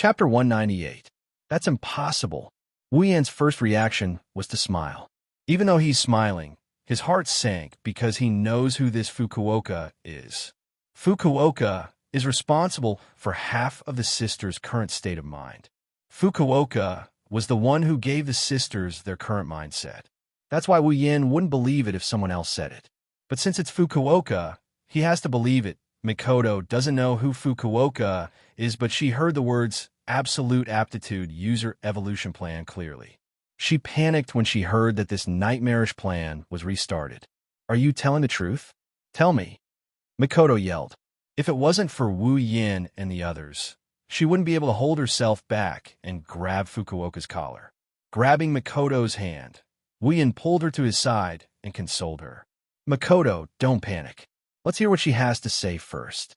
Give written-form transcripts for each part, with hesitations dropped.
Chapter 198. That's impossible. Wu Yan's first reaction was to smile. Even though he's smiling, his heart sank because he knows who this Fukuoka is. Fukuoka is responsible for half of the sisters' current state of mind. Fukuoka was the one who gave the sisters their current mindset. That's why Wu Yan wouldn't believe it if someone else said it. But since it's Fukuoka, he has to believe it. Mikoto doesn't know who Fukuoka is, but she heard the words Absolute Aptitude User Evolution Plan clearly. She panicked when she heard that this nightmarish plan was restarted. Are you telling the truth? Tell me. Mikoto yelled. If it wasn't for Wu Yan and the others, she wouldn't be able to hold herself back and grab Fukuoka's collar. Grabbing Mikoto's hand, Wu Yan pulled her to his side and consoled her. Mikoto, don't panic. Let's hear what she has to say first.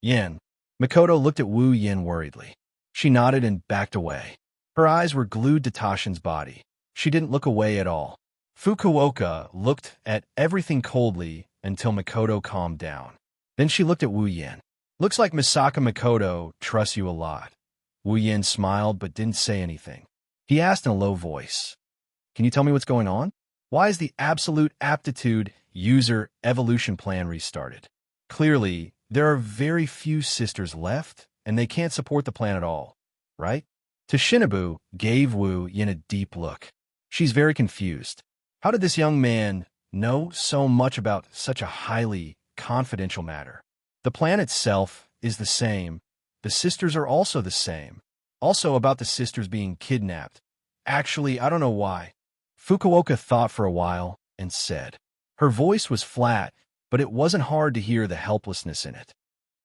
Yan. Mikoto looked at Wu Yan worriedly. She nodded and backed away. Her eyes were glued to Taishin's body. She didn't look away at all. Fukuoka looked at everything coldly until Mikoto calmed down. Then she looked at Wu Yan. Looks like Misaka Mikoto trusts you a lot. Wu Yan smiled but didn't say anything. He asked in a low voice, Can you tell me what's going on? Why is the Absolute Aptitude User Evolution Plan restarted? Clearly, there are very few sisters left, and they can't support the plan at all, right? Shinobu gave Wu Yan a deep look. She's very confused. How did this young man know so much about such a highly confidential matter? The plan itself is the same. The sisters are also the same. Also about the sisters being kidnapped. Actually, I don't know why. Fukuoka thought for a while and said. Her voice was flat, but it wasn't hard to hear the helplessness in it.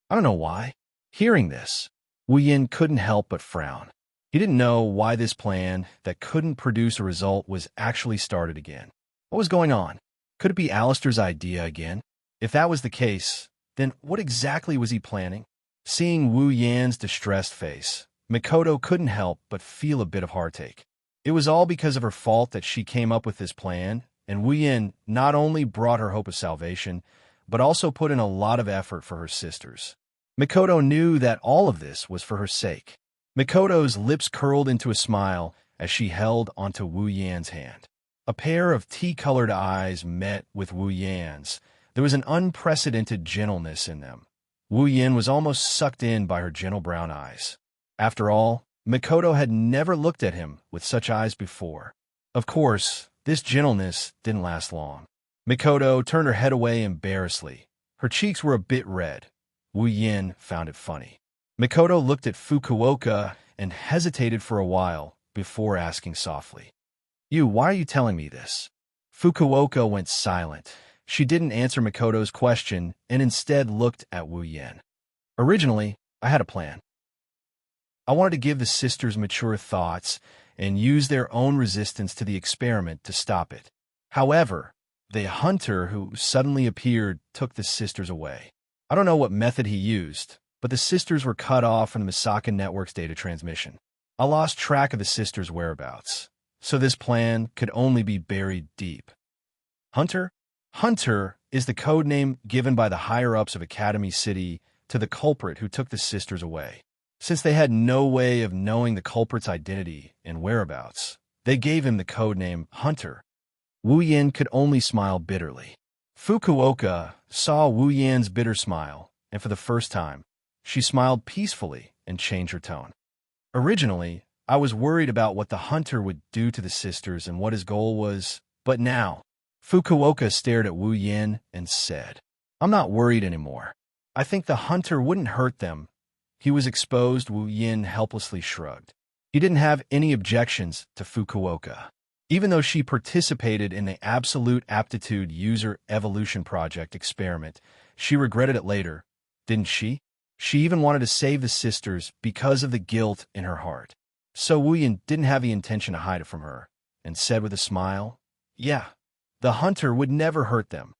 I don't know why. Hearing this, Wu Yan couldn't help but frown. He didn't know why this plan that couldn't produce a result was actually started again. What was going on? Could it be Alistair's idea again? If that was the case, then what exactly was he planning? Seeing Wu Yan's distressed face, Mikoto couldn't help but feel a bit of heartache. It was all because of her fault that she came up with this plan, and Wu Yan not only brought her hope of salvation, but also put in a lot of effort for her sisters. Mikoto knew that all of this was for her sake. Mikoto's lips curled into a smile as she held onto Wu Yan's hand. A pair of tea-colored eyes met with Wu Yan's. There was an unprecedented gentleness in them. Wu Yan was almost sucked in by her gentle brown eyes. After all, Mikoto had never looked at him with such eyes before. Of course, this gentleness didn't last long. Mikoto turned her head away embarrassedly. Her cheeks were a bit red. Wu Yan found it funny. Mikoto looked at Fukuoka and hesitated for a while before asking softly, why are you telling me this? Fukuoka went silent. She didn't answer Mikoto's question and instead looked at Wu Yan. Originally, I had a plan. I wanted to give the sisters mature thoughts and use their own resistance to the experiment to stop it. However, the hunter who suddenly appeared took the sisters away. I don't know what method he used, but the sisters were cut off from the Misaka Network's data transmission. I lost track of the sisters' whereabouts, so this plan could only be buried deep. Hunter? Hunter is the code name given by the higher-ups of Academy City to the culprit who took the sisters away. Since they had no way of knowing the culprit's identity and whereabouts, they gave him the code name Hunter. Wu Yan could only smile bitterly. Fukuoka saw Wu Yan's bitter smile, and for the first time, she smiled peacefully and changed her tone. Originally, I was worried about what the hunter would do to the sisters and what his goal was, but now, Fukuoka stared at Wu Yan and said, I'm not worried anymore. I think the hunter wouldn't hurt them. He was exposed. Wu Yan helplessly shrugged. He didn't have any objections to Fukuoka. Even though she participated in the Absolute Aptitude User Evolution Project experiment, she regretted it later, didn't she? She even wanted to save the sisters because of the guilt in her heart. So Wu Yan didn't have the intention to hide it from her, and said with a smile, Yeah, the hunter would never hurt them.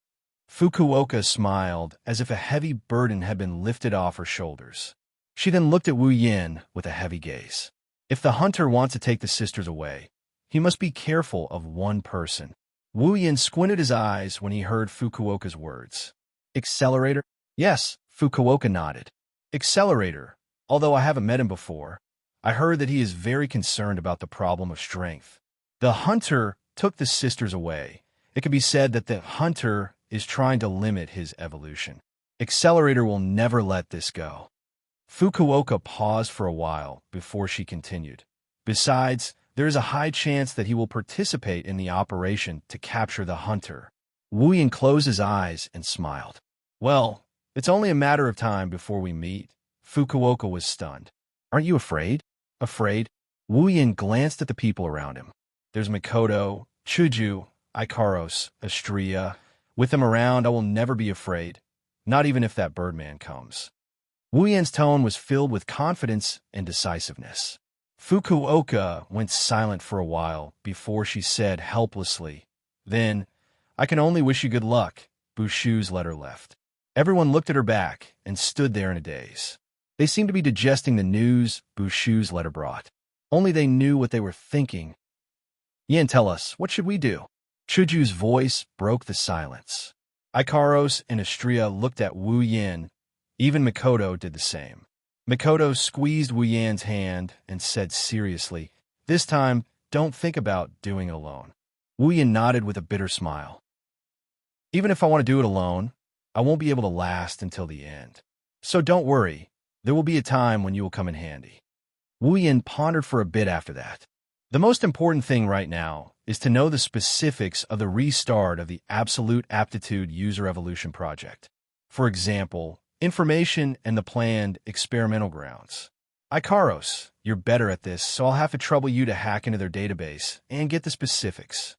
Fukuoka smiled as if a heavy burden had been lifted off her shoulders. She then looked at Wu Yan with a heavy gaze. If the hunter wants to take the sisters away, he must be careful of one person. Wu Yan squinted his eyes when he heard Fukuoka's words. Accelerator? Yes, Fukuoka nodded. Accelerator. Although I haven't met him before, I heard that he is very concerned about the problem of strength. The hunter took the sisters away. It could be said that the hunter is trying to limit his evolution. Accelerator will never let this go. Fukuoka paused for a while before she continued. Besides, there is a high chance that he will participate in the operation to capture the hunter. Wuyan closed his eyes and smiled. Well, it's only a matter of time before we meet. Fukuoka was stunned. Aren't you afraid? Afraid? Wuyan glanced at the people around him. There's Mikoto, Chuju, Ikaros, Astria. With them around, I will never be afraid, not even if that Birdman comes. Wuyan's tone was filled with confidence and decisiveness. Fukuoka went silent for a while before she said helplessly, Then, I can only wish you good luck. Bushu's letter left. Everyone looked at her back and stood there in a daze. They seemed to be digesting the news Bushu's letter brought. Only they knew what they were thinking. Yin, tell us, what should we do? Chuju's voice broke the silence. Ikaros and Astria looked at Wu Yin. Even Mikoto did the same. Mikoto squeezed Wu Yan's hand and said seriously, This time, don't think about doing it alone. Wu Yin nodded with a bitter smile. Even if I want to do it alone, I won't be able to last until the end. So don't worry, there will be a time when you will come in handy. Wu Yin pondered for a bit after that. The most important thing right now is to know the specifics of the restart of the Absolute Aptitude User Evolution Project. For example, information and the planned experimental grounds. Ikaros, you're better at this, so I'll have to trouble you to hack into their database and get the specifics.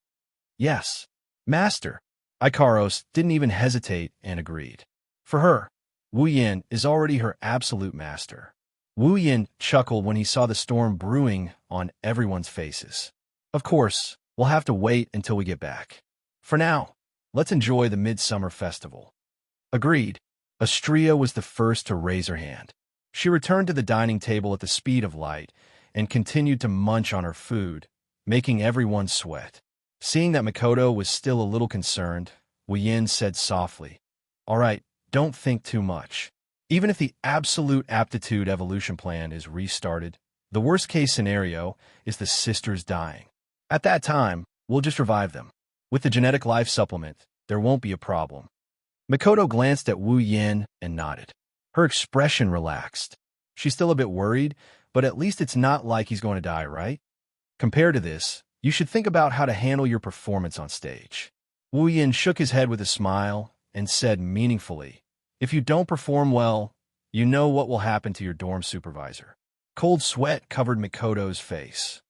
Yes, Master. Ikaros didn't even hesitate and agreed. For her, Wu Yin is already her absolute master. Wu Yin chuckled when he saw the storm brewing on everyone's faces. Of course, we'll have to wait until we get back. For now, let's enjoy the Midsummer Festival. Agreed. Astria was the first to raise her hand. She returned to the dining table at the speed of light and continued to munch on her food, making everyone sweat. Seeing that Mikoto was still a little concerned, Wu Yin said softly, All right, don't think too much. Even if the Absolute Aptitude Evolution Plan is restarted, the worst-case scenario is the sisters dying. At that time, we'll just revive them. With the genetic life supplement, there won't be a problem. Mikoto glanced at Wu Yin and nodded. Her expression relaxed. She's still a bit worried, but at least it's not like he's going to die, right? Compared to this, you should think about how to handle your performance on stage. Wu Yin shook his head with a smile and said meaningfully, If you don't perform well, you know what will happen to your dorm supervisor. Cold sweat covered Mikoto's face.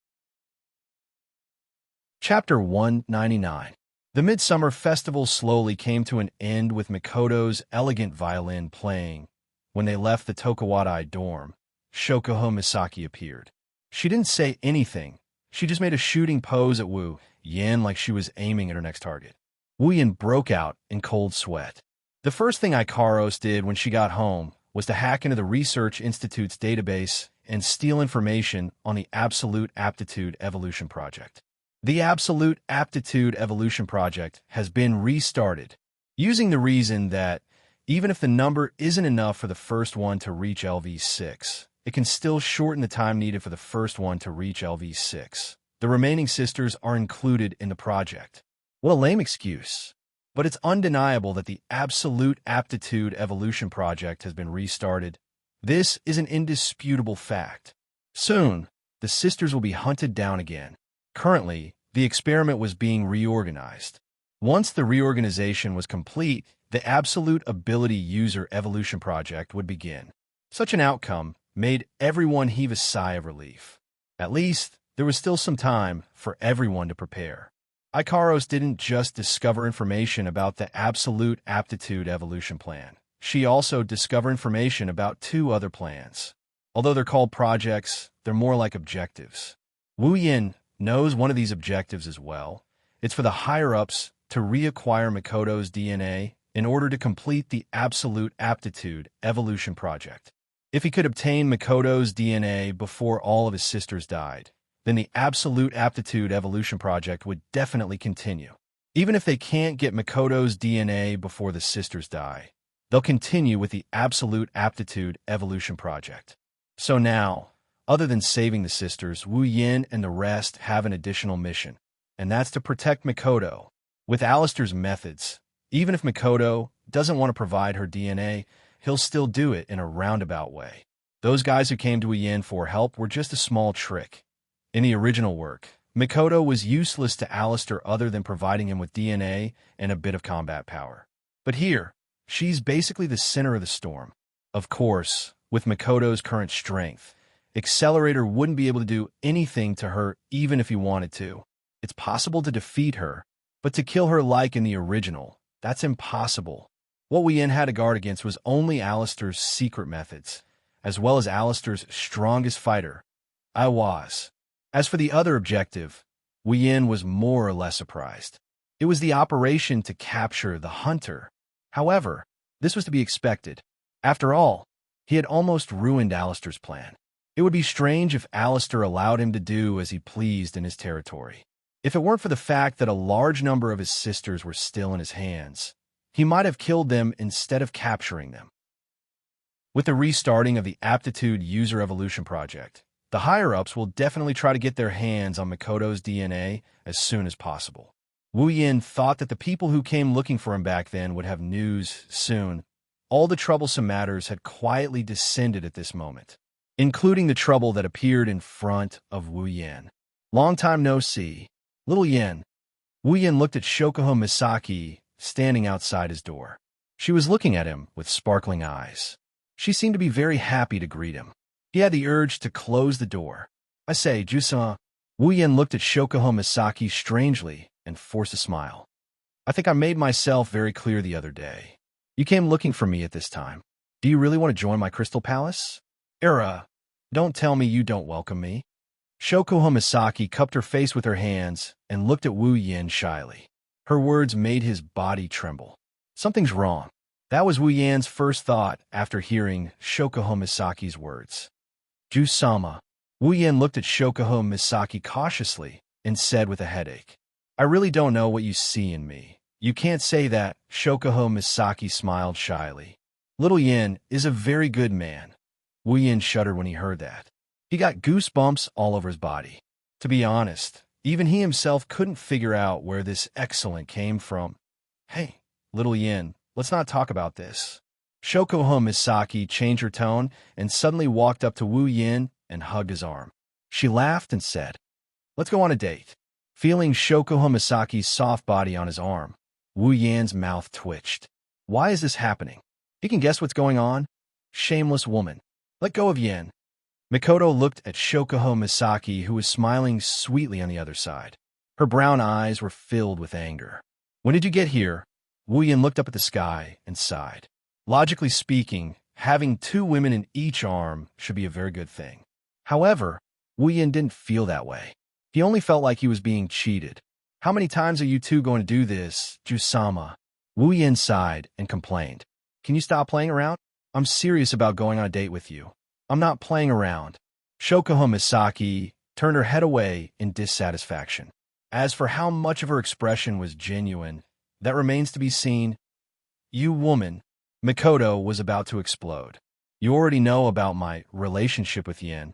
Chapter 199. The Midsummer Festival slowly came to an end with Mikoto's elegant violin playing. When they left the Tokuwadai dorm, Shokuho Misaki appeared. She didn't say anything. She just made a shooting pose at Wu Yin like she was aiming at her next target. Wu Yin broke out in cold sweat. The first thing Ikaros did when she got home was to hack into the Research Institute's database and steal information on the Absolute Aptitude Evolution Project. The Absolute Aptitude Evolution Project has been restarted, using the reason that even if the number isn't enough for the first one to reach LV6, it can still shorten the time needed for the first one to reach LV6. The remaining sisters are included in the project. What a lame excuse. But it's undeniable that the Absolute Aptitude Evolution Project has been restarted. This is an indisputable fact. Soon, the sisters will be hunted down again. Currently, the experiment was being reorganized. Once the reorganization was complete, the Absolute Ability User Evolution Project would begin. Such an outcome made everyone heave a sigh of relief. At least, there was still some time for everyone to prepare. Ikaros didn't just discover information about the Absolute Aptitude Evolution Plan. She also discovered information about 2 other plans. Although they're called projects, they're more like objectives. Wu Yin knows one of these objectives as well. It's for the higher-ups to reacquire Mikoto's DNA in order to complete the Absolute Aptitude Evolution Project. If he could obtain Mikoto's DNA before all of his sisters died, then the Absolute Aptitude Evolution Project would definitely continue. Even if they can't get Mikoto's DNA before the sisters die, they'll continue with the Absolute Aptitude Evolution Project. So now, Other than saving the sisters, Wu Yin and the rest have an additional mission, and that's to protect Mikoto. With Alistair's methods, even if Mikoto doesn't want to provide her DNA, he'll still do it in a roundabout way. Those guys who came to Wu Yin for help were just a small trick. In the original work, Mikoto was useless to Alistair other than providing him with DNA and a bit of combat power. But here, she's basically the center of the storm. Of course, with Mikoto's current strength, Accelerator wouldn't be able to do anything to her even if he wanted to. It's possible to defeat her, but to kill her like in the original, that's impossible. What Wu Yin had to guard against was only Alistair's secret methods, as well as Alistair's strongest fighter, Iwas. As for the other objective, Wu Yin was more or less surprised. It was the operation to capture the hunter. However, this was to be expected. After all, he had almost ruined Alistair's plan. It would be strange if Alistair allowed him to do as he pleased in his territory. If it weren't for the fact that a large number of his sisters were still in his hands, he might have killed them instead of capturing them. With the restarting of the Aptitude User Evolution Project, the higher-ups will definitely try to get their hands on Mikoto's DNA as soon as possible. Wu Yin thought that the people who came looking for him back then would have news soon. All the troublesome matters had quietly descended at this moment, including the trouble that appeared in front of Wu Yin. Long time no see. Little Yin. Wu Yin looked at Shokuho Misaki standing outside his door. She was looking at him with sparkling eyes. She seemed to be very happy to greet him. He had the urge to close the door. I say, Jusan. Wu Yin looked at Shokuho Misaki strangely and forced a smile. I think I made myself very clear the other day. You came looking for me at this time. Do you really want to join my Crystal Palace? Don't tell me you don't welcome me. Shokuho Misaki cupped her face with her hands and looked at Wu Yin shyly. Her words made his body tremble. Something's wrong. That was Wu Yin's first thought after hearing Shokuho Misaki's words. Ju-sama. Wu Yin looked at Shokuho Misaki cautiously and said with a headache, I really don't know what you see in me. You can't say that. Shokuho Misaki smiled shyly. Little Yin is a very good man. Wu Yin shuddered when he heard that. He got goosebumps all over his body. To be honest, even he himself couldn't figure out where this excellent came from. Hey, Little Yin, let's not talk about this. Shokuho Misaki changed her tone and suddenly walked up to Wu Yin and hugged his arm. She laughed and said, Let's go on a date. Feeling Shokuho Misaki's soft body on his arm, Wu Yin's mouth twitched. Why is this happening? He can guess what's going on. Shameless woman. Let go of Yin. Mikoto looked at Shokuho Misaki, who was smiling sweetly on the other side. Her brown eyes were filled with anger. When did you get here? Wu Yin looked up at the sky and sighed. Logically speaking, having two women in each arm should be a very good thing. However, Wu Yin didn't feel that way. He only felt like he was being cheated. How many times are you two going to do this, Ju-sama? Wu Yin sighed and complained. Can you stop playing around? I'm serious about going on a date with you. I'm not playing around. Shokuho Misaki turned her head away in dissatisfaction. As for how much of her expression was genuine, that remains to be seen. You woman. Mikoto was about to explode. You already know about my relationship with Yin,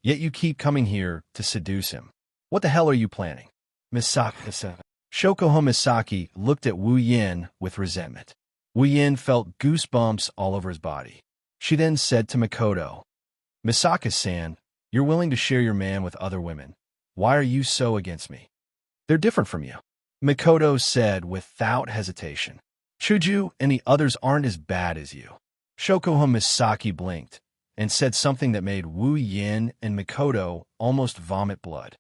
yet you keep coming here to seduce him. What the hell are you planning? Misaki. Shokuho Misaki looked at Wu Yin with resentment. Wu Yin felt goosebumps all over his body. She then said to Mikoto, Misaka-san, you're willing to share your man with other women. Why are you so against me? They're different from you. Mikoto said without hesitation. Chuju and the others aren't as bad as you. Shokuho Misaki blinked and said something that made Wu Yin and Mikoto almost vomit blood.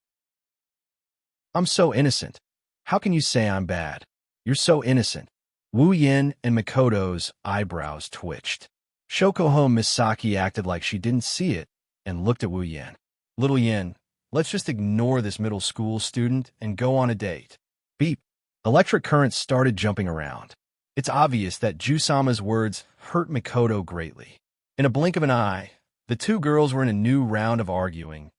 I'm so innocent. How can you say I'm bad? You're so innocent. Wu Yin and Mikoto's eyebrows twitched. Shokuho Misaki acted like she didn't see it and looked at Wu Yin. Little Yin, let's just ignore this middle school student and go on a date. Beep. Electric currents started jumping around. It's obvious that Ju-sama's words hurt Mikoto greatly. In a blink of an eye, the two girls were in a new round of arguing.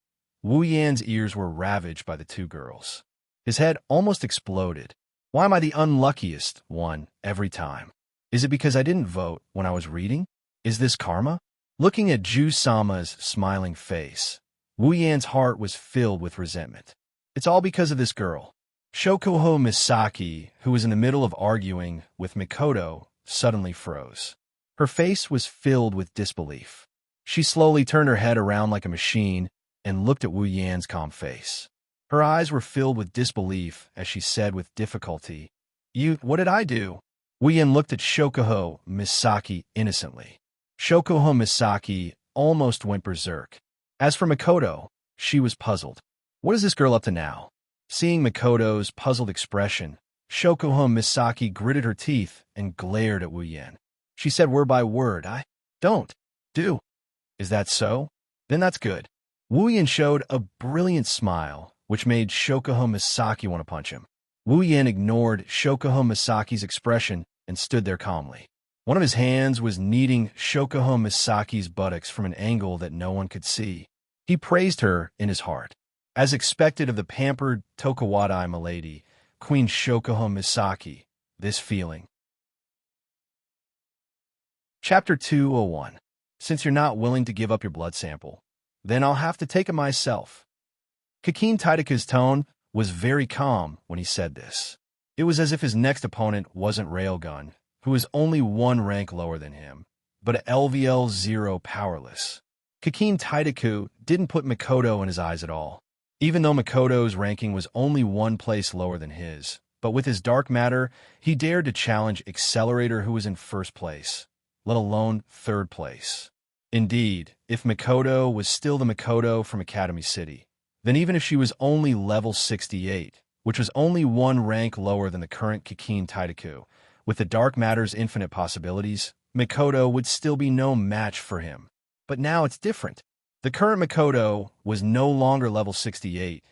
Wu Yin's ears were ravaged by the two girls. His head almost exploded. Why am I the unluckiest one every time? Is it because I didn't vote when I was reading? Is this karma? Looking at Ju-sama's smiling face, Wu Yan's heart was filled with resentment. It's all because of this girl. Shokuho Misaki, who was in the middle of arguing with Mikoto, suddenly froze. Her face was filled with disbelief. She slowly turned her head around like a machine and looked at Wu Yan's calm face. Her eyes were filled with disbelief as she said with difficulty, What did I do?" Wu Yan looked at Shokuho Misaki innocently. Shokuho Misaki almost went berserk. As for Mikoto, she was puzzled. What is this girl up to now? Seeing Mikoto's puzzled expression, Shokuho Misaki gritted her teeth and glared at Wu Yan. She said word by word, "I don't do." "Is that so? Then that's good." Wu Yan showed a brilliant smile, which made Shokuho Misaki want to punch him. Wu Yan ignored Shokuho Misaki's expression and stood there calmly. One of his hands was kneading Shokuho Misaki's buttocks from an angle that no one could see. He praised her in his heart. As expected of the pampered Tokuwadai milady, Queen Shokuho Misaki, this feeling. Chapter 201. Since you're not willing to give up your blood sample, then I'll have to take it myself. Kakin Taidaku's tone was very calm when he said this. It was as if his next opponent wasn't Railgun, who was only one rank lower than him, but LVL 0 powerless. Kakin Taidaku didn't put Mikoto in his eyes at all, even though Mikoto's ranking was only one place lower than his. But with his dark matter, he dared to challenge Accelerator, who was in first place, let alone third place. Indeed, if Mikoto was still the Mikoto from Academy City, then even if she was only level 68, which was only one rank lower than the current Kakin Taidaku, with the dark matter's infinite possibilities, Mikoto would still be no match for him. But now it's different. The current Mikoto was no longer level 68,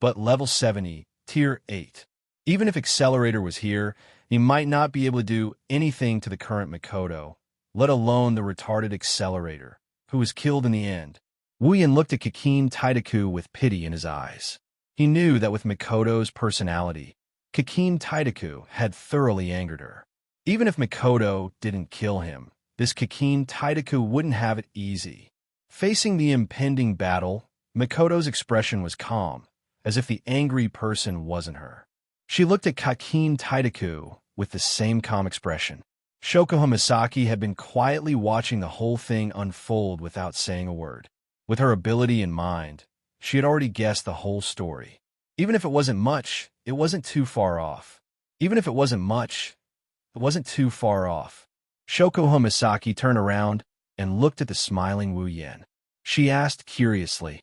but level 70, tier 8. Even if Accelerator was here, he might not be able to do anything to the current Mikoto, let alone the retarded Accelerator, who was killed in the end. Wu Yan looked at Kakin Taidaku with pity in his eyes. He knew that with Mikoto's personality, Kakin Taidaku had thoroughly angered her. Even if Mikoto didn't kill him, this Kakin Taidaku wouldn't have it easy. Facing the impending battle, Mikoto's expression was calm, as if the angry person wasn't her. She looked at Kakin Taidaku with the same calm expression. Shokuho Misaki had been quietly watching the whole thing unfold without saying a word. With her ability in mind, she had already guessed the whole story. Even if it wasn't much, it wasn't too far off. Shokuho Misaki turned around and looked at the smiling Wu Yan. She asked curiously,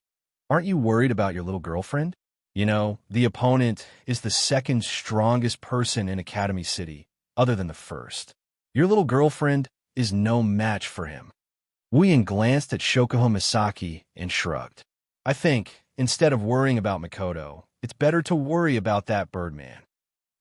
"Aren't you worried about your little girlfriend? You know, the opponent is the second strongest person in Academy City, other than the first. Your little girlfriend is no match for him." Wu Yan glanced at Shokuho Misaki and shrugged. "I think, instead of worrying about Mikoto, it's better to worry about that Birdman."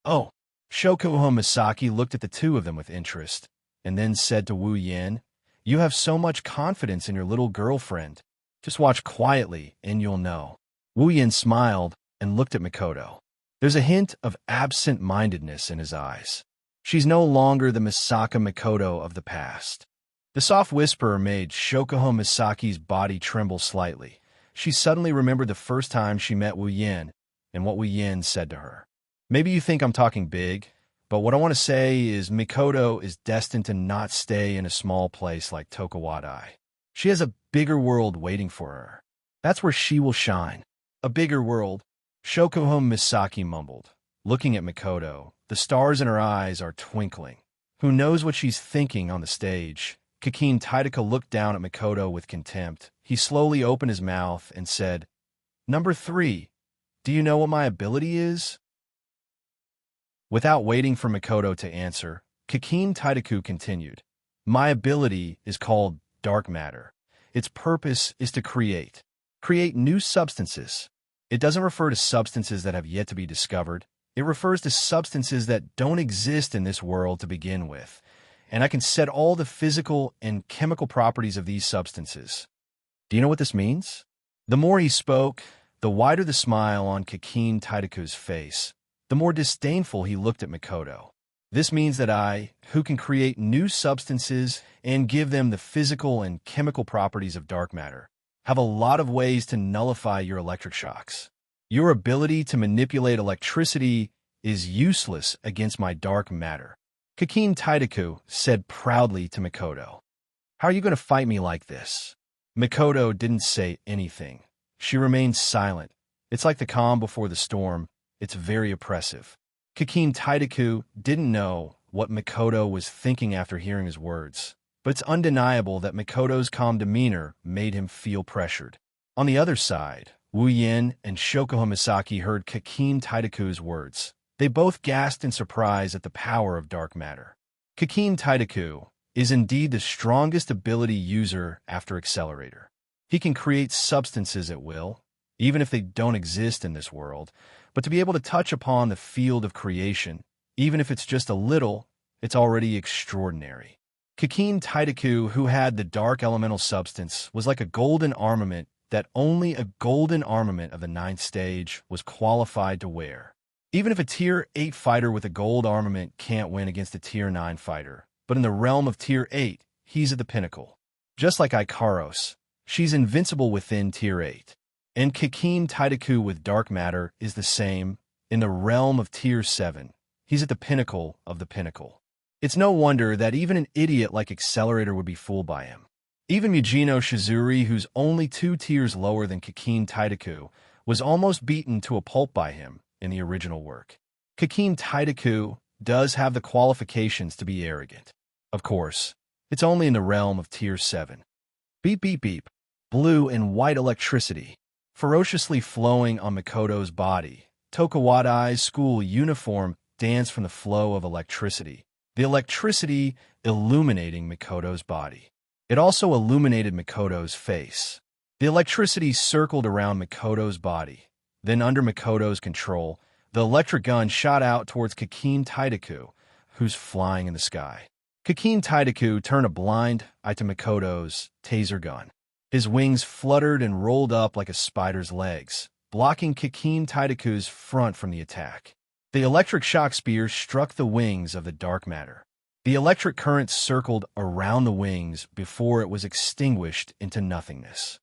"Oh." Shokuho Misaki looked at the two of them with interest, and then said to Wu Yan, "You have so much confidence in your little girlfriend. Just watch quietly and you'll know." Wu Yan smiled and looked at Mikoto. There's a hint of absent-mindedness in his eyes. She's no longer the Misaka Mikoto of the past. The soft whisper made Shokuho Misaki's body tremble slightly. She suddenly remembered the first time she met Wu Yan and what Wu Yan said to her. "Maybe you think I'm talking big, but what I want to say is Mikoto is destined to not stay in a small place like Tokuwadai. She has a bigger world waiting for her. That's where she will shine." "A bigger world," Shokuho Misaki mumbled. Looking at Mikoto, the stars in her eyes are twinkling. Who knows what she's thinking on the stage? Kakin Taidaku looked down at Mikoto with contempt. He slowly opened his mouth and said, "Number 3, do you know what my ability is?" Without waiting for Mikoto to answer, Kakin Taidaku continued, "My ability is called dark matter. Its purpose is to create new substances. It doesn't refer to substances that have yet to be discovered. It refers to substances that don't exist in this world to begin with, and I can set all the physical and chemical properties of these substances." Do you know what this means? The more he spoke, the wider the smile on Kakin Taidaku's face, the more disdainful he looked at Mikoto. "This means that I, who can create new substances and give them the physical and chemical properties of dark matter, have a lot of ways to nullify your electric shocks. Your ability to manipulate electricity is useless against my dark matter, Kakin Taidaku said proudly to Mikoto. How are you going to fight me like this? Mikoto didn't say anything. She remained silent. It's like the calm before the storm. It's very oppressive. Kakin Taidaku didn't know what Mikoto was thinking after hearing his words, but it's undeniable that Mikoto's calm demeanor made him feel pressured. On the other side, Wu Yin and Shokuha Misaki heard Kakin Taidaku's words. They both gasped in surprise at the power of dark matter. Kakin Taidaku is indeed the strongest ability user after Accelerator. He can create substances at will, even if they don't exist in this world, but to be able to touch upon the field of creation, even if it's just a little, it's already extraordinary. Kakin Taidaku, who had the dark elemental substance, was like a golden armament that only a golden armament of the 9th stage was qualified to wear. Even if a Tier 8 fighter with a gold armament can't win against a Tier 9 fighter, but in the realm of Tier 8, he's at the pinnacle. Just like Ikaros, she's invincible within Tier 8. And Kakin Taidaku with dark matter is the same. In the realm of Tier 7, he's at the pinnacle of the pinnacle. It's no wonder that even an idiot like Accelerator would be fooled by him. Even Mujino Shizuri, who's only 2 tiers lower than Kakin Taidaku, was almost beaten to a pulp by him in the original work. Kakin Taidaku does have the qualifications to be arrogant. Of course, it's only in the realm of Tier 7. Beep beep beep. Blue and white electricity, ferociously flowing on Mikoto's body. Tokuwadai's school uniform danced from the flow of electricity, the electricity illuminating Mikoto's body. It also illuminated Mikoto's face. The electricity circled around Mikoto's body. Then, under Mikoto's control, the electric gun shot out towards Kakin Taidaku, who's flying in the sky. Kakin Taidaku turned a blind eye to Mikoto's taser gun. His wings fluttered and rolled up like a spider's legs, blocking Kakin Taidaku's front from the attack. The electric shock spear struck the wings of the dark matter. The electric current circled around the wings before it was extinguished into nothingness.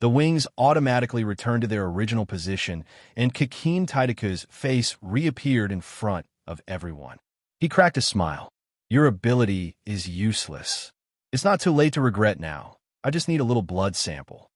The wings automatically returned to their original position, and Kakin Taidaku's face reappeared in front of everyone. He cracked a smile. Your ability is useless. It's not too late to regret now. I just need a little blood sample.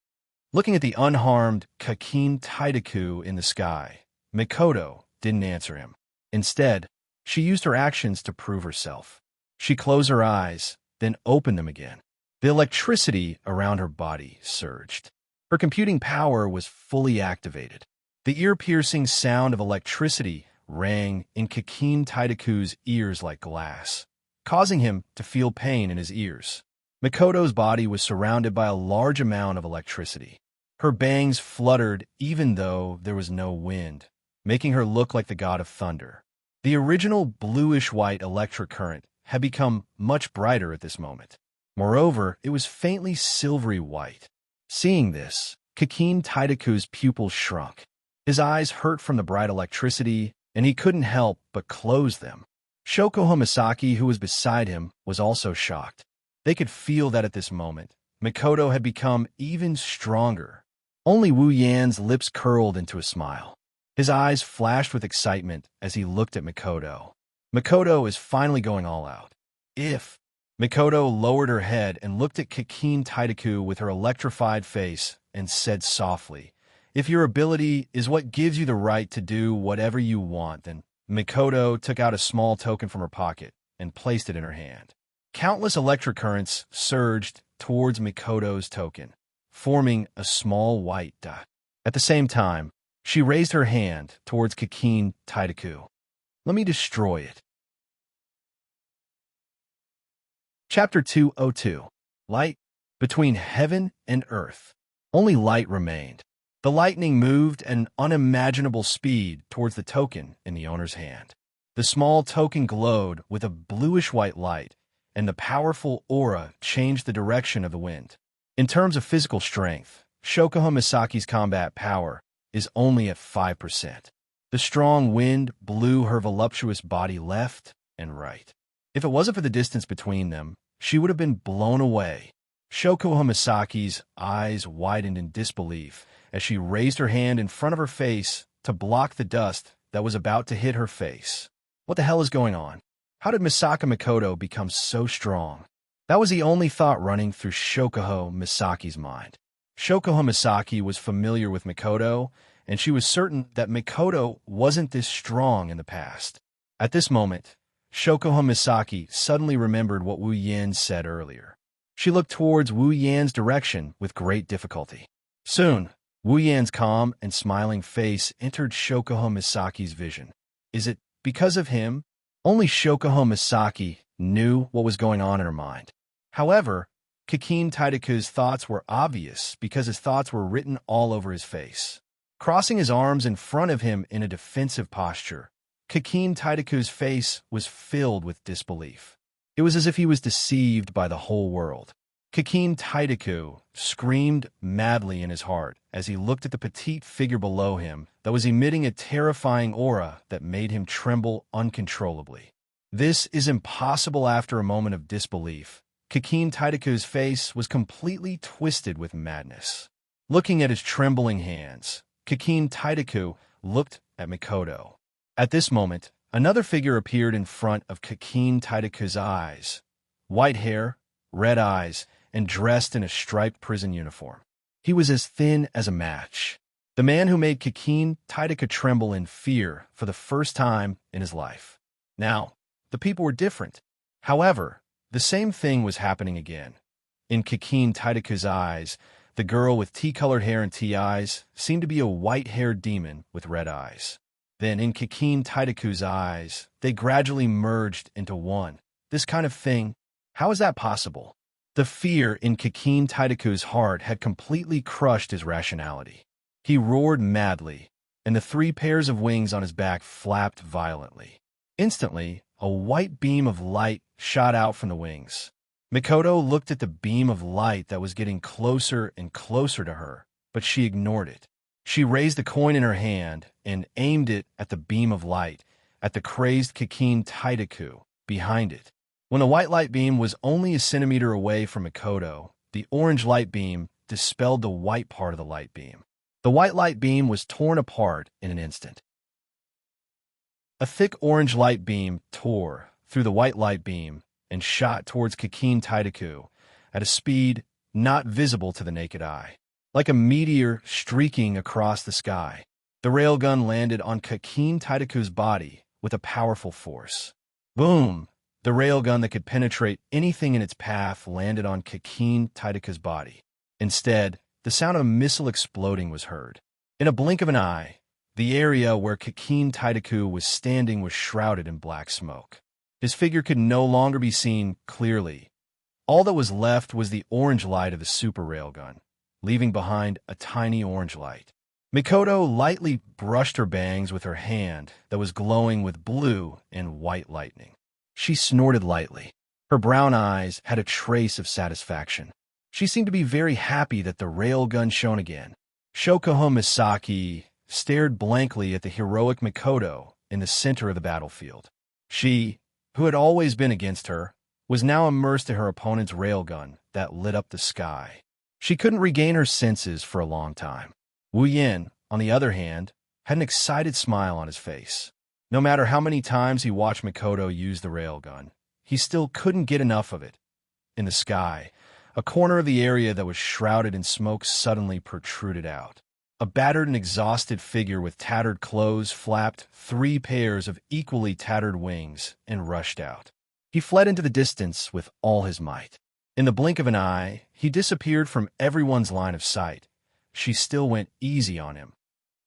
Looking at the unharmed Kakin Taidaku in the sky, Mikoto didn't answer him. Instead, she used her actions to prove herself. She closed her eyes, then opened them again. The electricity around her body surged. Her computing power was fully activated. The ear-piercing sound of electricity rang in Kakin Taidaku's ears like glass, causing him to feel pain in his ears. Mikoto's body was surrounded by a large amount of electricity. Her bangs fluttered even though there was no wind, making her look like the god of thunder. The original bluish-white electric current had become much brighter at this moment. Moreover, it was faintly silvery white. Seeing this, Kakin Taidaku's pupils shrunk. His eyes hurt from the bright electricity, and he couldn't help but close them. Shokuha Misaki, who was beside him, was also shocked. They could feel that at this moment, Mikoto had become even stronger. Only Wu Yan's lips curled into a smile. His eyes flashed with excitement as he looked at Mikoto. Mikoto is finally going all out. Mikoto lowered her head and looked at Kakin Taidaku with her electrified face and said softly, if your ability is what gives you the right to do whatever you want, then Mikoto took out a small token from her pocket and placed it in her hand. Countless electric currents surged towards Mikoto's token, forming a small white dot. At the same time, she raised her hand towards Kakin Taidaku. Let me destroy it. Chapter 202. Light. Between heaven and earth, only light remained. The lightning moved at an unimaginable speed towards the token in the owner's hand. The small token glowed with a bluish-white light, and the powerful aura changed the direction of the wind. In terms of physical strength, Shokuha Misaki's combat power is only at 5%. The strong wind blew her voluptuous body left and right. If it wasn't for the distance between them, she would have been blown away. Shokuho Misaki's eyes widened in disbelief as she raised her hand in front of her face to block the dust that was about to hit her face. What the hell is going on? How did Misaka Mikoto become so strong? That was the only thought running through Shokuho Misaki's mind. Shokuho Misaki was familiar with Mikoto, and she was certain that Mikoto wasn't this strong in the past. At this moment, Shokuho Misaki suddenly remembered what Wu Yan said earlier. She looked towards Wu Yan's direction with great difficulty. Soon, Wu Yan's calm and smiling face entered Shokuho Misaki's vision. Is it because of him? Only Shokuho Misaki knew what was going on in her mind. However, Kikin Taidaku's thoughts were obvious because his thoughts were written all over his face. Crossing his arms in front of him in a defensive posture, Kikin Taidaku's face was filled with disbelief. It was as if he was deceived by the whole world. Kikin Taidaku screamed madly in his heart as he looked at the petite figure below him that was emitting a terrifying aura that made him tremble uncontrollably. This is impossible. After a moment of disbelief, Kikin Taidaku's face was completely twisted with madness. Looking at his trembling hands, Kikin Taidaku looked at Mikoto. At this moment, another figure appeared in front of Kikin Taidaku's eyes. White hair, red eyes, and dressed in a striped prison uniform. He was as thin as a match. The man who made Kikin Taidaku tremble in fear for the first time in his life. Now, the people were different. However, the same thing was happening again. In Kikin Taidaku's eyes, the girl with tea-colored hair and tea eyes seemed to be a white-haired demon with red eyes. Then in Kikin Taidaku's eyes, they gradually merged into one. This kind of thing, how is that possible? The fear in Kikin Taidaku's heart had completely crushed his rationality. He roared madly, and the 3 pairs of wings on his back flapped violently. Instantly, a white beam of light shot out from the wings. Mikoto looked at the beam of light that was getting closer and closer to her, but she ignored it. She raised the coin in her hand and aimed it at the beam of light, at the crazed Kikin Taidaku behind it. When the white light beam was only a centimeter away from Mikoto, the orange light beam dispelled the white part of the light beam. The white light beam was torn apart in an instant. A thick orange light beam tore through the white light beam and shot towards Kikin Taidaku at a speed not visible to the naked eye. Like a meteor streaking across the sky, the railgun landed on Kikin Taidaku's body with a powerful force. Boom! The railgun that could penetrate anything in its path landed on Kikin Taidaku's body. Instead, the sound of a missile exploding was heard. In a blink of an eye, the area where Kikin Taidaku was standing was shrouded in black smoke. His figure could no longer be seen clearly. All that was left was the orange light of the super railgun, leaving behind a tiny orange light. Mikoto lightly brushed her bangs with her hand that was glowing with blue and white lightning. She snorted lightly. Her brown eyes had a trace of satisfaction. She seemed to be very happy that the railgun shone again. Shokuho Misaki stared blankly at the heroic Mikoto in the center of the battlefield. She, who had always been against her, was now immersed in her opponent's railgun that lit up the sky. She couldn't regain her senses for a long time. Wu Yan, on the other hand, had an excited smile on his face. No matter how many times he watched Mikoto use the railgun, he still couldn't get enough of it. In the sky, a corner of the area that was shrouded in smoke suddenly protruded out. A battered and exhausted figure with tattered clothes flapped 3 pairs of equally tattered wings and rushed out. He fled into the distance with all his might. In the blink of an eye, he disappeared from everyone's line of sight. She still went easy on him.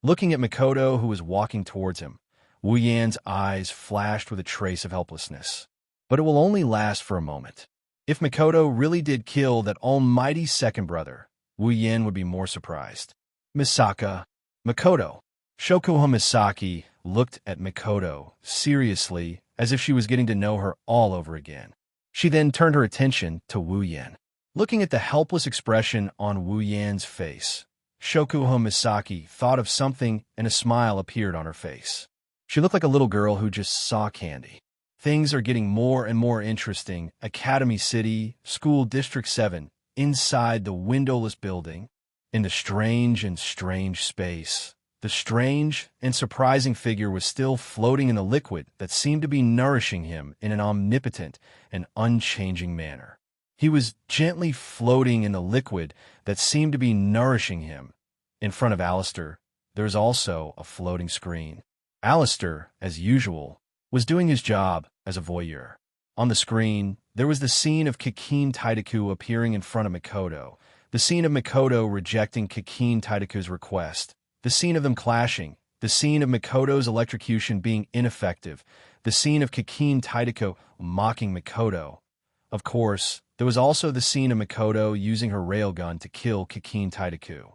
Looking at Mikoto, who was walking towards him, Wu Yan's eyes flashed with a trace of helplessness. But it will only last for a moment. If Mikoto really did kill that almighty second brother, Wu Yan would be more surprised. Misaka, Mikoto. Shokuho Misaki looked at Mikoto seriously, as if she was getting to know her all over again. She then turned her attention to Wu Yan. Looking at the helpless expression on Wu Yan's face, Shokuho Misaki thought of something and a smile appeared on her face. She looked like a little girl who just saw candy. Things are getting more and more interesting. Academy City, School District 7, inside the windowless building, in the strange space, the strange and surprising figure was still floating in the liquid that seemed to be nourishing him in an omnipotent and unchanging manner. He was gently floating in the liquid that seemed to be nourishing him. In front of Alistair, there was also a floating screen. Alistair, as usual, was doing his job as a voyeur. On the screen, there was the scene of Kikine Taidaku appearing in front of Mikoto, the scene of Mikoto rejecting Kikine Taidaku's request, the scene of them clashing, the scene of Mikoto's electrocution being ineffective, the scene of Kikine Taidaku mocking Mikoto. Of course, there was also the scene of Mikoto using her railgun to kill Kikine Taidaku.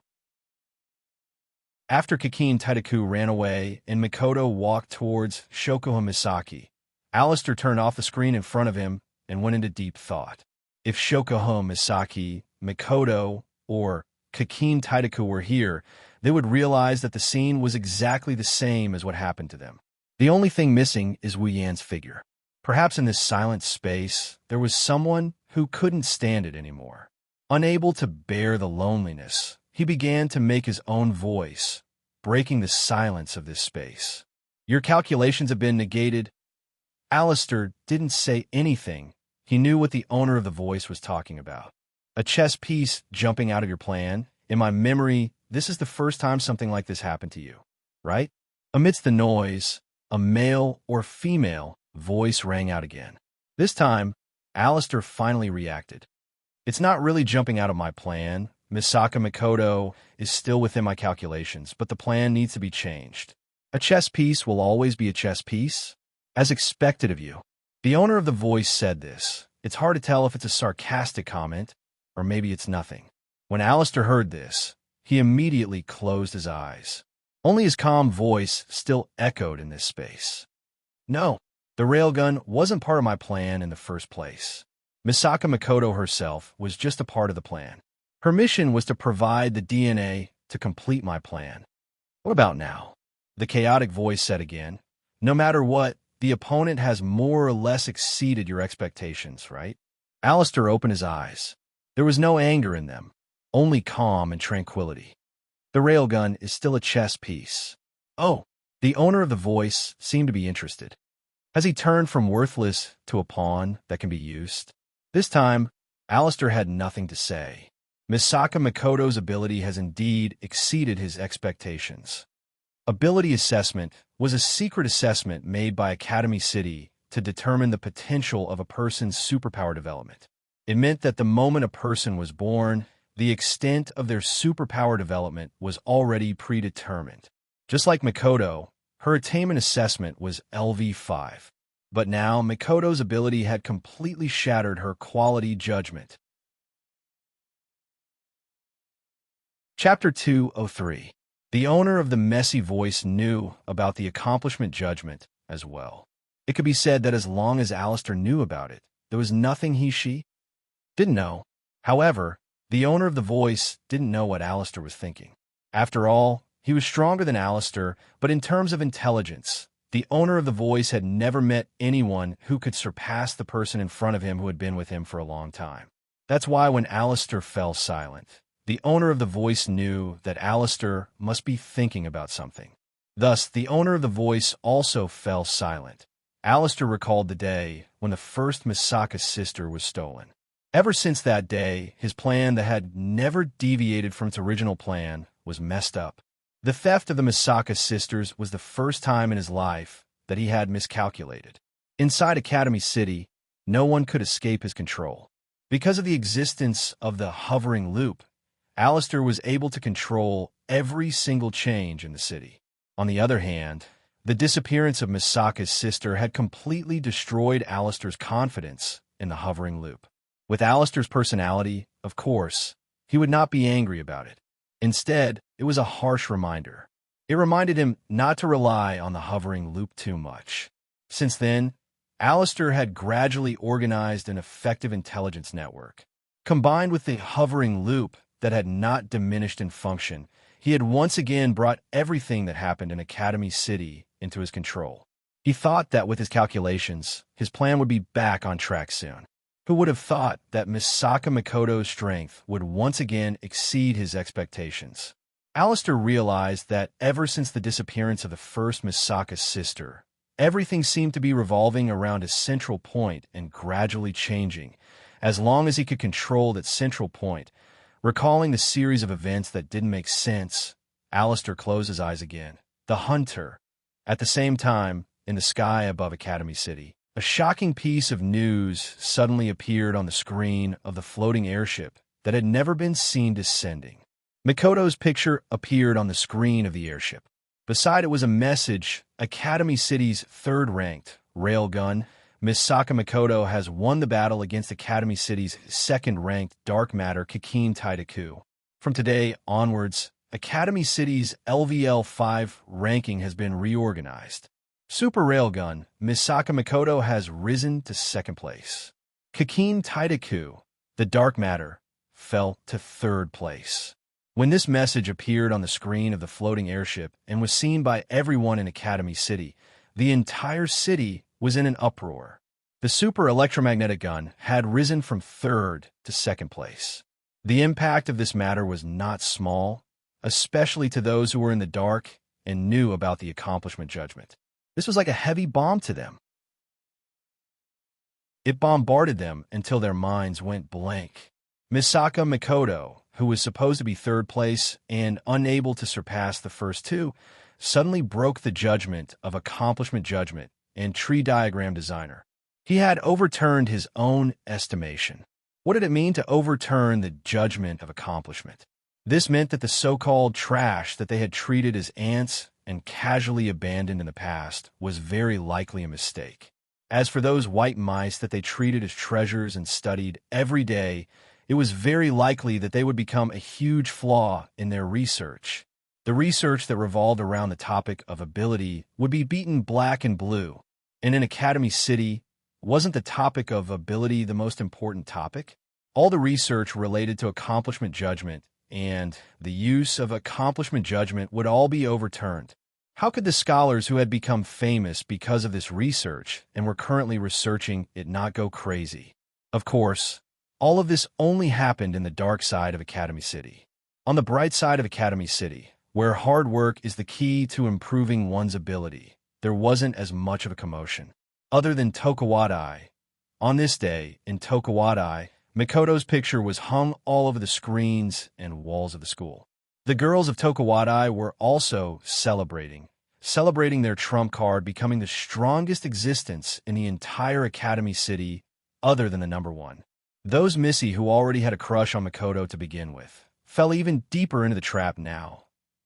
After Kikine Taidaku ran away and Mikoto walked towards Shokuha Misaki, Alistair turned off the screen in front of him and went into deep thought. If Shokuha Misaki, Mikoto, or Kikine Taidaku were here, they would realize that the scene was exactly the same as what happened to them. The only thing missing is Wu Yan's figure. Perhaps in this silent space, there was someone who couldn't stand it anymore. Unable to bear the loneliness, he began to make his own voice, breaking the silence of this space. Your calculations have been negated. Alistair didn't say anything. He knew what the owner of the voice was talking about. A chess piece jumping out of your plan. In my memory, this is the first time something like this happened to you, right? Amidst the noise, a male or female voice rang out again. This time, Alistair finally reacted. It's not really jumping out of my plan. Misaka Mikoto is still within my calculations, but the plan needs to be changed. A chess piece will always be a chess piece, as expected of you. The owner of the voice said this. It's hard to tell if it's a sarcastic comment, or maybe it's nothing. When Alistair heard this, he immediately closed his eyes. Only his calm voice still echoed in this space. No, the railgun wasn't part of my plan in the first place. Misaka Mikoto herself was just a part of the plan. Her mission was to provide the DNA to complete my plan. What about now? The chaotic voice said again. No matter what, the opponent has more or less exceeded your expectations, right? Alistair opened his eyes. There was no anger in them, only calm and tranquility. The railgun is still a chess piece. Oh, the owner of the voice seemed to be interested. Has he turned from worthless to a pawn that can be used? This time, Alistair had nothing to say. Misaka Mikoto's ability has indeed exceeded his expectations. Ability assessment was a secret assessment made by Academy City to determine the potential of a person's superpower development. It meant that the moment a person was born, the extent of their superpower development was already predetermined. Just like Mikoto, her attainment assessment was LV5. But now, Mikoto's ability had completely shattered her quality judgment. Chapter 203. The owner of the messy voice knew about the accomplishment judgment as well. It could be said that as long as Alistair knew about it, there was nothing she didn't know. However, the owner of the voice didn't know what Alistair was thinking. After all, he was stronger than Alistair, but in terms of intelligence, the owner of the voice had never met anyone who could surpass the person in front of him who had been with him for a long time. That's why when Alistair fell silent, the owner of the voice knew that Alistair must be thinking about something. Thus, the owner of the voice also fell silent. Alistair recalled the day when the first Misaka sister was stolen. Ever since that day, his plan that had never deviated from its original plan was messed up. The theft of the Misaka sisters was the first time in his life that he had miscalculated. Inside Academy City, no one could escape his control. Because of the existence of the hovering loop, Alistair was able to control every single change in the city. On the other hand, the disappearance of Misaka's sister had completely destroyed Alistair's confidence in the hovering loop. With Alistair's personality, of course, he would not be angry about it. Instead, it was a harsh reminder. It reminded him not to rely on the hovering loop too much. Since then, Alistair had gradually organized an effective intelligence network. Combined with the hovering loop that had not diminished in function, he had once again brought everything that happened in Academy City into his control. He thought that with his calculations, his plan would be back on track soon. Who would have thought that Misaka Makoto's strength would once again exceed his expectations? Alistair realized that ever since the disappearance of the first Misaka's sister, everything seemed to be revolving around a central point and gradually changing, as long as he could control that central point. Recalling the series of events that didn't make sense, Alistair closed his eyes again. The hunter. At the same time, in the sky above Academy City, a shocking piece of news suddenly appeared on the screen of the floating airship that had never been seen descending. Makoto's picture appeared on the screen of the airship. Beside it was a message: Academy City's third-ranked railgun, Misaka Makoto, has won the battle against Academy City's second-ranked dark matter Kikin Taidaku. From today onwards, Academy City's LVL5 ranking has been reorganized. Super Railgun, Misaka Makoto has risen to second place. Kikin Taidaku, the dark matter, fell to third place. When this message appeared on the screen of the floating airship and was seen by everyone in Academy City, the entire city was in an uproar. The super electromagnetic gun had risen from third to second place. The impact of this matter was not small, especially to those who were in the dark and knew about the accomplishment judgment. This was like a heavy bomb to them. It bombarded them until their minds went blank. Misaka Makoto, who was supposed to be third place and unable to surpass the first two, suddenly broke the judgment of accomplishment judgment and tree diagram designer. He had overturned his own estimation. What did it mean to overturn the judgment of accomplishment? This meant that the so-called trash that they had treated as ants and casually abandoned in the past was very likely a mistake. As for those white mice that they treated as treasures and studied every day, it was very likely that they would become a huge flaw in their research. The research that revolved around the topic of ability would be beaten black and blue. And in Academy City, wasn't the topic of ability the most important topic? All the research related to accomplishment judgment and the use of accomplishment judgment would all be overturned. How could the scholars who had become famous because of this research and were currently researching it not go crazy? Of course, all of this only happened in the dark side of Academy City. On the bright side of Academy City, where hard work is the key to improving one's ability, there wasn't as much of a commotion. Other than Tokawadai. On this day, in Tokawadai, Makoto's picture was hung all over the screens and walls of the school. The girls of Tokawadai were also celebrating their trump card becoming the strongest existence in the entire Academy City other than the number one. Those Missy who already had a crush on Makoto to begin with fell even deeper into the trap now.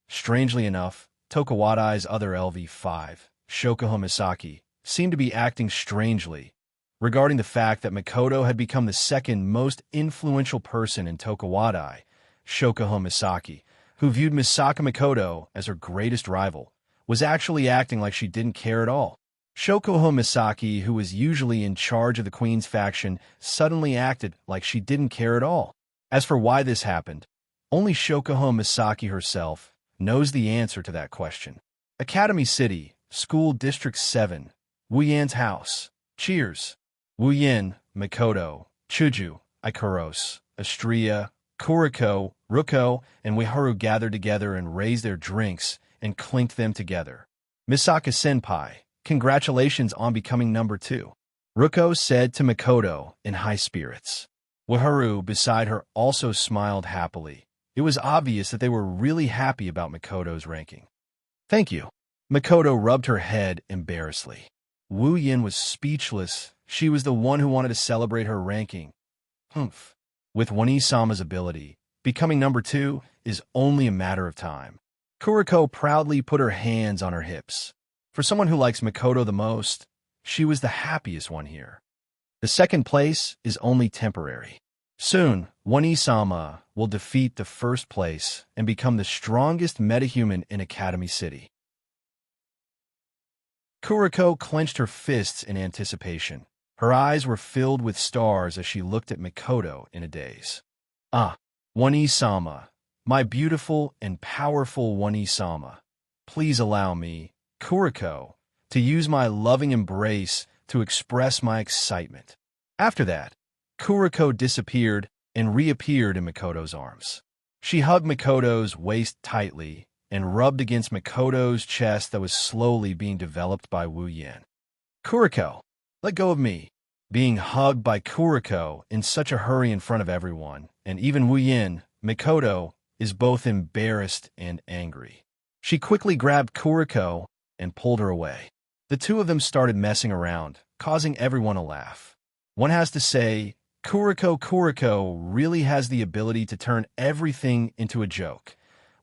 Strangely enough, Tokawadai's other LV5, Shokuho Misaki, seemed to be acting strangely regarding the fact that Makoto had become the second most influential person in Tokawadai. Shokuho Misaki, who viewed Misaka Makoto as her greatest rival, was actually acting like she didn't care at all. Shokuho Misaki, who was usually in charge of the Queen's faction, suddenly acted like she didn't care at all. As for why this happened, only Shokuho Misaki herself knows the answer to that question. Academy City, School District 7, Wuyan's house. Cheers. Wuyan, Makoto, Chuju, Ikaros, Astria, Kuriko, Ruko, and Wiharu gathered together and raised their drinks and clinked them together. Misaka-senpai, congratulations on becoming number 2, Ruko said to Makoto in high spirits. Wiharu, beside her, also smiled happily. It was obvious that they were really happy about Makoto's ranking. Thank you. Makoto rubbed her head embarrassedly. Wu Yin was speechless. She was the one who wanted to celebrate her ranking. Humph. With Wani-sama's ability, becoming number 2 is only a matter of time. Kuriko proudly put her hands on her hips. For someone who likes Makoto the most, she was the happiest one here. The second place is only temporary. Soon, Wani-sama will defeat the first place and become the strongest metahuman in Academy City. Kuriko clenched her fists in anticipation. Her eyes were filled with stars as she looked at Makoto in a daze. Ah, Wani-sama, my beautiful and powerful Wani-sama, please allow me, Kuriko, to use my loving embrace to express my excitement. After that, Kuriko disappeared and reappeared in Mikoto's arms. She hugged Mikoto's waist tightly and rubbed against Mikoto's chest that was slowly being developed by Wu Yin. Kuriko, let go of me. Being hugged by Kuriko in such a hurry in front of everyone, and even Wu Yin, Mikoto is both embarrassed and angry. She quickly grabbed Kuriko and pulled her away. The two of them started messing around, causing everyone to laugh. One has to say, Kuriko really has the ability to turn everything into a joke.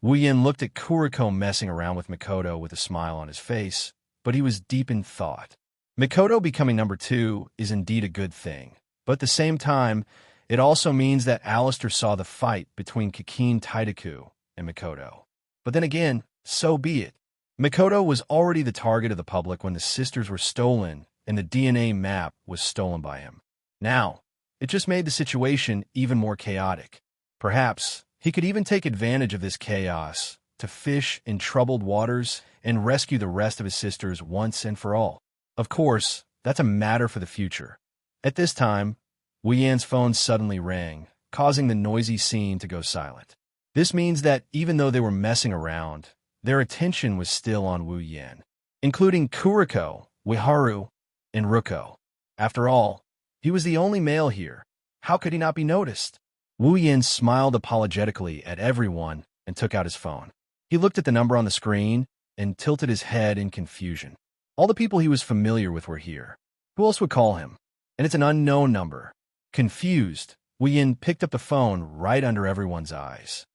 Wu Yin looked at Kuriko messing around with Mikoto with a smile on his face, but he was deep in thought. Mikoto becoming number 2 is indeed a good thing, but at the same time, it also means that Alistair saw the fight between Kikin Taidaku and Mikoto. But then again, so be it. Mikoto was already the target of the public when the sisters were stolen and the DNA map was stolen by him. Now, it just made the situation even more chaotic. Perhaps he could even take advantage of this chaos to fish in troubled waters and rescue the rest of his sisters once and for all. Of course, that's a matter for the future. At this time, Wu Yan's phone suddenly rang, causing the noisy scene to go silent. This means that even though they were messing around, their attention was still on Wu Yan, including Kuriko, Wiharu, and Ruko. After all, he was the only male here. How could he not be noticed? Wu Yan smiled apologetically at everyone and took out his phone. He looked at the number on the screen and tilted his head in confusion. All the people he was familiar with were here. Who else would call him? And it's an unknown number. Confused, Wu Yan picked up the phone right under everyone's eyes.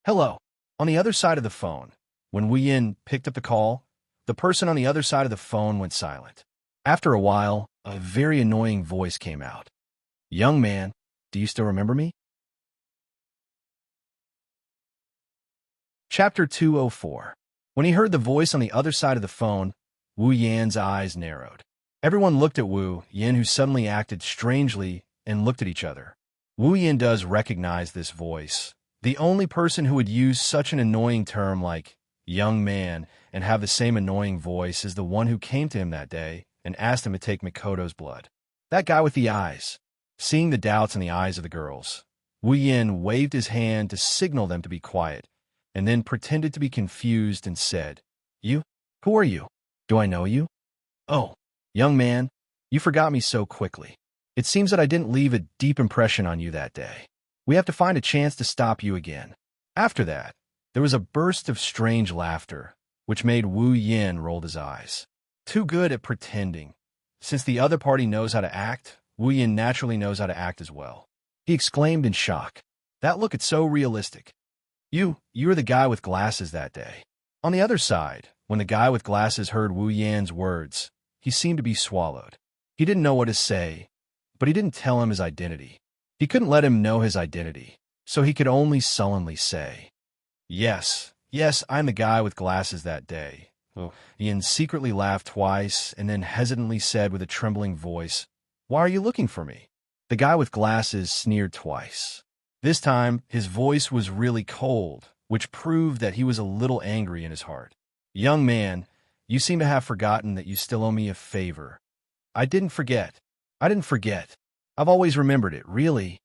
Hello. On the other side of the phone, when Wu Yan picked up the call, the person on the other side of the phone went silent. After a while, a very annoying voice came out. Young man, do you still remember me? Chapter 204. When he heard the voice on the other side of the phone, Wu Yan's eyes narrowed. Everyone looked at Wu Yan, who suddenly acted strangely, and looked at each other. Wu Yan does recognize this voice. The only person who would use such an annoying term like young man and have the same annoying voice is the one who came to him that day and asked him to take Mikoto's blood. That guy with the eyes. Seeing the doubts in the eyes of the girls, Wu Yan waved his hand to signal them to be quiet, and then pretended to be confused and said, You? Who are you? Do I know you? Oh, young man, you forgot me so quickly. It seems that I didn't leave a deep impression on you that day. We have to find a chance to stop you again. After that, there was a burst of strange laughter, which made Wu Yan roll his eyes. Too good at pretending. Since the other party knows how to act, Wu Yan naturally knows how to act as well. He exclaimed in shock. That look is so realistic. You were the guy with glasses that day. On the other side, when the guy with glasses heard Wu Yan's words, he seemed to be swallowed. He didn't know what to say, but he didn't tell him his identity. He couldn't let him know his identity, so he could only sullenly say, Yes, I'm the guy with glasses that day. Ian secretly laughed twice and then hesitantly said with a trembling voice, Why are you looking for me? The guy with glasses sneered twice. This time, his voice was really cold, which proved that he was a little angry in his heart. Young man, you seem to have forgotten that you still owe me a favor. I didn't forget. I've always remembered it, really.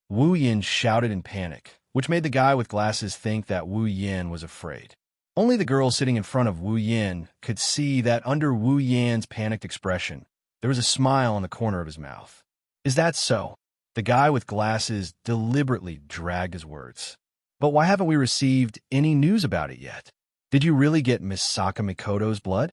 Wu Yan shouted in panic, which made the guy with glasses think that Wu Yan was afraid. Only the girl sitting in front of Wu Yan could see that under Wu Yan's panicked expression, there was a smile on the corner of his mouth. Is that so? The guy with glasses deliberately dragged his words. But why haven't we received any news about it yet? Did you really get Miss Saka Mikoto's blood?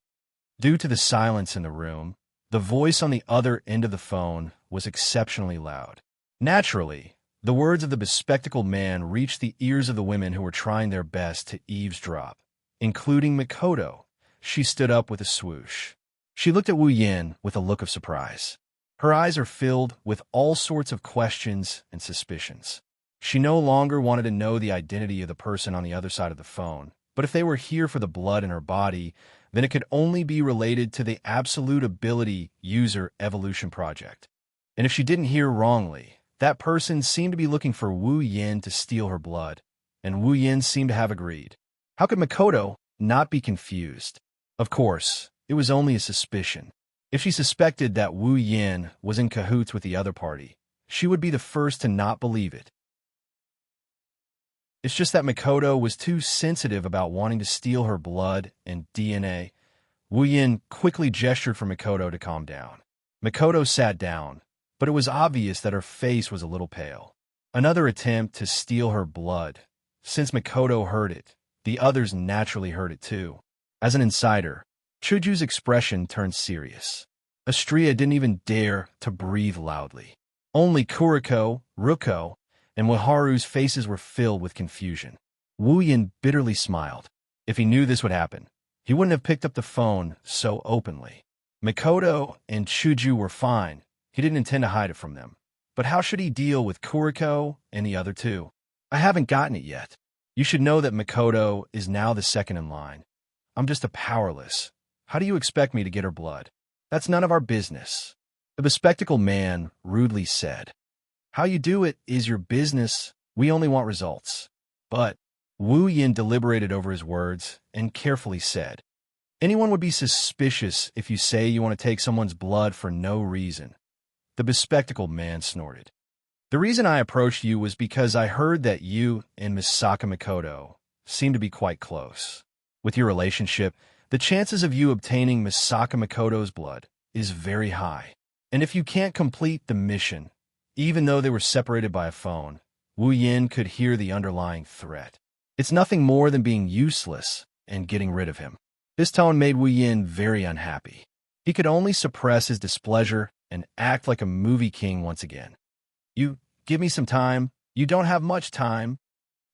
Due to the silence in the room, the voice on the other end of the phone was exceptionally loud. Naturally, the words of the bespectacled man reached the ears of the women who were trying their best to eavesdrop, including Mikoto. She stood up with a swoosh. She looked at Wu Yan with a look of surprise. Her eyes are filled with all sorts of questions and suspicions. She no longer wanted to know the identity of the person on the other side of the phone, but if they were here for the blood in her body, then it could only be related to the Absolute Ability User Evolution Project. And if she didn't hear wrongly, that person seemed to be looking for Wu Yan to steal her blood, and Wu Yan seemed to have agreed. How could Mikoto not be confused? Of course, it was only a suspicion. If she suspected that Wu Yan was in cahoots with the other party, she would be the first to not believe it. It's just that Makoto was too sensitive about wanting to steal her blood and DNA. Wu Yin quickly gestured for Makoto to calm down. Makoto sat down, but it was obvious that her face was a little pale. Another attempt to steal her blood. Since Makoto heard it, the others naturally heard it too. As an insider, Chuju's expression turned serious. Astria didn't even dare to breathe loudly. Only Kuriko, Ruko, and Waharu's faces were filled with confusion. Wu Yin bitterly smiled. If he knew this would happen, he wouldn't have picked up the phone so openly. Makoto and Chuju were fine. He didn't intend to hide it from them. But how should he deal with Kuriko and the other two? I haven't gotten it yet. You should know that Makoto is now the second in line. I'm just a powerless. How do you expect me to get her blood? That's none of our business. The bespectacled man rudely said. How you do it is your business. We only want results. But Wu Yin deliberated over his words and carefully said, anyone would be suspicious if you say you want to take someone's blood for no reason. The bespectacled man snorted. The reason I approached you was because I heard that you and Misaka Makoto seem to be quite close. With your relationship, the chances of you obtaining Misaka Makoto's blood is very high. And if you can't complete the mission, even though they were separated by a phone, Wu Yin could hear the underlying threat. It's nothing more than being useless and getting rid of him. This tone made Wu Yin very unhappy. He could only suppress his displeasure and act like a movie king once again. You give me some time. You don't have much time.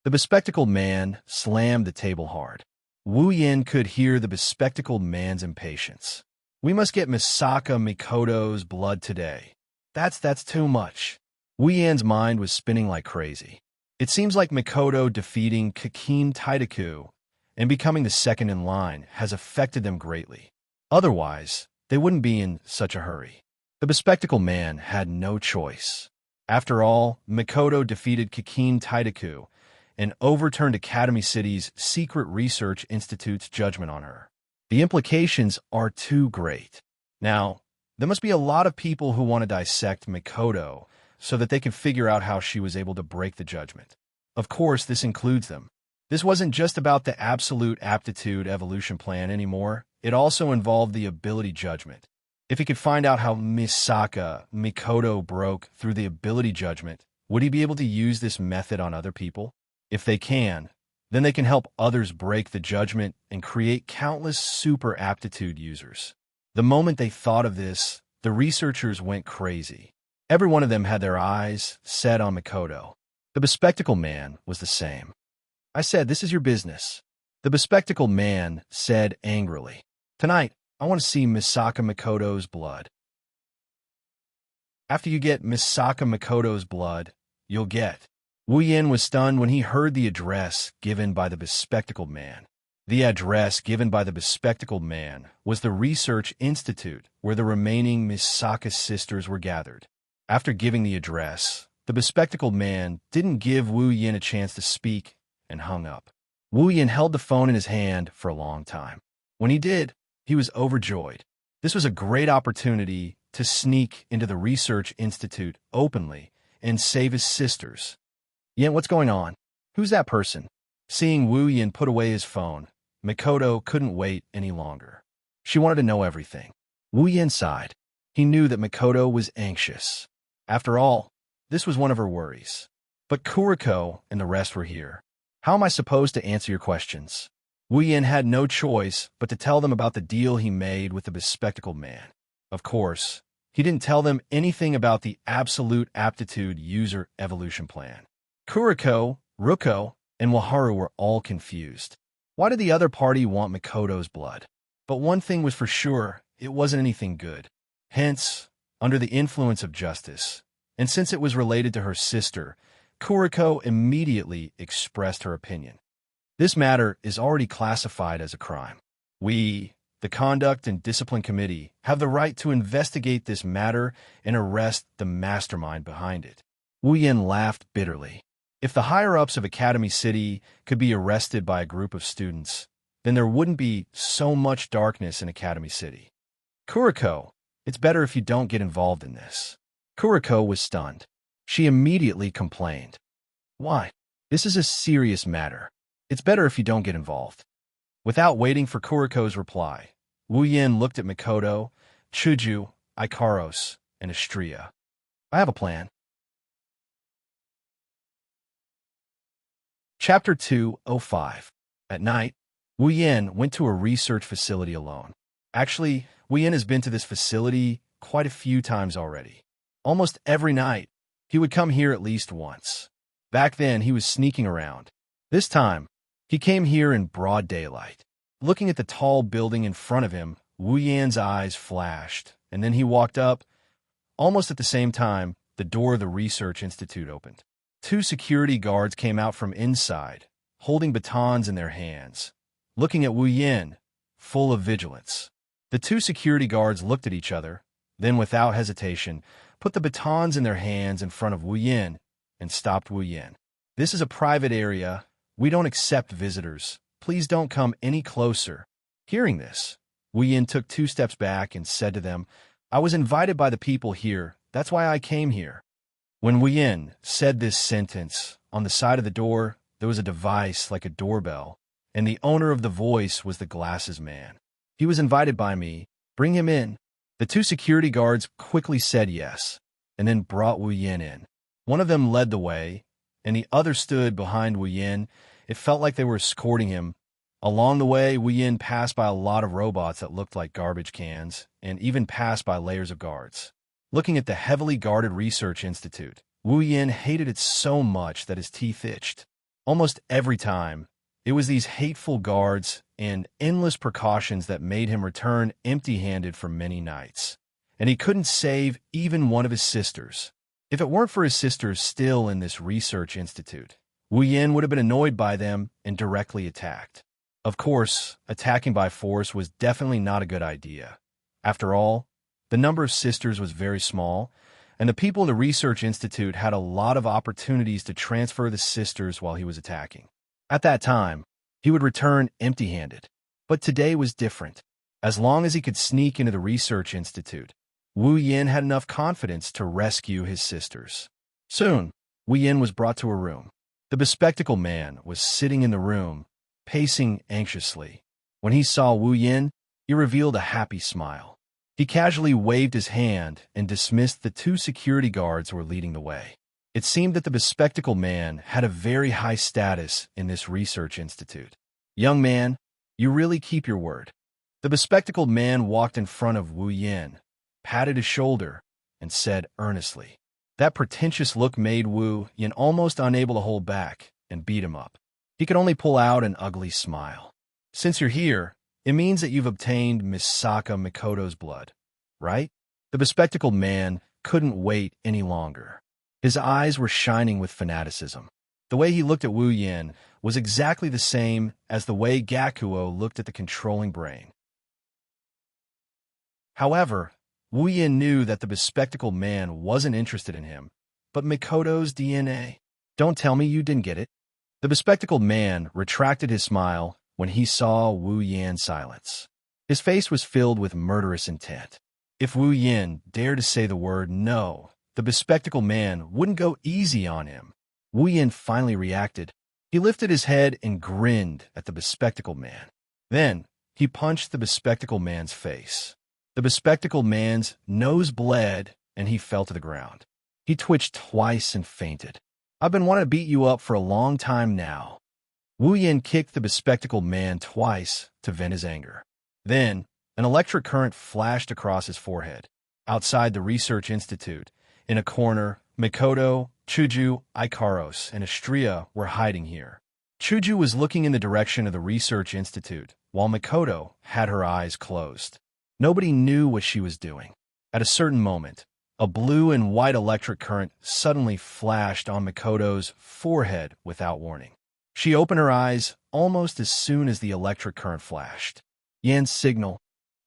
The bespectacled man slammed the table hard. Wu Yin could hear the bespectacled man's impatience. We must get Misaka Makoto's blood today. That's too much. Wu Yan's mind was spinning like crazy. It seems like Makoto defeating Kakin Taidaku and becoming the second in line has affected them greatly. Otherwise, they wouldn't be in such a hurry. The bespectacled man had no choice. After all, Makoto defeated Kakin Taidaku and overturned Academy City's Secret Research Institute's judgment on her. The implications are too great. Now, there must be a lot of people who want to dissect Makoto so that they can figure out how she was able to break the judgment. Of course, this includes them. This wasn't just about the absolute aptitude evolution plan anymore. It also involved the ability judgment. If he could find out how Misaka Makoto broke through the ability judgment, would he be able to use this method on other people? If they can, then they can help others break the judgment and create countless super aptitude users. The moment they thought of this, the researchers went crazy. Every one of them had their eyes set on Makoto. The bespectacled man was the same. I said, this is your business. The bespectacled man said angrily. Tonight, I want to see Misaka Makoto's blood. After you get Misaka Makoto's blood, you'll get. Wu Yin was stunned when he heard the address given by the bespectacled man. The address given by the bespectacled man was the Research Institute where the remaining Misaka sisters were gathered. After giving the address, the bespectacled man didn't give Wu Yin a chance to speak and hung up. Wu Yin held the phone in his hand for a long time. When he did, he was overjoyed. This was a great opportunity to sneak into the Research Institute openly and save his sisters. Yin, what's going on? Who's that person? Seeing Wu Yin put away his phone, Makoto couldn't wait any longer. She wanted to know everything. Wu Yin sighed. He knew that Makoto was anxious. After all, this was one of her worries. But Kuriko and the rest were here. How am I supposed to answer your questions? Wu Yin had no choice but to tell them about the deal he made with the bespectacled man. Of course, he didn't tell them anything about the absolute aptitude user evolution plan. Kuriko, Ruko, and Waharu were all confused. Why did the other party want Makoto's blood? But one thing was for sure, it wasn't anything good. Hence, under the influence of justice, and since it was related to her sister, Kuriko immediately expressed her opinion. This matter is already classified as a crime. We, the Conduct and Discipline Committee, have the right to investigate this matter and arrest the mastermind behind it. Wu Yin laughed bitterly. If the higher-ups of Academy City could be arrested by a group of students, then there wouldn't be so much darkness in Academy City. Kuriko, it's better if you don't get involved in this. Kuriko was stunned. She immediately complained. Why? This is a serious matter. It's better if you don't get involved. Without waiting for Kuriko's reply, Wu Yin looked at Mikoto, Chuju, Ikaros, and Astria. I have a plan. Chapter 205. At night, Wu Yin went to a research facility alone. Actually, Wu Yin has been to this facility quite a few times already. Almost every night, he would come here at least once. Back then, he was sneaking around. This time, he came here in broad daylight. Looking at the tall building in front of him, Wu Yan's eyes flashed, and then he walked up. Almost at the same time, the door of the research institute opened. 2 security guards came out from inside, holding batons in their hands, looking at Wu Yin, full of vigilance. The 2 security guards looked at each other, then without hesitation, put the batons in their hands in front of Wu Yin and stopped Wu Yin. This is a private area. We don't accept visitors. Please don't come any closer. Hearing this, Wu Yin took 2 steps back and said to them, I was invited by the people here. That's why I came here. When Wu Yin said this sentence, on the side of the door, there was a device like a doorbell, and the owner of the voice was the glasses man. He was invited by me. Bring him in. The 2 security guards quickly said yes, and then brought Wu Yin in. One of them led the way, and the other stood behind Wu Yin. It felt like they were escorting him. Along the way, Wu Yin passed by a lot of robots that looked like garbage cans, and even passed by layers of guards. Looking at the heavily guarded research institute, Wu Yin hated it so much that his teeth itched. Almost every time, it was these hateful guards and endless precautions that made him return empty-handed for many nights. And he couldn't save even one of his sisters. If it weren't for his sisters still in this research institute, Wu Yin would have been annoyed by them and directly attacked. Of course, attacking by force was definitely not a good idea. After all, the number of sisters was very small, and the people in the research institute had a lot of opportunities to transfer the sisters while he was attacking. At that time, he would return empty-handed. But today was different. As long as he could sneak into the research institute, Wu Yin had enough confidence to rescue his sisters. Soon, Wu Yin was brought to a room. The bespectacled man was sitting in the room, pacing anxiously. When he saw Wu Yin, he revealed a happy smile. He casually waved his hand and dismissed the 2 security guards who were leading the way. It seemed that the bespectacled man had a very high status in this research institute. Young man, you really keep your word. The bespectacled man walked in front of Wu Yin, patted his shoulder, and said earnestly. That pretentious look made Wu Yin almost unable to hold back and beat him up. He could only pull out an ugly smile. Since you're here, it means that you've obtained Miss Saka Mikoto's blood, right? The bespectacled man couldn't wait any longer. His eyes were shining with fanaticism. The way he looked at Wu Yin was exactly the same as the way Gakuo looked at the controlling brain. However, Wu Yin knew that the bespectacled man wasn't interested in him, but Mikoto's DNA. Don't tell me you didn't get it. The bespectacled man retracted his smile when he saw Wu Yan's silence. His face was filled with murderous intent. If Wu Yin dared to say the word no, the bespectacled man wouldn't go easy on him. Wu Yin finally reacted. He lifted his head and grinned at the bespectacled man. Then, he punched the bespectacled man's face. The bespectacled man's nose bled, and he fell to the ground. He twitched twice and fainted. I've been wanting to beat you up for a long time now. Wu Yin kicked the bespectacled man twice to vent his anger. Then, an electric current flashed across his forehead. Outside the research institute, in a corner, Mikoto, Chuju, Ikaros, and Astria were hiding here. Chuju was looking in the direction of the research institute, while Mikoto had her eyes closed. Nobody knew what she was doing. At a certain moment, a blue and white electric current suddenly flashed on Mikoto's forehead without warning. She opened her eyes almost as soon as the electric current flashed. Yan's signal?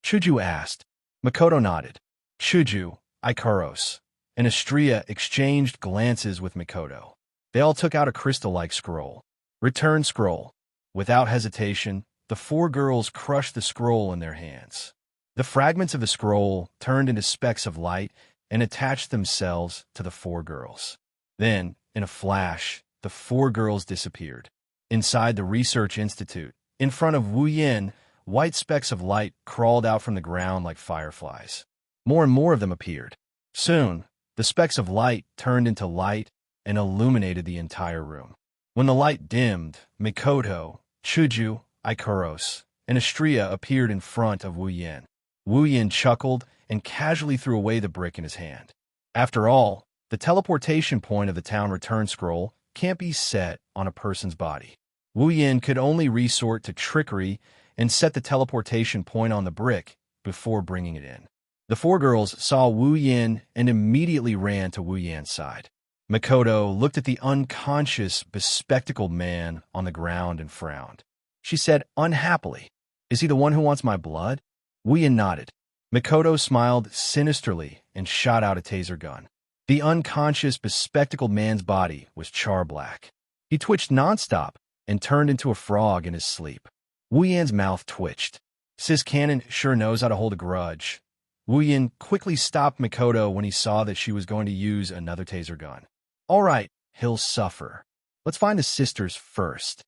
Chuju asked. Mikoto nodded. Chuju, Ikaros, and Astria exchanged glances with Mikoto. They all took out a crystal-like scroll. Return scroll. Without hesitation, the 4 girls crushed the scroll in their hands. The fragments of the scroll turned into specks of light and attached themselves to the 4 girls. Then, in a flash, the four girls disappeared. Inside the research institute, in front of Wu Yin, white specks of light crawled out from the ground like fireflies. More and more of them appeared. Soon, the specks of light turned into light and illuminated the entire room. When the light dimmed, Mikoto, Chuju, Ikaros, and Astria appeared in front of Wu Yin. Wu Yin chuckled and casually threw away the brick in his hand. After all, the teleportation point of the town return scroll can't be set on a person's body. Wu Yin could only resort to trickery and set the teleportation point on the brick before bringing it in. The four girls saw Wu Yin and immediately ran to Wu Yan's side. Mikoto looked at the unconscious, bespectacled man on the ground and frowned. She said unhappily, "Is he the one who wants my blood?" Wu Yin nodded. Mikoto smiled sinisterly and shot out a taser gun. The unconscious, bespectacled man's body was char-black. He twitched nonstop and turned into a frog in his sleep. Wu Yan's mouth twitched. Sis Cannon sure knows how to hold a grudge. Wu Yin quickly stopped Mikoto when he saw that she was going to use another taser gun. All right, he'll suffer. Let's find the sisters first.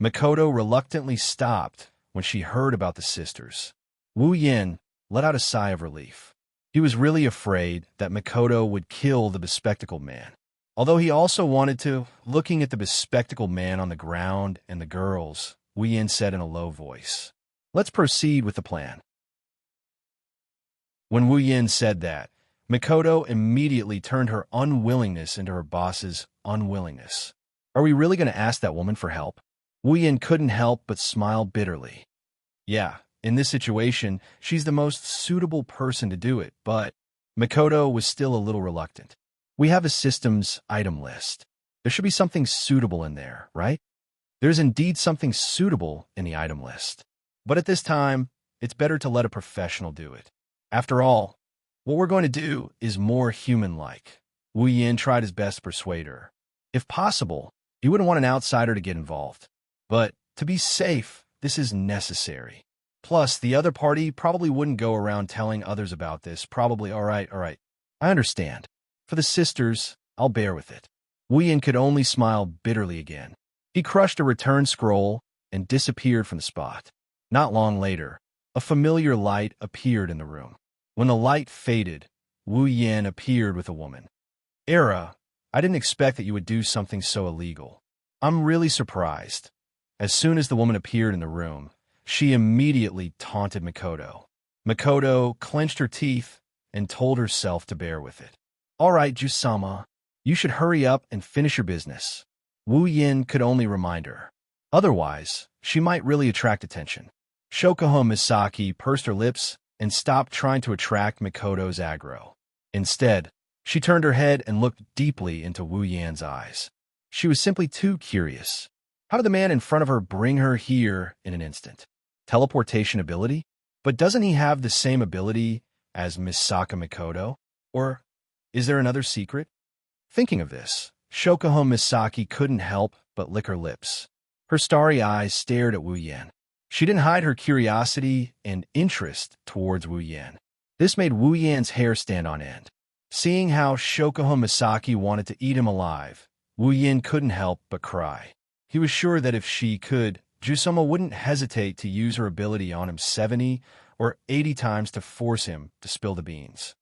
Mikoto reluctantly stopped when she heard about the sisters. Wu Yin let out a sigh of relief. He was really afraid that Mikoto would kill the bespectacled man. Although he also wanted to, looking at the bespectacled man on the ground and the girls, Wu Yin said in a low voice, "Let's proceed with the plan." When Wu Yin said that, Mikoto immediately turned her unwillingness into her boss's unwillingness. Are we really going to ask that woman for help? Wu Yin couldn't help but smile bitterly. Yeah, in this situation, she's the most suitable person to do it, but Mikoto was still a little reluctant. We have a systems item list. There should be something suitable in there, right? There's indeed something suitable in the item list. But at this time, it's better to let a professional do it. After all, what we're going to do is more human-like. Wu Yin tried his best to persuade her. If possible, he wouldn't want an outsider to get involved. But to be safe, this is necessary. Plus, the other party probably wouldn't go around telling others about this. Probably, all right. I understand. For the sisters, I'll bear with it. Wu Yin could only smile bitterly again. He crushed a return scroll and disappeared from the spot. Not long later, a familiar light appeared in the room. When the light faded, Wu Yin appeared with a woman. Era, I didn't expect that you would do something so illegal. I'm really surprised. As soon as the woman appeared in the room, she immediately taunted Mikoto. Mikoto clenched her teeth and told herself to bear with it. All right, Jusama, you should hurry up and finish your business. Wu Yin could only remind her. Otherwise, she might really attract attention. Shokuho Misaki pursed her lips and stopped trying to attract Mikoto's aggro. Instead, she turned her head and looked deeply into Wu Yan's eyes. She was simply too curious. How did the man in front of her bring her here in an instant? Teleportation ability? But doesn't he have the same ability as Misaka Mikoto? Or is there another secret? Thinking of this, Shokuho Misaki couldn't help but lick her lips. Her starry eyes stared at Wu Yan. She didn't hide her curiosity and interest towards Wu Yan. This made Wu Yan's hair stand on end. Seeing how Shokuho Misaki wanted to eat him alive, Wu Yan couldn't help but cry. He was sure that if she could, Jusama wouldn't hesitate to use her ability on him 70 or 80 times to force him to spill the beans.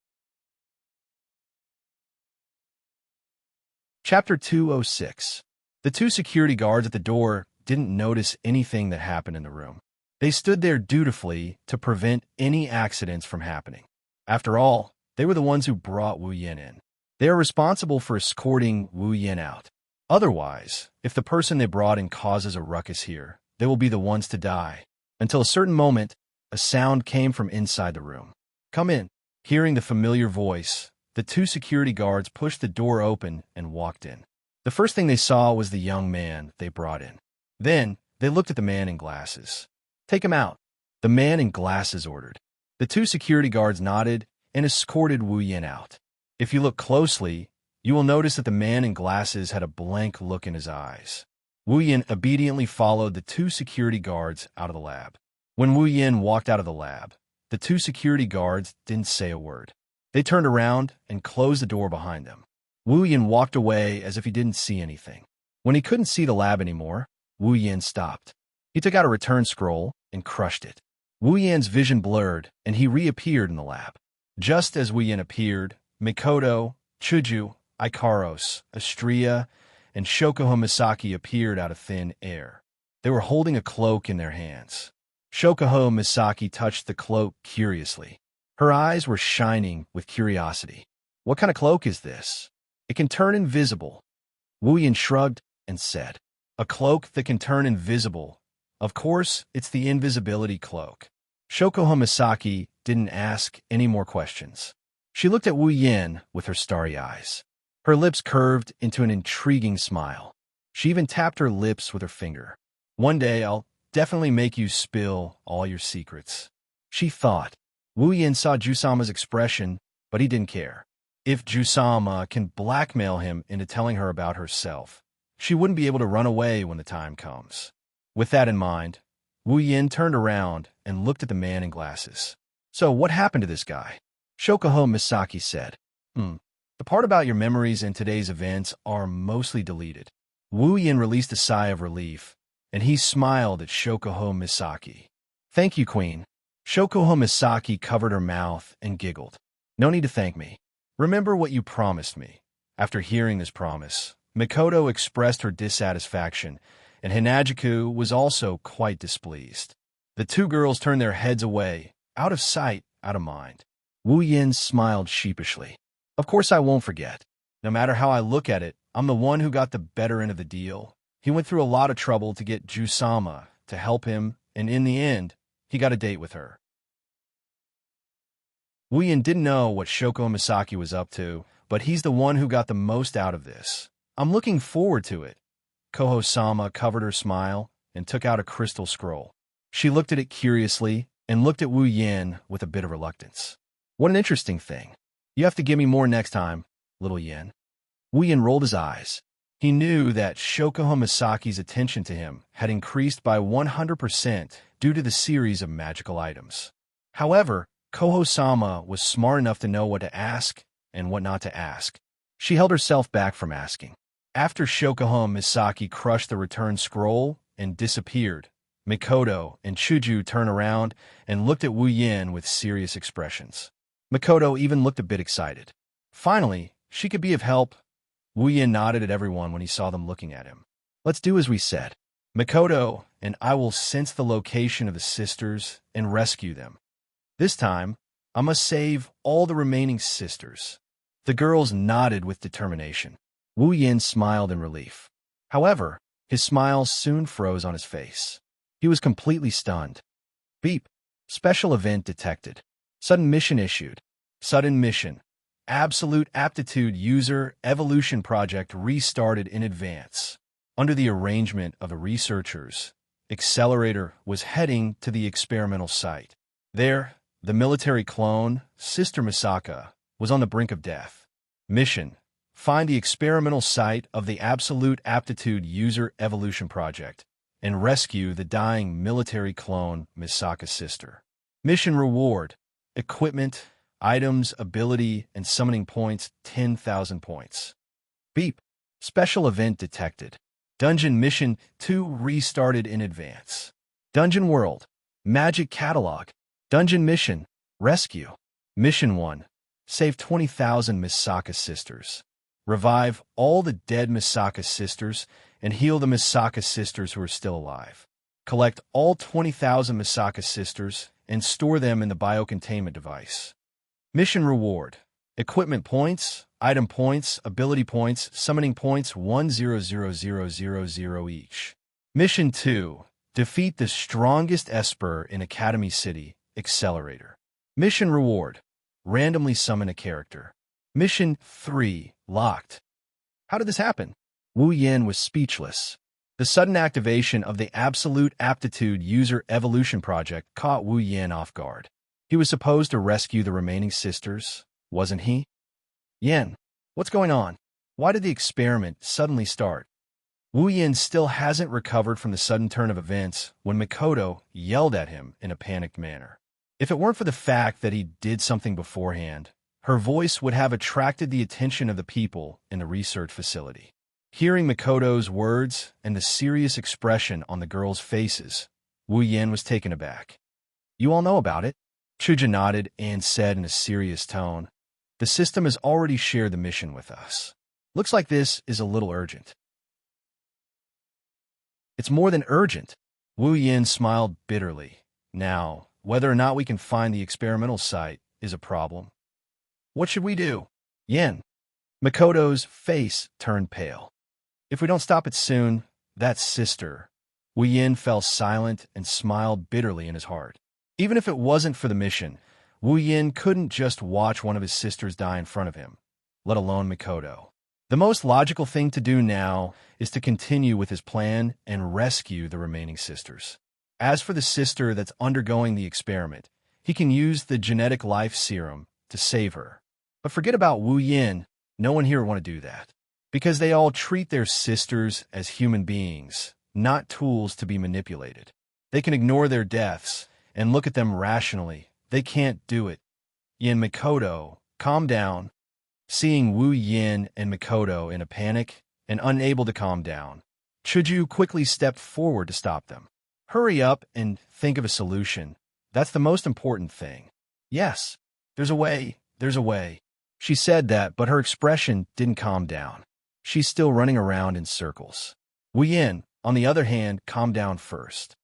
Chapter 206. The two security guards at the door didn't notice anything that happened in the room. They stood there dutifully to prevent any accidents from happening. After all, they were the ones who brought Wu Yan in. They are responsible for escorting Wu Yan out. Otherwise, if the person they brought in causes a ruckus here, they will be the ones to die. Until a certain moment, a sound came from inside the room. Come in. Hearing the familiar voice, the two security guards pushed the door open and walked in. The first thing they saw was the young man they brought in. Then, they looked at the man in glasses. Take him out. The man in glasses ordered. The two security guards nodded and escorted Wu Yan out. If you look closely, you will notice that the man in glasses had a blank look in his eyes. Wu Yan obediently followed the two security guards out of the lab. When Wu Yan walked out of the lab, the two security guards didn't say a word. They turned around and closed the door behind them. Wu Yin walked away as if he didn't see anything. When he couldn't see the lab anymore, Wu Yin stopped. He took out a return scroll and crushed it. Wu Yan's vision blurred, and he reappeared in the lab. Just as Wu Yin appeared, Mikoto, Chuju, Ikaros, Astria, and Shokuho Misaki appeared out of thin air. They were holding a cloak in their hands. Shokuho Misaki touched the cloak curiously. Her eyes were shining with curiosity. What kind of cloak is this? It can turn invisible. Wu Yin shrugged and said, A cloak that can turn invisible. Of course, it's the invisibility cloak. Shokuho Misaki didn't ask any more questions. She looked at Wu Yin with her starry eyes. Her lips curved into an intriguing smile. She even tapped her lips with her finger. One day I'll definitely make you spill all your secrets, she thought. Wu Yin saw Jusama's expression, but he didn't care. If Jusama can blackmail him into telling her about herself, she wouldn't be able to run away when the time comes. With that in mind, Wu Yin turned around and looked at the man in glasses. So what happened to this guy? Shokuho Misaki said. The part about your memories and today's events are mostly deleted. Wu Yin released a sigh of relief, and he smiled at Shokuho Misaki. Thank you, Queen. Shokuho Misaki covered her mouth and giggled. No need to thank me. Remember what you promised me. After hearing this promise, Mikoto expressed her dissatisfaction, and Hinajiku was also quite displeased. The two girls turned their heads away, out of sight, out of mind. Wu Yin smiled sheepishly. Of course I won't forget. No matter how I look at it, I'm the one who got the better end of the deal. He went through a lot of trouble to get Jusama to help him, and in the end, he got a date with her. Wu Yin didn't know what Shokuho Misaki was up to, but he's the one who got the most out of this. I'm looking forward to it. Koho-sama covered her smile and took out a crystal scroll. She looked at it curiously and looked at Wu Yin with a bit of reluctance. What an interesting thing. You have to give me more next time, little Yin. Wu Yin rolled his eyes. He knew that Shokuho Misaki's attention to him had increased by 100% due to the series of magical items. However, Koho-sama was smart enough to know what to ask and what not to ask. She held herself back from asking. After Shokuho Misaki crushed the return scroll and disappeared, Mikoto and Chuju turned around and looked at Wu Yin with serious expressions. Mikoto even looked a bit excited. Finally, she could be of help. Wu Yin nodded at everyone when he saw them looking at him. Let's do as we said. Mikoto and I will sense the location of the sisters and rescue them. This time, I must save all the remaining sisters. The girls nodded with determination. Wu Yin smiled in relief. However, his smile soon froze on his face. He was completely stunned. Beep. Special event detected. Sudden mission issued. Sudden mission. Absolute Aptitude User Evolution Project restarted in advance. Under the arrangement of the researchers, Accelerator was heading to the experimental site. There, the military clone, Sister Misaka, was on the brink of death. Mission: find the experimental site of the Absolute Aptitude User Evolution Project and rescue the dying military clone, Misaka's sister. Mission reward: equipment, items, ability, and summoning points, 10,000 points. Beep. Special event detected. Dungeon Mission 2 restarted in advance. Dungeon World. Magic Catalog. Dungeon Mission. Rescue. Mission 1. Save 20,000 Misaka sisters. Revive all the dead Misaka sisters and heal the Misaka sisters who are still alive. Collect all 20,000 Misaka sisters and store them in the biocontainment device. Mission reward: equipment points, item points, ability points, summoning points 1,000,000 each. Mission 2. Defeat the strongest Esper in Academy City, Accelerator. Mission reward: randomly summon a character. Mission 3. Locked. How did this happen? Wu Yin was speechless. The sudden activation of the Absolute Aptitude User Evolution Project caught Wu Yin off guard. He was supposed to rescue the remaining sisters, wasn't he? Yin, what's going on? Why did the experiment suddenly start? Wu Yin still hasn't recovered from the sudden turn of events when Mikoto yelled at him in a panicked manner. If it weren't for the fact that he did something beforehand, her voice would have attracted the attention of the people in the research facility. Hearing Makoto's words and the serious expression on the girls' faces, Wu Yan was taken aback. "You all know about it?" Chuja nodded and said in a serious tone, "The system has already shared the mission with us. Looks like this is a little urgent." "It's more than urgent." Wu Yan smiled bitterly. "Now, whether or not we can find the experimental site is a problem. What should we do?" "Yen." Makoto's face turned pale. "If we don't stop it soon, that sister." Wu Yin fell silent and smiled bitterly in his heart. Even if it wasn't for the mission, Wu Yin couldn't just watch one of his sisters die in front of him, let alone Makoto. The most logical thing to do now is to continue with his plan and rescue the remaining sisters. As for the sister that's undergoing the experiment, he can use the genetic life serum to save her. But forget about Wu Yin. No one here would want to do that, because they all treat their sisters as human beings, not tools to be manipulated. They can ignore their deaths and look at them rationally. They can't do it. Yin, Makoto, calm down. Seeing Wu Yin and Makoto in a panic and unable to calm down, Chuju quickly stepped forward to stop them. "Hurry up and think of a solution. That's the most important thing." "Yes, there's a way, there's a way." She said that, but her expression didn't calm down. She's still running around in circles. Wu Yin, on the other hand, calmed down first.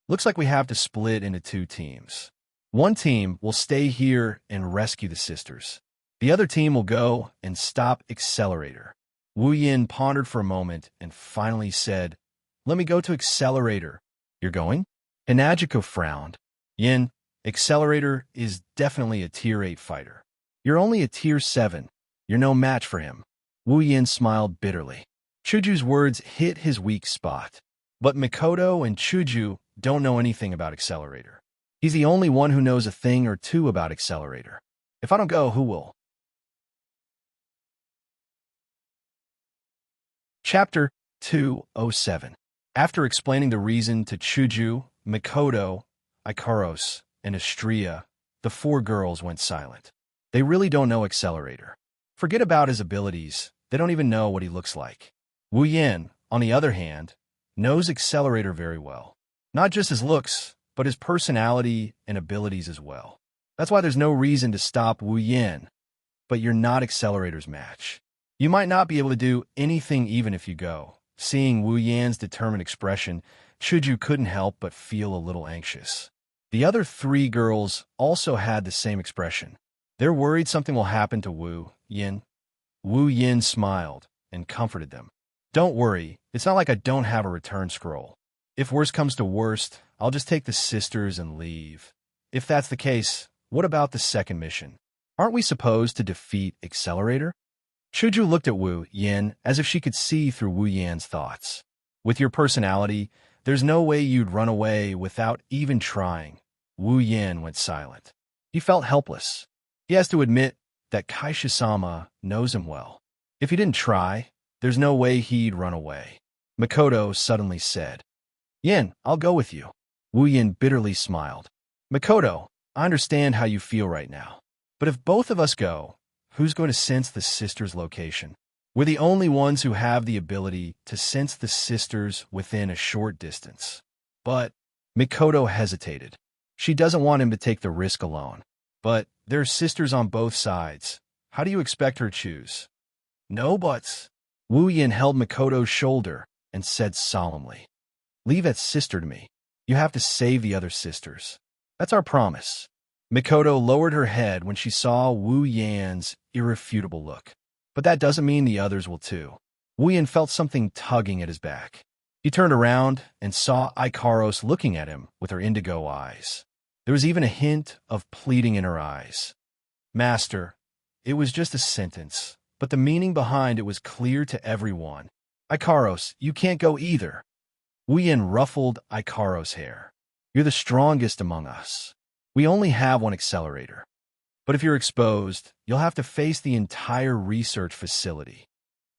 "Looks like we have to split into two teams. One team will stay here and rescue the sisters. The other team will go and stop Accelerator." Wu Yin pondered for a moment and finally said, "Let me go to Accelerator." "You're going?" Hinagiko frowned. "Yin, Accelerator is definitely a Tier 8 fighter. You're only a Tier 7. You're no match for him." Wu Yin smiled bitterly. Chuju's words hit his weak spot. But Makoto and Chuju don't know anything about Accelerator. He's the only one who knows a thing or two about Accelerator. If I don't go, who will? Chapter 207. After explaining the reason to Chuju, Makoto, Ikaros, and Xianxia, the four girls went silent. They really don't know Accelerator. Forget about his abilities. They don't even know what he looks like. Wu Yin, on the other hand, knows Accelerator very well. Not just his looks, but his personality and abilities as well. That's why there's no reason to stop Wu Yin. But you're not Accelerator's match. You might not be able to do anything even if you go. Seeing Wu Yan's determined expression, Chuju couldn't help but feel a little anxious. The other three girls also had the same expression. They're worried something will happen to Wu Yin. Wu Yin smiled and comforted them. "Don't worry, it's not like I don't have a return scroll. If worst comes to worst, I'll just take the sisters and leave. If that's the case, what about the second mission? Aren't we supposed to defeat Accelerator?" Chuju looked at Wu Yin as if she could see through Wu Yan's thoughts. "With your personality, there's no way you'd run away without even trying." Wu Yin went silent. He felt helpless. He has to admit that Kaisha-sama knows him well. If he didn't try, there's no way he'd run away. Makoto suddenly said, "Yin, I'll go with you." Wu Yin bitterly smiled. "Makoto, I understand how you feel right now. But if both of us go, who's going to sense the sisters' location? We're the only ones who have the ability to sense the sisters within a short distance." But Makoto hesitated. She doesn't want him to take the risk alone. But there are sisters on both sides. How do you expect her to choose? "No buts." Wu Yin held Makoto's shoulder and said solemnly, "Leave that sister to me. You have to save the other sisters. That's our promise." Makoto lowered her head when she saw Wu Yan's irrefutable look. But that doesn't mean the others will too. Wu Yan felt something tugging at his back. He turned around and saw Ikaros looking at him with her indigo eyes. There was even a hint of pleading in her eyes. "Master," it was just a sentence, but the meaning behind it was clear to everyone. "Ikaros, you can't go either." Wu Yan ruffled Ikaros' hair. "You're the strongest among us. We only have one Accelerator. But if you're exposed, you'll have to face the entire research facility."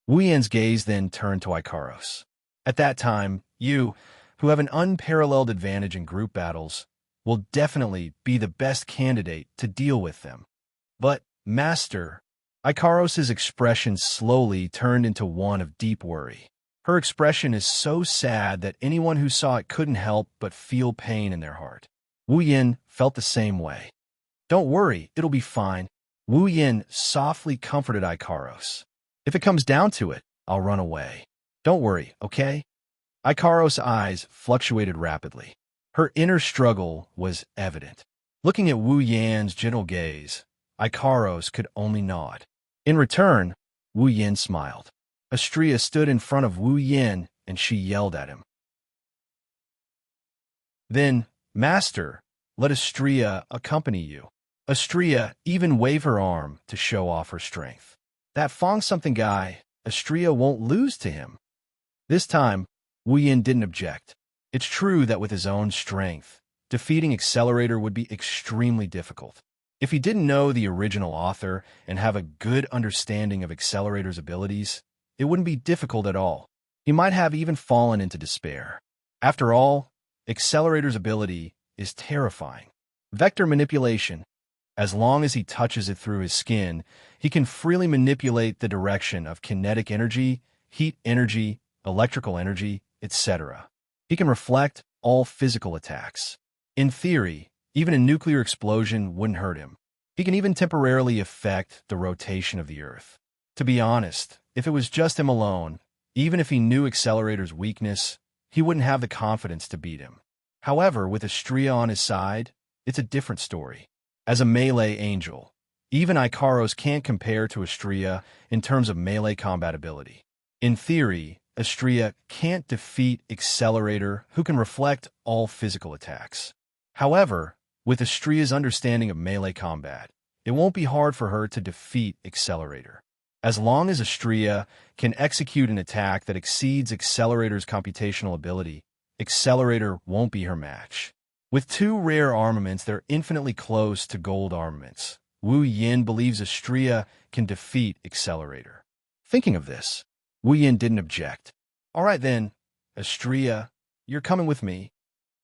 Wu Yan's gaze then turned to Ikaros. "At that time, you, who have an unparalleled advantage in group battles, will definitely be the best candidate to deal with them. But Master. Ikaros's expression slowly turned into one of deep worry. Her expression is so sad that anyone who saw it couldn't help but feel pain in their heart. Wu Yin felt the same way. Don't worry, it'll be fine. Wu Yin softly comforted Ikaros. If it comes down to it, I'll run away. Don't worry, okay? Ikaros' eyes fluctuated rapidly. Her inner struggle was evident. Looking at Wu Yan's gentle gaze, Ikaros could only nod. In return, Wu Yin smiled. Xianxia stood in front of Wu Yin and she yelled at him. Then, Master, let Xianxia accompany you. Xianxia even waved her arm to show off her strength. That Fong-something guy, Xianxia won't lose to him. This time, Wu Yin didn't object. It's true that with his own strength, defeating Accelerator would be extremely difficult. If he didn't know the original author and have a good understanding of Accelerator's abilities, it wouldn't be difficult at all. He might have even fallen into despair. After all, Accelerator's ability is terrifying. Vector manipulation. As long as he touches it through his skin, he can freely manipulate the direction of kinetic energy, heat energy, electrical energy, etc. He can reflect all physical attacks. In theory, even a nuclear explosion wouldn't hurt him. He can even temporarily affect the rotation of the Earth. To be honest, if it was just him alone, even if he knew Accelerator's weakness, he wouldn't have the confidence to beat him. However, with Xianxia on his side, it's a different story. As a melee angel, even Ikaros can't compare to Xianxia in terms of melee combat ability. In theory, Xianxia can't defeat Accelerator, who can reflect all physical attacks. However, with Xianxia's understanding of melee combat, it won't be hard for her to defeat Accelerator. As long as Xianxia can execute an attack that exceeds Accelerator's computational ability, Accelerator won't be her match. With two rare armaments, they're infinitely close to gold armaments. Wu Yin believes Xianxia can defeat Accelerator. Thinking of this, Wu Yin didn't object. All right then, Xianxia, you're coming with me.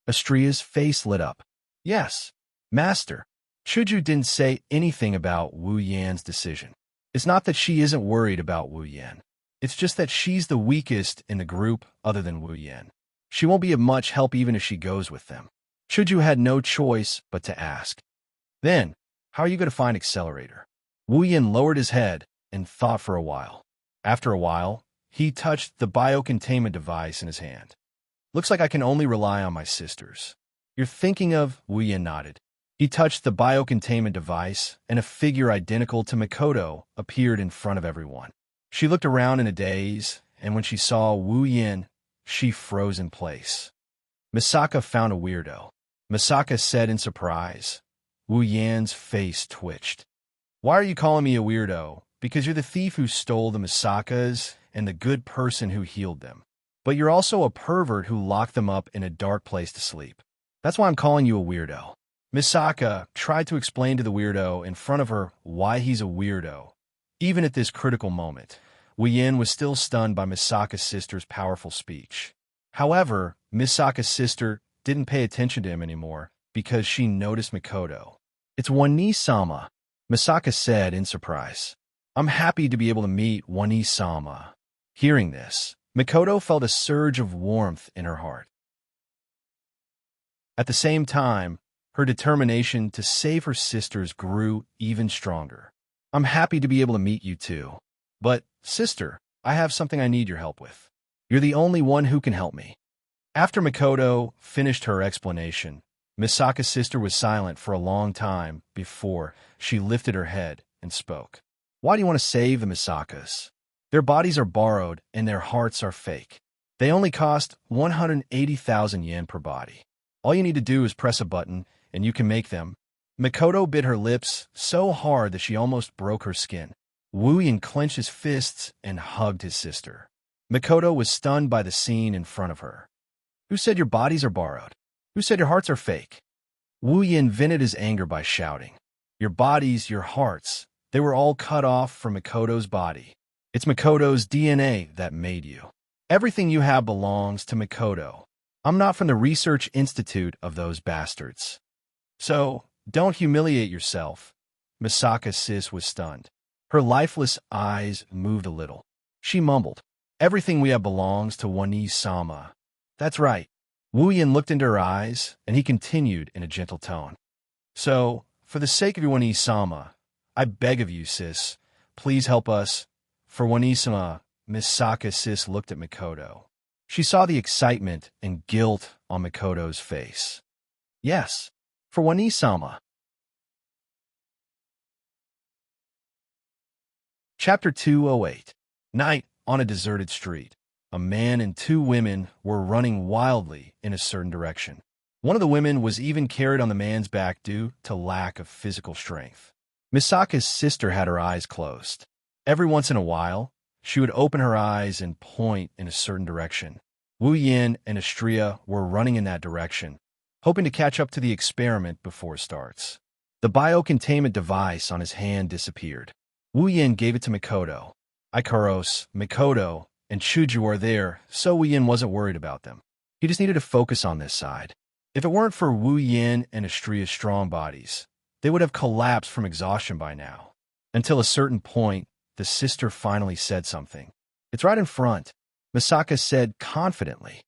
Xianxia's face lit up. Yes, Master. Chuju didn't say anything about Wu Yan's decision. It's not that she isn't worried about Wu Yan. It's just that she's the weakest in the group other than Wu Yan. She won't be of much help even if she goes with them. Chuju had no choice but to ask. Then, how are you going to find Accelerator? Wu Yan lowered his head and thought for a while. After a while, he touched the biocontainment device in his hand. Looks like I can only rely on my sisters. You're thinking of? Wu Yan nodded. He touched the biocontainment device, and a figure identical to Mikoto appeared in front of everyone. She looked around in a daze, and when she saw Wu Yan, she froze in place. Misaka found a weirdo. Misaka said in surprise. Wu Yan's face twitched. Why are you calling me a weirdo? Because you're the thief who stole the Misakas and the good person who healed them. But you're also a pervert who locked them up in a dark place to sleep. That's why I'm calling you a weirdo. Misaka tried to explain to the weirdo in front of her why he's a weirdo. Even at this critical moment, Wu Yan was still stunned by Misaka's sister's powerful speech. However, Misaka's sister didn't pay attention to him anymore because she noticed Mikoto. It's Wani-sama, Misaka said in surprise. I'm happy to be able to meet Wani-sama. Hearing this, Mikoto felt a surge of warmth in her heart. At the same time, her determination to save her sisters grew even stronger. I'm happy to be able to meet you too. But, sister, I have something I need your help with. You're the only one who can help me. After Mikoto finished her explanation, Misaka's sister was silent for a long time before she lifted her head and spoke. Why do you want to save the Misakas? Their bodies are borrowed and their hearts are fake. They only cost 180,000 yen per body. All you need to do is press a button and you can make them. Mikoto bit her lips so hard that she almost broke her skin. Wu Yan clenched his fists and hugged his sister. Mikoto was stunned by the scene in front of her. Who said your bodies are borrowed? Who said your hearts are fake? Wu Yan vented his anger by shouting. Your bodies, your hearts, they were all cut off from Mikoto's body. It's Mikoto's DNA that made you. Everything you have belongs to Mikoto. I'm not from the research institute of those bastards. So, don't humiliate yourself. Misaka Sis was stunned. Her lifeless eyes moved a little. She mumbled, "Everything we have belongs to Wani-sama." "That's right." Wu Yin looked into her eyes, and he continued in a gentle tone. "So, for the sake of your Wani-sama, I beg of you, sis, please help us. For Wani-sama." Misaka Sis looked at Mikoto. She saw the excitement and guilt on Mikoto's face. "Yes, for Wani-sama." Chapter 208. Night on a deserted street. A man and two women were running wildly in a certain direction. One of the women was even carried on the man's back due to lack of physical strength. Misaka's sister had her eyes closed. Every once in a while, she would open her eyes and point in a certain direction. Wu Yin and Xianxia were running in that direction, hoping to catch up to the experiment before it starts. The biocontainment device on his hand disappeared. Wu Yin gave it to Mikoto. Ikaros, Mikoto, and Chuju are there, so Wu Yin wasn't worried about them. He just needed to focus on this side. If it weren't for Wu Yin and Xianxia's strong bodies, they would have collapsed from exhaustion by now. Until a certain point, the sister finally said something. "It's right in front," Misaka said confidently.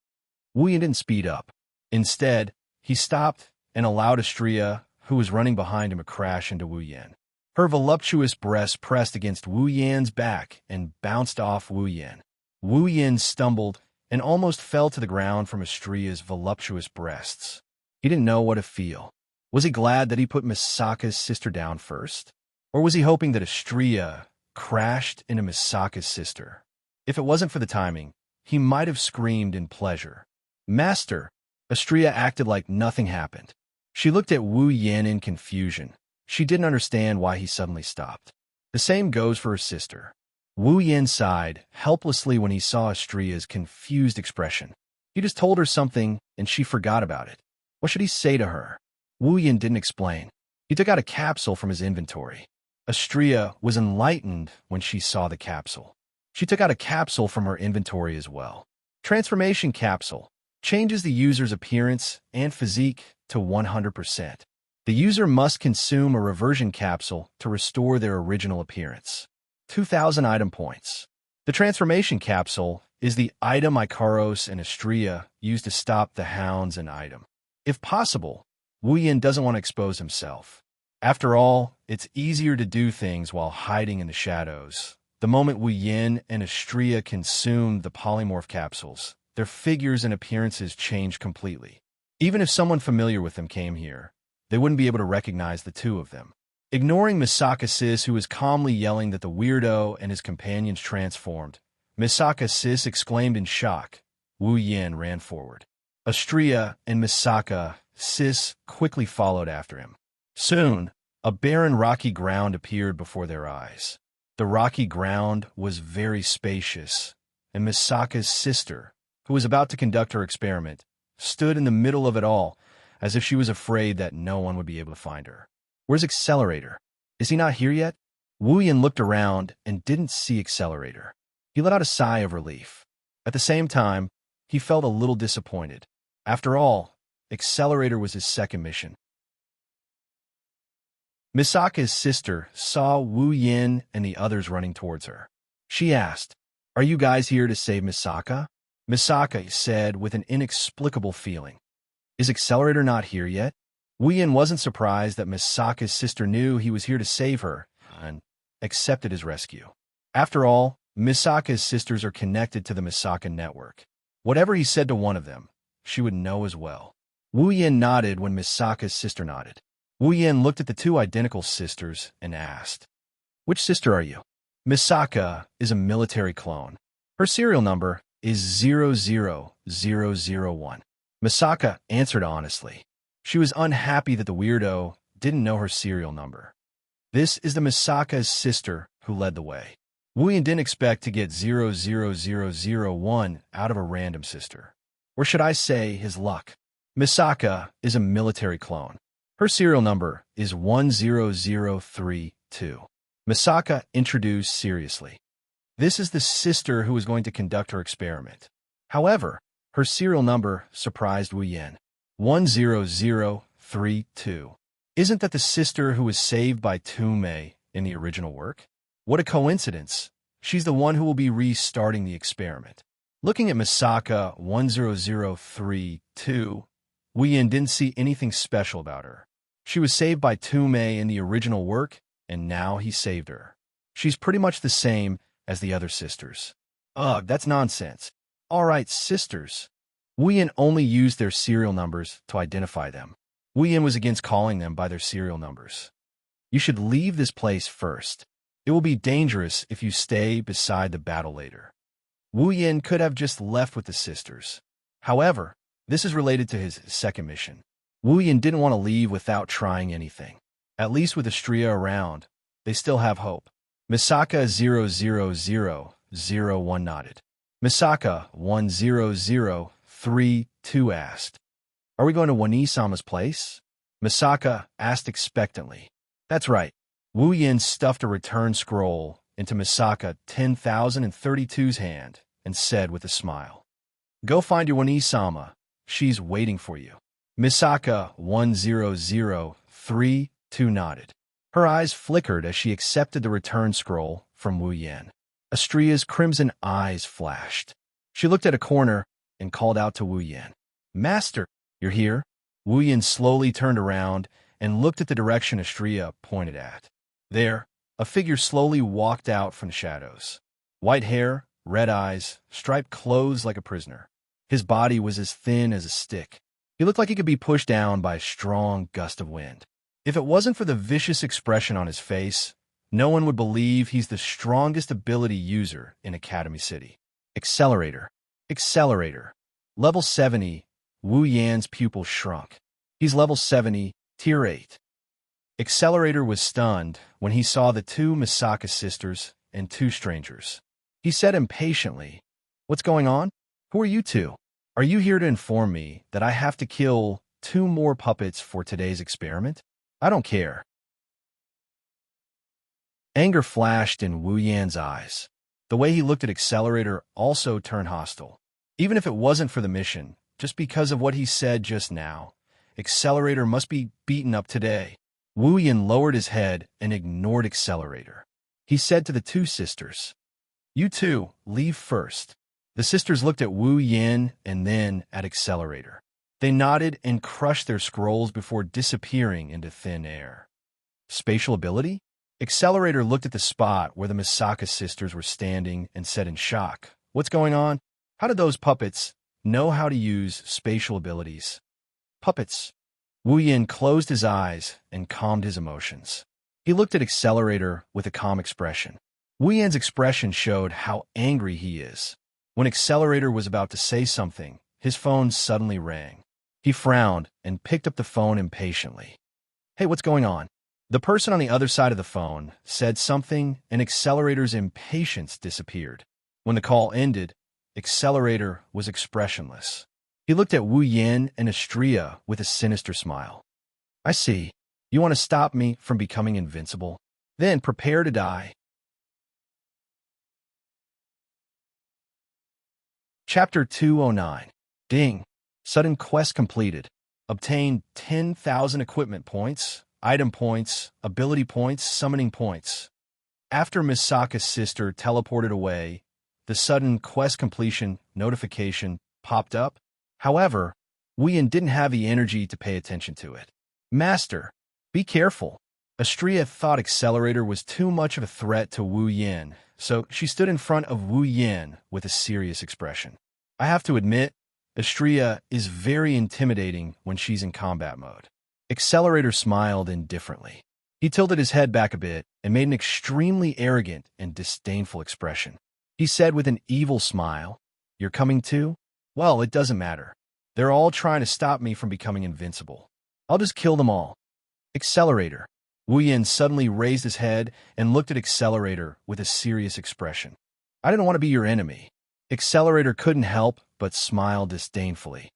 Wu Yin didn't speed up. Instead, he stopped and allowed Xianxia, who was running behind him, to crash into Wu Yin. Her voluptuous breast pressed against Wu Yin's back and bounced off Wu Yin. Wu Yin stumbled and almost fell to the ground from Xianxia's voluptuous breasts. He didn't know what to feel. Was he glad that he put Misaka's sister down first? Or was he hoping that Xianxia crashed into Misaka's sister? If it wasn't for the timing, he might have screamed in pleasure. "Master!" Xianxia acted like nothing happened. She looked at Wu Yin in confusion. She didn't understand why he suddenly stopped. The same goes for her sister. Wu Yin sighed helplessly when he saw Xianxia's confused expression. He just told her something, and she forgot about it. What should he say to her? Wu Yin didn't explain. He took out a capsule from his inventory. Xianxia was enlightened when she saw the capsule. She took out a capsule from her inventory as well. Transformation capsule changes the user's appearance and physique to 100%. The user must consume a reversion capsule to restore their original appearance. 2,000 item points. The transformation capsule is the item Ikaros and Xianxia use to stop the hounds and item. If possible, Wu Yin doesn't want to expose himself. After all, it's easier to do things while hiding in the shadows. The moment Wu Yin and Xianxia consumed the polymorph capsules, their figures and appearances changed completely. Even if someone familiar with them came here, they wouldn't be able to recognize the two of them. Ignoring Misaka Sis, who was calmly yelling that the weirdo and his companions transformed, Misaka Sis exclaimed in shock. Wu Yin ran forward. Xianxia and Misaka Sis quickly followed after him. Soon, a barren rocky ground appeared before their eyes. The rocky ground was very spacious, and Misaka's sister, who was about to conduct her experiment, stood in the middle of it all, as if she was afraid that no one would be able to find her. "Where's Accelerator? Is he not here yet?" Wu Yin looked around and didn't see Accelerator. He let out a sigh of relief. At the same time, he felt a little disappointed. After all, Accelerator was his second mission. Misaka's sister saw Wu Yin and the others running towards her. She asked, "Are you guys here to save Misaka?" Misaka said with an inexplicable feeling. "Is Accelerator not here yet?" Wu Yin wasn't surprised that Misaka's sister knew he was here to save her and accepted his rescue. After all, Misaka's sisters are connected to the Misaka network. Whatever he said to one of them, she would know as well. Wu Yin nodded when Misaka's sister nodded. Wu Yin looked at the two identical sisters and asked, "Which sister are you?" Misaka is a military clone. Her serial number is 00001. Misaka answered honestly. She was unhappy that the weirdo didn't know her serial number. This is the Misaka's sister who led the way. Wu Yin didn't expect to get 00001 out of a random sister. Or should I say his luck? Misaka is a military clone. Her serial number is 10032. Misaka introduced seriously. This is the sister who is going to conduct her experiment. However, her serial number surprised Wu Yin. 10032. Isn't that the sister who was saved by Tume in the original work? What a coincidence. She's the one who will be restarting the experiment. Looking at Misaka 10032, Wuyin didn't see anything special about her. She was saved by Tume in the original work, and now he saved her. She's pretty much the same as the other sisters. Ugh, that's nonsense. All right, sisters. Wuyin only used their serial numbers to identify them. Wuyin was against calling them by their serial numbers. You should leave this place first. It will be dangerous if you stay beside the battle later. Wuyin could have just left with the sisters. However, this is related to his second mission. Wuyin didn't want to leave without trying anything. At least with Xianxia around, they still have hope. Misaka 00001 nodded. Misaka 10032 asked, "Are we going to Wani-sama's place?" Misaka asked expectantly. That's right. Wuyin stuffed a return scroll into Misaka 10,032's hand and said with a smile, "Go find your Wani-sama. She's waiting for you." Misaka 10032 nodded. Her eyes flickered as she accepted the return scroll from Wuyin. Xianxia's crimson eyes flashed. She looked at a corner and called out to Wuyin, "Master, you're here?" Wuyin slowly turned around and looked at the direction Xianxia pointed at. There, a figure slowly walked out from the shadows. White hair, red eyes, striped clothes like a prisoner. His body was as thin as a stick. He looked like he could be pushed down by a strong gust of wind. If it wasn't for the vicious expression on his face, no one would believe he's the strongest ability user in Academy City. Accelerator. Accelerator. Level 70, Wu Yan's pupil shrunk. He's level 70, Tier 8. Accelerator was stunned when he saw the two Misaka sisters and two strangers. He said impatiently, "What's going on? Who are you two? Are you here to inform me that I have to kill 2 more puppets for today's experiment? I don't care." Anger flashed in Wu Yan's eyes. The way he looked at Accelerator also turned hostile. Even if it wasn't for the mission, just because of what he said just now, Accelerator must be beaten up today. Wu Yan lowered his head and ignored Accelerator. He said to the two sisters, "You two, leave first." The sisters looked at Wu Yan and then at Accelerator. They nodded and crushed their scrolls before disappearing into thin air. Spatial ability? Accelerator looked at the spot where the Misaka sisters were standing and said in shock, "What's going on? How did those puppets know how to use spatial abilities?" Puppets. Wu Yan closed his eyes and calmed his emotions. He looked at Accelerator with a calm expression. Wu Yan's expression showed how angry he is. When Accelerator was about to say something, his phone suddenly rang. He frowned and picked up the phone impatiently. "Hey, what's going on?" The person on the other side of the phone said something, and Accelerator's impatience disappeared. When the call ended, Accelerator was expressionless. He looked at Wu Yan and Xianxia with a sinister smile. "I see. You want to stop me from becoming invincible? Then prepare to die." Chapter 209. Ding. Sudden quest completed. Obtain 10,000 equipment points, item points, ability points, summoning points. After Misaka's sister teleported away, the sudden quest completion notification popped up. However, Wu Yan didn't have the energy to pay attention to it. "Master, be careful." Xianxia thought Accelerator was too much of a threat to Wu Yan, so she stood in front of Wu Yan with a serious expression. I have to admit, Xianxia is very intimidating when she's in combat mode. Accelerator smiled indifferently. He tilted his head back a bit and made an extremely arrogant and disdainful expression. He said with an evil smile, "You're coming too? Well, it doesn't matter. They're all trying to stop me from becoming invincible. I'll just kill them all." Accelerator. Wu Yan suddenly raised his head and looked at Accelerator with a serious expression. "I didn't want to be your enemy." Accelerator couldn't help but smile disdainfully.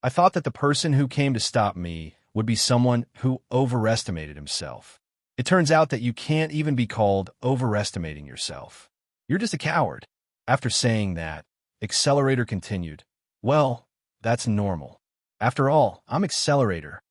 "I thought that the person who came to stop me would be someone who overestimated himself. It turns out that you can't even be called overestimating yourself. You're just a coward." After saying that, Accelerator continued, "Well, that's normal. After all, I'm Accelerator."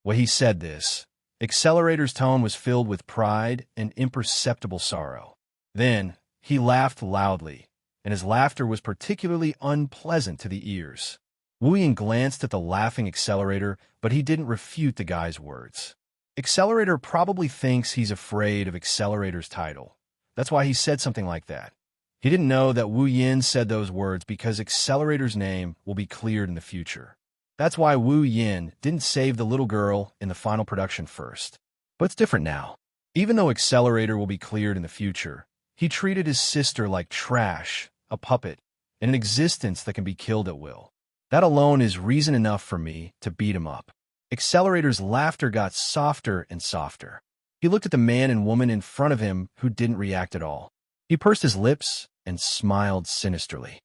When he said this, Accelerator's tone was filled with pride and imperceptible sorrow. Then, he laughed loudly, and his laughter was particularly unpleasant to the ears. Wu Yin glanced at the laughing Accelerator, but he didn't refute the guy's words. Accelerator probably thinks he's afraid of Accelerator's title. That's why he said something like that. He didn't know that Wu Yin said those words because Accelerator's name will be cleared in the future. That's why Wu Yin didn't save the little girl in the final production first. But it's different now. Even though Accelerator will be cleared in the future, he treated his sister like trash, a puppet, and an existence that can be killed at will. That alone is reason enough for me to beat him up. Accelerator's laughter got softer and softer. He looked at the man and woman in front of him who didn't react at all. He pursed his lips and smiled sinisterly.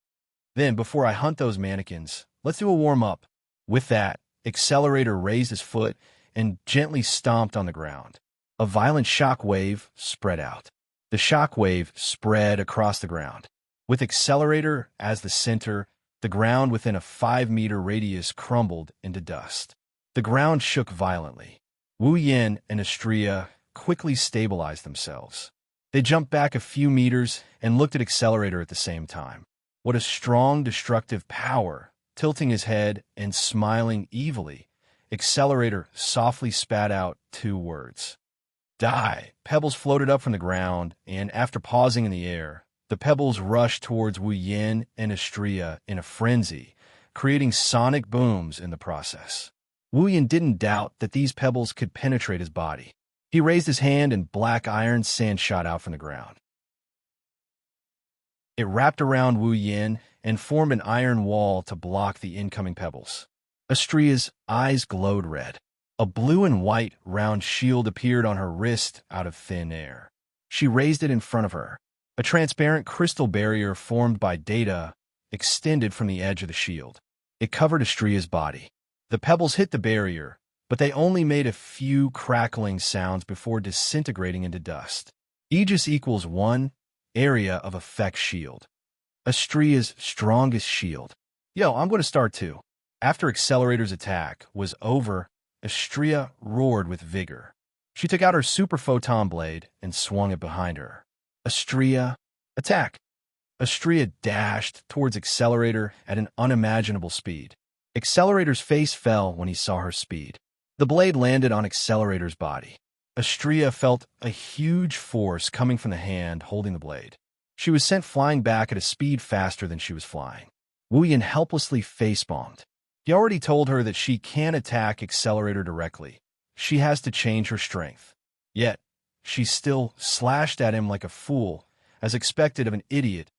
Then, before I hunt those mannequins, let's do a warm-up. With that, Accelerator raised his foot and gently stomped on the ground. A violent shock wave spread out. The shock wave spread across the ground. With Accelerator as the center, the ground within a 5-meter radius crumbled into dust. The ground shook violently. Wu Yin and Xianxia quickly stabilized themselves. They jumped back a few meters and looked at Accelerator at the same time. What a strong, destructive power! Tilting his head and smiling evilly, Accelerator softly spat out 2 words. Die! Pebbles floated up from the ground, and after pausing in the air, the pebbles rushed towards Wu Yin and Xianxia in a frenzy, creating sonic booms in the process. Wu Yin didn't doubt that these pebbles could penetrate his body. He raised his hand and black iron sand shot out from the ground. It wrapped around Wu Yin and formed an iron wall to block the incoming pebbles. Xianxia's eyes glowed red. A blue and white round shield appeared on her wrist out of thin air. She raised it in front of her. A transparent crystal barrier formed by data extended from the edge of the shield. It covered Xianxia's body. The pebbles hit the barrier, but they only made a few crackling sounds before disintegrating into dust. Aegis equals 1 area of effect shield. Xianxia's strongest shield. Yo, I'm going to start too. After Accelerator's attack was over, Xianxia roared with vigor. She took out her super photon blade and swung it behind her. Xianxia, attack! Xianxia dashed towards Accelerator at an unimaginable speed. Accelerator's face fell when he saw her speed. The blade landed on Accelerator's body. Xianxia felt a huge force coming from the hand holding the blade. She was sent flying back at a speed faster than she was flying. Wu Yin helplessly facepalmed. He already told her that she can't attack Accelerator directly. She has to change her strength. Yet, she still slashed at him like a fool, as expected of an idiot.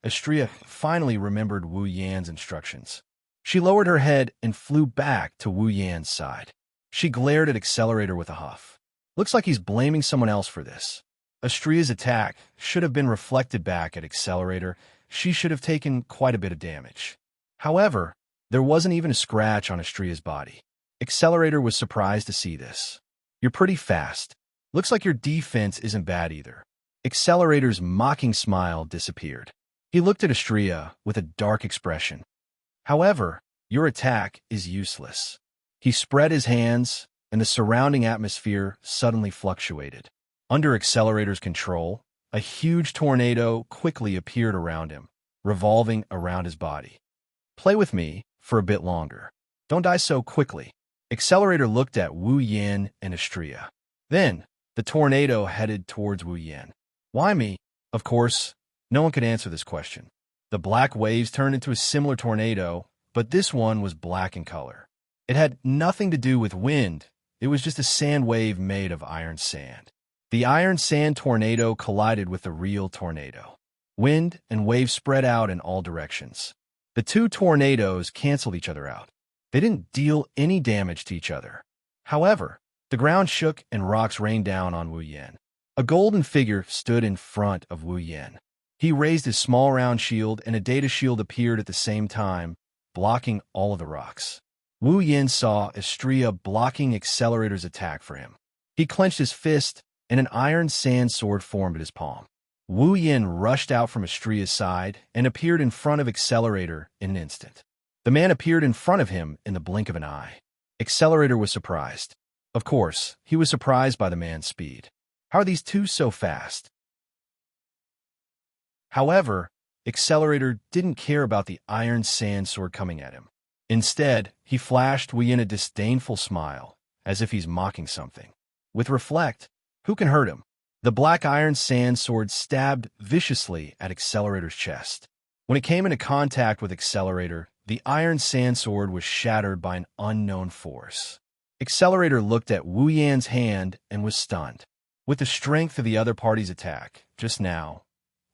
Xianxia finally remembered Wu Yan's instructions. She lowered her head and flew back to Wu Yan's side. She glared at Accelerator with a huff. Looks like he's blaming someone else for this. Xianxia's attack should have been reflected back at Accelerator. She should have taken quite a bit of damage. However, there wasn't even a scratch on Xianxia's body. Accelerator was surprised to see this. You're pretty fast. Looks like your defense isn't bad either. Accelerator's mocking smile disappeared. He looked at Xianxia with a dark expression. However, your attack is useless. He spread his hands, and the surrounding atmosphere suddenly fluctuated. Under Accelerator's control, a huge tornado quickly appeared around him, revolving around his body. Play with me for a bit longer. Don't die so quickly. Accelerator looked at Wu Yin and Xianxia. Then, the tornado headed towards Wu Yin. Why me? Of course, no one could answer this question. The black waves turned into a similar tornado, but this one was black in color. It had nothing to do with wind. It was just a sand wave made of iron sand. The iron sand tornado collided with the real tornado. Wind and waves spread out in all directions. The 2 tornadoes canceled each other out. They didn't deal any damage to each other. However, the ground shook and rocks rained down on Wu Yin. A golden figure stood in front of Wu Yin. He raised his small round shield, and a data shield appeared at the same time, blocking all of the rocks. Wu Yin saw Xianxia blocking Accelerator's attack for him. He clenched his fist, and an iron sand sword formed at his palm. Wu Yin rushed out from Xianxia's side and appeared in front of Accelerator in an instant. The man appeared in front of him in the blink of an eye. Accelerator was surprised. Of course, he was surprised by the man's speed. How are these two so fast? However, Accelerator didn't care about the iron sand sword coming at him. Instead, he flashed Wuyin a disdainful smile, as if he's mocking something. With Reflect, who can hurt him? The black iron sand sword stabbed viciously at Accelerator's chest. When it came into contact with Accelerator, the iron sand sword was shattered by an unknown force. Accelerator looked at Wu Yan's hand and was stunned. With the strength of the other party's attack, just now,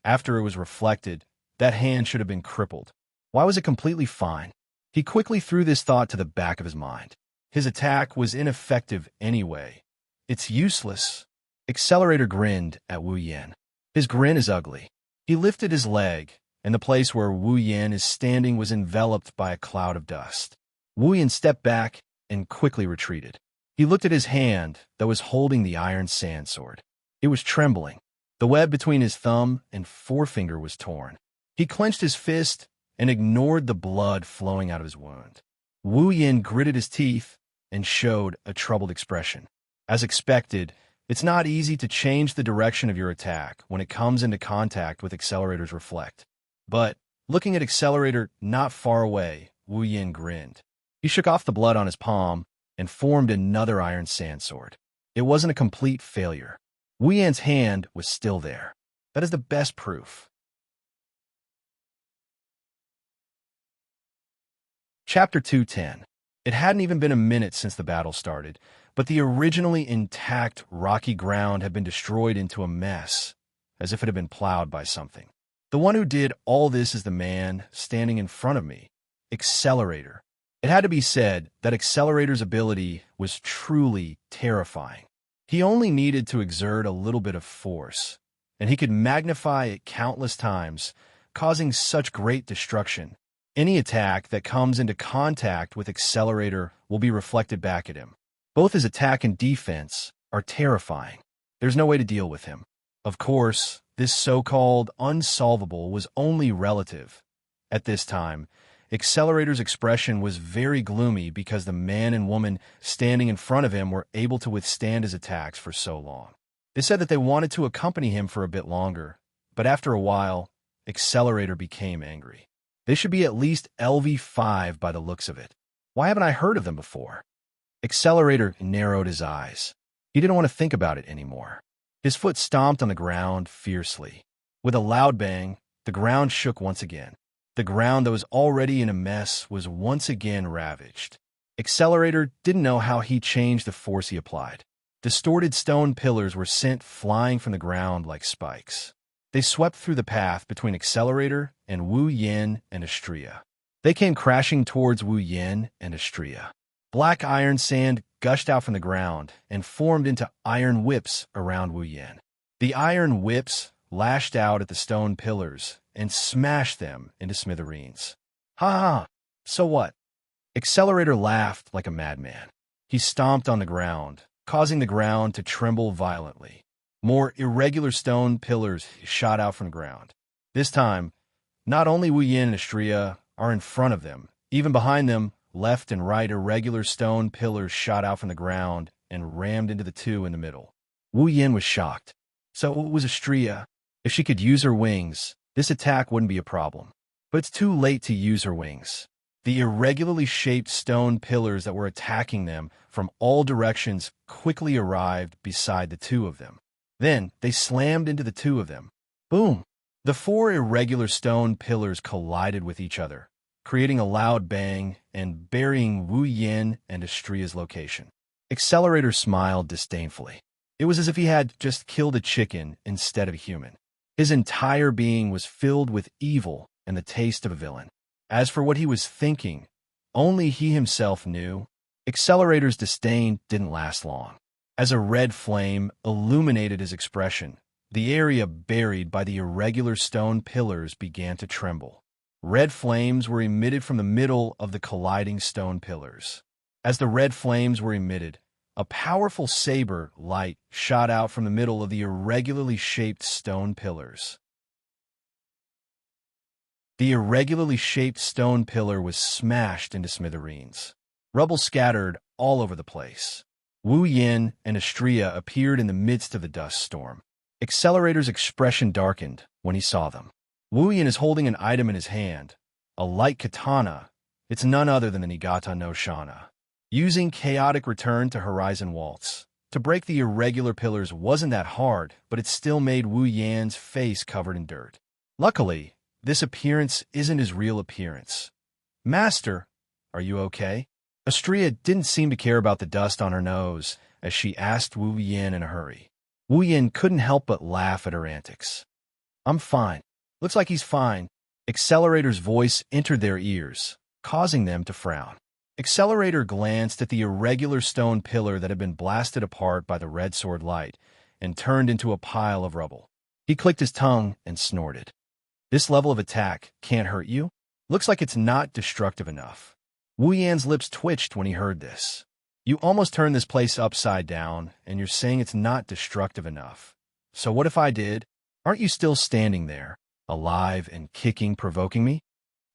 after it was reflected, that hand should have been crippled. Why was it completely fine? He quickly threw this thought to the back of his mind. His attack was ineffective anyway. It's useless. Accelerator grinned at Wu Yan. His grin is ugly. He lifted his leg, and the place where Wu Yan is standing was enveloped by a cloud of dust. Wu Yan stepped back and quickly retreated. He looked at his hand that was holding the iron sand sword. It was trembling. The web between his thumb and forefinger was torn. He clenched his fist and ignored the blood flowing out of his wound. Wu Yan gritted his teeth and showed a troubled expression. As expected, it's not easy to change the direction of your attack when it comes into contact with Accelerator's Reflect. But, looking at Accelerator not far away, Wu Yan grinned. He shook off the blood on his palm and formed another iron sand sword. It wasn't a complete failure. Wu Yan's hand was still there. That is the best proof. Chapter 210. It hadn't even been a minute since the battle started, but the originally intact rocky ground had been destroyed into a mess, as if it had been plowed by something. The one who did all this is the man standing in front of me, Accelerator. It had to be said that Accelerator's ability was truly terrifying. He only needed to exert a little bit of force, and he could magnify it countless times, causing such great destruction. Any attack that comes into contact with Accelerator will be reflected back at him. Both his attack and defense are terrifying. There's no way to deal with him. Of course, this so-called unsolvable was only relative. At this time, Accelerator's expression was very gloomy because the man and woman standing in front of him were able to withstand his attacks for so long. They said that they wanted to accompany him for a bit longer, but after a while, Accelerator became angry. They should be at least LV5 by the looks of it. Why haven't I heard of them before? Accelerator narrowed his eyes. He didn't want to think about it anymore. His foot stomped on the ground fiercely. With a loud bang, the ground shook once again. The ground that was already in a mess was once again ravaged. Accelerator didn't know how he changed the force he applied. Distorted stone pillars were sent flying from the ground like spikes. They swept through the path between Accelerator and Wu Yan and Xianxia. They came crashing towards Wu Yan and Xianxia. Black iron sand gushed out from the ground and formed into iron whips around Wu Yan. The iron whips lashed out at the stone pillars and smashed them into smithereens. Ha ha! So what? Accelerator laughed like a madman. He stomped on the ground, causing the ground to tremble violently. More irregular stone pillars shot out from the ground. This time, not only Wu Yan and Xianxia are in front of them, even behind them, left and right irregular stone pillars shot out from the ground and rammed into the two in the middle. Wu Yan was shocked. So it was Xianxia. If she could use her wings, this attack wouldn't be a problem. But it's too late to use her wings. The irregularly shaped stone pillars that were attacking them from all directions quickly arrived beside the two of them. Then they slammed into the two of them. Boom! The four irregular stone pillars collided with each other, creating a loud bang and burying Wu Yan and Xianxia's location. Accelerator smiled disdainfully. It was as if he had just killed a chicken instead of a human. His entire being was filled with evil and the taste of a villain. As for what he was thinking, only he himself knew. Accelerator's disdain didn't last long. As a red flame illuminated his expression, the area buried by the irregular stone pillars began to tremble. Red flames were emitted from the middle of the colliding stone pillars. As the red flames were emitted, a powerful saber light shot out from the middle of the irregularly shaped stone pillars. The irregularly shaped stone pillar was smashed into smithereens. Rubble scattered all over the place. Wu Yin and Xianxia appeared in the midst of the dust storm. Accelerator's expression darkened when he saw them. Wu Yin is holding an item in his hand, a light katana. It's none other than the Niigata no Shana. Using chaotic return to Horizon Waltz. To break the irregular pillars wasn't that hard, but it still made Wu Yan's face covered in dirt. Luckily, this appearance isn't his real appearance. Master, are you okay? Xianxia didn't seem to care about the dust on her nose as she asked Wu Yan in a hurry. Wu Yan couldn't help but laugh at her antics. I'm fine. Looks like he's fine. Accelerator's voice entered their ears, causing them to frown. Accelerator glanced at the irregular stone pillar that had been blasted apart by the red sword light and turned into a pile of rubble. He clicked his tongue and snorted. This level of attack can't hurt you? Looks like it's not destructive enough. Wu Yan's lips twitched when he heard this. You almost turned this place upside down, and you're saying it's not destructive enough. So what if I did? Aren't you still standing there, alive and kicking, provoking me?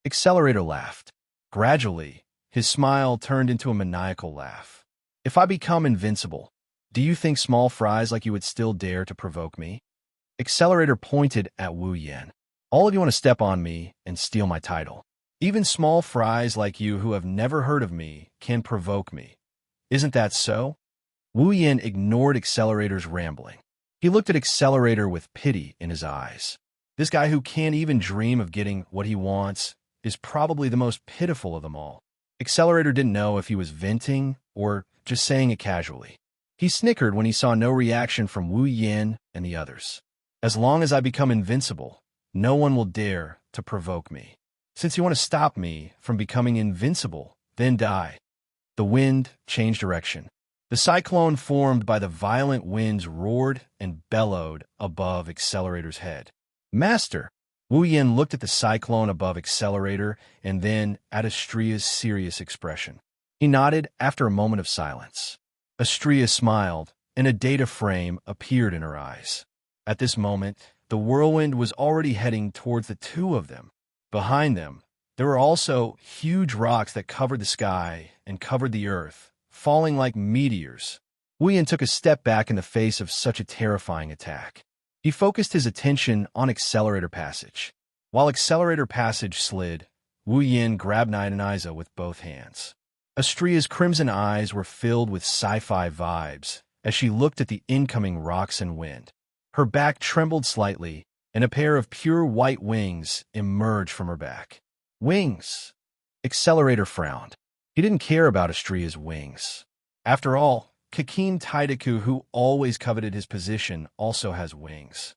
Accelerator laughed. Gradually, his smile turned into a maniacal laugh. If I become invincible, do you think small fries like you would still dare to provoke me? Accelerator pointed at Wu Yan. All of you want to step on me and steal my title. Even small fries like you who have never heard of me can provoke me. Isn't that so? Wu Yan ignored Accelerator's rambling. He looked at Accelerator with pity in his eyes. This guy who can't even dream of getting what he wants is probably the most pitiful of them all. Accelerator didn't know if he was venting or just saying it casually. He snickered when he saw no reaction from Wu Yan and the others. As long as I become invincible, no one will dare to provoke me. Since you want to stop me from becoming invincible, then die. The wind changed direction. The cyclone formed by the violent winds roared and bellowed above Accelerator's head. Master! Wu Yan looked at the cyclone above Accelerator and then at Xianxia's serious expression. He nodded after a moment of silence. Xianxia smiled, and a data frame appeared in her eyes. At this moment, the whirlwind was already heading towards the two of them. Behind them, there were also huge rocks that covered the sky and covered the earth, falling like meteors. Wu Yan took a step back in the face of such a terrifying attack. He focused his attention on Accelerator Passage. While Accelerator Passage slid, Wu Yan grabbed Niigata with both hands. Xianxia's crimson eyes were filled with sci-fi vibes as she looked at the incoming rocks and wind. Her back trembled slightly, and a pair of pure white wings emerged from her back. Wings! Accelerator frowned. He didn't care about Xianxia's wings. After all, Kakin Taidaku, who always coveted his position, also has wings.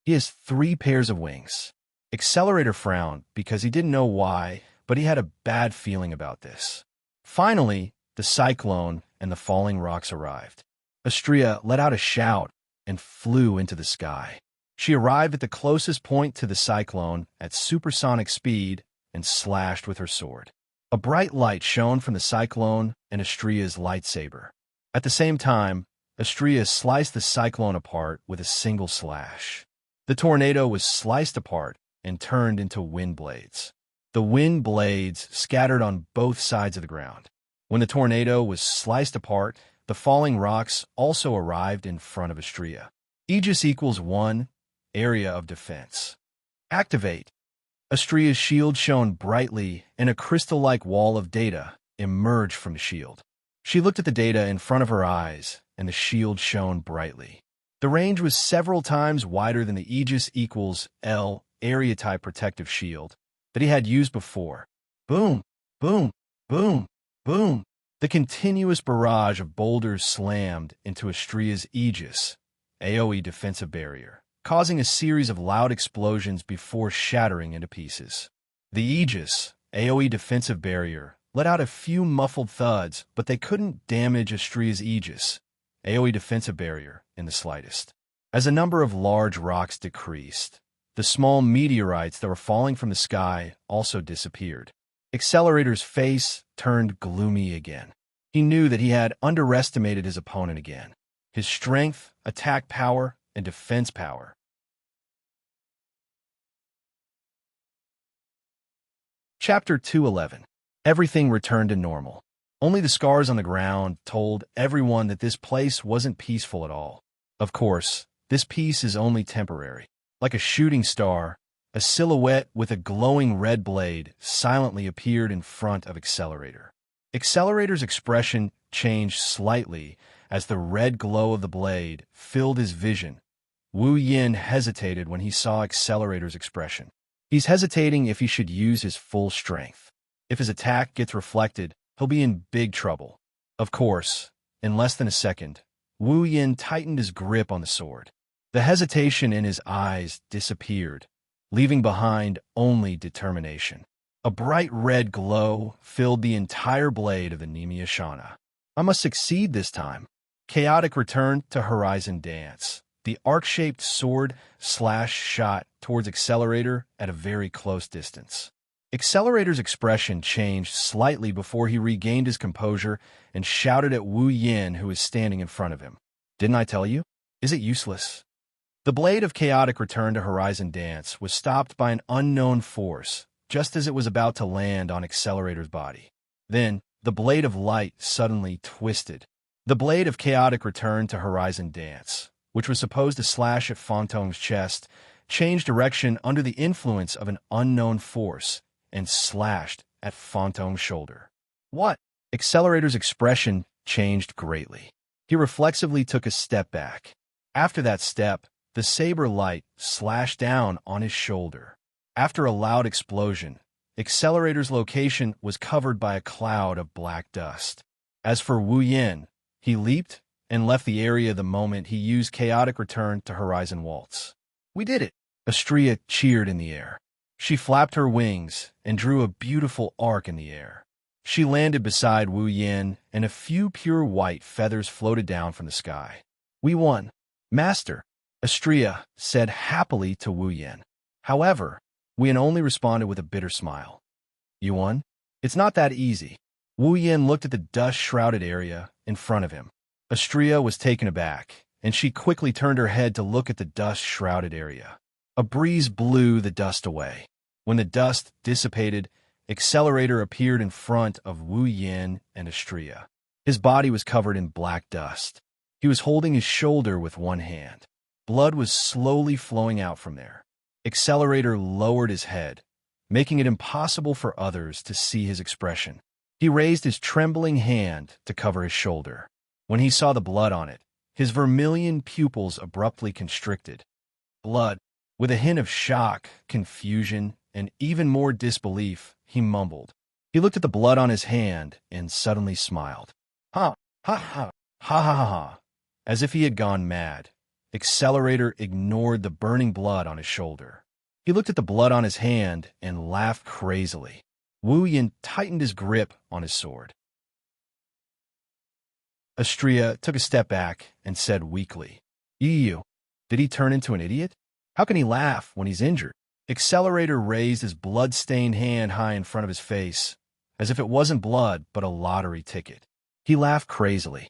He has 3 pairs of wings. Accelerator frowned because he didn't know why, but he had a bad feeling about this. Finally, the cyclone and the falling rocks arrived. Xianxia let out a shout and flew into the sky. She arrived at the closest point to the cyclone at supersonic speed and slashed with her sword. A bright light shone from the cyclone and Xianxia's lightsaber. At the same time, Xianxia sliced the cyclone apart with a single slash. The tornado was sliced apart and turned into wind blades. The wind blades scattered on both sides of the ground. When the tornado was sliced apart, the falling rocks also arrived in front of Xianxia. Aegis equals 1, area of defense. Activate. Xianxia's shield shone brightly, and a crystal-like wall of data emerged from the shield. She looked at the data in front of her eyes, and the shield shone brightly. The range was several times wider than the Aegis equals L area-type protective shield that he had used before. Boom, boom, boom, boom. The continuous barrage of boulders slammed into Xianxia's Aegis, AoE defensive barrier, causing a series of loud explosions before shattering into pieces. The Aegis, AoE defensive barrier, let out a few muffled thuds, but they couldn't damage Xianxia's Aegis, AoE defensive barrier, in the slightest. As a number of large rocks decreased, the small meteorites that were falling from the sky also disappeared. Accelerator's face turned gloomy again. He knew that he had underestimated his opponent again. His strength, attack power, and defense power. Chapter 211. Everything returned to normal. Only the scars on the ground told everyone that this place wasn't peaceful at all. Of course, this peace is only temporary. Like a shooting star, a silhouette with a glowing red blade silently appeared in front of Accelerator. Accelerator's expression changed slightly as the red glow of the blade filled his vision. Wu Yin hesitated when he saw Accelerator's expression. He's hesitating if he should use his full strength. If his attack gets reflected, he'll be in big trouble. Of course, in less than a second, Wu Yin tightened his grip on the sword. The hesitation in his eyes disappeared, leaving behind only determination. A bright red glow filled the entire blade of the Xianxia. I must succeed this time. Chaotic returned to Horizon Dance. The arc-shaped sword shot towards Accelerator at a very close distance. Accelerator's expression changed slightly before he regained his composure and shouted at Wu Yin, who was standing in front of him. Didn't I tell you? Is it useless? The blade of Chaotic Return to Horizon Dance was stopped by an unknown force, just as it was about to land on Accelerator's body. Then, the blade of light suddenly twisted. The blade of Chaotic Return to Horizon Dance, which was supposed to slash at Phantom's chest, changed direction under the influence of an unknown force and slashed at Phantom's shoulder. What? Accelerator's expression changed greatly. He reflexively took a step back. After that step, the saber light slashed down on his shoulder. After a loud explosion, Accelerator's location was covered by a cloud of black dust. As for Wu Yin, he leaped and left the area the moment he used Chaotic Return to Horizon Waltz. We did it! Xianxia cheered in the air. She flapped her wings and drew a beautiful arc in the air. She landed beside Wu Yin, and a few pure white feathers floated down from the sky. We won. Master, Xianxia said happily to Wu Yin. However, Wu Yin only responded with a bitter smile. You won? It's not that easy. Wu Yin looked at the dust-shrouded area in front of him. Xianxia was taken aback, and she quickly turned her head to look at the dust-shrouded area. A breeze blew the dust away. When the dust dissipated, Accelerator appeared in front of Wu Yin and Xianxia. His body was covered in black dust. He was holding his shoulder with one hand. Blood was slowly flowing out from there. Accelerator lowered his head, making it impossible for others to see his expression. He raised his trembling hand to cover his shoulder. When he saw the blood on it, his vermilion pupils abruptly constricted. Blood. With a hint of shock, confusion, and even more disbelief, he mumbled. He looked at the blood on his hand and suddenly smiled. Ha, ha, ha, ha, ha, ha. As if he had gone mad, Accelerator ignored the burning blood on his shoulder. He looked at the blood on his hand and laughed crazily. Wu Yin tightened his grip on his sword. Xianxia took a step back and said weakly, "You, did he turn into an idiot? How can he laugh when he's injured?" Accelerator raised his blood-stained hand high in front of his face, as if it wasn't blood but a lottery ticket. He laughed crazily.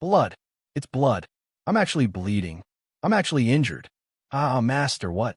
Blood. It's blood. I'm actually bleeding. I'm actually injured. Ah, Master, what?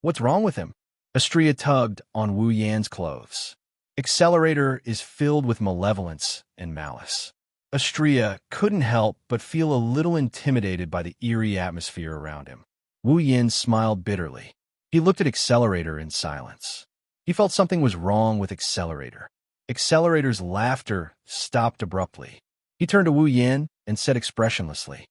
What's wrong with him? Xianxia tugged on Wu Yan's clothes. Accelerator is filled with malevolence and malice. Xianxia couldn't help but feel a little intimidated by the eerie atmosphere around him. Wu Yin smiled bitterly. He looked at Accelerator in silence. He felt something was wrong with Accelerator. Accelerator's laughter stopped abruptly. He turned to Wu Yin and said expressionlessly,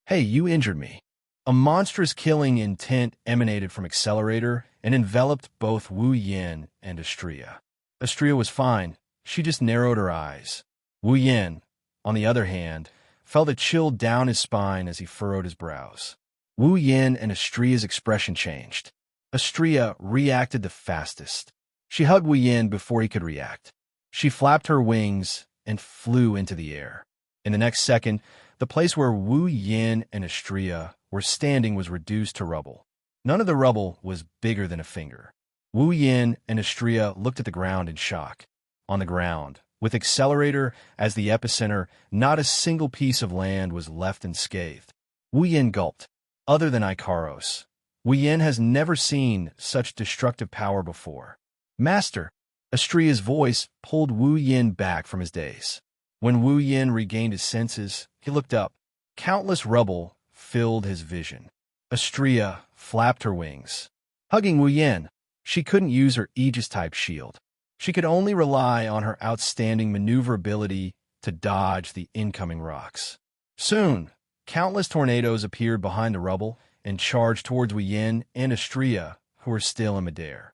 "Hey, you injured me." A monstrous killing intent emanated from Accelerator and enveloped both Wu Yin and Xianxia. Xianxia was fine. She just narrowed her eyes. Wu Yin, on the other hand, felt a chill down his spine as he furrowed his brows. Wu Yin and Xianxia's expression changed. Xianxia reacted the fastest. She hugged Wu Yin before he could react. She flapped her wings and flew into the air. In the next second, the place where Wu Yin and Xianxia were standing was reduced to rubble. None of the rubble was bigger than a finger. Wu Yin and Xianxia looked at the ground in shock. On the ground, with Accelerator as the epicenter, not a single piece of land was left unscathed. Wu Yin gulped. Other than Icaros, Wu Yin has never seen such destructive power before. Master, Xianxia's voice pulled Wu Yin back from his daze. When Wu Yin regained his senses, he looked up. Countless rubble filled his vision. Astrea flapped her wings. Hugging Wu Yin, she couldn't use her Aegis-type shield. She could only rely on her outstanding maneuverability to dodge the incoming rocks. Soon, countless tornadoes appeared behind the rubble and charged towards Wu Yin and Astrea, who were still in midair.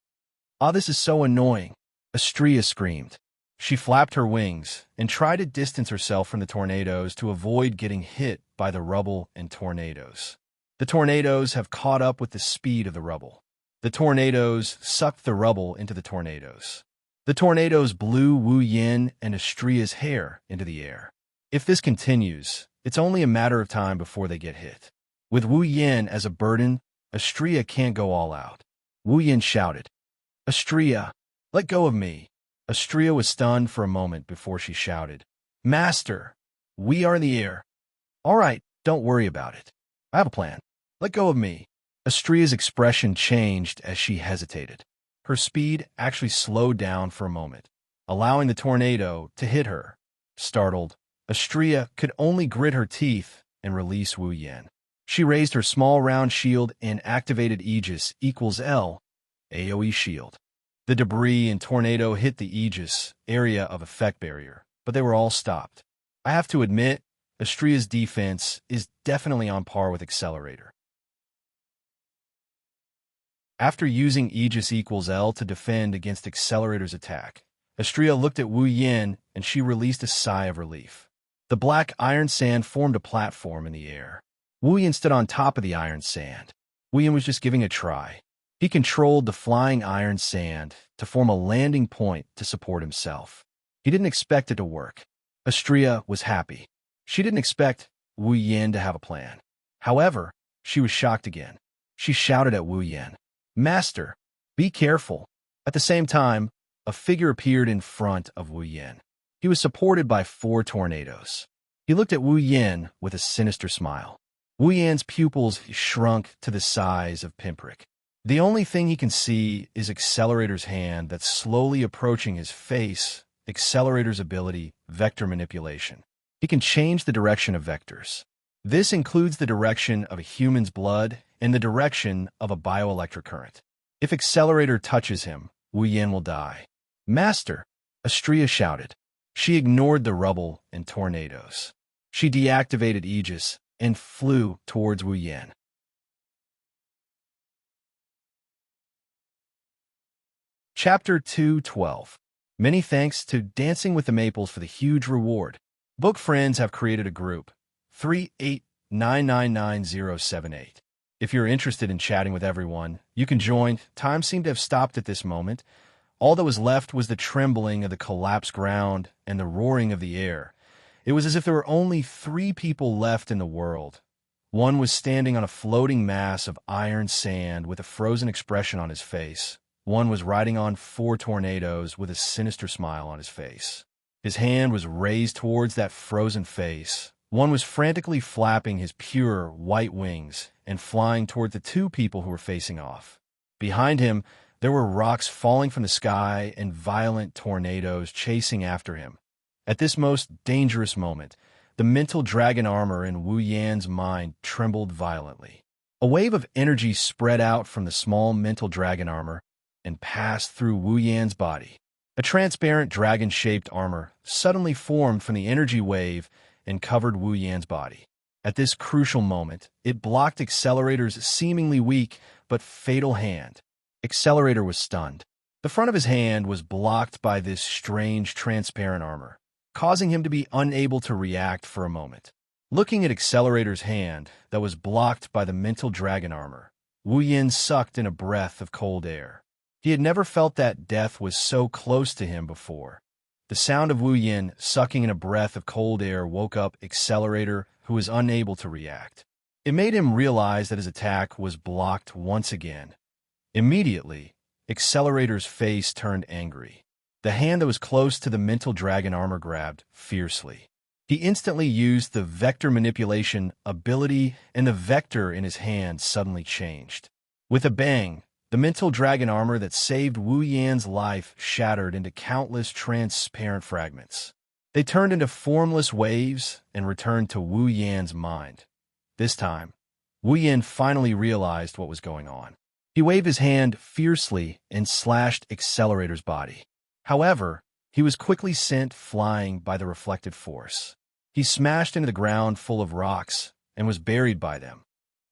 "Ah, this is so annoying," Astrea screamed. She flapped her wings and tried to distance herself from the tornadoes to avoid getting hit by the rubble and tornadoes. The tornadoes have caught up with the speed of the rubble. The tornadoes sucked the rubble into the tornadoes. The tornadoes blew Wu Yin and Astrea's hair into the air. If this continues, it's only a matter of time before they get hit. With Wu Yin as a burden, Astrea can't go all out. Wu Yin shouted, "Astrea, let go of me." Astrea was stunned for a moment before she shouted, "Master, we are in the air." "All right, don't worry about it. I have a plan. Let go of me." Astrea's expression changed as she hesitated. Her speed actually slowed down for a moment, allowing the tornado to hit her. Startled, Astrea could only grit her teeth and release Wu Yin. She raised her small round shield and activated Aegis equals L, AoE shield. The debris and tornado hit the Aegis area of effect barrier, but they were all stopped. I have to admit, Astrea's defense is definitely on par with Accelerator. After using Aegis equals L to defend against Accelerator's attack, Astrea looked at Wu Yin and she released a sigh of relief. The black iron sand formed a platform in the air. Wu Yin stood on top of the iron sand. Wu Yin was just giving a try. He controlled the flying iron sand to form a landing point to support himself. He didn't expect it to work. Astrea was happy. She didn't expect Wu Yin to have a plan. However, she was shocked again. She shouted at Wu Yin, "Master, be careful." At the same time, a figure appeared in front of Wu Yin. He was supported by 4 tornadoes. He looked at Wu Yin with a sinister smile. Wu Yin's pupils shrunk to the size of pinprick. The only thing he can see is Accelerator's hand that's slowly approaching his face. Accelerator's ability, vector manipulation. He can change the direction of vectors. This includes the direction of a human's blood and the direction of a bioelectric current. If Accelerator touches him, Wu Yin will die. "Master," Astrea shouted. She ignored the rubble and tornadoes. She deactivated Aegis and flew towards Wu Yin. Chapter 212. Many thanks to Dancing with the Maples for the huge reward. Book friends have created a group, 389999078. If you're interested in chatting with everyone, you can join. Time seemed to have stopped at this moment. All that was left was the trembling of the collapsed ground and the roaring of the air. It was as if there were only 3 people left in the world. One was standing on a floating mass of iron sand with a frozen expression on his face. One was riding on 4 tornadoes with a sinister smile on his face. His hand was raised towards that frozen face. One was frantically flapping his pure white wings and flying toward the 2 people who were facing off. Behind him, there were rocks falling from the sky and violent tornadoes chasing after him. At this most dangerous moment, the mental dragon armor in Wu Yan's mind trembled violently. A wave of energy spread out from the small mental dragon armor and passed through Wu Yan's body. A transparent dragon-shaped armor suddenly formed from the energy wave and covered Wu Yan's body. At this crucial moment, it blocked Accelerator's seemingly weak but fatal hand. Accelerator was stunned. The front of his hand was blocked by this strange transparent armor, causing him to be unable to react for a moment. Looking at Accelerator's hand that was blocked by the mental dragon armor, Wu Yin sucked in a breath of cold air. He had never felt that death was so close to him before. The sound of Wu Yin sucking in a breath of cold air woke up Accelerator, who was unable to react. It made him realize that his attack was blocked once again. Immediately, Accelerator's face turned angry. The hand that was close to the mental dragon armor grabbed fiercely. He instantly used the vector manipulation ability, and the vector in his hand suddenly changed. With a bang, the mental dragon armor that saved Wu Yan's life shattered into countless transparent fragments. They turned into formless waves and returned to Wu Yan's mind. This time, Wu Yan finally realized what was going on. He waved his hand fiercely and slashed Accelerator's body. However, he was quickly sent flying by the reflected force. He smashed into the ground full of rocks and was buried by them.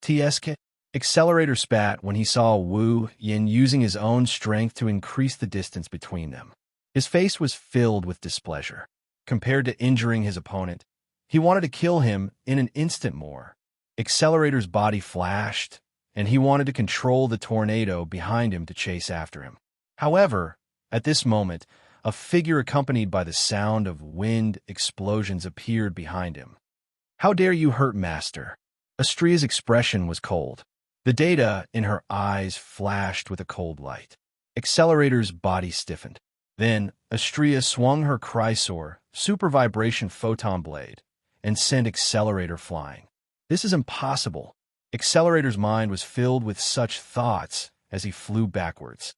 TSK Accelerator spat when he saw Wu Yan using his own strength to increase the distance between them. His face was filled with displeasure. Compared to injuring his opponent, he wanted to kill him in an instant more. Accelerator's body flashed, and he wanted to control the tornado behind him to chase after him. However, at this moment, a figure accompanied by the sound of wind explosions appeared behind him. "How dare you hurt Master?" Astria's expression was cold. The data in her eyes flashed with a cold light. Accelerator's body stiffened. Then, Astria swung her Chrysor, super vibration photon blade, and sent Accelerator flying. This is impossible. Accelerator's mind was filled with such thoughts as he flew backwards.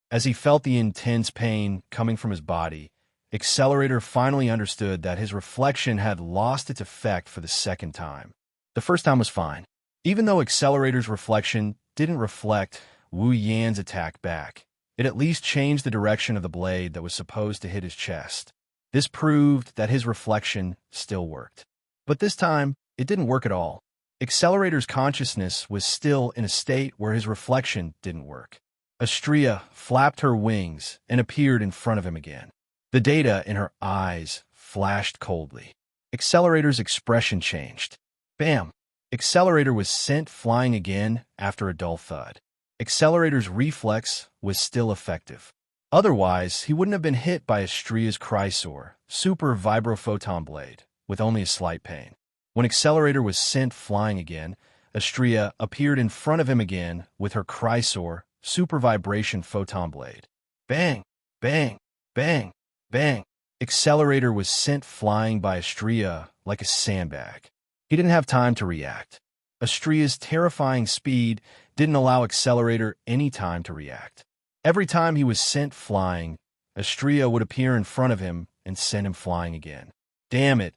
As he felt the intense pain coming from his body, Accelerator finally understood that his reflection had lost its effect for the second time. The first time was fine. Even though Accelerator's reflection didn't reflect Wu Yan's attack back, it at least changed the direction of the blade that was supposed to hit his chest. This proved that his reflection still worked. But this time, it didn't work at all. Accelerator's consciousness was still in a state where his reflection didn't work. Astria flapped her wings and appeared in front of him again. The data in her eyes flashed coldly. Accelerator's expression changed. Bam! Accelerator was sent flying again after a dull thud. Accelerator's reflex was still effective. Otherwise, he wouldn't have been hit by Astria's Chrysor, super vibrophoton blade, with only a slight pain. When Accelerator was sent flying again, Astria appeared in front of him again with her Chrysor, super vibration photon blade. Bang! Bang! Bang! Bang! Accelerator was sent flying by Astria like a sandbag. He didn't have time to react. Astria's terrifying speed didn't allow Accelerator any time to react. Every time he was sent flying, Astria would appear in front of him and send him flying again. Damn it!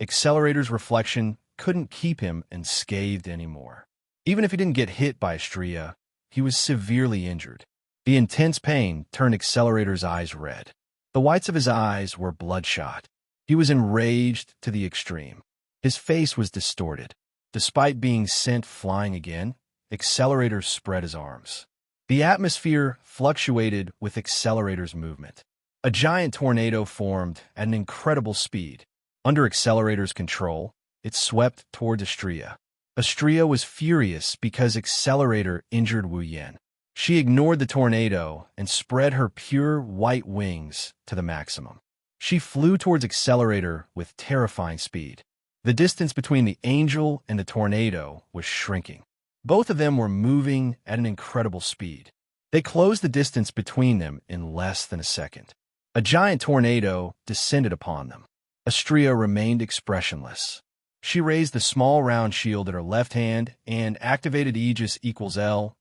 Accelerator's reflection couldn't keep him unscathed anymore. Even if he didn't get hit by Astria, he was severely injured. The intense pain turned Accelerator's eyes red. The whites of his eyes were bloodshot. He was enraged to the extreme. His face was distorted. Despite being sent flying again, Accelerator spread his arms. The atmosphere fluctuated with Accelerator's movement. A giant tornado formed at an incredible speed. Under Accelerator's control, it swept toward Astria. Astria was furious because Accelerator injured Wu Yan. She ignored the tornado and spread her pure white wings to the maximum. She flew towards Accelerator with terrifying speed. The distance between the angel and the tornado was shrinking. Both of them were moving at an incredible speed. They closed the distance between them in less than a second. A giant tornado descended upon them. Astria remained expressionless. She raised the small round shield in her left hand and activated Aegis equals L,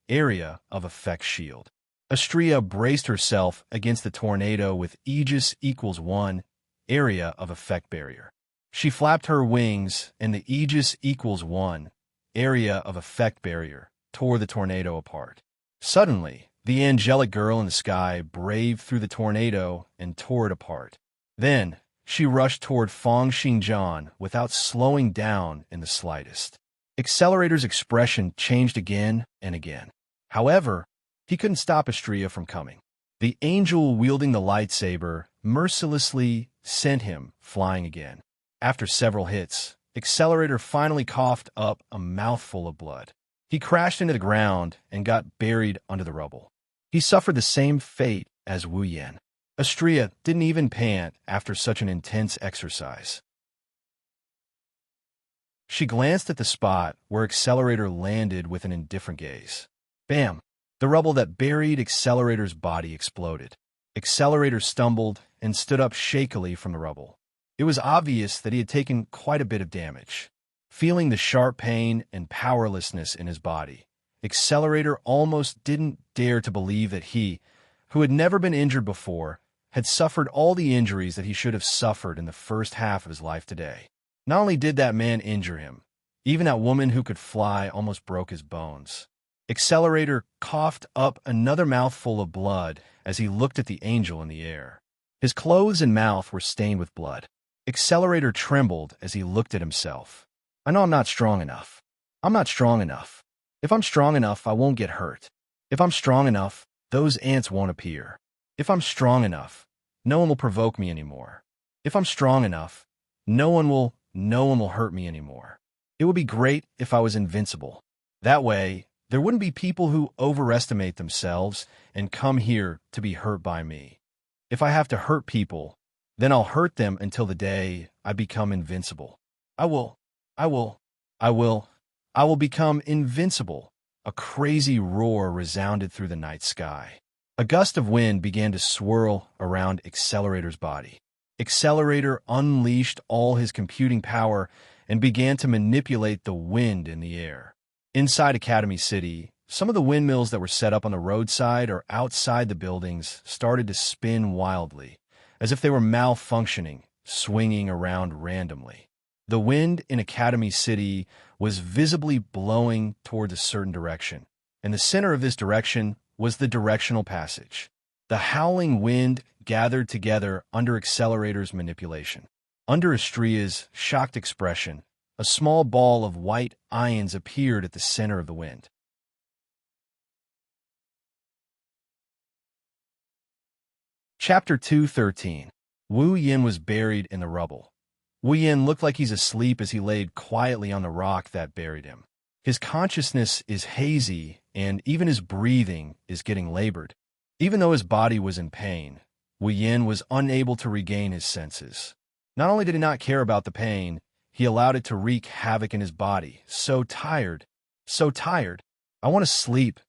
area of effect shield. Astria braced herself against the tornado with Aegis equals 1, area of effect barrier. She flapped her wings and the Aegis equals 1, area of effect barrier, tore the tornado apart. Suddenly, the angelic girl in the sky braved through the tornado and tore it apart. Then, she rushed toward Feng Xingjian without slowing down in the slightest. Accelerator's expression changed again and again. However, he couldn't stop Astria from coming. The angel wielding the lightsaber mercilessly sent him flying again. After several hits, Accelerator finally coughed up a mouthful of blood. He crashed into the ground and got buried under the rubble. He suffered the same fate as Wu Yan. Astria didn't even pant after such an intense exercise. She glanced at the spot where Accelerator landed with an indifferent gaze. Bam! The rubble that buried Accelerator's body exploded. Accelerator stumbled and stood up shakily from the rubble. It was obvious that he had taken quite a bit of damage. Feeling the sharp pain and powerlessness in his body, Accelerator almost didn't dare to believe that he, who had never been injured before, had suffered all the injuries that he should have suffered in the first half of his life today. Not only did that man injure him, even that woman who could fly almost broke his bones. Accelerator coughed up another mouthful of blood as he looked at the angel in the air. His clothes and mouth were stained with blood. Accelerator trembled as he looked at himself. I know I'm not strong enough. I'm not strong enough. If I'm strong enough, I won't get hurt. If I'm strong enough, those ants won't appear. If I'm strong enough, no one will provoke me anymore. If I'm strong enough, no one will hurt me anymore. It would be great if I was invincible. That way, there wouldn't be people who overestimate themselves and come here to be hurt by me. If I have to hurt people, then I'll hurt them until the day I become invincible. I will become invincible. A crazy roar resounded through the night sky. A gust of wind began to swirl around Accelerator's body. Accelerator unleashed all his computing power and began to manipulate the wind in the air. Inside Academy City, some of the windmills that were set up on the roadside or outside the buildings started to spin wildly, as if they were malfunctioning, swinging around randomly. The wind in Academy City was visibly blowing towards a certain direction, and the center of this direction was the directional passage. The howling wind gathered together under Accelerator's manipulation. Under Astria's shocked expression, a small ball of white ions appeared at the center of the wind. Chapter 2:13. Wu Yin was buried in the rubble. Wu Yin looked like he's asleep as he laid quietly on the rock that buried him. His consciousness is hazy, and even his breathing is getting labored. Even though his body was in pain, Wu Yin was unable to regain his senses. Not only did he not care about the pain, he allowed it to wreak havoc in his body. So tired. I want to sleep.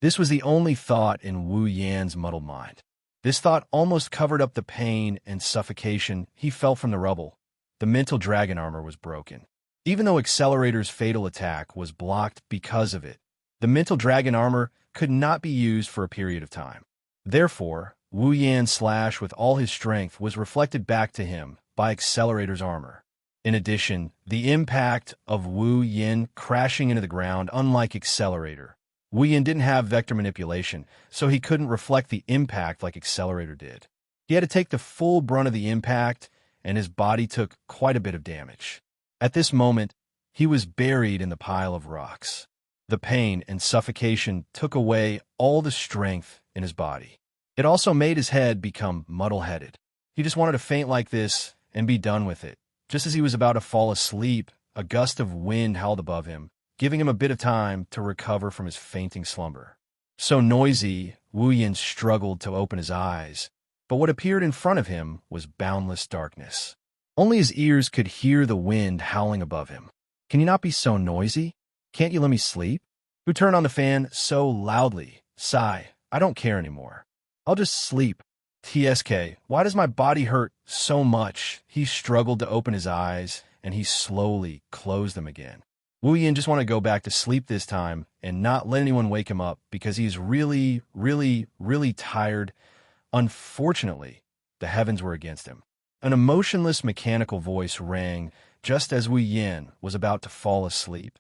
This was the only thought in Wu Yan's muddled mind. This thought almost covered up the pain and suffocation he felt from the rubble. The mental dragon armor was broken. Even though Accelerator's fatal attack was blocked because of it, the mental dragon armor could not be used for a period of time. Therefore, Wu Yan's slash with all his strength was reflected back to him by Accelerator's armor. In addition, the impact of Wu Yin crashing into the ground, unlike Accelerator. Wu Yin didn't have vector manipulation, so he couldn't reflect the impact like Accelerator did. He had to take the full brunt of the impact, and his body took quite a bit of damage. At this moment, he was buried in the pile of rocks. The pain and suffocation took away all the strength in his body. It also made his head become muddle-headed. He just wanted to faint like this and be done with it. Just as he was about to fall asleep, a gust of wind howled above him, giving him a bit of time to recover from his fainting slumber. So noisy, Wu Yin struggled to open his eyes, but what appeared in front of him was boundless darkness. Only his ears could hear the wind howling above him. Can you not be so noisy? Can't you let me sleep? Who turned on the fan so loudly? Sigh, I don't care anymore. I'll just sleep. TSK, why does my body hurt so much? He struggled to open his eyes, and he slowly closed them again. Wu Yin just wanted to go back to sleep this time and not let anyone wake him up because he's really tired. Unfortunately, the heavens were against him. An emotionless mechanical voice rang just as Wu Yin was about to fall asleep.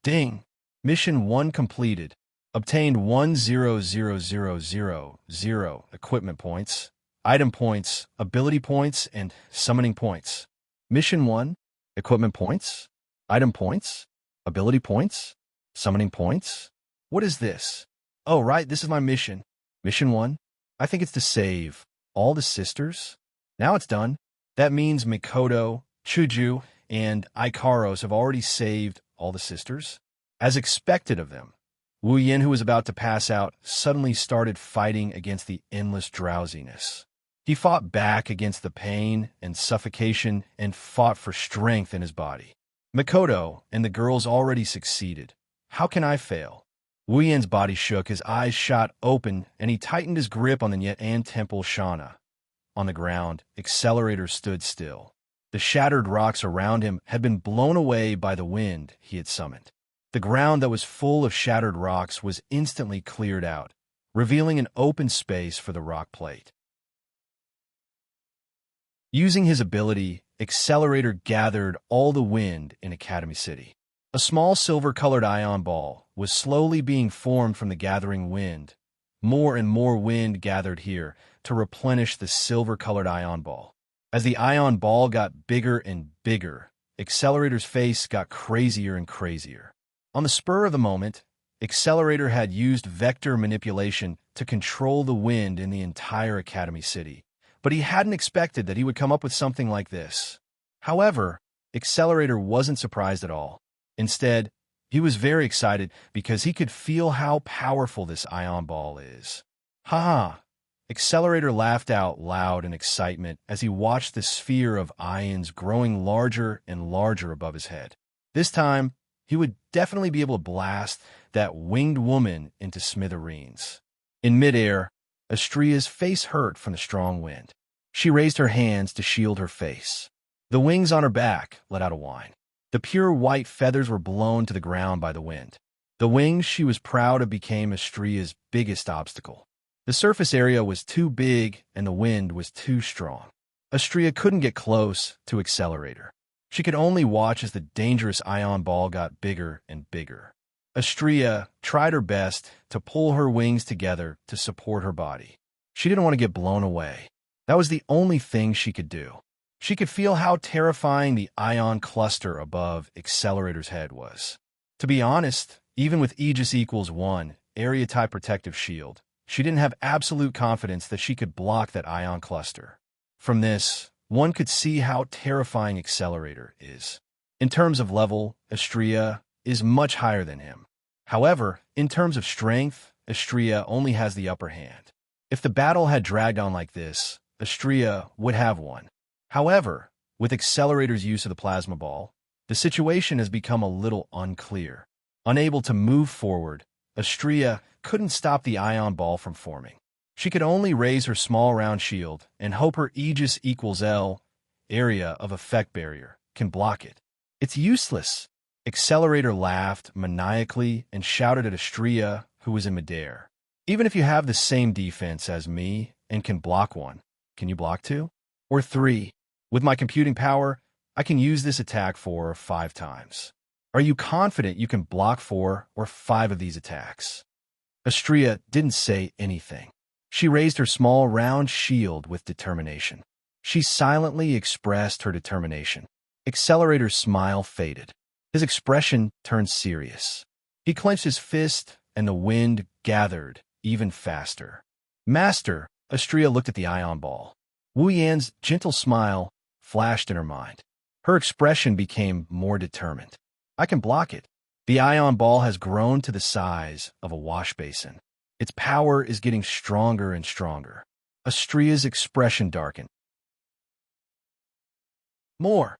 Ding! Mission 1 completed. Obtained 10000 equipment points, item points, ability points, and summoning points. Mission 1, equipment points, item points, ability points, summoning points. What is this? Oh, right, this is my mission. Mission 1, I think it's to save all the sisters. Now it's done. That means Mikoto, Chuju, and Ikaros have already saved all the sisters. As expected of them, Wu Yin, who was about to pass out, suddenly started fighting against the endless drowsiness. He fought back against the pain and suffocation and fought for strength in his body. Mikoto and the girls already succeeded. How can I fail? Wu Yin's body shook, his eyes shot open, and he tightened his grip on the Nyet An Temple Shana. On the ground, Accelerator stood still. The shattered rocks around him had been blown away by the wind he had summoned. The ground that was full of shattered rocks was instantly cleared out, revealing an open space for the rock plate. Using his ability, Accelerator gathered all the wind in Academy City. A small silver-colored ion ball was slowly being formed from the gathering wind. More and more wind gathered here to replenish the silver-colored ion ball. As the ion ball got bigger and bigger, Accelerator's face got crazier and crazier. On the spur of the moment, Accelerator had used vector manipulation to control the wind in the entire Academy City, but he hadn't expected that he would come up with something like this. However, Accelerator wasn't surprised at all. Instead, he was very excited because he could feel how powerful this ion ball is. Ha ha! Accelerator laughed out loud in excitement as he watched the sphere of ions growing larger and larger above his head. This time, he would definitely be able to blast that winged woman into smithereens. In midair, Astria's face hurt from the strong wind. She raised her hands to shield her face. The wings on her back let out a whine. The pure white feathers were blown to the ground by the wind. The wings she was proud of became Astria's biggest obstacle. The surface area was too big and the wind was too strong. Astria couldn't get close to Accelerator. She could only watch as the dangerous ion ball got bigger and bigger. Astria tried her best to pull her wings together to support her body. She didn't want to get blown away. That was the only thing she could do. She could feel how terrifying the ion cluster above Accelerator's head was. To be honest, even with Aegis equals 1 area-type protective shield, she didn't have absolute confidence that she could block that ion cluster. From this, one could see how terrifying Accelerator is. In terms of level, Astria is much higher than him. However, in terms of strength, Astria only has the upper hand. If the battle had dragged on like this, Astria would have won. However, with Accelerator's use of the plasma ball, the situation has become a little unclear. Unable to move forward, Astria couldn't stop the ion ball from forming. She could only raise her small round shield and hope her Aegis equals L area of effect barrier can block it. It's useless. Accelerator laughed maniacally and shouted at Astria, who was in midair. Even if you have the same defense as me and can block one, can you block 2? Or 3? With my computing power, I can use this attack 4 or 5 times. Are you confident you can block 4 or 5 of these attacks? Astria didn't say anything. She raised her small round shield with determination. She silently expressed her determination. Accelerator's smile faded. His expression turned serious. He clenched his fist, and the wind gathered even faster. Master, Astria looked at the ion ball. Wu Yan's gentle smile flashed in her mind. Her expression became more determined. I can block it. The ion ball has grown to the size of a wash basin. Its power is getting stronger and stronger. Astria's expression darkened. More.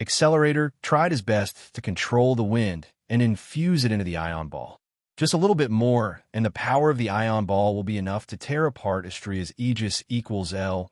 Accelerator tried his best to control the wind and infuse it into the ion ball. Just a little bit more, and the power of the ion ball will be enough to tear apart Astria's Aegis equals L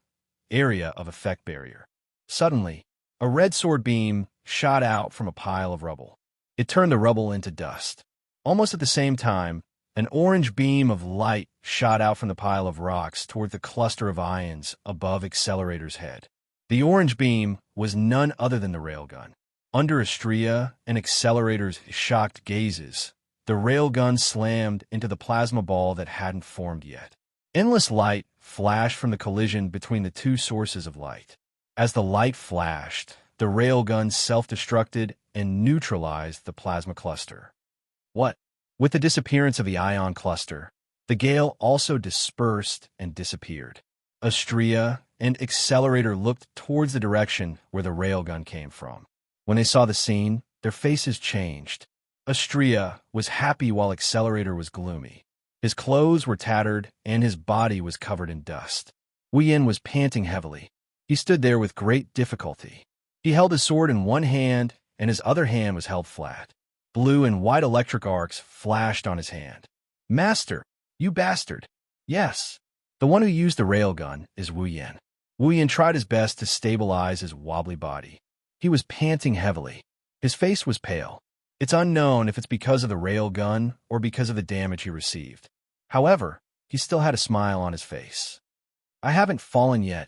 area of effect barrier. Suddenly, a red sword beam shot out from a pile of rubble. It turned the rubble into dust. Almost at the same time, an orange beam of light shot out from the pile of rocks toward the cluster of ions above Accelerator's head. The orange beam was none other than the railgun. Under Astria and Accelerator's shocked gazes, the railgun slammed into the plasma ball that hadn't formed yet. Endless light flashed from the collision between the two sources of light. As the light flashed, the railgun self-destructed and neutralized the plasma cluster. What? With the disappearance of the ion cluster, the gale also dispersed and disappeared. Astria and Accelerator looked towards the direction where the railgun came from. When they saw the scene, their faces changed. Astria was happy while Accelerator was gloomy. His clothes were tattered and his body was covered in dust. Wu Yan was panting heavily. He stood there with great difficulty. He held his sword in one hand and his other hand was held flat. Blue and white electric arcs flashed on his hand. Master, you bastard. Yes. The one who used the railgun is Wu Yan. Wu Yan tried his best to stabilize his wobbly body. He was panting heavily. His face was pale. It's unknown if it's because of the railgun or because of the damage he received. However, he still had a smile on his face. I haven't fallen yet.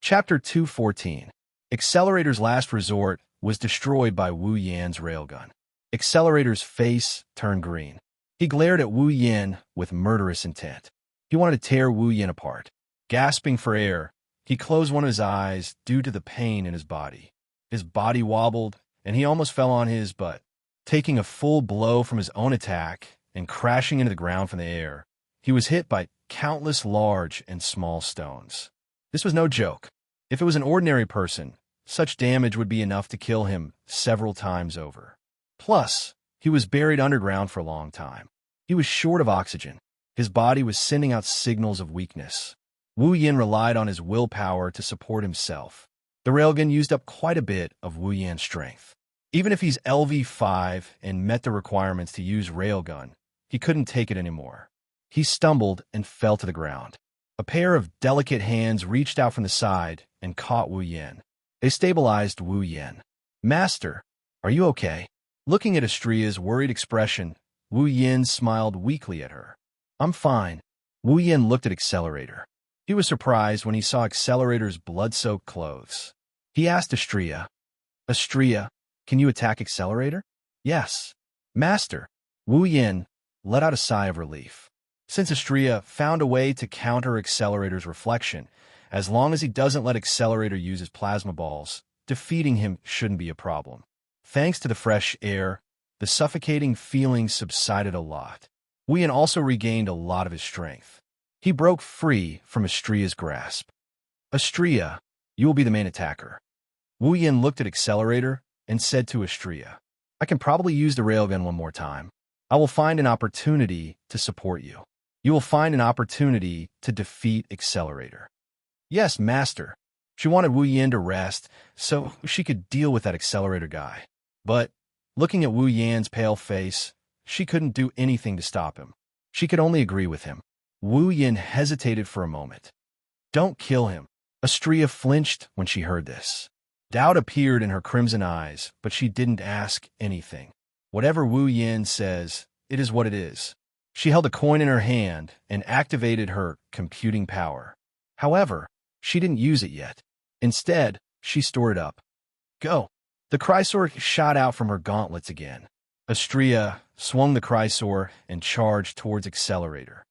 Chapter 214. Accelerator's last resort was destroyed by Wu Yan's railgun. Accelerator's face turned green. He glared at Wu Yan with murderous intent. He wanted to tear Wu Yan apart. Gasping for air, he closed one of his eyes due to the pain in his body. His body wobbled, and he almost fell on his butt. Taking a full blow from his own attack and crashing into the ground from the air, he was hit by countless large and small stones. This was no joke. If it was an ordinary person, such damage would be enough to kill him several times over. Plus, he was buried underground for a long time. He was short of oxygen. His body was sending out signals of weakness. Wu Yan relied on his willpower to support himself. The railgun used up quite a bit of Wu Yan's strength. Even if he's LV5 and met the requirements to use railgun, he couldn't take it anymore. He stumbled and fell to the ground. A pair of delicate hands reached out from the side and caught Wu Yan. They stabilized Wu Yan. "Master, are you okay?" Looking at Astria's worried expression, Wu Yan smiled weakly at her. "I'm fine." Wu Yan looked at Accelerator. He was surprised when he saw Accelerator's blood-soaked clothes. He asked Astria, "Astria, can you attack Accelerator?" "Yes." "Master." Wu Yan let out a sigh of relief. Since Astria found a way to counter Accelerator's reflection, as long as he doesn't let Accelerator use his plasma balls, defeating him shouldn't be a problem. Thanks to the fresh air, the suffocating feeling subsided a lot. Wu Yan also regained a lot of his strength. He broke free from Astria's grasp. "Astria, you will be the main attacker." Wu Yan looked at Accelerator and said to Astria, "I can probably use the railgun one more time. I will find an opportunity to support you. You will find an opportunity to defeat Accelerator." "Yes, Master." She wanted Wu Yan to rest so she could deal with that Accelerator guy. But, looking at Wu Yan's pale face, she couldn't do anything to stop him. She could only agree with him. Wu Yan hesitated for a moment. "Don't kill him." Astria flinched when she heard this. Doubt appeared in her crimson eyes, but she didn't ask anything. Whatever Wu Yan says, it is what it is. She held a coin in her hand and activated her computing power. However, she didn't use it yet. Instead, she stored it up. "Go." The Chrysor shot out from her gauntlets again. Astria swung the Chrysor and charged towards Accelerator.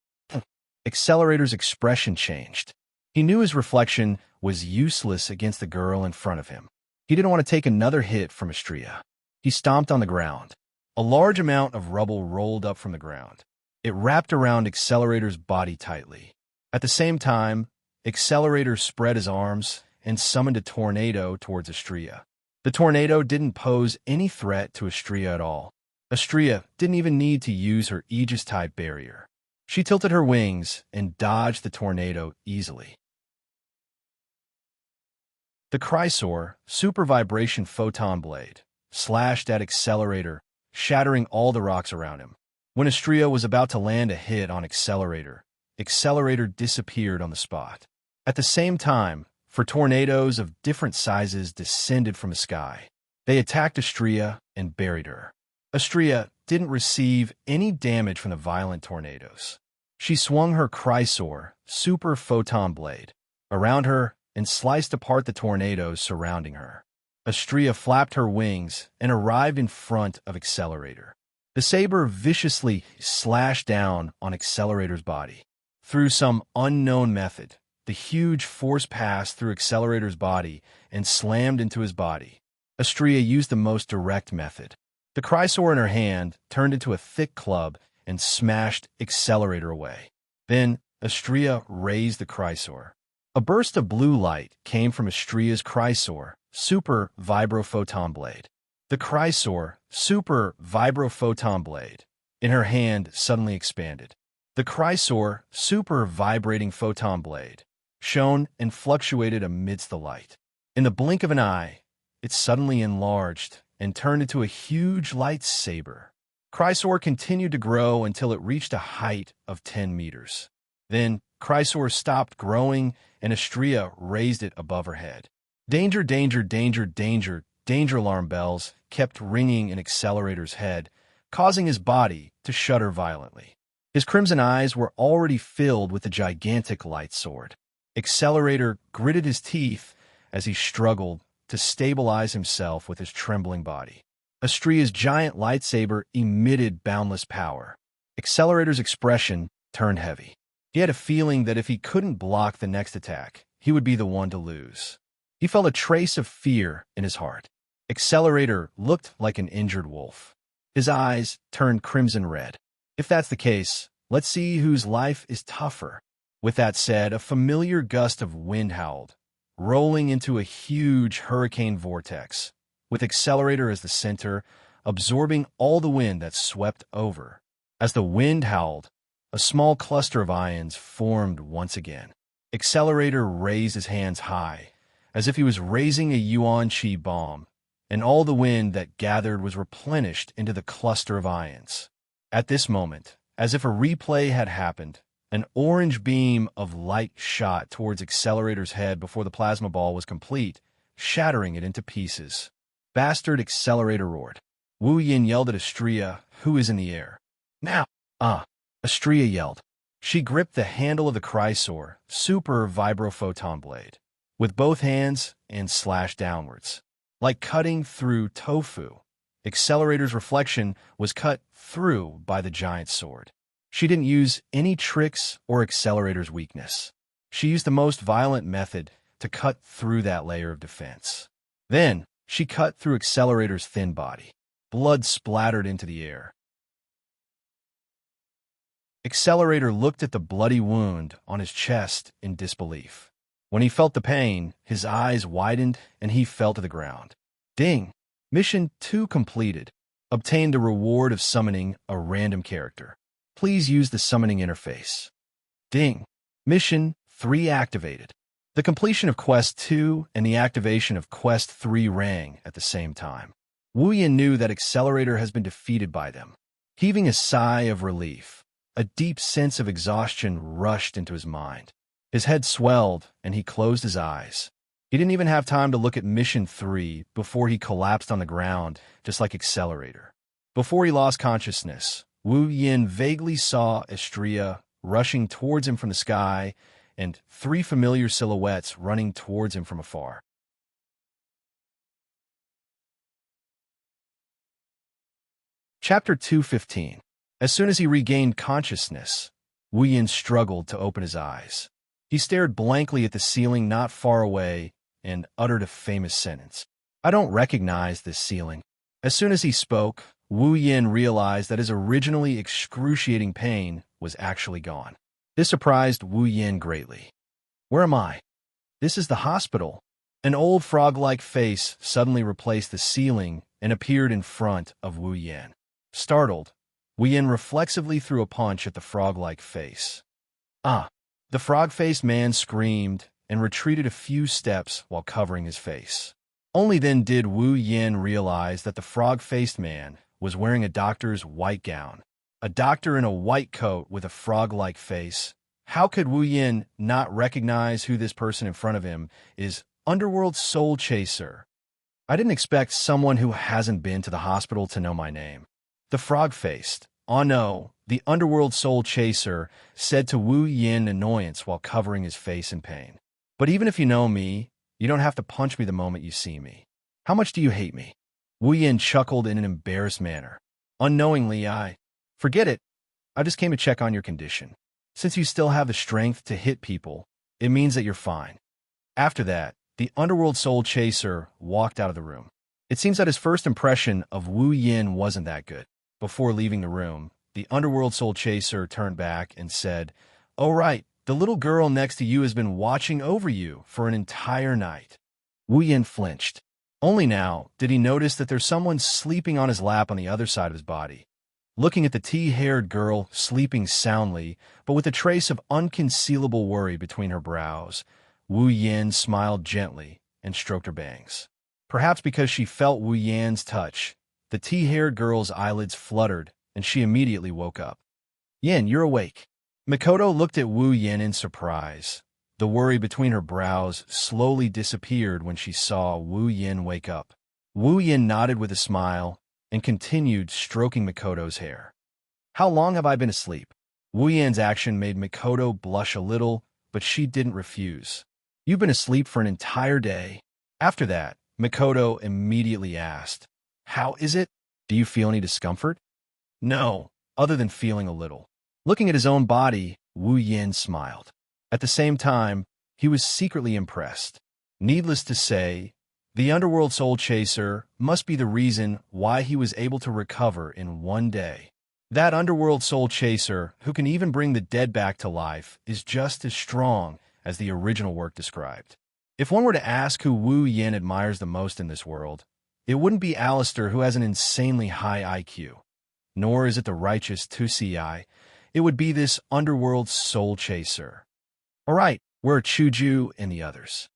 Accelerator's expression changed. He knew his reflection was useless against the girl in front of him. He didn't want to take another hit from Astria. He stomped on the ground. A large amount of rubble rolled up from the ground. It wrapped around Accelerator's body tightly. At the same time, Accelerator spread his arms and summoned a tornado towards Astria. The tornado didn't pose any threat to Astria at all. Astria didn't even need to use her Aegis-type barrier. She tilted her wings and dodged the tornado easily. The Chrysor, Super Vibration Photon Blade, slashed at Accelerator, shattering all the rocks around him. When Astria was about to land a hit on Accelerator, Accelerator disappeared on the spot. At the same time, four tornadoes of different sizes descended from the sky. They attacked Astria and buried her. Astria didn't receive any damage from the violent tornadoes. She swung her Chrysor, Super Photon Blade, around her and sliced apart the tornadoes surrounding her. Astria flapped her wings and arrived in front of Accelerator. The saber viciously slashed down on Accelerator's body. Through some unknown method, the huge force passed through Accelerator's body and slammed into his body. Astria used the most direct method. The Chrysor in her hand turned into a thick club and smashed Accelerator away. Then, Astria raised the Chrysor. A burst of blue light came from Astria's Chrysor, Super Vibrophoton Blade. The Chrysor, Super Vibrophoton Blade, in her hand suddenly expanded. The Chrysor, Super Vibrating Photon Blade, shone and fluctuated amidst the light. In the blink of an eye, it suddenly enlarged and turned into a huge lightsaber. Chrysor continued to grow until it reached a height of 10 meters. Then, Chrysor stopped growing and Astria raised it above her head. Danger, danger, danger, danger, danger alarm bells kept ringing in Accelerator's head, causing his body to shudder violently. His crimson eyes were already filled with the gigantic light sword. Accelerator gritted his teeth as he struggled to stabilize himself with his trembling body. Astria's giant lightsaber emitted boundless power. Accelerator's expression turned heavy. He had a feeling that if he couldn't block the next attack, he would be the one to lose. He felt a trace of fear in his heart. Accelerator looked like an injured wolf. His eyes turned crimson red. If that's the case, let's see whose life is tougher. With that said, a familiar gust of wind howled, rolling into a huge hurricane vortex, with Accelerator as the center, absorbing all the wind that swept over. As the wind howled, a small cluster of ions formed once again. Accelerator raised his hands high, as if he was raising a yuan qi bomb, and all the wind that gathered was replenished into the cluster of ions. At this moment, as if a replay had happened, an orange beam of light shot towards Accelerator's head before the plasma ball was complete, shattering it into pieces. Bastard! Accelerator roared. Wu Yin yelled at Astria, who is in the air. Now! Astria yelled. She gripped the handle of the Chrysor, super vibrophoton blade, with both hands and slashed downwards. Like cutting through tofu, Accelerator's reflection was cut through by the giant sword. She didn't use any tricks or Accelerator's weakness. She used the most violent method to cut through that layer of defense. Then, she cut through Accelerator's thin body. Blood splattered into the air. Accelerator looked at the bloody wound on his chest in disbelief. When he felt the pain, his eyes widened and he fell to the ground. Ding! Mission 2 completed. Obtained a reward of summoning a random character. Please use the summoning interface. Ding! Mission 3 activated. The completion of Quest 2 and the activation of Quest 3 rang at the same time. Wu Yin knew that Accelerator has been defeated by them. Heaving a sigh of relief, a deep sense of exhaustion rushed into his mind. His head swelled, and he closed his eyes. He didn't even have time to look at Mission 3 before he collapsed on the ground, just like Accelerator. Before he lost consciousness, Wu Yin vaguely saw Astria rushing towards him from the sky, and 3 familiar silhouettes running towards him from afar. Chapter 215. As soon as he regained consciousness, Wu Yin struggled to open his eyes. He stared blankly at the ceiling not far away and uttered a famous sentence. I don't recognize this ceiling. As soon as he spoke, Wu Yin realized that his originally excruciating pain was actually gone. This surprised Wu Yin greatly. Where am I? This is the hospital. An old frog-like face suddenly replaced the ceiling and appeared in front of Wu Yin. Startled, Wu Yin reflexively threw a punch at the frog-like face. The frog-faced man screamed and retreated a few steps while covering his face. Only then did Wu Yin realize that the frog-faced man was wearing a doctor's white gown. A doctor in a white coat with a frog-like face. How could Wu Yin not recognize who this person in front of him is? Underworld Soul Chaser. I didn't expect someone who hasn't been to the hospital to know my name. The frog-faced. Oh no, the Underworld Soul Chaser said to Wu Yin in annoyance while covering his face in pain. But even if you know me, you don't have to punch me the moment you see me. How much do you hate me? Wu Yin chuckled in an embarrassed manner. Unknowingly, Forget it. I just came to check on your condition. Since you still have the strength to hit people, it means that you're fine. After that, the Underworld Soul Chaser walked out of the room. It seems that his first impression of Wu Yin wasn't that good. Before leaving the room, the Underworld Soul Chaser turned back and said, "Oh right, the little girl next to you has been watching over you for an entire night." Wu Yin flinched. Only now did he notice that there's someone sleeping on his lap on the other side of his body. Looking at the tea-haired girl sleeping soundly, but with a trace of unconcealable worry between her brows, Wu Yin smiled gently and stroked her bangs. Perhaps because she felt Wu Yin's touch, the tea-haired girl's eyelids fluttered, and she immediately woke up. "Yin, you're awake." Mikoto looked at Wu Yin in surprise. The worry between her brows slowly disappeared when she saw Wu Yin wake up. Wu Yin nodded with a smile and continued stroking Mikoto's hair. "How long have I been asleep?" Wu Yin's action made Mikoto blush a little, but she didn't refuse. You've been asleep for an entire day. After that, Mikoto immediately asked, How is it? Do you feel any discomfort? No, other than feeling a little. Looking at his own body, Wu Yin smiled. At the same time, he was secretly impressed. Needless to say, the underworld soul chaser must be the reason why he was able to recover in one day. That underworld soul chaser, who can even bring the dead back to life, is just as strong as the original work described. If one were to ask who Wu Yin admires the most in this world, it wouldn't be Alistair, who has an insanely high IQ. Nor is it the righteous Tusii. It would be this underworld soul chaser. All right, where are Chuju and the others?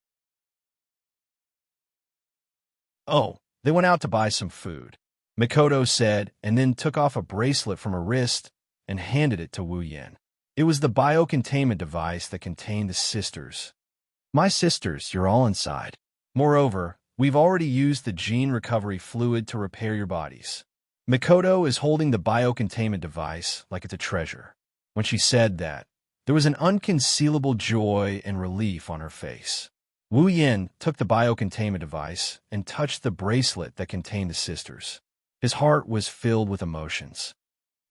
Oh, they went out to buy some food, Mikoto said, and then took off a bracelet from her wrist and handed it to Wu Yin. It was the biocontainment device that contained the sisters. My sisters, you're all inside. Moreover, we've already used the gene recovery fluid to repair your bodies. Mikoto is holding the biocontainment device like it's a treasure. When she said that, there was an unconcealable joy and relief on her face. Wu Yin took the biocontainment device and touched the bracelet that contained the sisters. His heart was filled with emotions.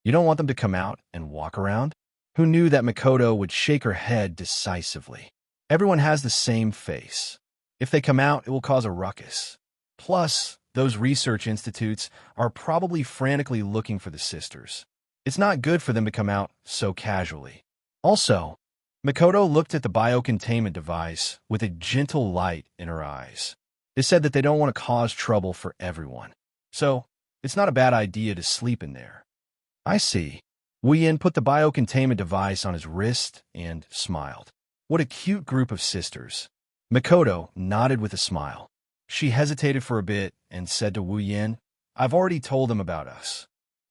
You don't want them to come out and walk around? Who knew that Mikoto would shake her head decisively? Everyone has the same face. If they come out, it will cause a ruckus. Plus, those research institutes are probably frantically looking for the sisters. It's not good for them to come out so casually. Also, Mikoto looked at the biocontainment device with a gentle light in her eyes. They said that they don't want to cause trouble for everyone. So, it's not a bad idea to sleep in there. I see. Wu Yin put the biocontainment device on his wrist and smiled. What a cute group of sisters. Mikoto nodded with a smile. She hesitated for a bit and said to Wu Yin, I've already told them about us.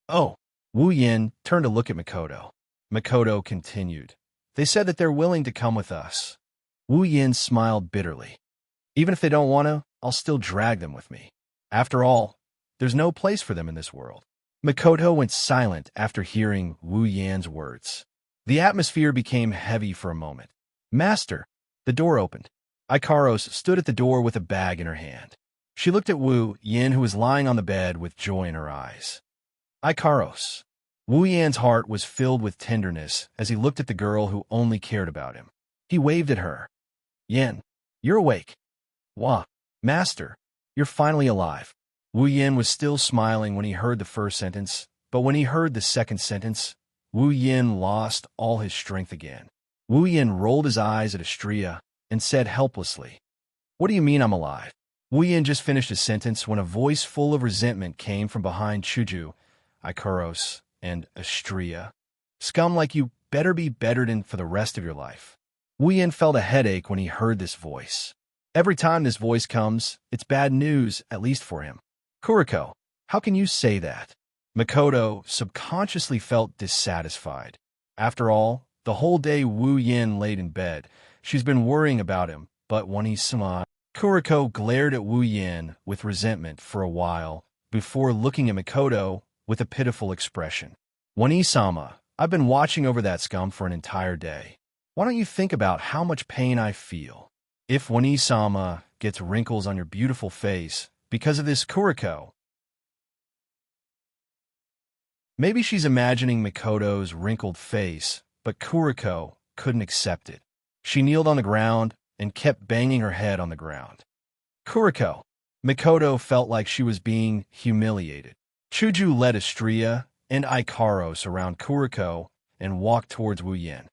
Oh. Wu Yin turned to look at Mikoto. Mikoto continued. They said that they're willing to come with us. Wu Yin smiled bitterly. Even if they don't want to, I'll still drag them with me. After all, there's no place for them in this world. Mikoto went silent after hearing Wu Yin's words. The atmosphere became heavy for a moment. Master, the door opened. Ikaros stood at the door with a bag in her hand. She looked at Wu Yin, who was lying on the bed with joy in her eyes. Ikaros. Wu Yan's heart was filled with tenderness as he looked at the girl who only cared about him. He waved at her. Yin, you're awake. Wah, Master, you're finally alive. Wu Yin was still smiling when he heard the first sentence, but when he heard the second sentence, Wu Yin lost all his strength again. Wu Yin rolled his eyes at Xianxia and said helplessly, What do you mean I'm alive? Wu Yin just finished his sentence when a voice full of resentment came from behind Chuju, Ikaros, and Xianxia. Scum like you better be bettered in for the rest of your life. Wu Yin felt a headache when he heard this voice. Every time this voice comes, it's bad news, at least for him. Kuriko, how can you say that? Mikoto subconsciously felt dissatisfied. After all, the whole day Wu Yin laid in bed. She's been worrying about him, but when he smiled, Kuriko glared at Wu Yin with resentment for a while before looking at Mikoto with a pitiful expression. Wani-sama, I've been watching over that scum for an entire day. Why don't you think about how much pain I feel? If Wani-sama gets wrinkles on your beautiful face because of this Kuriko. Maybe she's imagining Mikoto's wrinkled face, but Kuriko couldn't accept it. She kneeled on the ground and kept banging her head on the ground. Kuriko. Mikoto felt like she was being humiliated. Chuju led Xianxia and Ikaros around Kuriko and walked towards Wu Yin.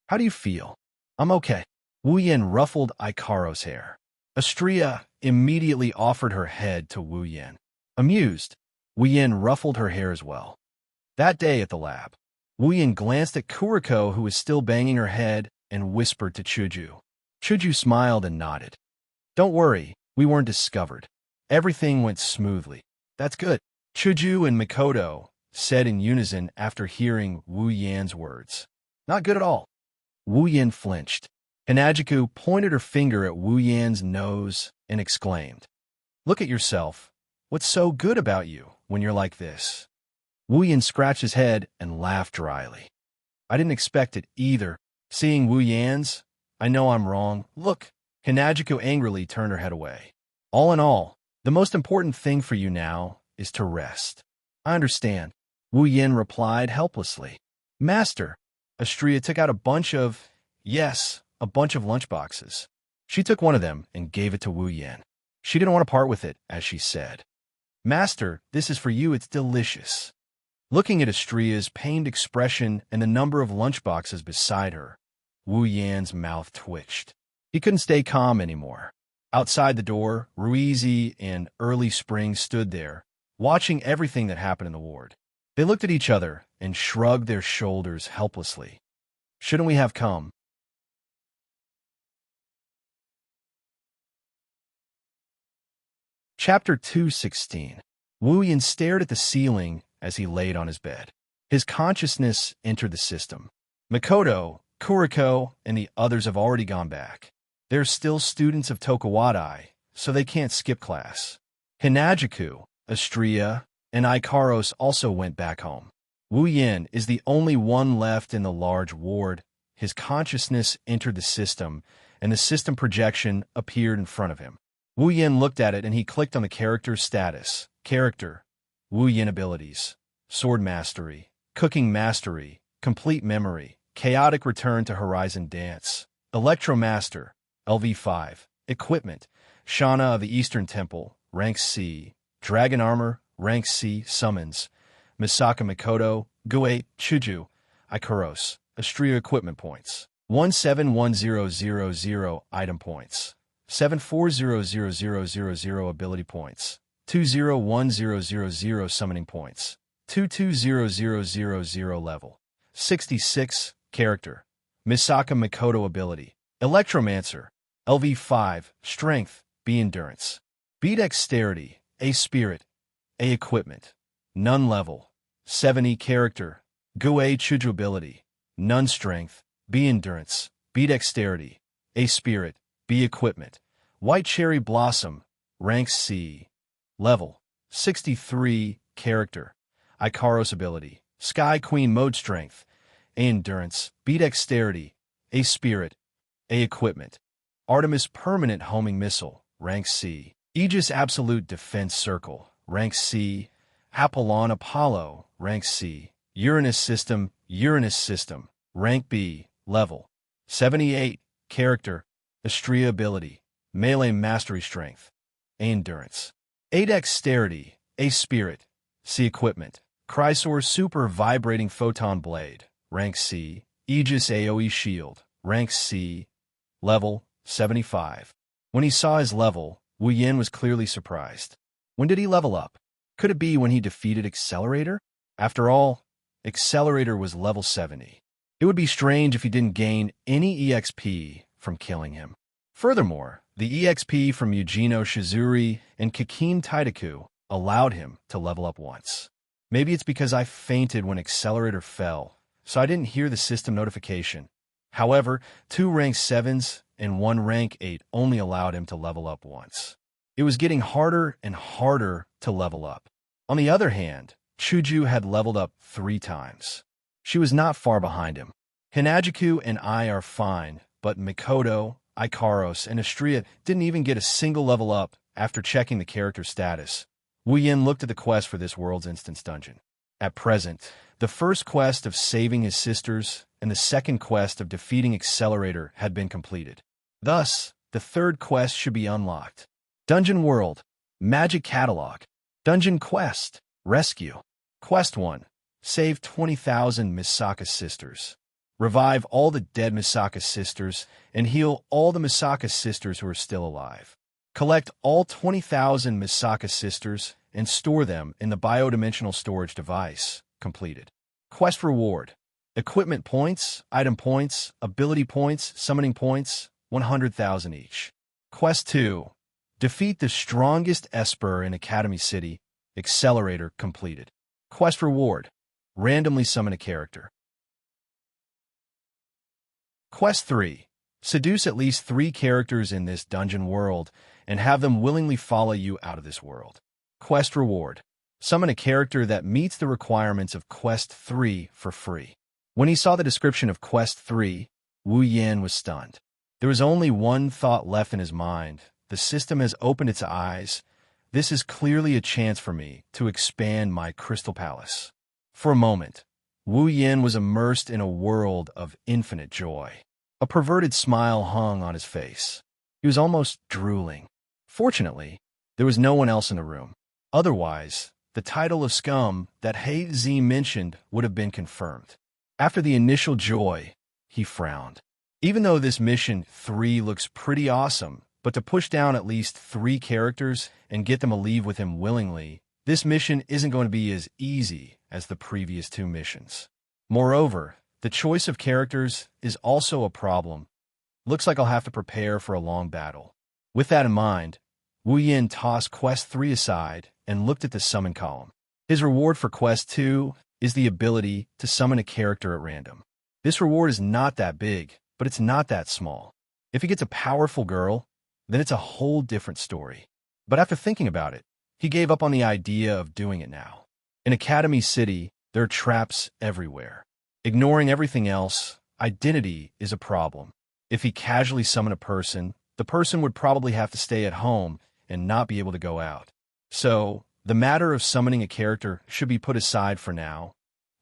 How do you feel? I'm okay. Wu Yin ruffled Ikaros' hair. Xianxia immediately offered her head to Wu Yin. Amused, Wu Yin ruffled her hair as well. That day at the lab, Wu Yin glanced at Kuriko, who was still banging her head, and whispered to Chuju. Chuju smiled and nodded. Don't worry, we weren't discovered. Everything went smoothly. That's good. Chuju and Mikoto said in unison after hearing Wu Yin's words. Not good at all. Wu Yin flinched. Hanajiku pointed her finger at Wu Yin's nose and exclaimed, Look at yourself. What's so good about you when you're like this? Wu Yin scratched his head and laughed dryly. I didn't expect it either. Seeing Wu Yan's, I know I'm wrong. Look. Hinajiku angrily turned her head away. All in all, the most important thing for you now is to rest. I understand, Wu Yin replied helplessly. Master, Astria took out a bunch of lunchboxes. She took one of them and gave it to Wu Yin. She didn't want to part with it, as she said. Master, this is for you, it's delicious. Looking at Astria's pained expression and the number of lunchboxes beside her, Wu Yan's mouth twitched. He couldn't stay calm anymore. Outside the door, Ruizi and Early Spring stood there, watching everything that happened in the ward. They looked at each other and shrugged their shoulders helplessly. Shouldn't we have come? Chapter 216. Wu Yan stared at the ceiling as he laid on his bed. His consciousness entered the system. Makoto, Kuriko, and the others have already gone back. They're still students of Tokuwadai, so they can't skip class. Hinajiku, Astria, and Ikaros also went back home. Wu Yin is the only one left in the large ward. His consciousness entered the system, and the system projection appeared in front of him. Wu Yin looked at it and he clicked on the character's status. Character. Wu Yin abilities. Sword Mastery. Cooking Mastery. Complete Memory. Chaotic Return to Horizon Dance. Electro Master. LV5. Equipment. Shana of the Eastern Temple. Rank C. Dragon Armor. Rank C. Summons. Misaka Mikoto. Gue. Chuju. Ikaros. Astria Equipment Points. 171000 Item Points. 740000 Ability Points. 201000 Summoning Points. 220000 Level. 66. Character. Misaka Mikoto Ability. Electromancer. LV5. Strength. B. Endurance. B. Dexterity. A. Spirit. A. Equipment. None Level. 70. Character. Gue Chuju Ability. None Strength. B. Endurance. B. Dexterity. A. Spirit. B. Equipment. White Cherry Blossom. Rank C. Level. 63. Character. Ikaros Ability. Sky Queen Mode Strength. A. Endurance. B. Dexterity. A. Spirit. A. Equipment. Artemis Permanent Homing Missile. Rank C. Aegis Absolute Defense Circle. Rank C. Apollon Apollo. Rank C. Uranus System. Rank B. Level. 78. Character. Astria Ability. Melee Mastery Strength. A. Endurance. A. Dexterity. A. Spirit. C. Equipment. Chrysor Super Vibrating Photon Blade. Rank C. Aegis AoE Shield. Rank C. Level. 75. When he saw his level, Wu Yin was clearly surprised. When did he level up? Could it be when he defeated Accelerator? After all, Accelerator was level 70. It would be strange if he didn't gain any EXP from killing him. Furthermore, the EXP from Yujino Shizuri and Kikin Taidaku allowed him to level up once. Maybe it's because I fainted when Accelerator fell, so I didn't hear the system notification. However, 2 rank 7s and 1 rank 8 only allowed him to level up once. It was getting harder and harder to level up. On the other hand, Chuju had leveled up 3 times. She was not far behind him. Hinajiku and I are fine, but Mikoto, Ikaros, and Astria didn't even get a single level up after checking the character status. Wu Yin looked at the quest for this world's instance dungeon. At present, the first quest of saving his sisters and the second quest of defeating Accelerator had been completed. Thus, the third quest should be unlocked. Dungeon World. Magic Catalog. Dungeon Quest. Rescue. Quest 1. Save 20,000 Misaka sisters. Revive all the dead Misaka sisters and heal all the Misaka sisters who are still alive. Collect all 20,000 Misaka sisters and store them in the biodimensional storage device. Completed. Quest Reward. Equipment points, item points, ability points, summoning points, 100,000 each. Quest 2. Defeat the strongest Esper in Academy City. Accelerator completed. Quest Reward. Randomly summon a character. Quest 3. Seduce at least 3 characters in this dungeon world and have them willingly follow you out of this world. Quest Reward. Summon a character that meets the requirements of Quest 3 for free. When he saw the description of Quest 3, Wu Yin was stunned. There was only one thought left in his mind. The system has opened its eyes. This is clearly a chance for me to expand my crystal palace. For a moment, Wu Yin was immersed in a world of infinite joy. A perverted smile hung on his face. He was almost drooling. Fortunately, there was no one else in the room. Otherwise, the title of scum that He Zi mentioned would have been confirmed. After the initial joy, he frowned. Even though this mission 3 looks pretty awesome, but to push down at least 3 characters and get them to leave with him willingly, this mission isn't going to be as easy as the previous 2 missions. Moreover, the choice of characters is also a problem. Looks like I'll have to prepare for a long battle. With that in mind, Wu Yin tossed Quest 3 aside and looked at the summon column. His reward for Quest 2 is the ability to summon a character at random. This reward is not that big, but it's not that small. If he gets a powerful girl, then it's a whole different story. But after thinking about it, he gave up on the idea of doing it now. In Academy City, there are traps everywhere. Ignoring everything else, identity is a problem. If he casually summoned a person, the person would probably have to stay at home and not be able to go out. So, the matter of summoning a character should be put aside for now.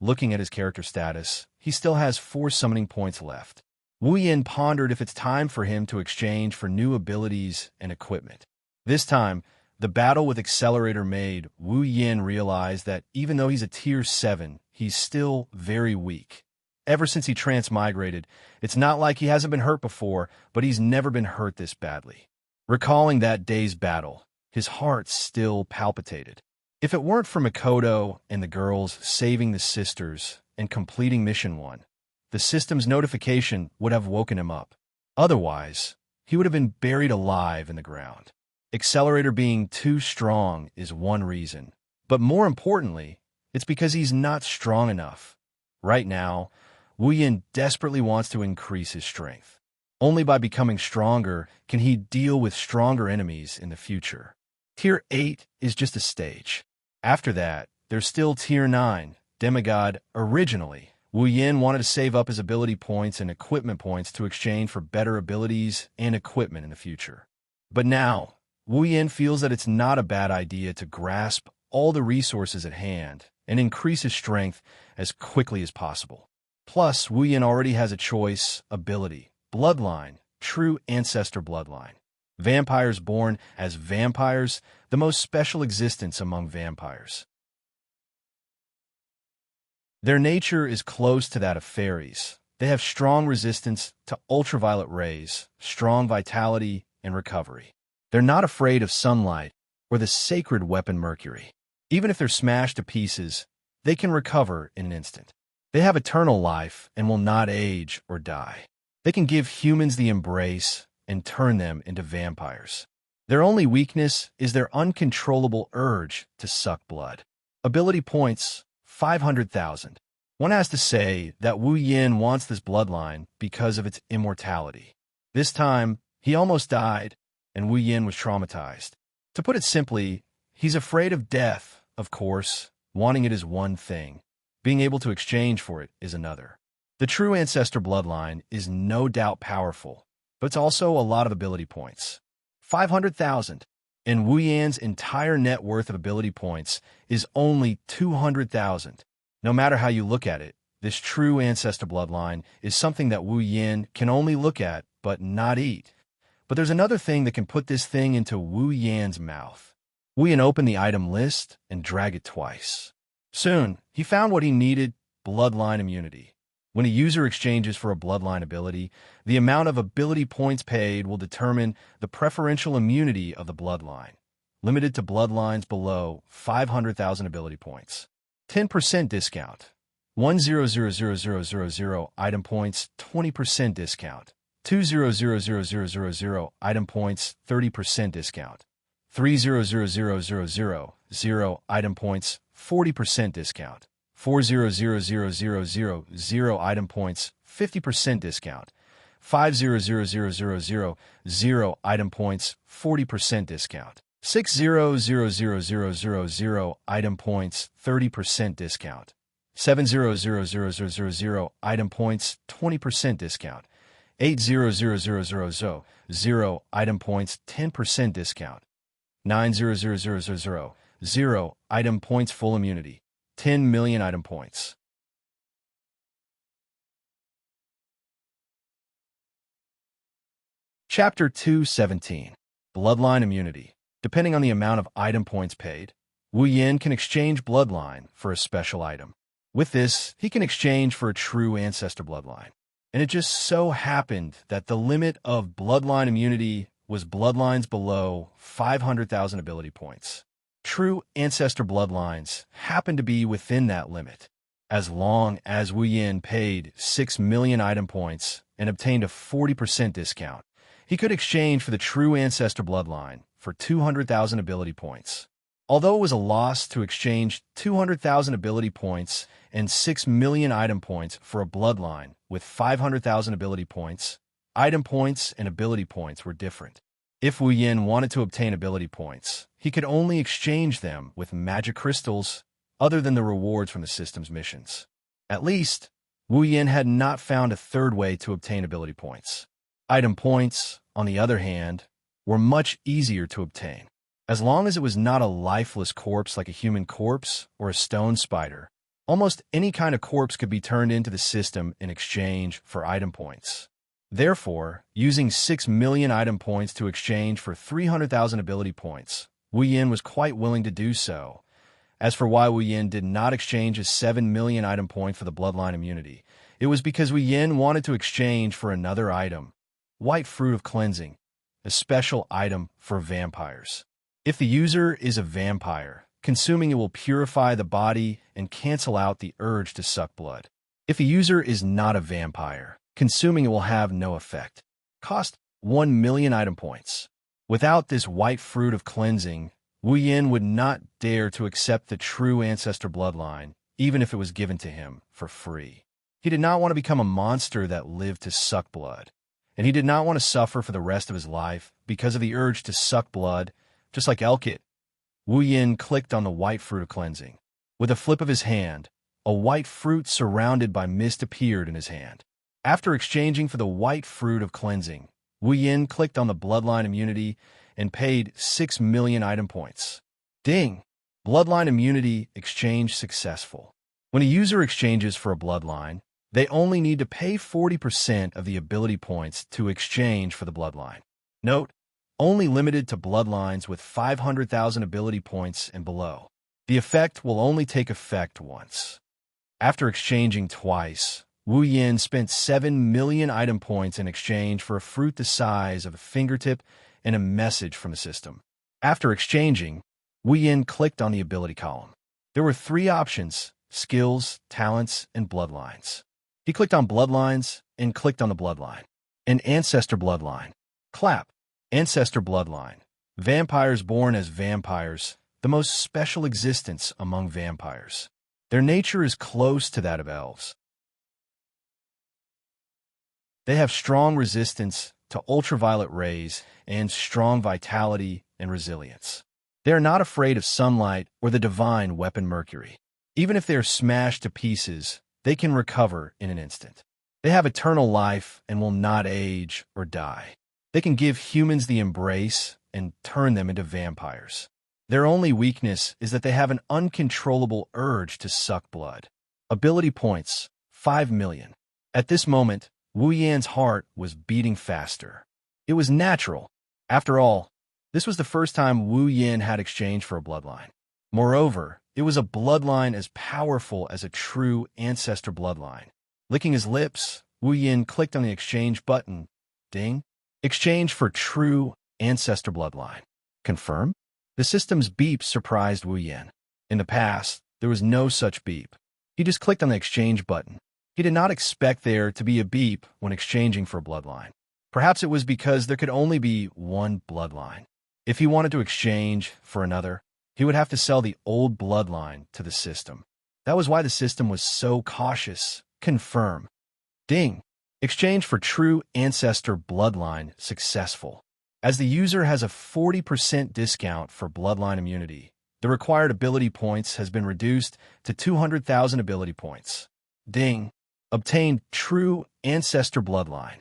Looking at his character status, he still has 4 summoning points left. Wu Yin pondered if it's time for him to exchange for new abilities and equipment. This time, the battle with Accelerator made Wu Yin realize that even though he's a tier 7, he's still very weak. Ever since he transmigrated, it's not like he hasn't been hurt before, but he's never been hurt this badly. Recalling that day's battle, his heart still palpitated. If it weren't for Makoto and the girls saving the sisters and completing Mission 1, the system's notification would have woken him up. Otherwise, he would have been buried alive in the ground. Accelerator being too strong is one reason, but more importantly, it's because he's not strong enough. Right now, Wu Yin desperately wants to increase his strength. Only by becoming stronger can he deal with stronger enemies in the future. Tier 8 is just a stage. After that, there's still Tier 9, Demigod. Originally, Wu Yin wanted to save up his ability points and equipment points to exchange for better abilities and equipment in the future. But now, Wu Yin feels that it's not a bad idea to grasp all the resources at hand and increase his strength as quickly as possible. Plus, Wu Yin already has a choice ability, Bloodline, True Ancestor Bloodline. Vampires born as vampires, the most special existence among vampires. Their nature is close to that of fairies. They have strong resistance to ultraviolet rays, strong vitality, and recovery. They're not afraid of sunlight or the sacred weapon Mercury. Even if they're smashed to pieces, they can recover in an instant. They have eternal life and will not age or die. They can give humans the embrace and turn them into vampires. Their only weakness is their uncontrollable urge to suck blood. Ability points, 500,000. One has to say that Wu Yin wants this bloodline because of its immortality. This time, he almost died, and Wu Yin was traumatized. To put it simply, he's afraid of death, of course. Wanting it is one thing. Being able to exchange for it is another. The True Ancestor bloodline is no doubt powerful, but it's also a lot of ability points. 500,000. And Wu Yan's entire net worth of ability points is only 200,000. No matter how you look at it, this True Ancestor bloodline is something that Wu Yin can only look at but not eat. But there's another thing that can put this thing into Wu Yan's mouth. Wu Yin opened the item list and dragged it twice. Soon, he found what he needed, bloodline immunity. When a user exchanges for a bloodline ability, the amount of ability points paid will determine the preferential immunity of the bloodline, limited to bloodlines below 500,000 ability points. 10% discount. 1000000 item points, 20% discount. 2000000 item points, 30% discount. 300000 item points, 40% discount. 400000 item points, 50% discount. 500000 item points, 40% discount. 600000 item points, 30% discount. 700000 item points, 20% discount. 800,000 item points 10% discount. 900,000 item points full immunity. 10 million item points. Chapter 217. Bloodline Immunity. Depending on the amount of item points paid, Wu Yin can exchange bloodline for a special item. With this, he can exchange for a true ancestor bloodline. And it just so happened that the limit of bloodline immunity was bloodlines below 500,000 ability points. True ancestor bloodlines happened to be within that limit. As long as Wu Yin paid 6 million item points and obtained a 40% discount, he could exchange for the true ancestor bloodline for 200,000 ability points. Although it was a loss to exchange 200,000 ability points and 6 million item points for a bloodline with 500,000 ability points, item points and ability points were different. If Wu Yin wanted to obtain ability points, he could only exchange them with magic crystals other than the rewards from the system's missions. At least, Wu Yin had not found a third way to obtain ability points. Item points, on the other hand, were much easier to obtain. As long as it was not a lifeless corpse like a human corpse or a stone spider, almost any kind of corpse could be turned into the system in exchange for item points. Therefore, using 6 million item points to exchange for 300,000 ability points, Wu Yin was quite willing to do so. As for why Wu Yin did not exchange his 7 million item point for the bloodline immunity, it was because Wu Yin wanted to exchange for another item, White Fruit of Cleansing, a special item for vampires. If the user is a vampire, consuming it will purify the body and cancel out the urge to suck blood. If a user is not a vampire, consuming it will have no effect. Cost 1 million item points. Without this White Fruit of Cleansing, Wu Yin would not dare to accept the true ancestor bloodline, even if it was given to him for free. He did not want to become a monster that lived to suck blood, and he did not want to suffer for the rest of his life because of the urge to suck blood. Just like Elkit, Wu Yin clicked on the White Fruit of Cleansing. With a flip of his hand, a white fruit surrounded by mist appeared in his hand. After exchanging for the White Fruit of Cleansing, Wu Yin clicked on the Bloodline Immunity and paid 6 million item points. Ding! Bloodline Immunity exchange successful. When a user exchanges for a bloodline, they only need to pay 40% of the ability points to exchange for the bloodline. Note: only limited to bloodlines with 500,000 ability points and below. The effect will only take effect once. After exchanging twice, Wu Yin spent 7 million item points in exchange for a fruit the size of a fingertip and a message from the system. After exchanging, Wu Yin clicked on the ability column. There were 3 options: skills, talents, and bloodlines. He clicked on bloodlines and clicked on the bloodline. An ancestor bloodline. Clap. Ancestor bloodline. Vampires born as vampires, the most special existence among vampires. Their nature is close to that of elves. They have strong resistance to ultraviolet rays and strong vitality and resilience. They are not afraid of sunlight or the divine weapon Mercury. Even if they are smashed to pieces, they can recover in an instant. They have eternal life and will not age or die. They can give humans the embrace and turn them into vampires. Their only weakness is that they have an uncontrollable urge to suck blood. Ability points, 5 million. At this moment, Wu Yan's heart was beating faster. It was natural. After all, this was the first time Wu Yan had exchanged for a bloodline. Moreover, it was a bloodline as powerful as a true ancestor bloodline. Licking his lips, Wu Yan clicked on the exchange button. Ding. Exchange for true ancestor bloodline. Confirm? The system's beep surprised Wu Yan. In the past, there was no such beep. He just clicked on the exchange button. He did not expect there to be a beep when exchanging for a bloodline. Perhaps it was because there could only be one bloodline. If he wanted to exchange for another, he would have to sell the old bloodline to the system. That was why the system was so cautious. Confirm. Ding. Exchange for true ancestor bloodline successful. As the user has a 40% discount for bloodline immunity, the required ability points has been reduced to 200,000 ability points. Ding. Obtained true ancestor bloodline.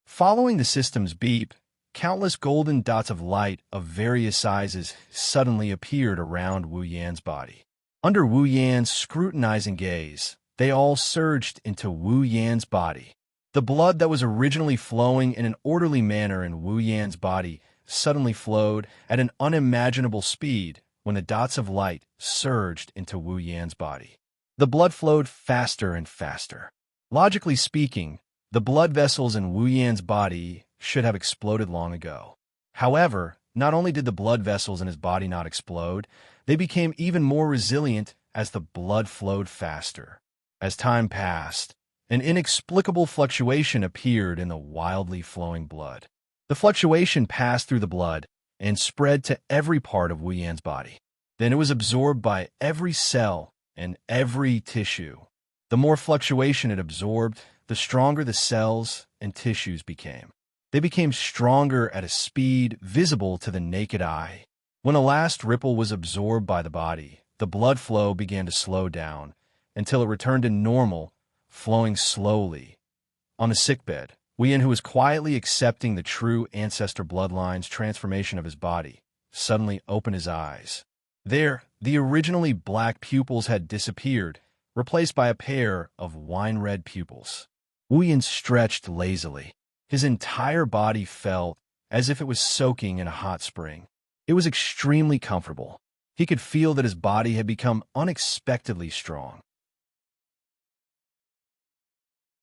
Following the system's beep, countless golden dots of light of various sizes suddenly appeared around Wu Yan's body. Under Wu Yan's scrutinizing gaze, they all surged into Wu Yan's body. The blood that was originally flowing in an orderly manner in Wu Yan's body suddenly flowed at an unimaginable speed when the dots of light surged into Wu Yan's body. The blood flowed faster and faster. Logically speaking, the blood vessels in Wu Yan's body should have exploded long ago. However, not only did the blood vessels in his body not explode, they became even more resilient as the blood flowed faster. As time passed, an inexplicable fluctuation appeared in the wildly flowing blood. The fluctuation passed through the blood and spread to every part of Wu Yan's body. Then it was absorbed by every cell and every tissue. The more fluctuation it absorbed, the stronger the cells and tissues became. They became stronger at a speed visible to the naked eye. When the last ripple was absorbed by the body, the blood flow began to slow down until it returned to normal, flowing slowly. On the sickbed, Wu Yan, who was quietly accepting the true ancestor bloodline's transformation of his body, suddenly opened his eyes. There, the originally black pupils had disappeared, replaced by a pair of wine-red pupils. Wu Yan stretched lazily. His entire body felt as if it was soaking in a hot spring. It was extremely comfortable. He could feel that his body had become unexpectedly strong.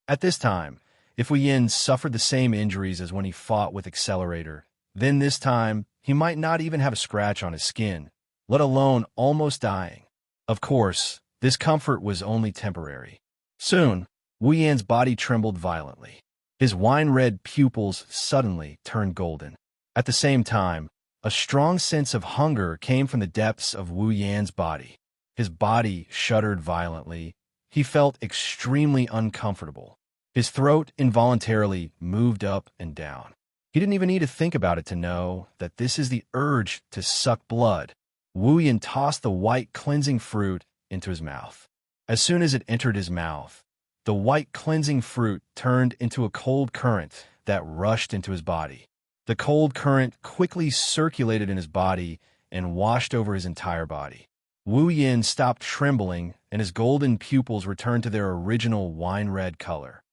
At this time, if Wu Yan suffered the same injuries as when he fought with Accelerator, then this time he might not even have a scratch on his skin, let alone almost dying. Of course, this comfort was only temporary. Soon, Wu Yan's body trembled violently. His wine-red pupils suddenly turned golden. At the same time, a strong sense of hunger came from the depths of Wu Yan's body. His body shuddered violently. He felt extremely uncomfortable. His throat involuntarily moved up and down. He didn't even need to think about it to know that this is the urge to suck blood. Wu Yan tossed the white cleansing fruit into his mouth. As soon as it entered his mouth, the white cleansing fruit turned into a cold current that rushed into his body. The cold current quickly circulated in his body and washed over his entire body. Wu Yan stopped trembling, and his golden pupils returned to their original wine-red color.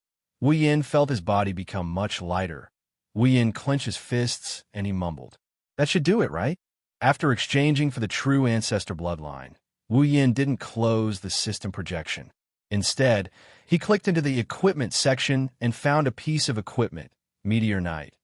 Wu Yan felt his body become much lighter. Wu Yan clenched his fists, and he mumbled, "That should do it, right?" After exchanging for the true ancestor bloodline, Wu Yan didn't close the system projection. Instead, he clicked into the equipment section and found a piece of equipment, Meteor Knight,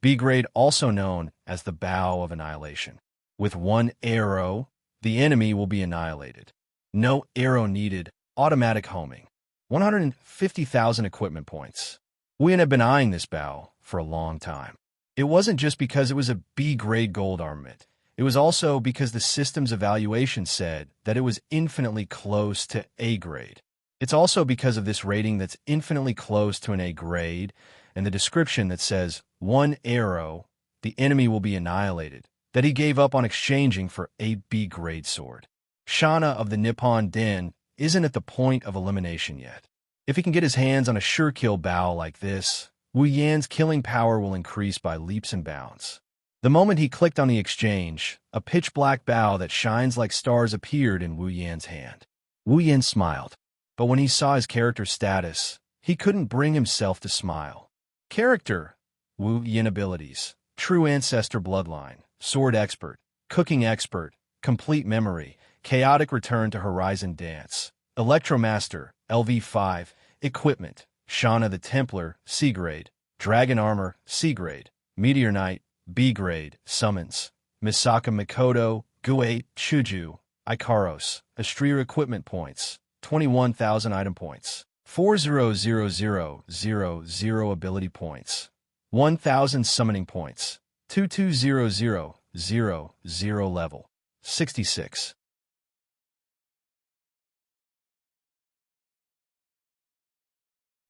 B-grade, also known as the Bow of Annihilation. With one arrow, the enemy will be annihilated. No arrow needed, automatic homing. 150,000 equipment points. Wu Yan had been eyeing this bow for a long time. It wasn't just because it was a B-grade gold armament. It was also because the system's evaluation said that it was infinitely close to A-grade. It's also because of this rating that's infinitely close to an A grade, and the description that says, one arrow, the enemy will be annihilated, that he gave up on exchanging for a B grade sword. Xianxia of the Nippon Den isn't at the point of elimination yet. If he can get his hands on a sure-kill bow like this, Wu Yan's killing power will increase by leaps and bounds. The moment he clicked on the exchange, a pitch-black bow that shines like stars appeared in Wu Yan's hand. Wu Yan smiled. But when he saw his character's status, he couldn't bring himself to smile. Character: Wu Yan abilities: True Ancestor Bloodline, Sword Expert, Cooking Expert, Complete Memory, Chaotic Return to Horizon Dance, Electromaster, LV5, Equipment: Xianxia the Templar, C grade, Dragon Armor, C grade, Meteor Knight, B grade, Summons, Misaka Mikoto, Gue, Chuju, Ikaros, Astria Equipment Points, 21,000 item points, 4,000,000 ability points, 1,000 summoning points, 22,000,000 level, 66.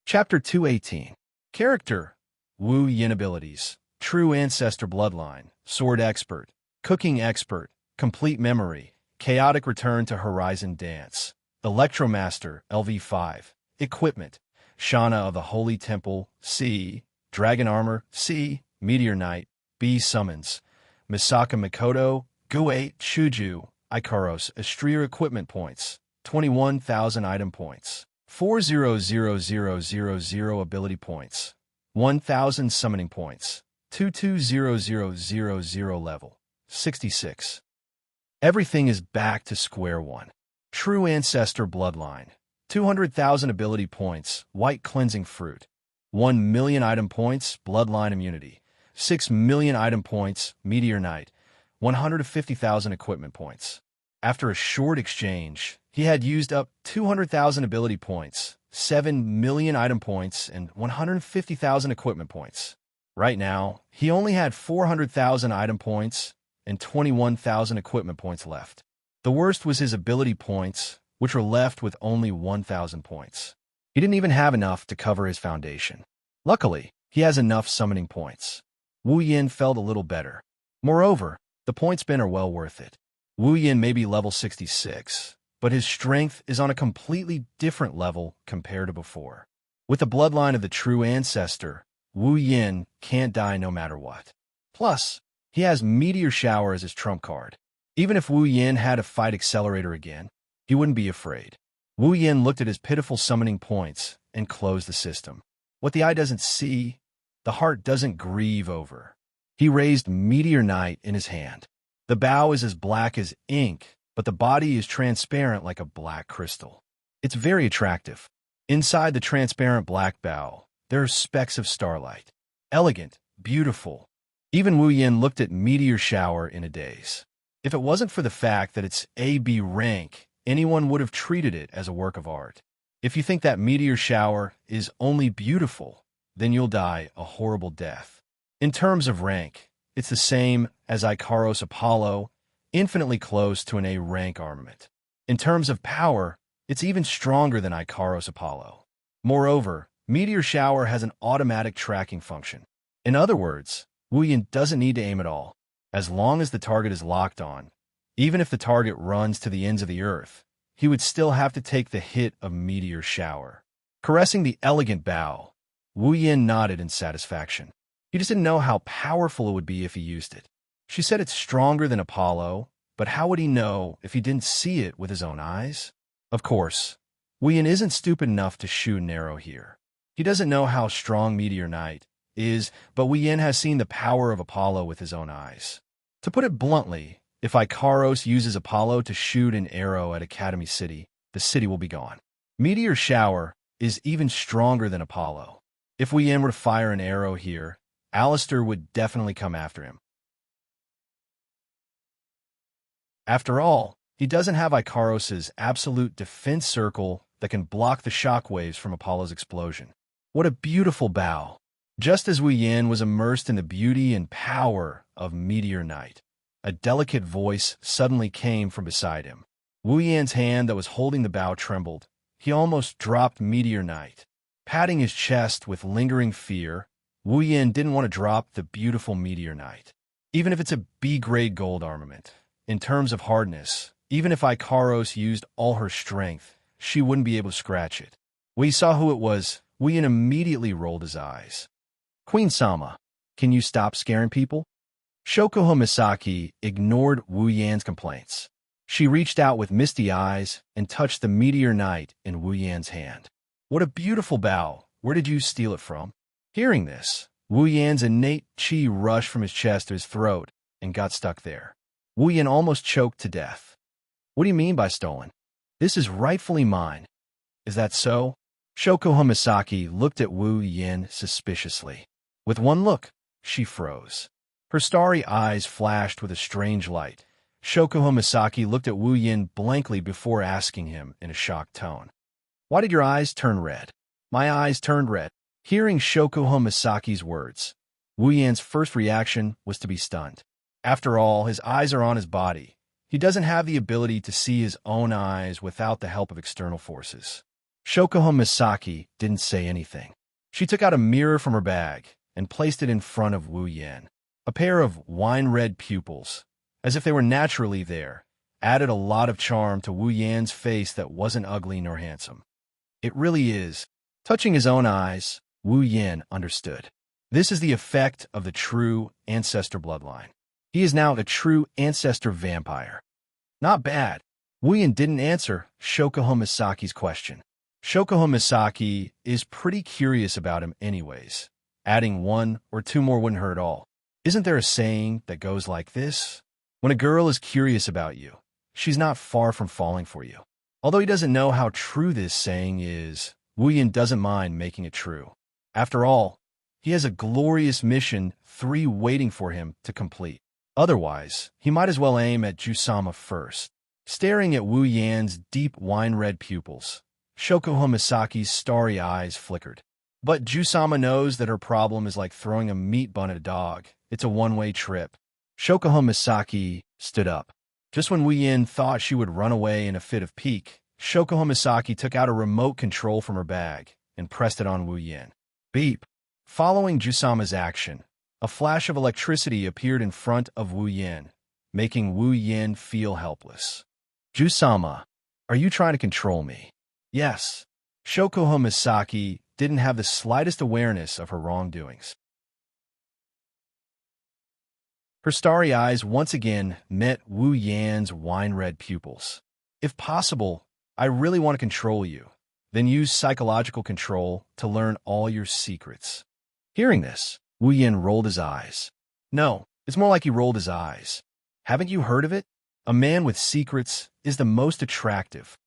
Chapter 218. Character: Wu Yan abilities: True Ancestor Bloodline, Sword Expert, Cooking Expert, Complete Memory, Chaotic Return to Horizon Dance, Electromaster, LV5, Equipment: Xianxia of the Holy Temple, C, Dragon Armor, C. Meteor Knight, B. Summons, Misaka Mikoto, Gu8, Shuju, Ikaros, Astria Equipment Points, 21,000 Item Points, 400,000 Ability Points, 1,000 Summoning Points, 22,000 level, 66. Everything is back to square one. True Ancestor Bloodline, 200,000 Ability Points, White Cleansing Fruit, 1 million Item Points, Bloodline Immunity, 6 million Item Points, Meteor Knight, 150,000 Equipment Points. After a short exchange, he had used up 200,000 Ability Points, 7 million Item Points, and 150,000 Equipment Points. Right now, he only had 400,000 Item Points and 21,000 Equipment Points left. The worst was his Ability Points, which were left with only 1,000 points. He didn't even have enough to cover his foundation. Luckily, he has enough Summoning Points. Wu Yin felt a little better. Moreover, the point spin are well worth it. Wu Yin may be level 66, but his strength is on a completely different level compared to before. With the bloodline of the true ancestor, Wu Yin can't die no matter what. Plus, he has Meteor Shower as his trump card. Even if Wu Yin had to fight Accelerator again, he wouldn't be afraid. Wu Yin looked at his pitiful summoning points and closed the system. What the eye doesn't see, the heart doesn't grieve over. He raised Meteor Knight in his hand. The bow is as black as ink, but the body is transparent like a black crystal. It's very attractive. Inside the transparent black bow, there are specks of starlight. Elegant, beautiful. Even Wu Yin looked at Meteor Shower in a daze. If it wasn't for the fact that it's AB rank, anyone would have treated it as a work of art. If you think that Meteor Shower is only beautiful, then you'll die a horrible death. In terms of rank, it's the same as Ikaros Apollo, infinitely close to an A rank armament. In terms of power, it's even stronger than Ikaros Apollo. Moreover, Meteor Shower has an automatic tracking function. In other words, Wu Yin doesn't need to aim at all. As long as the target is locked on, even if the target runs to the ends of the earth, he would still have to take the hit of Meteor Shower. Caressing the elegant bow, Wu Yin nodded in satisfaction. He just didn't know how powerful it would be if he used it. She said it's stronger than Apollo, but how would he know if he didn't see it with his own eyes? Of course, Wu Yin isn't stupid enough to shoot an arrow here. He doesn't know how strong Meteor Knight is, but Wu Yin has seen the power of Apollo with his own eyes. To put it bluntly, if Ikaros uses Apollo to shoot an arrow at Academy City, the city will be gone. Meteor Shower is even stronger than Apollo. If Wu Yin were to fire an arrow here, Alistair would definitely come after him. After all, he doesn't have Ikaros' absolute defense circle that can block the shockwaves from Apollo's explosion. What a beautiful bow! Just as Wu Yin was immersed in the beauty and power of Meteor Knight, a delicate voice suddenly came from beside him. Wu Yin's hand that was holding the bow trembled. He almost dropped Meteor Knight. Patting his chest with lingering fear, Wu Yin didn't want to drop the beautiful Meteor Knight. Even if it's a B-grade gold armament, in terms of hardness, even if Ikaros used all her strength, she wouldn't be able to scratch it. When he saw who it was, Wu Yin immediately rolled his eyes. Queen Sama, can you stop scaring people? Shokuho Misaki ignored Wu Yan's complaints. She reached out with misty eyes and touched the Meteor Knight in Wu Yan's hand. What a beautiful bow! Where did you steal it from? Hearing this, Wu Yan's innate chi rushed from his chest to his throat and got stuck there. Wu Yan almost choked to death. What do you mean by stolen? This is rightfully mine. Is that so? Shokuho Misaki looked at Wu Yan suspiciously. With one look, she froze. Her starry eyes flashed with a strange light. Shokuho Misaki looked at Wu Yin blankly before asking him in a shocked tone. Why did your eyes turn red? My eyes turned red. Hearing Shokuho Misaki's words, Wu Yan's first reaction was to be stunned. After all, his eyes are on his body. He doesn't have the ability to see his own eyes without the help of external forces. Shokuho Misaki didn't say anything. She took out a mirror from her bag and placed it in front of Wu Yin. A pair of wine-red pupils, as if they were naturally there, added a lot of charm to Wu Yan's face that wasn't ugly nor handsome. It really is. Touching his own eyes, Wu Yin understood. This is the effect of the true ancestor bloodline. He is now a true ancestor vampire. Not bad. Wuyan didn't answer Shokuho Misaki's question. Shokuho Misaki is pretty curious about him anyways. Adding 1 or 2 more wouldn't hurt at all. Isn't there a saying that goes like this? When a girl is curious about you, she's not far from falling for you. Although he doesn't know how true this saying is, Wuyan doesn't mind making it true. After all, he has a glorious mission 3 waiting for him to complete. Otherwise, he might as well aim at Jusama first. Staring at Wu Yan's deep wine-red pupils, Shokuho Misaki's starry eyes flickered. But Jusama knows that her problem is like throwing a meat bun at a dog. It's a one-way trip. Shokuho Misaki stood up. Just when Wu Yan thought she would run away in a fit of pique, Shokuho Misaki took out a remote control from her bag and pressed it on Wu Yan. Beep. Following Jusama's action, a flash of electricity appeared in front of Wu Yan, making Wu Yan feel helpless. Jusama, are you trying to control me? Yes. Shokuho Misaki didn't have the slightest awareness of her wrongdoings. Her starry eyes once again met Wu Yan's wine-red pupils. If possible, I really want to control you. Then use psychological control to learn all your secrets. Hearing this, Wu Yan rolled his eyes. No, it's more like he rolled his eyes. Haven't you heard of it? A man with secrets is the most attractive.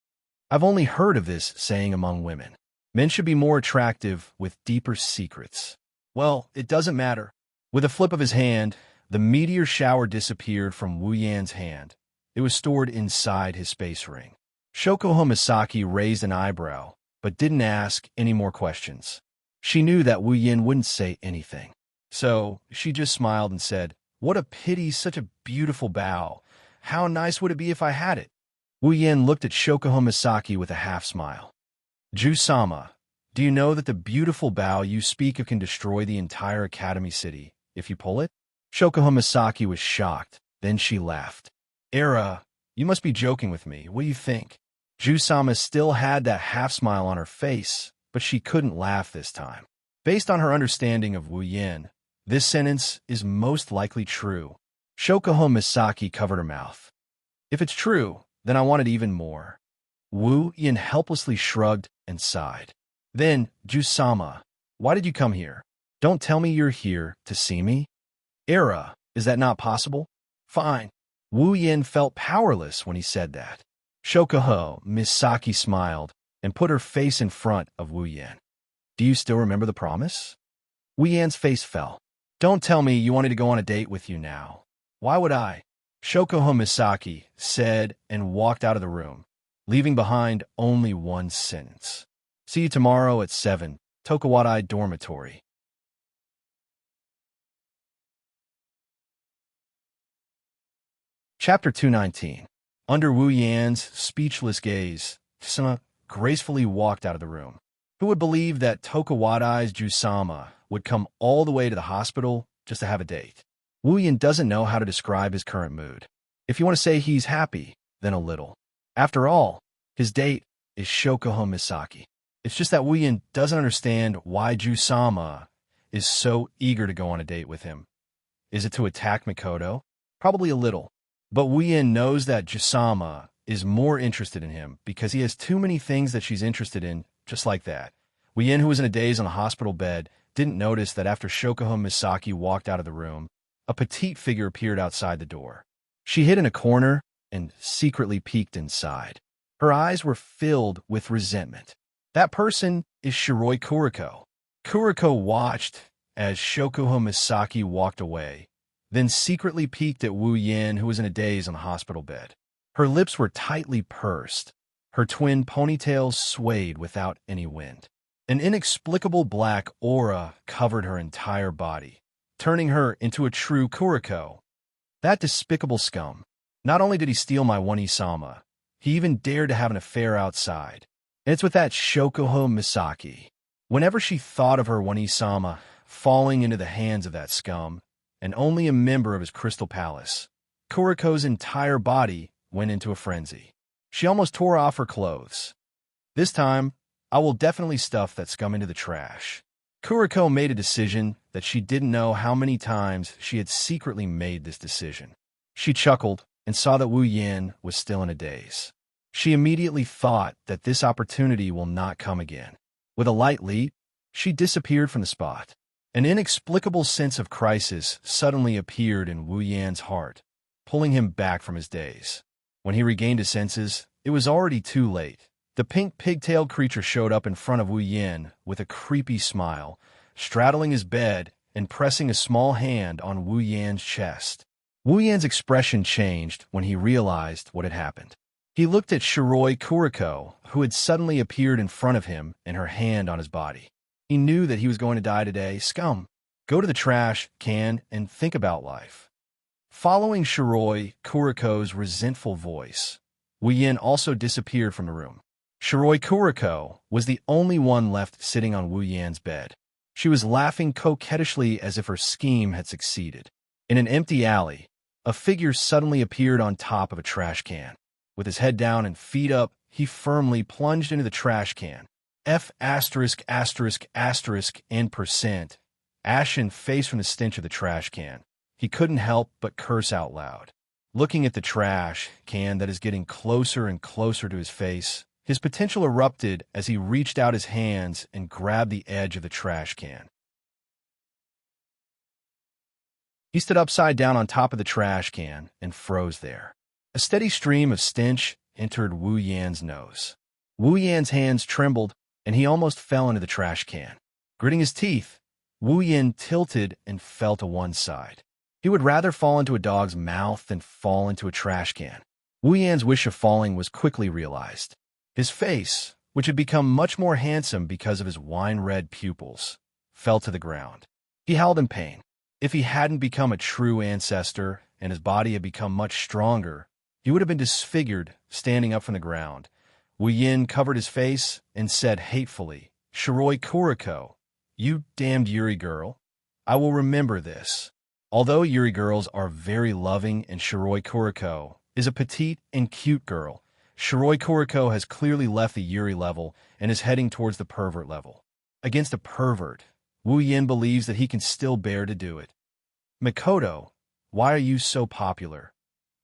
I've only heard of this saying among women. Men should be more attractive with deeper secrets. Well, it doesn't matter. With a flip of his hand, the meteor shower disappeared from Wu Yan's hand. It was stored inside his space ring. Shokuho Misaki raised an eyebrow, but didn't ask any more questions. She knew that Wu Yan wouldn't say anything. So she just smiled and said, "What a pity, such a beautiful bow. How nice would it be if I had it?" Wu Yan looked at Shokuho Misaki with a half-smile. Jusama, do you know that the beautiful bow you speak of can destroy the entire Academy City if you pull it? Shokuho Misaki was shocked. Then she laughed. Era, you must be joking with me. What do you think? Jusama still had that half-smile on her face, but she couldn't laugh this time. Based on her understanding of Wu Yan, this sentence is most likely true. Shokuho Misaki covered her mouth. If it's true, then I want it even more. Wu Yan helplessly shrugged and sighed. Then, Jusama, why did you come here? Don't tell me you're here to see me. Era, is that not possible? Fine. Wu Yan felt powerless when he said that. Shokuho Misaki smiled and put her face in front of Wu Yan. Do you still remember the promise? Wu Yan's face fell. Don't tell me you wanted to go on a date with you now. Why would I? Shokuho Misaki said and walked out of the room, leaving behind only one sentence. See you tomorrow at 7, Tokuwadai Dormitory. Chapter 219. Under Wu Yan's speechless gaze, Xianxia gracefully walked out of the room. Who would believe that Tokuwadai's Jusama would come all the way to the hospital just to have a date? Wu Yan doesn't know how to describe his current mood. If you want to say he's happy, then a little. After all, his date is Shokuho Misaki. It's just that Wu Yan doesn't understand why Jusama is so eager to go on a date with him. Is it to attack Mikoto? Probably a little. But Wu Yan knows that Jusama is more interested in him because he has too many things that she's interested in, just like that. Wu Yan, who was in a daze on a hospital bed, didn't notice that after Shokuho Misaki walked out of the room, a petite figure appeared outside the door. She hid in a corner and secretly peeked inside. Her eyes were filled with resentment. That person is Shiroi Kuriko. Kuriko watched as Shokuho Misaki walked away, then secretly peeked at Wu Yan, who was in a daze on the hospital bed. Her lips were tightly pursed. Her twin ponytails swayed without any wind. An inexplicable black aura covered her entire body, turning her into a true Kuriko. That despicable scum. Not only did he steal my one-isama, he even dared to have an affair outside. And it's with that Shokuho Misaki. Whenever she thought of her one-isama falling into the hands of that scum, and only a member of his crystal palace, Kuriko's entire body went into a frenzy. She almost tore off her clothes. This time, I will definitely stuff that scum into the trash. Kuriko made a decision that she didn't know how many times she had secretly made this decision. She chuckled and saw that Wu Yin was still in a daze. She immediately thought that this opportunity will not come again. With a light leap, she disappeared from the spot. An inexplicable sense of crisis suddenly appeared in Wu Yan's heart, pulling him back from his daze. When he regained his senses, it was already too late. The pink pig-tailed creature showed up in front of Wu Yin with a creepy smile, straddling his bed and pressing a small hand on Wu Yan's chest. Wu Yan's expression changed when he realized what had happened. He looked at Shiroi Kuriko, who had suddenly appeared in front of him and her hand on his body. He knew that he was going to die today. Scum! Go to the trash can and think about life. Following Shiroi Kuriko's resentful voice, Wu Yin also disappeared from the room. Shiroi Kuriko was the only one left sitting on Wu Yan's bed. She was laughing coquettishly as if her scheme had succeeded. In an empty alley, a figure suddenly appeared on top of a trash can. With his head down and feet up, he firmly plunged into the trash can. N%, ashen face from the stench of the trash can. He couldn't help but curse out loud. Looking at the trash can that is getting closer and closer to his face, his potential erupted as he reached out his hands and grabbed the edge of the trash can. He stood upside down on top of the trash can and froze there. A steady stream of stench entered Wu Yan's nose. Wu Yan's hands trembled, and he almost fell into the trash can. Gritting his teeth, Wu Yan tilted and fell to one side. He would rather fall into a dog's mouth than fall into a trash can. Wu Yan's wish of falling was quickly realized. His face, which had become much more handsome because of his wine-red pupils, fell to the ground. He howled in pain. If he hadn't become a true ancestor and his body had become much stronger, he would have been disfigured standing up from the ground. Wu Yin covered his face and said hatefully, "Shiroi Kuriko, you damned Yuri girl. I will remember this." Although Yuri girls are very loving and Shiroi Kuriko is a petite and cute girl, Shiroi Kuriko has clearly left the Yuri level and is heading towards the pervert level. Against a pervert, Wu Yin believes that he can still bear to do it. "Mikoto, why are you so popular?"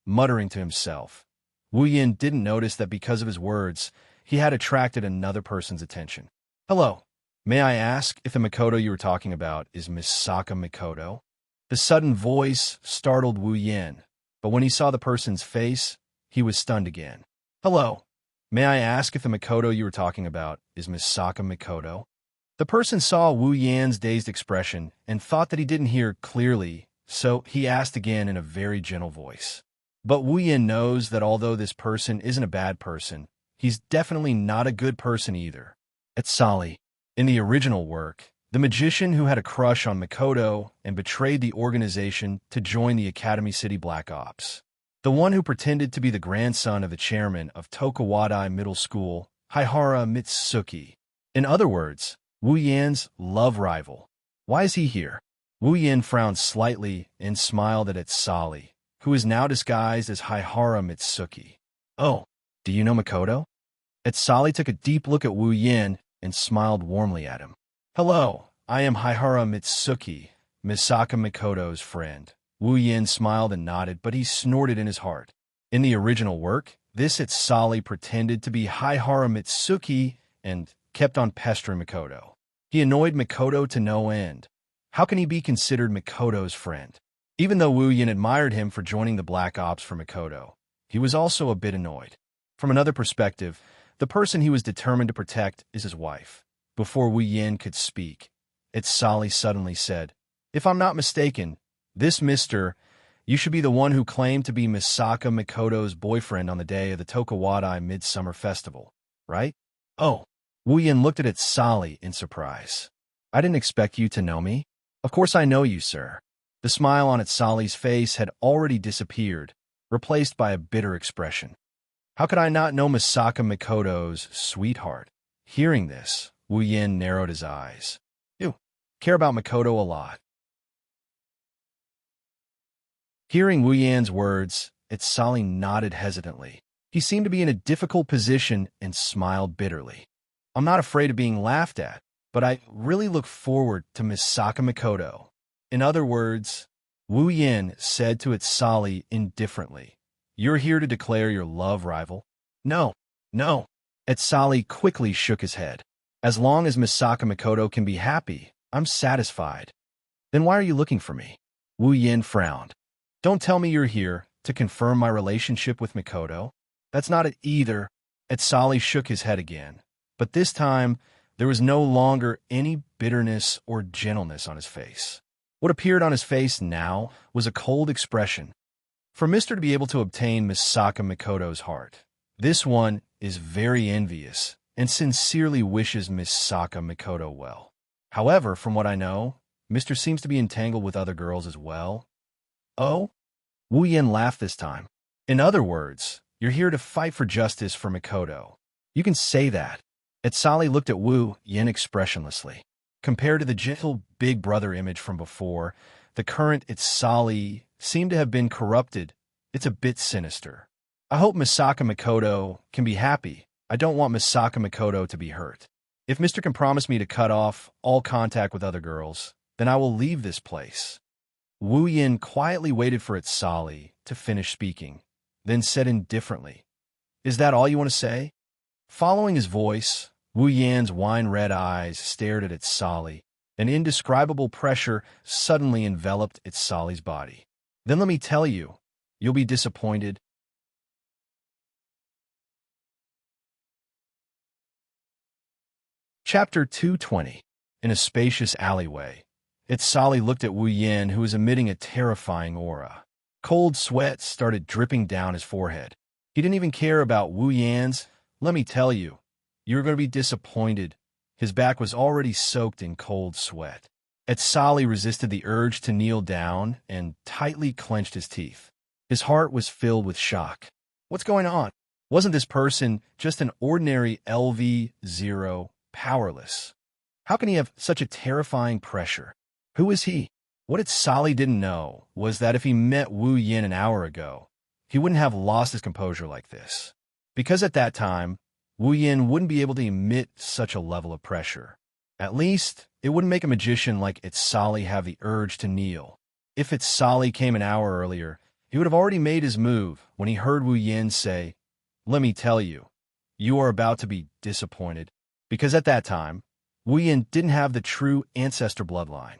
Muttering to himself, Wu Yin didn't notice that because of his words, he had attracted another person's attention. "Hello, may I ask if the Mikoto you were talking about is Miss Saka Mikoto?" The sudden voice startled Wu Yin, but when he saw the person's face, he was stunned again. "Hello, may I ask if the Mikoto you were talking about is Miss Saka Mikoto?" The person saw Wu Yan's dazed expression and thought that he didn't hear clearly, so he asked again in a very gentle voice. But Wu Yin knows that although this person isn't a bad person, he's definitely not a good person either. It's Sali. In the original work, the magician who had a crush on Mikoto and betrayed the organization to join the Academy City Black Ops. The one who pretended to be the grandson of the chairman of Tokawadai Middle School, Haihara Mitsuki. In other words, Wu Yan's love rival. Why is he here? Wu Yin frowned slightly and smiled at Sali, who is now disguised as Haihara Mitsuki. "Oh, do you know Mikoto?" Sali took a deep look at Wu Yin and smiled warmly at him. "Hello, I am Haihara Mitsuki, Misaka Mikoto's friend." Wu Yin smiled and nodded, but he snorted in his heart. In the original work, this Sali pretended to be Haihara Mitsuki and kept on pestering Mikoto. He annoyed Mikoto to no end. How can he be considered Mikoto's friend? Even though Wu Yin admired him for joining the Black Ops for Mikoto, he was also a bit annoyed. From another perspective, the person he was determined to protect is his wife. Before Wu Yin could speak, Sali suddenly said, "If I'm not mistaken, this Mr. You should be the one who claimed to be Misaka Mikoto's boyfriend on the day of the Tokawadai Midsummer Festival, right?" "Oh." Wu Yin looked at Sali in surprise. "I didn't expect you to know me." "Of course I know you, sir." The smile on Sali's face had already disappeared, replaced by a bitter expression. "How could I not know Misaka Mikoto's sweetheart?" Hearing this, Wu Yin narrowed his eyes. "You care about Mikoto a lot." Hearing Wu Yan's words, Sali nodded hesitantly. He seemed to be in a difficult position and smiled bitterly. "I'm not afraid of being laughed at. but I really look forward to Misaka Mikoto. In other words, Wu Yin said to Itsali indifferently, "You're here to declare your love, rival?" "No, no." Itsali quickly shook his head. "As long as Misaka Mikoto can be happy, I'm satisfied." "Then why are you looking for me?" Wu Yin frowned. "Don't tell me you're here to confirm my relationship with Mikoto." "That's not it either." Itsali shook his head again, but this time there was no longer any bitterness or gentleness on his face. What appeared on his face now was a cold expression. For Mr. to be able to obtain Misaka Mikoto's heart, this one is very envious and sincerely wishes Misaka Mikoto well. However, from what I know, Mr. seems to be entangled with other girls as well. "Oh?" Wu Yin laughed this time. "In other words, you're here to fight for justice for Mikoto. You can say that." Itsali looked at Wu Yin expressionlessly. Compared to the gentle big brother image from before, the current Itsali seemed to have been corrupted. It's a bit sinister. "I hope Misaka Mikoto can be happy. I don't want Misaka Mikoto to be hurt. If Mr. can promise me to cut off all contact with other girls, then I will leave this place." Wu Yin quietly waited for Itsali to finish speaking, then said indifferently, "Is that all you want to say?" Following his voice, Wu Yan's wine-red eyes stared at Itsali. An indescribable pressure suddenly enveloped Itsali's body. "Then let me tell you, you'll be disappointed." Chapter 220. In a spacious alleyway, Itsali looked at Wu Yin, who was emitting a terrifying aura. Cold sweat started dripping down his forehead. He didn't even care about Wu Yan's. "Let me tell you, you're going to be disappointed." His back was already soaked in cold sweat. Itsali resisted the urge to kneel down and tightly clenched his teeth. His heart was filled with shock. What's going on? Wasn't this person just an ordinary LV0 powerless? How can he have such a terrifying pressure? Who is he? What Itsali didn't know was that if he met Wu Yin an hour ago, he wouldn't have lost his composure like this. Because at that time, Wu Yin wouldn't be able to emit such a level of pressure. At least, it wouldn't make a magician like Itsali have the urge to kneel. If Itsali came an hour earlier, he would have already made his move when he heard Wu Yin say, "Let me tell you, you are about to be disappointed." Because at that time, Wu Yin didn't have the true ancestor bloodline.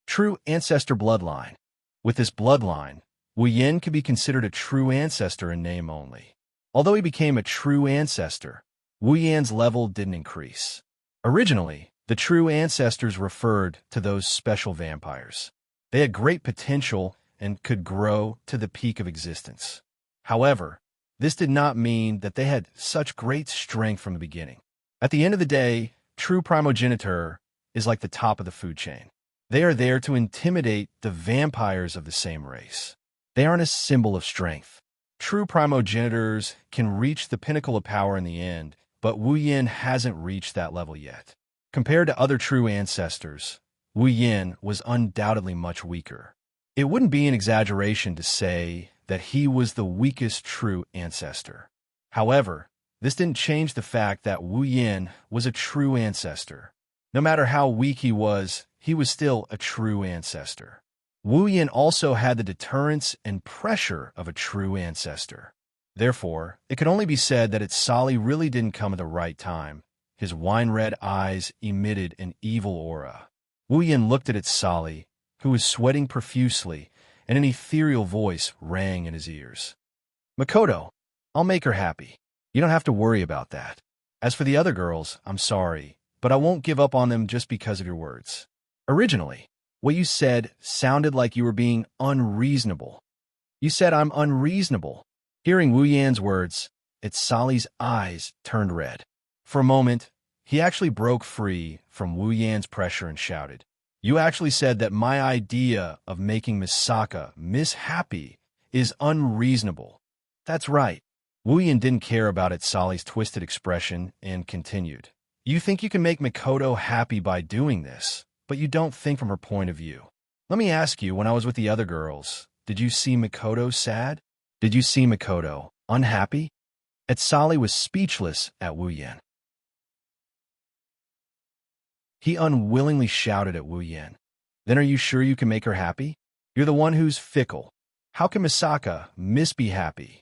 True ancestor bloodline. With this bloodline, Wu Yin could be considered a true ancestor in name only. Although he became a true ancestor, Wu Yan's level didn't increase. Originally, the true ancestors referred to those special vampires. They had great potential and could grow to the peak of existence. However, this did not mean that they had such great strength from the beginning. At the end of the day, true primogeniture is like the top of the food chain. They are there to intimidate the vampires of the same race. They aren't a symbol of strength. True primogenitors can reach the pinnacle of power in the end, but Wu Yin hasn't reached that level yet. Compared to other true ancestors, Wu Yin was undoubtedly much weaker. It wouldn't be an exaggeration to say that he was the weakest true ancestor. However, this didn't change the fact that Wu Yin was a true ancestor. No matter how weak he was still a true ancestor. Wu Yin also had the deterrence and pressure of a true ancestor. Therefore, it could only be said that Itsali really didn't come at the right time. His wine-red eyes emitted an evil aura. Wu Yin looked at Itsali, who was sweating profusely, and an ethereal voice rang in his ears. "Mikoto, I'll make her happy. You don't have to worry about that. As for the other girls, I'm sorry, but I won't give up on them just because of your words. Originally, what you said sounded like you were being unreasonable. You said I'm unreasonable." Hearing Wu Yan's words, Itsali's eyes turned red. For a moment, he actually broke free from Wu Yan's pressure and shouted, "You actually said that my idea of making Misaka happy is unreasonable." "That's right." Wu Yan didn't care about Itsali's twisted expression and continued, "You think you can make Mikoto happy by doing this, but you don't think from her point of view. Let me ask you, when I was with the other girls, did you see Mikoto sad? Did you see Mikoto unhappy?" Itsali was speechless at Wu Yan. He unwillingly shouted at Wu Yan. Then are you sure you can make her happy? You're the one who's fickle. How can Miss be happy?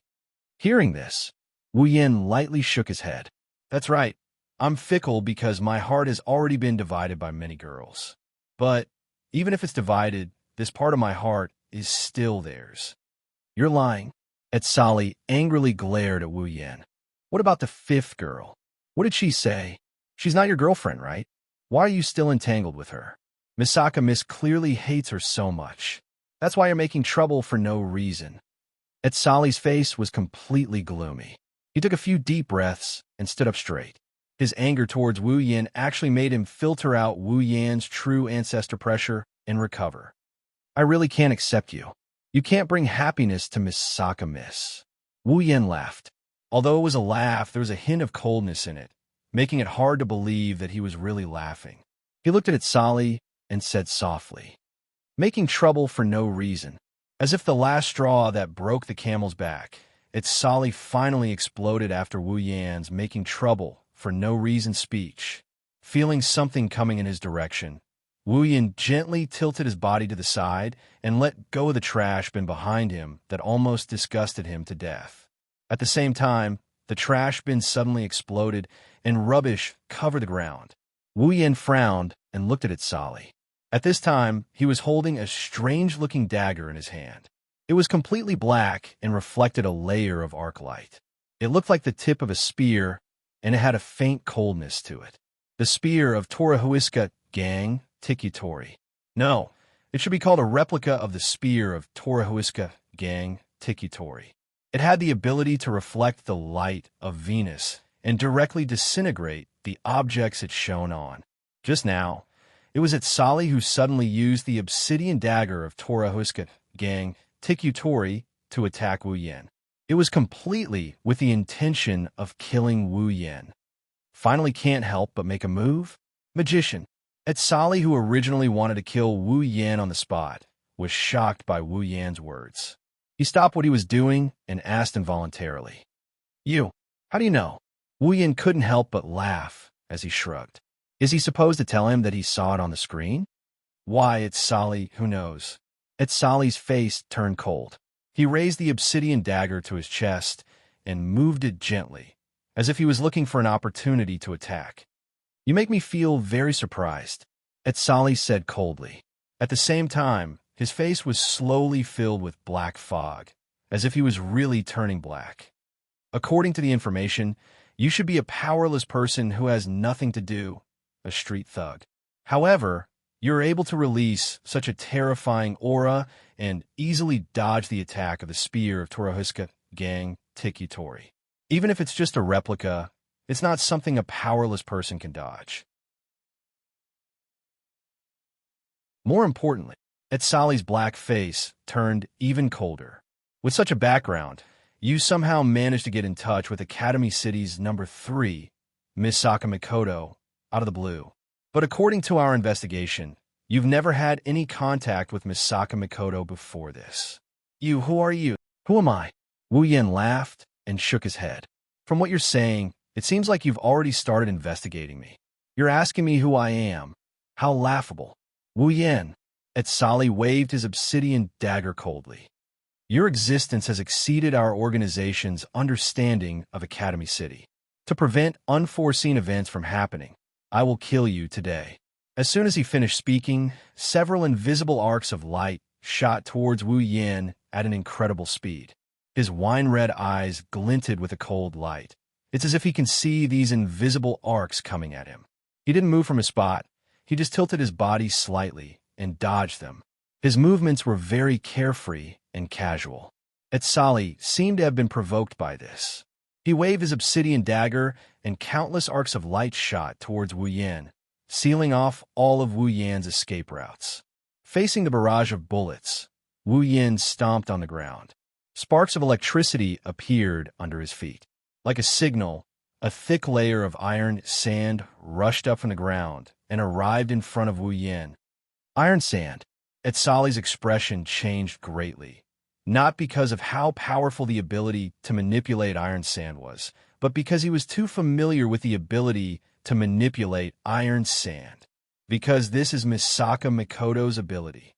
Hearing this, Wu Yan lightly shook his head. That's right. I'm fickle because my heart has already been divided by many girls. But even if it's divided, this part of my heart is still theirs. You're lying. Etsali angrily glared at Wu Yan. What about the fifth girl? What did she say? She's not your girlfriend, right? Why are you still entangled with her? Miss clearly hates her so much. That's why you're making trouble for no reason. Etsali's face was completely gloomy. He took a few deep breaths and stood up straight. His anger towards Wu Yan actually made him filter out Wu Yan's true ancestor pressure and recover. I really can't accept you. You can't bring happiness to Miss. Wu Yan laughed. Although it was a laugh, there was a hint of coldness in it, making it hard to believe that he was really laughing. He looked at Etsali and said softly, making trouble for no reason. As if the last straw that broke the camel's back, Etsali finally exploded after Wu Yan's making trouble for no reason speech. Feeling something coming in his direction, Wu Yan gently tilted his body to the side and let go of the trash bin behind him that almost disgusted him to death. At the same time, the trash bin suddenly exploded and rubbish covered the ground. Wu Yan frowned and looked at Etsali. At this time, he was holding a strange-looking dagger in his hand. It was completely black and reflected a layer of arc light. It looked like the tip of a spear, and it had a faint coldness to it. The spear of Torahuiska Gang Tikitori. No, it should be called a replica of the spear of Torahuiska Gang Tikitori. It had the ability to reflect the light of Venus and directly disintegrate the objects it shone on. Just now, it was Etsali who suddenly used the obsidian dagger of Torahuiska Gang Tikitori to attack Wu Yan. It was completely with the intention of killing Wu Yan. Finally can't help but make a move? Magician. Etsali, who originally wanted to kill Wu Yan on the spot, was shocked by Wu Yan's words. He stopped what he was doing and asked involuntarily, You, how do you know? Wu Yan couldn't help but laugh as he shrugged. Is he supposed to tell him that he saw it on the screen? Why, Etsali, who knows? Etsali's face turned cold. He raised the obsidian dagger to his chest and moved it gently, as if he was looking for an opportunity to attack. You make me feel very surprised, Etsali said coldly. At the same time, his face was slowly filled with black fog, as if he was really turning black. According to the information, you should be a powerless person who has nothing to do, a street thug. However, you're able to release such a terrifying aura and easily dodge the attack of the spear of Torahuiska Gang Tikitori. Even if it's just a replica, it's not something a powerless person can dodge. More importantly, Etsali's black face turned even colder. With such a background, you somehow managed to get in touch with Academy City's number 3, Misaka Mikoto, out of the blue. But according to our investigation, you've never had any contact with Misaka Mikoto before this. Who are you? Who am I? Wu Yan laughed and shook his head. From what you're saying, it seems like you've already started investigating me. You're asking me who I am. How laughable. Wu Yan. Etsali waved his obsidian dagger coldly. Your existence has exceeded our organization's understanding of Academy City. To prevent unforeseen events from happening, I will kill you today. As soon as he finished speaking, several invisible arcs of light shot towards Wu Yan at an incredible speed. His wine-red eyes glinted with a cold light. It's as if he can see these invisible arcs coming at him. He didn't move from his spot. He just tilted his body slightly and dodged them. His movements were very carefree and casual. Etsali seemed to have been provoked by this. He waved his obsidian dagger, and countless arcs of light shot towards Wu Yan, sealing off all of Wu Yan's escape routes. Facing the barrage of bullets, Wu Yan stomped on the ground. Sparks of electricity appeared under his feet. Like a signal, a thick layer of iron sand rushed up from the ground and arrived in front of Wu Yan. Iron sand. Etsali's expression changed greatly, not because of how powerful the ability to manipulate iron sand was, but because he was too familiar with the ability to manipulate iron sand. because this is Misaka Mikoto's ability.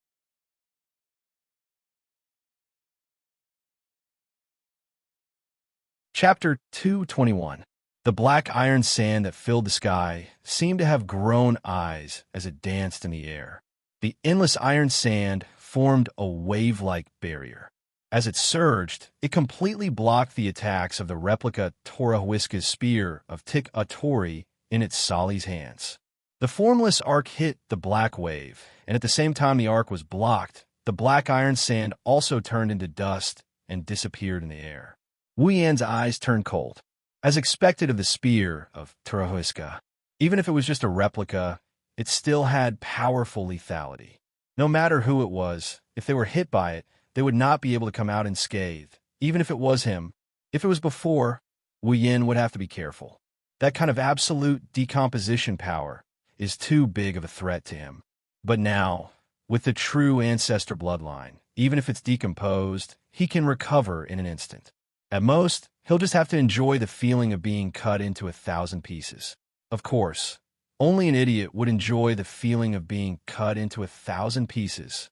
Chapter 221. The black iron sand that filled the sky seemed to have grown eyes as it danced in the air. The endless iron sand formed a wave-like barrier. As it surged, it completely blocked the attacks of the replica Torohuiska's spear of Tik Atori in its Sali's hands. The formless arc hit the black wave, and at the same time the arc was blocked, the black iron sand also turned into dust and disappeared in the air. Wu Yan's eyes turned cold. As expected of the spear of Torohuiska, even if it was just a replica, it still had powerful lethality. No matter who it was, if they were hit by it, they would not be able to come out unscathed, even if it was him. If it was before, Wu Yan would have to be careful. That kind of absolute decomposition power is too big of a threat to him. But now, with the true ancestor bloodline, even if it's decomposed, he can recover in an instant. At most, he'll just have to enjoy the feeling of being cut into 1,000 pieces. Of course, only an idiot would enjoy the feeling of being cut into 1,000 pieces.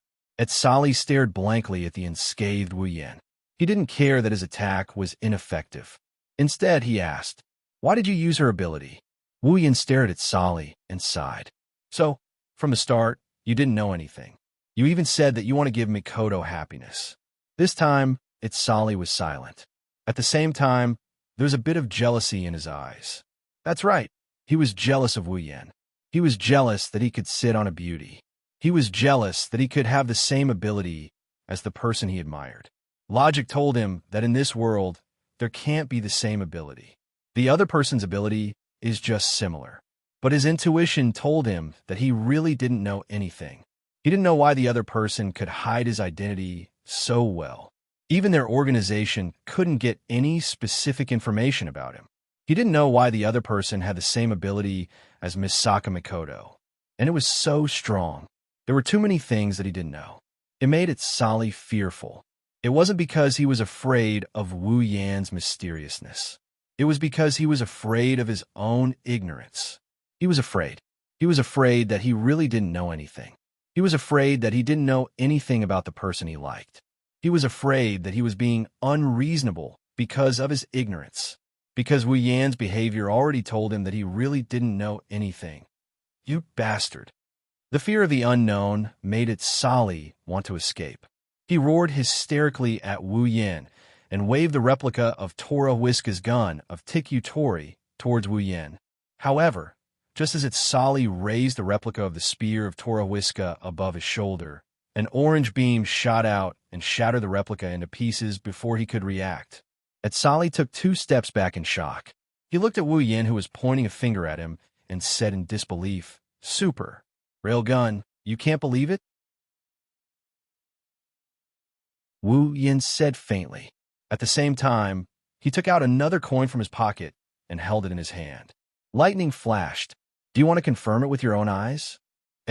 Sali stared blankly at the unscathed Wu Yan. He didn't care that his attack was ineffective. Instead, he asked, "Why did you use her ability?" Wu Yan stared at Sali and sighed. "So, from the start, you didn't know anything. You even said that you want to give Mikoto happiness." This time, Sali was silent. At the same time, there was a bit of jealousy in his eyes. That's right, he was jealous of Wu Yan. He was jealous that he could sit on a beauty. He was jealous that he could have the same ability as the person he admired. Logic told him that in this world, there can't be the same ability. The other person's ability is just similar. But his intuition told him that he really didn't know anything. He didn't know why the other person could hide his identity so well. Even their organization couldn't get any specific information about him. He didn't know why the other person had the same ability as Misaka Mikoto. And it was so strong. There were too many things that he didn't know. It made Sali fearful. It wasn't because he was afraid of Wu Yan's mysteriousness. It was because he was afraid of his own ignorance. He was afraid. He was afraid that he really didn't know anything. He was afraid that he didn't know anything about the person he liked. He was afraid that he was being unreasonable because of his ignorance. Because Wu Yan's behavior already told him that he really didn't know anything. You bastard. The fear of the unknown made Sali want to escape. He roared hysterically at Wu Yan and waved the replica of Torohuiska's gun of Tikutori towards Wu Yan. However, just as Sali raised the replica of the spear of Torohuiska above his shoulder, an orange beam shot out and shattered the replica into pieces before he could react. Sali took 2 steps back in shock. He looked at Wu Yan, who was pointing a finger at him, and said in disbelief, "Super. Railgun, you can't believe it?" Wu Yan said faintly. At the same time, he took out another coin from his pocket and held it in his hand. Lightning flashed. "Do you want to confirm it with your own eyes?"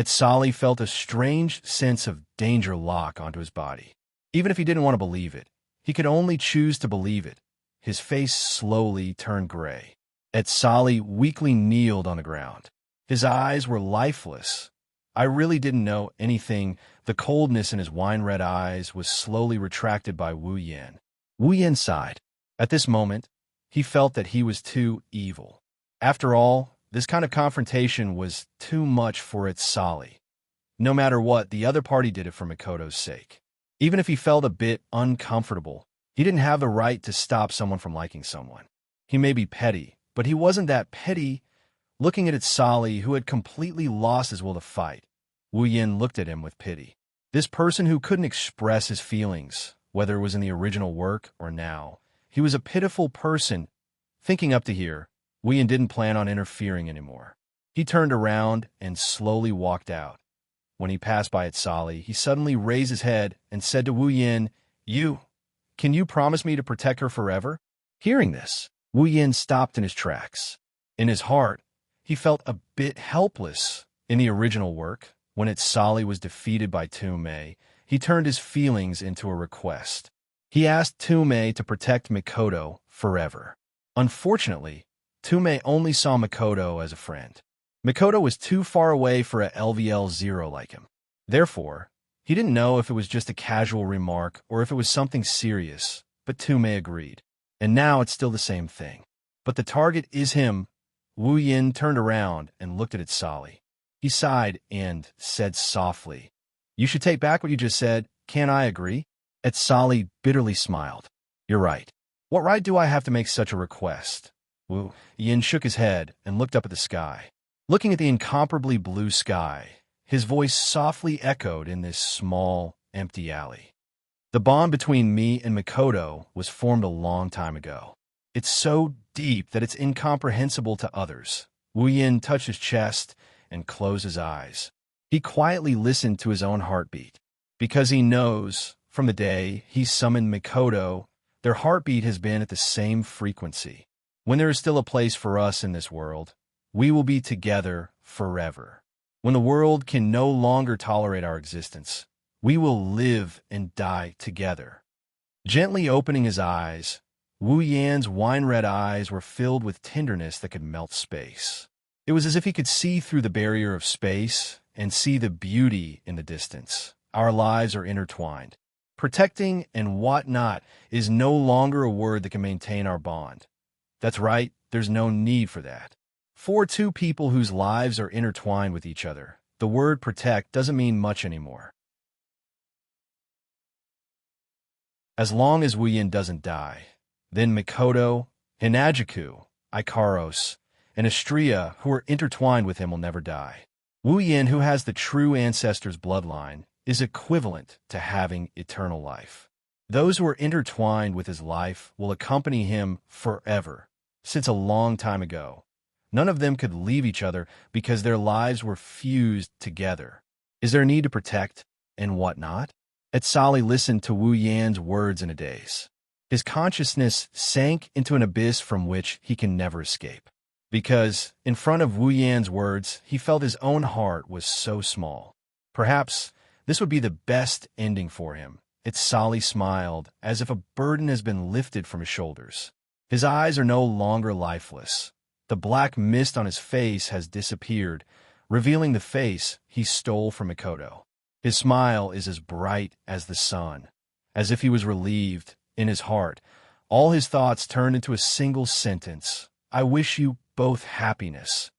Sali felt a strange sense of danger lock onto his body. Even if he didn't want to believe it, he could only choose to believe it. His face slowly turned gray. Sali weakly kneeled on the ground. His eyes were lifeless. I really didn't know anything. The coldness in his wine-red eyes was slowly retracted by Wu Yan. Wu Yan sighed. At this moment, he felt that he was too evil. After all, this kind of confrontation was too much for Sali. No matter what, the other party did it for Mikoto's sake. Even if he felt a bit uncomfortable, he didn't have the right to stop someone from liking someone. He may be petty, but he wasn't that petty. Looking at Sali, who had completely lost his will to fight, Wu Yan looked at him with pity. This person who couldn't express his feelings, whether it was in the original work or now, he was a pitiful person. Thinking up to here, Wu Yan didn't plan on interfering anymore. He turned around and slowly walked out. When he passed by Sali, he suddenly raised his head and said to Wu Yan, Can you promise me to protect her forever?" Hearing this, Wu Yan stopped in his tracks. In his heart, he felt a bit helpless. In the original work, when Sali was defeated by Tumei, he turned his feelings into a request. He asked Tumei to protect Mikoto forever. Unfortunately, Tumei only saw Mikoto as a friend. Mikoto was too far away for a LVL-0 like him. Therefore, he didn't know if it was just a casual remark or if it was something serious, but Tume agreed. And now it's still the same thing. But the target is him. Wu Yin turned around and looked at Sali. He sighed and said softly, "You should take back what you just said. Can't I agree?" Sali bitterly smiled. "You're right. What right do I have to make such a request?" Wu Yin shook his head and looked up at the sky. Looking at the incomparably blue sky, his voice softly echoed in this small, empty alley. "The bond between me and Mikoto was formed a long time ago. It's so deep that it's incomprehensible to others." Wu Yin touched his chest and closed his eyes. He quietly listened to his own heartbeat. Because he knows, from the day he summoned Mikoto, their heartbeat has been at the same frequency. When there is still a place for us in this world, we will be together forever. When the world can no longer tolerate our existence, we will live and die together. Gently opening his eyes, Wu Yan's wine-red eyes were filled with tenderness that could melt space. It was as if he could see through the barrier of space and see the beauty in the distance. Our lives are intertwined. Protecting and whatnot is no longer a word that can maintain our bond. That's right, there's no need for that. For two people whose lives are intertwined with each other, the word protect doesn't mean much anymore. As long as Wu Yin doesn't die, then Mikoto, Hinajiku, Ikaros, and Astria, who are intertwined with him, will never die. Wu Yin, who has the true ancestor's bloodline, is equivalent to having eternal life. Those who are intertwined with his life will accompany him forever. Since a long time ago, none of them could leave each other because their lives were fused together. Is there a need to protect and whatnot? Sali listened to Wu Yan's words in a daze. His consciousness sank into an abyss from which he can never escape. Because, in front of Wu Yan's words, he felt his own heart was so small. Perhaps this would be the best ending for him. Sali smiled, as if a burden has been lifted from his shoulders. His eyes are no longer lifeless. The black mist on his face has disappeared, revealing the face he stole from Mikoto. His smile is as bright as the sun. As if he was relieved, in his heart, all his thoughts turned into a single sentence. "I wish you both happiness."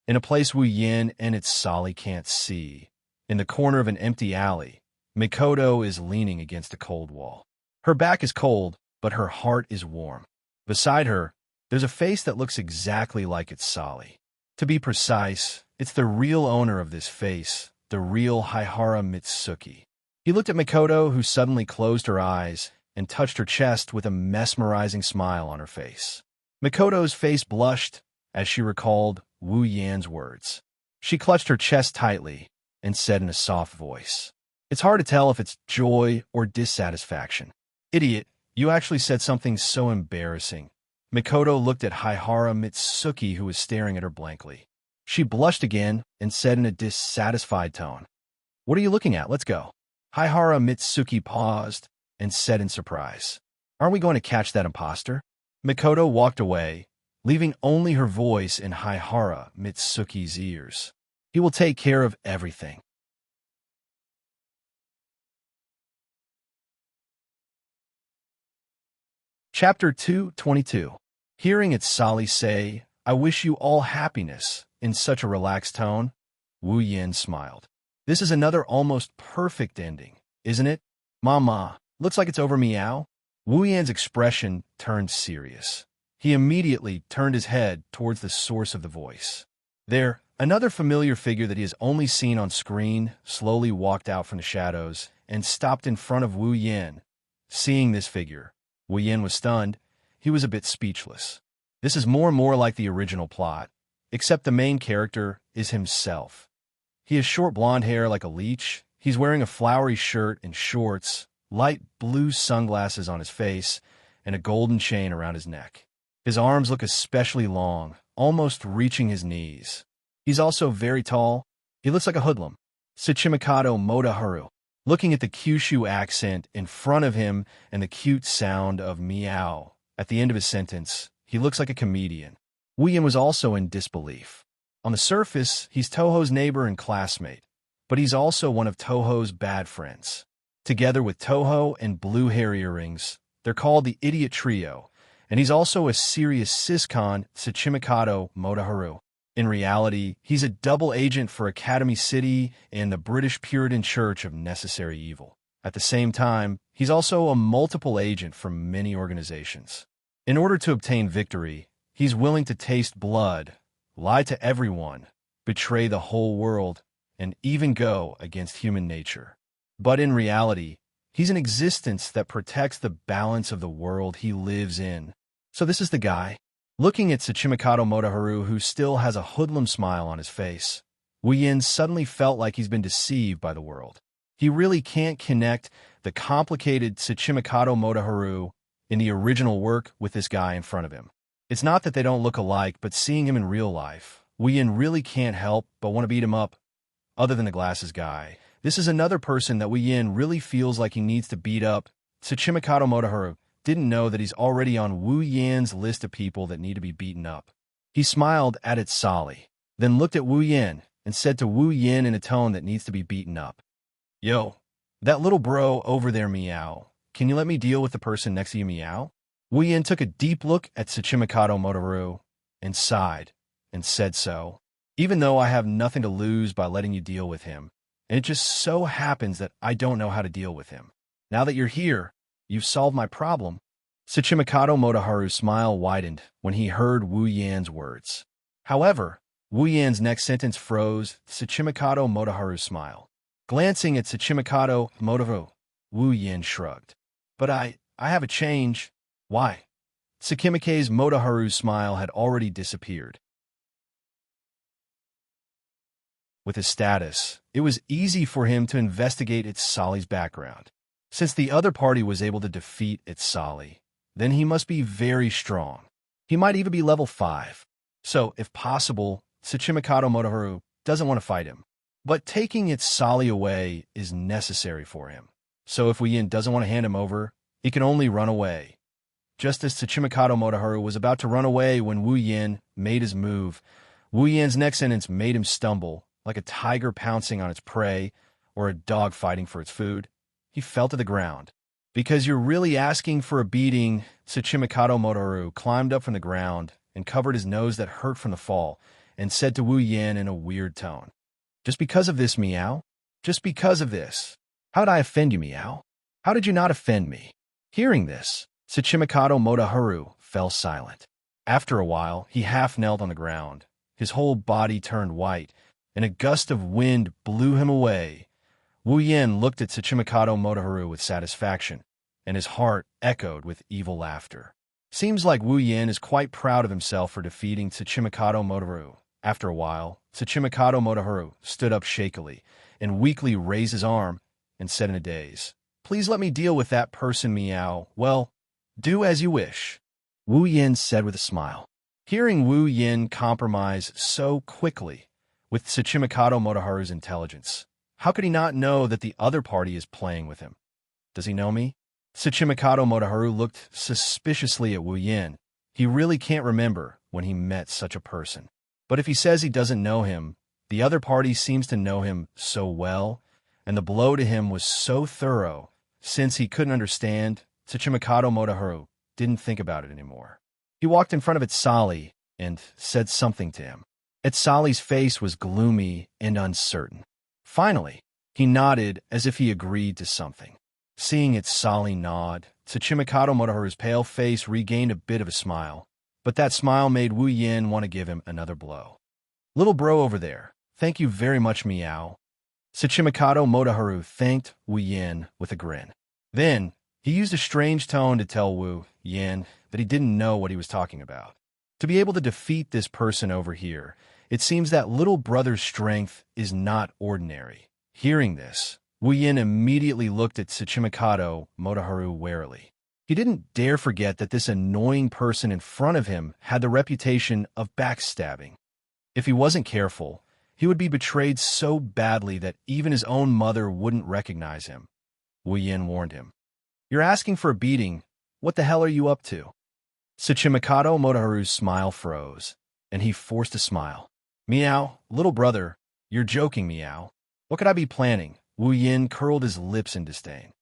In a place Wu Yin and Sali can't see, in the corner of an empty alley, Mikoto is leaning against a cold wall. Her back is cold, but her heart is warm. Beside her, there's a face that looks exactly like Sali. To be precise, it's the real owner of this face, the real Haihara Mitsuki. He looked at Mikoto, who suddenly closed her eyes and touched her chest with a mesmerizing smile on her face. Mikoto's face blushed as she recalled Wu Yan's words. She clutched her chest tightly and said in a soft voice, "It's hard to tell if it's joy or dissatisfaction." "Idiot, you actually said something so embarrassing." Mikoto looked at Haihara Mitsuki, who was staring at her blankly. She blushed again and said in a dissatisfied tone, "What are you looking at? Let's go." Haihara Mitsuki paused and said in surprise, "Aren't we going to catch that imposter?" Mikoto walked away, leaving only her voice in Haihara Mitsuki's ears. "He will take care of everything." Chapter 222. Hearing Sali say, "I wish you all happiness," in such a relaxed tone, Wu Yin smiled. This is another almost perfect ending, isn't it? Mama, looks like it's over, meow. Wu Yan's expression turned serious. He immediately turned his head towards the source of the voice. There, another familiar figure that he has only seen on screen slowly walked out from the shadows and stopped in front of Wu Yin. Seeing this figure, Wu Yin was stunned. He was a bit speechless. This is more and more like the original plot, except the main character is himself. He has short blonde hair like a leech. He's wearing a flowery shirt and shorts, light blue sunglasses on his face, and a golden chain around his neck. His arms look especially long, almost reaching his knees. He's also very tall. He looks like a hoodlum. Tsuchimikado Motoharu. Looking at the Kyushu accent in front of him and the cute sound of meow at the end of his sentence, he looks like a comedian. Wu Yin was also in disbelief. On the surface, he's Toho's neighbor and classmate, but he's also one of Toho's bad friends. Together with Toho and Blue Hair Earrings, they're called the Idiot Trio, and he's also a serious syscon Tsuchimikado Motoharu. In reality, he's a double agent for Academy City and the British Puritan Church of Necessary Evil. At the same time, he's also a multiple agent for many organizations. In order to obtain victory, he's willing to taste blood, lie to everyone, betray the whole world, and even go against human nature. But in reality, he's an existence that protects the balance of the world he lives in. So this is the guy. Looking at Tsuchimikado Motoharu, who still has a hoodlum smile on his face, Wu Yin suddenly felt like he's been deceived by the world. He really can't connect the complicated Tsuchimikado Motoharu in the original work with this guy in front of him. It's not that they don't look alike, but seeing him in real life, Wu Yin really can't help but want to beat him up. Other than the glasses guy, this is another person that Wu Yin really feels like he needs to beat up. Tsuchimikado Motoharu didn't know that he's already on Wu Yin's list of people that need to be beaten up. He smiled at it sourly, then looked at Wu Yin and said to Wu Yin in a tone that needs to be beaten up. Yo, that little bro over there, Meow. Can you let me deal with the person next to you, Meow? Wu Yin took a deep look at Tsuchimikado Motoharu and sighed and said so. Even though I have nothing to lose by letting you deal with him, and it just so happens that I don't know how to deal with him. Now that you're here, you've solved my problem. Tsuchimikado Motoharu's smile widened when he heard Wu Yan's words. However, Wu Yan's next sentence froze Tsuchimikado Motoharu's smile. Glancing at Tsuchimikado Motoharu, Wu Yan shrugged. But I have a change. Why? Tsukimike's Motoharu's smile had already disappeared. With his status, it was easy for him to investigate Itsali's background. Since the other party was able to defeat Itsali, then he must be very strong. He might even be level 5. So, if possible, Tsuchimikado Motoharu doesn't want to fight him. But taking Itsali away is necessary for him. So if Wu Yin doesn't want to hand him over, he can only run away. Just as Tsuchimikado Motoharu was about to run away when Wu Yin made his move, Wu Yin's next sentence made him stumble, like a tiger pouncing on its prey or a dog fighting for its food. He fell to the ground. Because you're really asking for a beating, Tsuchimikado Motoharu climbed up from the ground and covered his nose that hurt from the fall and said to Wu Yin in a weird tone, "Just because of this, Meow? Just because of this? How did I offend you, Meow? How did you not offend me?" Hearing this, Tsuchimikado Motoharu fell silent. After a while, he half knelt on the ground. His whole body turned white, and a gust of wind blew him away. Wu Yin looked at Tsuchimikado Motoharu with satisfaction, and his heart echoed with evil laughter. Seems like Wu Yin is quite proud of himself for defeating Tsuchimikado Motoharu. After a while, Tsuchimikado Motoharu stood up shakily and weakly raised his arm and said in a daze, "Please let me deal with that person, Meow. Well, do as you wish," Wu Yin said with a smile. Hearing Wu Yin compromise so quickly with Tsuchimikado Motoharu's intelligence, how could he not know that the other party is playing with him? Does he know me? Tsuchimikado Motoharu looked suspiciously at Wu Yin. He really can't remember when he met such a person. But if he says he doesn't know him, the other party seems to know him so well, and the blow to him was so thorough, since he couldn't understand, Tsuchimikado Motoharu didn't think about it anymore. He walked in front of Itsali and said something to him. Itsali's face was gloomy and uncertain. Finally, he nodded as if he agreed to something. Seeing Itsali nod, Tsuchimikado Motoharu's pale face regained a bit of a smile, but that smile made Wu Yin want to give him another blow. "Little bro over there, thank you very much, Meow." Tsuchimikado Motoharu thanked Wu Yin with a grin. Then, he used a strange tone to tell Wu Yin that he didn't know what he was talking about. To be able to defeat this person over here, it seems that little brother's strength is not ordinary. Hearing this, Wu Yin immediately looked at Tsuchimikado Motoharu warily. He didn't dare forget that this annoying person in front of him had the reputation of backstabbing. If he wasn't careful, he would be betrayed so badly that even his own mother wouldn't recognize him. Wu Yin warned him. "You're asking for a beating. What the hell are you up to?" Tsuchimikado Motoharu's smile froze, and he forced a smile. Meow, little brother, you're joking, Meow. What could I be planning? Wu Yin curled his lips in disdain.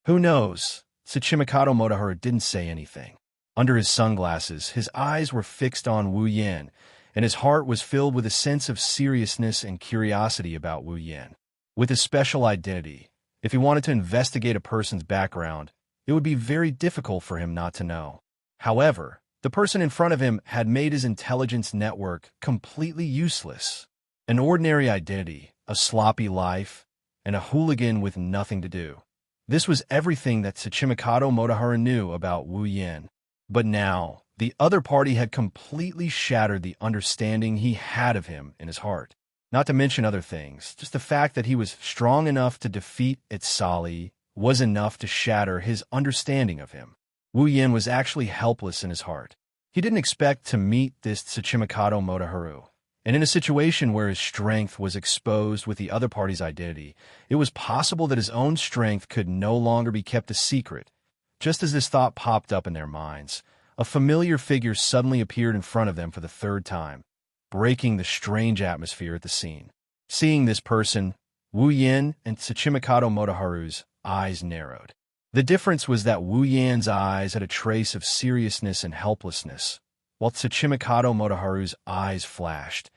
Who knows? Tsuchimikado Motoharu didn't say anything. Under his sunglasses, his eyes were fixed on Wu Yin, and his heart was filled with a sense of seriousness and curiosity about Wu Yin. With his special identity, if he wanted to investigate a person's background, it would be very difficult for him not to know. However, the person in front of him had made his intelligence network completely useless. An ordinary identity, a sloppy life, and a hooligan with nothing to do. This was everything that Tsuchimikado Motoharu knew about Wu Yin. But now, the other party had completely shattered the understanding he had of him in his heart. Not to mention other things, just the fact that he was strong enough to defeat Itsali was enough to shatter his understanding of him. Wu Yin was actually helpless in his heart. He didn't expect to meet this Tsuchimikado Motoharu, and in a situation where his strength was exposed with the other party's identity, it was possible that his own strength could no longer be kept a secret. Just as this thought popped up in their minds, a familiar figure suddenly appeared in front of them for the third time, breaking the strange atmosphere at the scene. Seeing this person, Wu Yin and Tsuchimikado Motoharu's eyes narrowed. The difference was that Wu Yin's eyes had a trace of seriousness and helplessness, while Tsuchimikado Motoharu's eyes flashed,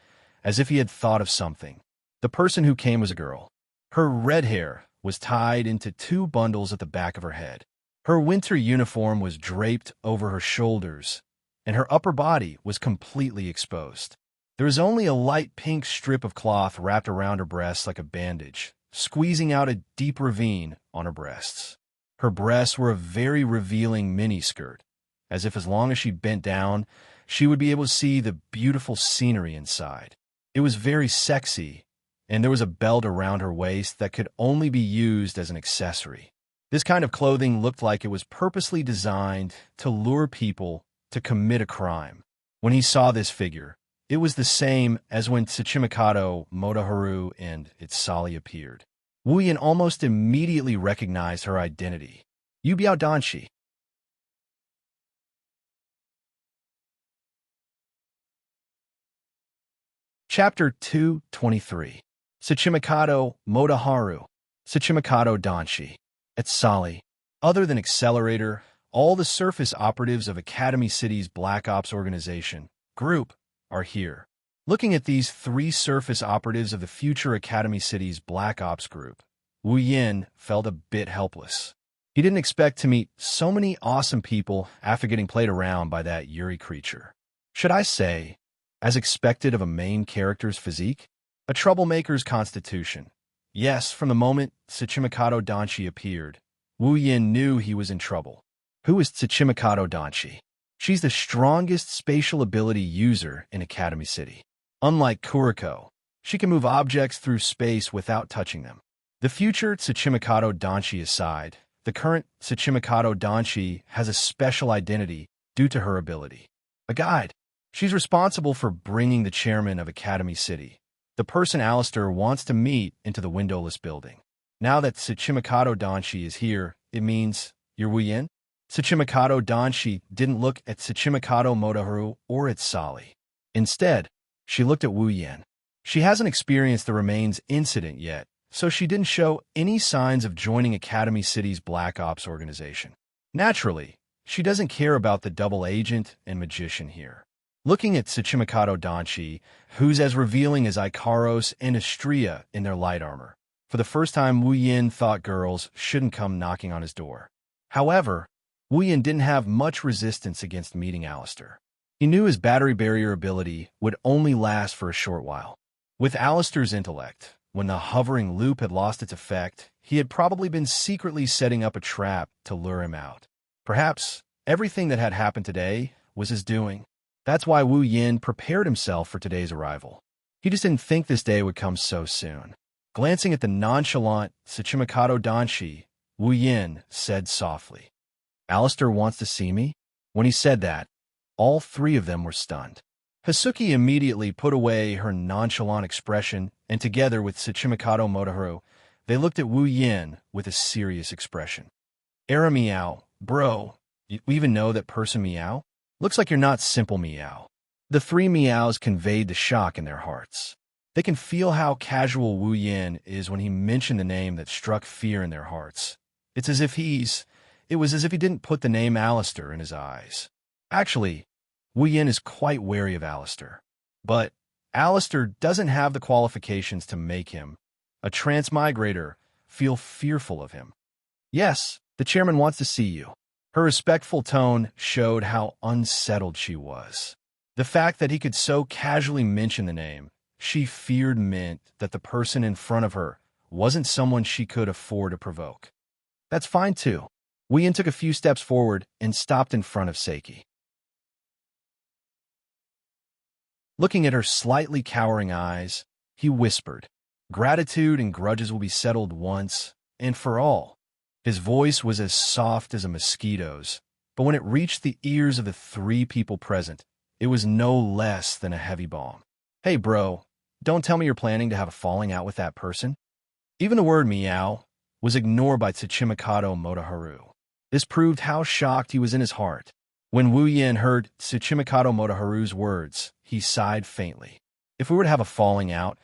as if he had thought of something. The person who came was a girl. Her red hair was tied into 2 bundles at the back of her head. Her winter uniform was draped over her shoulders, and her upper body was completely exposed. There was only a light pink strip of cloth wrapped around her breasts like a bandage, squeezing out a deep ravine on her breasts. Her breasts were a very revealing miniskirt, as if as long as she bent down, she would be able to see the beautiful scenery inside. It was very sexy, and there was a belt around her waist that could only be used as an accessory. This kind of clothing looked like it was purposely designed to lure people to commit a crime. When he saw this figure, it was the same as when Tsuchimikado Motoharu and Itsali appeared. Wu Yin almost immediately recognized her identity. Yubiao Danshi. Chapter 223. Tsuchimikado Motoharu. Tsuchimikado Danshi. Itsali. Other than Accelerator, all the surface operatives of Academy City's Black Ops organization, group, are here. Looking at these 3 surface operatives of the future Academy City's Black Ops group, Wu Yin felt a bit helpless. He didn't expect to meet so many awesome people after getting played around by that Yuri creature. Should I say, as expected of a main character's physique? A troublemaker's constitution. Yes, from the moment Tsuchimikado Danshi appeared, Wu Yin knew he was in trouble. Who is Tsuchimikado Danshi? She's the strongest spatial ability user in Academy City. Unlike Kuriko, she can move objects through space without touching them. The future Tsuchimikado Danshi aside, the current Tsuchimikado Danshi has a special identity due to her ability. A guide. She's responsible for bringing the chairman of Academy City, the person Alistair wants to meet, into the windowless building. Now that Tsuchimikado Danshi is here, it means, you're Wu Yin? Tsuchimikado Danshi didn't look at Tsuchimikado Motoharu or at Sali. Instead, she looked at Wu Yin. She hasn't experienced the Remains incident yet, so she didn't show any signs of joining Academy City's Black Ops organization. Naturally, she doesn't care about the double agent and magician here. Looking at Tsuchimikado Danshi, who's as revealing as Ikaros and Astria in their light armor, for the first time Wu Yin thought girls shouldn't come knocking on his door. However, Wu Yin didn't have much resistance against meeting Alistair. He knew his battery barrier ability would only last for a short while. With Alistair's intellect, when the hovering loop had lost its effect, he had probably been secretly setting up a trap to lure him out. Perhaps everything that had happened today was his doing. That's why Wu Yin prepared himself for today's arrival. He just didn't think this day would come so soon. Glancing at the nonchalant Tsuchimikado Danshi, Wu Yin said softly, "Alistair wants to see me?" When he said that, all 3 of them were stunned. Hasuki immediately put away her nonchalant expression, and together with Tsuchimikado Motoharu, they looked at Wu Yin with a serious expression. "Era Meow, bro, you even know that person Meow? Looks like you're not simple, Meow. The three Meows conveyed the shock in their hearts. They can feel how casual Wu Yin is when he mentioned the name that struck fear in their hearts. It was as if he didn't put the name Alistair in his eyes. Actually, Wu Yin is quite wary of Alistair. But Alistair doesn't have the qualifications to make him, a transmigrator, feel fearful of him. Yes, the chairman wants to see you. Her respectful tone showed how unsettled she was. The fact that he could so casually mention the name she feared meant that the person in front of her wasn't someone she could afford to provoke. That's fine too. Wu Yin took a few steps forward and stopped in front of Seiki. Looking at her slightly cowering eyes, he whispered, "Gratitude and grudges will be settled once and for all." His voice was as soft as a mosquito's, but when it reached the ears of the three people present, it was no less than a heavy balm. "Hey, bro, don't tell me you're planning to have a falling out with that person?" Even the word meow was ignored by Tsuchimikado Motoharu. This proved how shocked he was in his heart. When Wu Yin heard Tsuchimikado Motoharu's words, he sighed faintly. "If we were to have a falling out,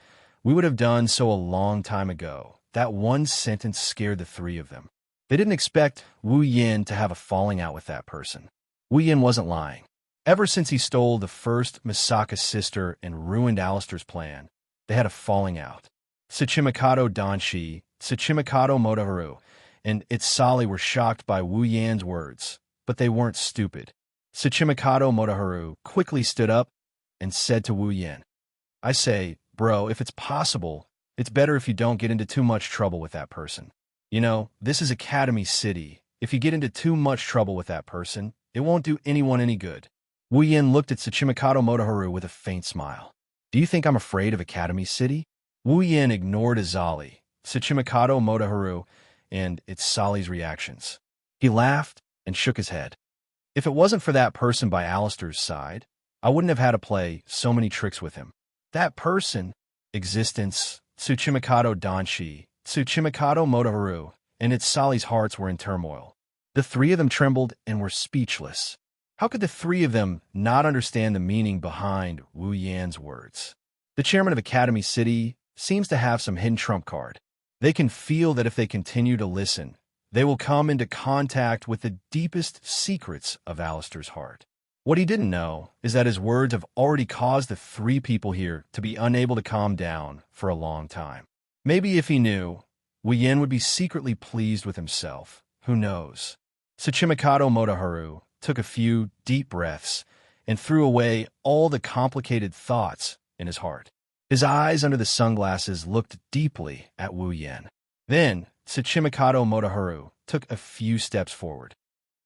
we would have done so a long time ago." That one sentence scared the three of them. They didn't expect Wu Yin to have a falling out with that person. Wu Yin wasn't lying. Ever since he stole the first Misaka's sister and ruined Alistair's plan, they had a falling out. Tsuchimikado Danshi, Tsuchimikado Motoharu, and Itsali were shocked by Wu Yan's words, but they weren't stupid. Tsuchimikado Motoharu quickly stood up and said to Wu Yin, "I say, bro, if it's possible, it's better if you don't get into too much trouble with that person. You know, this is Academy City. If you get into too much trouble with that person, it won't do anyone any good." Wu Yin looked at Tsuchimikado Motoharu with a faint smile. "Do you think I'm afraid of Academy City?" Wu Yin ignored Izali, Tsuchimikado Motoharu, and Itsali's reactions. He laughed and shook his head. "If it wasn't for that person by Alistair's side, I wouldn't have had to play so many tricks with him. That person, existence, Tsuchimikado Danshi, Tsuchimikado Motoharu, and Itsali's hearts were in turmoil. The three of them trembled and were speechless. How could the three of them not understand the meaning behind Wu Yan's words? The chairman of Academy City seems to have some hidden trump card. They can feel that if they continue to listen, they will come into contact with the deepest secrets of Alistair's heart. What he didn't know is that his words have already caused the three people here to be unable to calm down for a long time. Maybe if he knew, Wu Yin would be secretly pleased with himself. Who knows? Tsuchimikado Motoharu took a few deep breaths and threw away all the complicated thoughts in his heart. His eyes under the sunglasses looked deeply at Wu Yin. Then Tsuchimikado Motoharu took a few steps forward.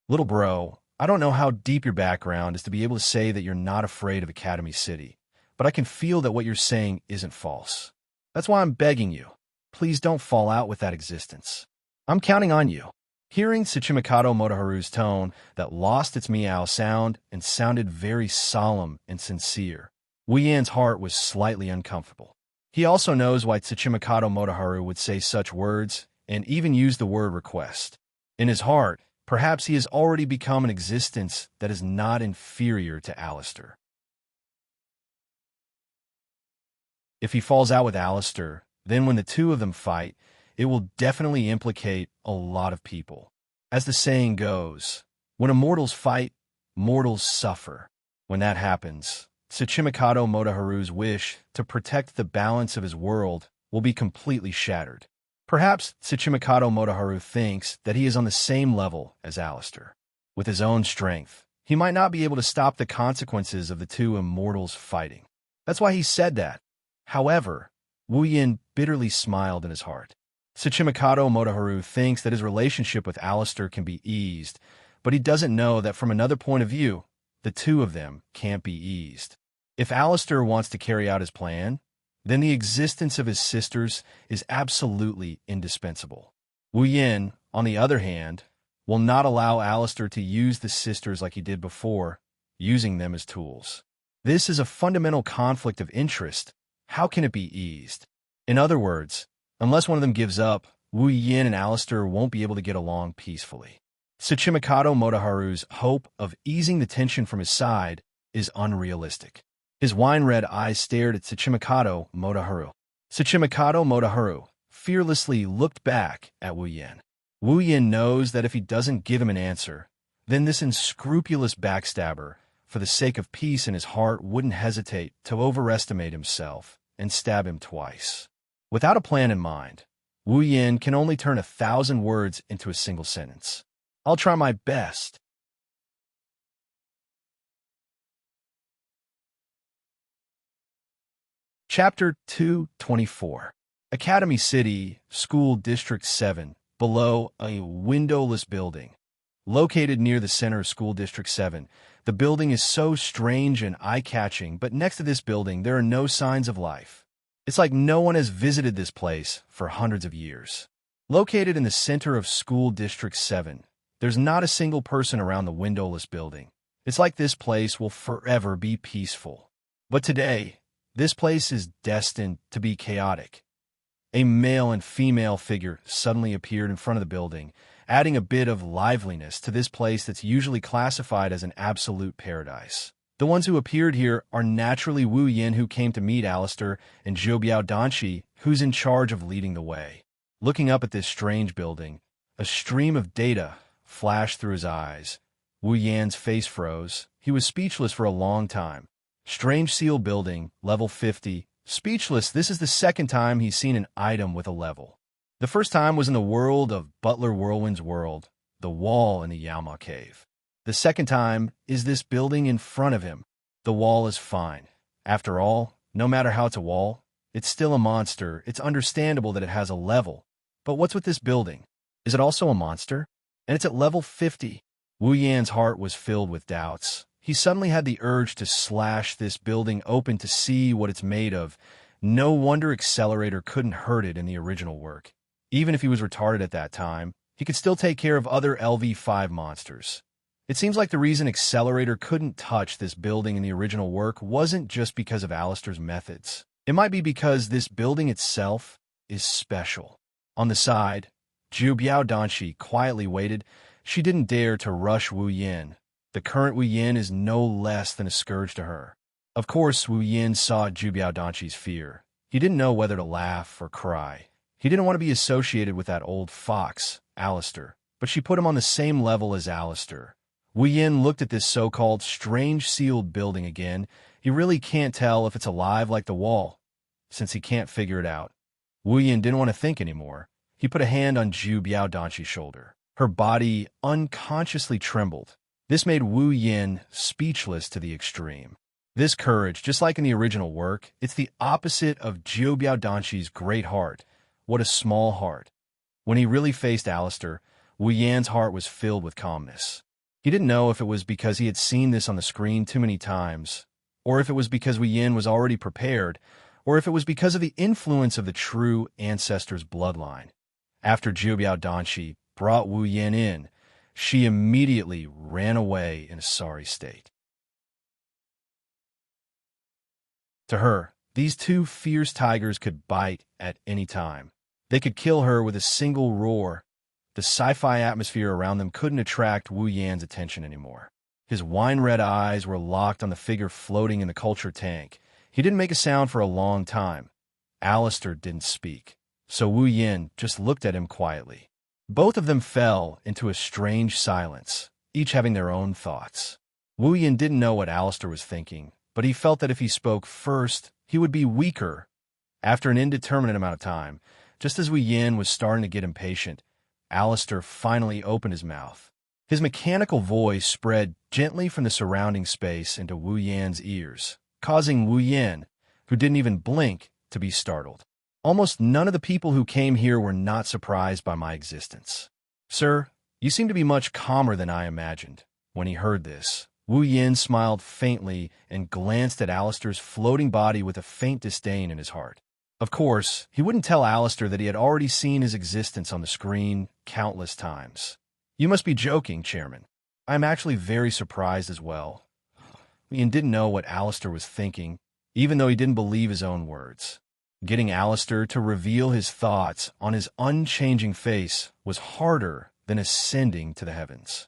"Little bro, I don't know how deep your background is to be able to say that you're not afraid of Academy City, but I can feel that what you're saying isn't false. That's why I'm begging you. Please don't fall out with that existence. I'm counting on you." Hearing Tsuchimikado Motoharu's tone that lost its meow sound and sounded very solemn and sincere, Wu Yan's heart was slightly uncomfortable. He also knows why Tsuchimikado Motoharu would say such words and even use the word request. In his heart, perhaps he has already become an existence that is not inferior to Alistair. If he falls out with Alistair, then when the two of them fight, it will definitely implicate a lot of people. As the saying goes, when immortals fight, mortals suffer. When that happens, Tsuchimikado Motoharu's wish to protect the balance of his world will be completely shattered. Perhaps Tsuchimikado Motoharu thinks that he is on the same level as Alistair. With his own strength, he might not be able to stop the consequences of the two immortals fighting. That's why he said that. However, Wu Yin bitterly smiled in his heart. Tsuchimikado Motoharu thinks that his relationship with Alistair can be eased, but he doesn't know that from another point of view, the two of them can't be eased. If Alistair wants to carry out his plan, then the existence of his sisters is absolutely indispensable. Wu Yin, on the other hand, will not allow Alistair to use the sisters like he did before, using them as tools. This is a fundamental conflict of interest. How can it be eased? In other words, unless one of them gives up, Wu Yin and Alistair won't be able to get along peacefully. Tsuchimikado Motoharu's hope of easing the tension from his side is unrealistic. His wine-red eyes stared at Tsuchimikado Motoharu. Tsuchimikado Motoharu fearlessly looked back at Wu Yan. Wu Yan knows that if he doesn't give him an answer, then this unscrupulous backstabber, for the sake of peace in his heart, wouldn't hesitate to overestimate himself and stab him twice. Without a plan in mind, Wu Yan can only turn 1,000 words into a single sentence. I'll try my best. Chapter 224. Academy City, School District 7, below a windowless building. Located near the center of School District 7, the building is so strange and eye-catching, but next to this building there are no signs of life. It's like no one has visited this place for hundreds of years. Located in the center of School District 7, there's not a single person around the windowless building. It's like this place will forever be peaceful. But today, this place is destined to be chaotic. A male and female figure suddenly appeared in front of the building, adding a bit of liveliness to this place that's usually classified as an absolute paradise. The ones who appeared here are naturally Wu Yan, who came to meet Alistair, and Zhoubiao Danqi, who's in charge of leading the way. Looking up at this strange building, a stream of data flashed through his eyes. Wu Yan's face froze. He was speechless for a long time. Strange seal building, level 50. Speechless, this is the second time he's seen an item with a level. The first time was in the world of Butler Whirlwind's world, the wall in the Yaoma cave. The second time is this building in front of him. The wall is fine. After all, no matter how it's a wall, it's still a monster. It's understandable that it has a level. But what's with this building? Is it also a monster? And it's at level 50. Wu Yan's heart was filled with doubts. He suddenly had the urge to slash this building open to see what it's made of. No wonder Accelerator couldn't hurt it in the original work. Even if he was retarded at that time, he could still take care of other LV5 monsters. It seems like the reason Accelerator couldn't touch this building in the original work wasn't just because of Alistair's methods. It might be because this building itself is special. On the side, Zhoubiao Danqi quietly waited. She didn't dare to rush Wu Yan. The current Wu Yan is no less than a scourge to her. Of course, Wu Yan saw Zhoubiao Danqi's fear. He didn't know whether to laugh or cry. He didn't want to be associated with that old fox, Alistair, but she put him on the same level as Alistair. Wu Yan looked at this so-called strange sealed building again. He really can't tell if it's alive like the wall, since he can't figure it out. Wu Yan didn't want to think anymore. He put a hand on Zhoubiao Danqi's shoulder. Her body unconsciously trembled. This made Wu Yan speechless to the extreme. This courage, just like in the original work, it's the opposite of Zhoubiao Danqi's great heart. What a small heart. When he really faced Alistair, Wu Yan's heart was filled with calmness. He didn't know if it was because he had seen this on the screen too many times, or if it was because Wu Yan was already prepared, or if it was because of the influence of the true ancestor's bloodline. After Zhoubiao Danqi brought Wu Yan in, she immediately ran away in a sorry state. To her, these two fierce tigers could bite at any time. They could kill her with a single roar. The sci-fi atmosphere around them couldn't attract Wu Yan's attention anymore. His wine-red eyes were locked on the figure floating in the culture tank. He didn't make a sound for a long time. Alistair didn't speak, so Wu Yan just looked at him quietly. Both of them fell into a strange silence, each having their own thoughts. Wu Yan didn't know what Alistair was thinking, but he felt that if he spoke first, he would be weaker. After an indeterminate amount of time, just as Wu Yan was starting to get impatient, Alistair finally opened his mouth. His mechanical voice spread gently from the surrounding space into Wu Yan's ears, causing Wu Yan, who didn't even blink, to be startled. Almost none of the people who came here were not surprised by my existence. Sir, you seem to be much calmer than I imagined. When he heard this, Wu Yan smiled faintly and glanced at Alistair's floating body with a faint disdain in his heart. Of course, he wouldn't tell Alistair that he had already seen his existence on the screen countless times. You must be joking, Chairman. I'm actually very surprised as well. Wu Yan didn't know what Alistair was thinking, even though he didn't believe his own words. Getting Alistair to reveal his thoughts on his unchanging face was harder then ascending to the heavens.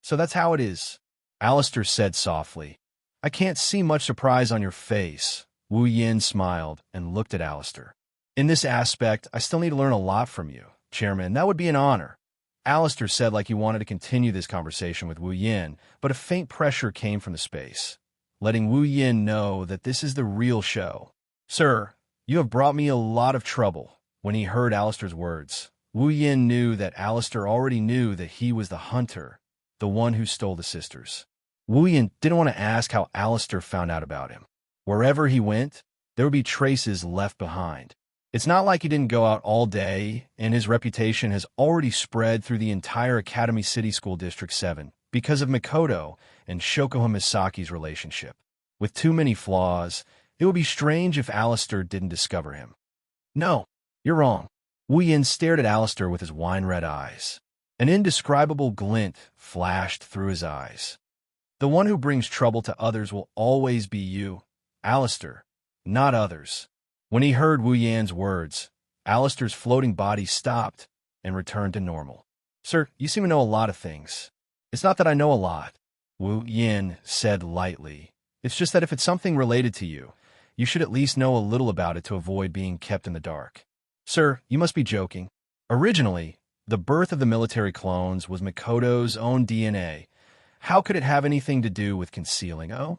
So that's how it is, Alistair said softly. I can't see much surprise on your face. Wu Yin smiled and looked at Alistair. In this aspect, I still need to learn a lot from you, Chairman. That would be an honor. Alistair said like he wanted to continue this conversation with Wu Yin, but a faint pressure came from the space, letting Wu Yin know that this is the real show. Sir, you have brought me a lot of trouble. When he heard Alistair's words, Wu Yin knew that Alistair already knew that he was the hunter, the one who stole the sisters. Wu Yin didn't want to ask how Alistair found out about him. Wherever he went, there would be traces left behind. It's not like he didn't go out all day, and his reputation has already spread through the entire Academy City School District 7 because of Mikoto and Shokoha Misaki's relationship. With too many flaws, it would be strange if Alistair didn't discover him. No, you're wrong. Wu Yin stared at Alistair with his wine-red eyes. An indescribable glint flashed through his eyes. The one who brings trouble to others will always be you, Alistair, not others. When he heard Wu Yan's words, Alistair's floating body stopped and returned to normal. Sir, you seem to know a lot of things. It's not that I know a lot, Wu Yan said lightly. It's just that if it's something related to you, you should at least know a little about it to avoid being kept in the dark. Sir, you must be joking. Originally, the birth of the military clones was Mikoto's own DNA. How could it have anything to do with concealing? Oh?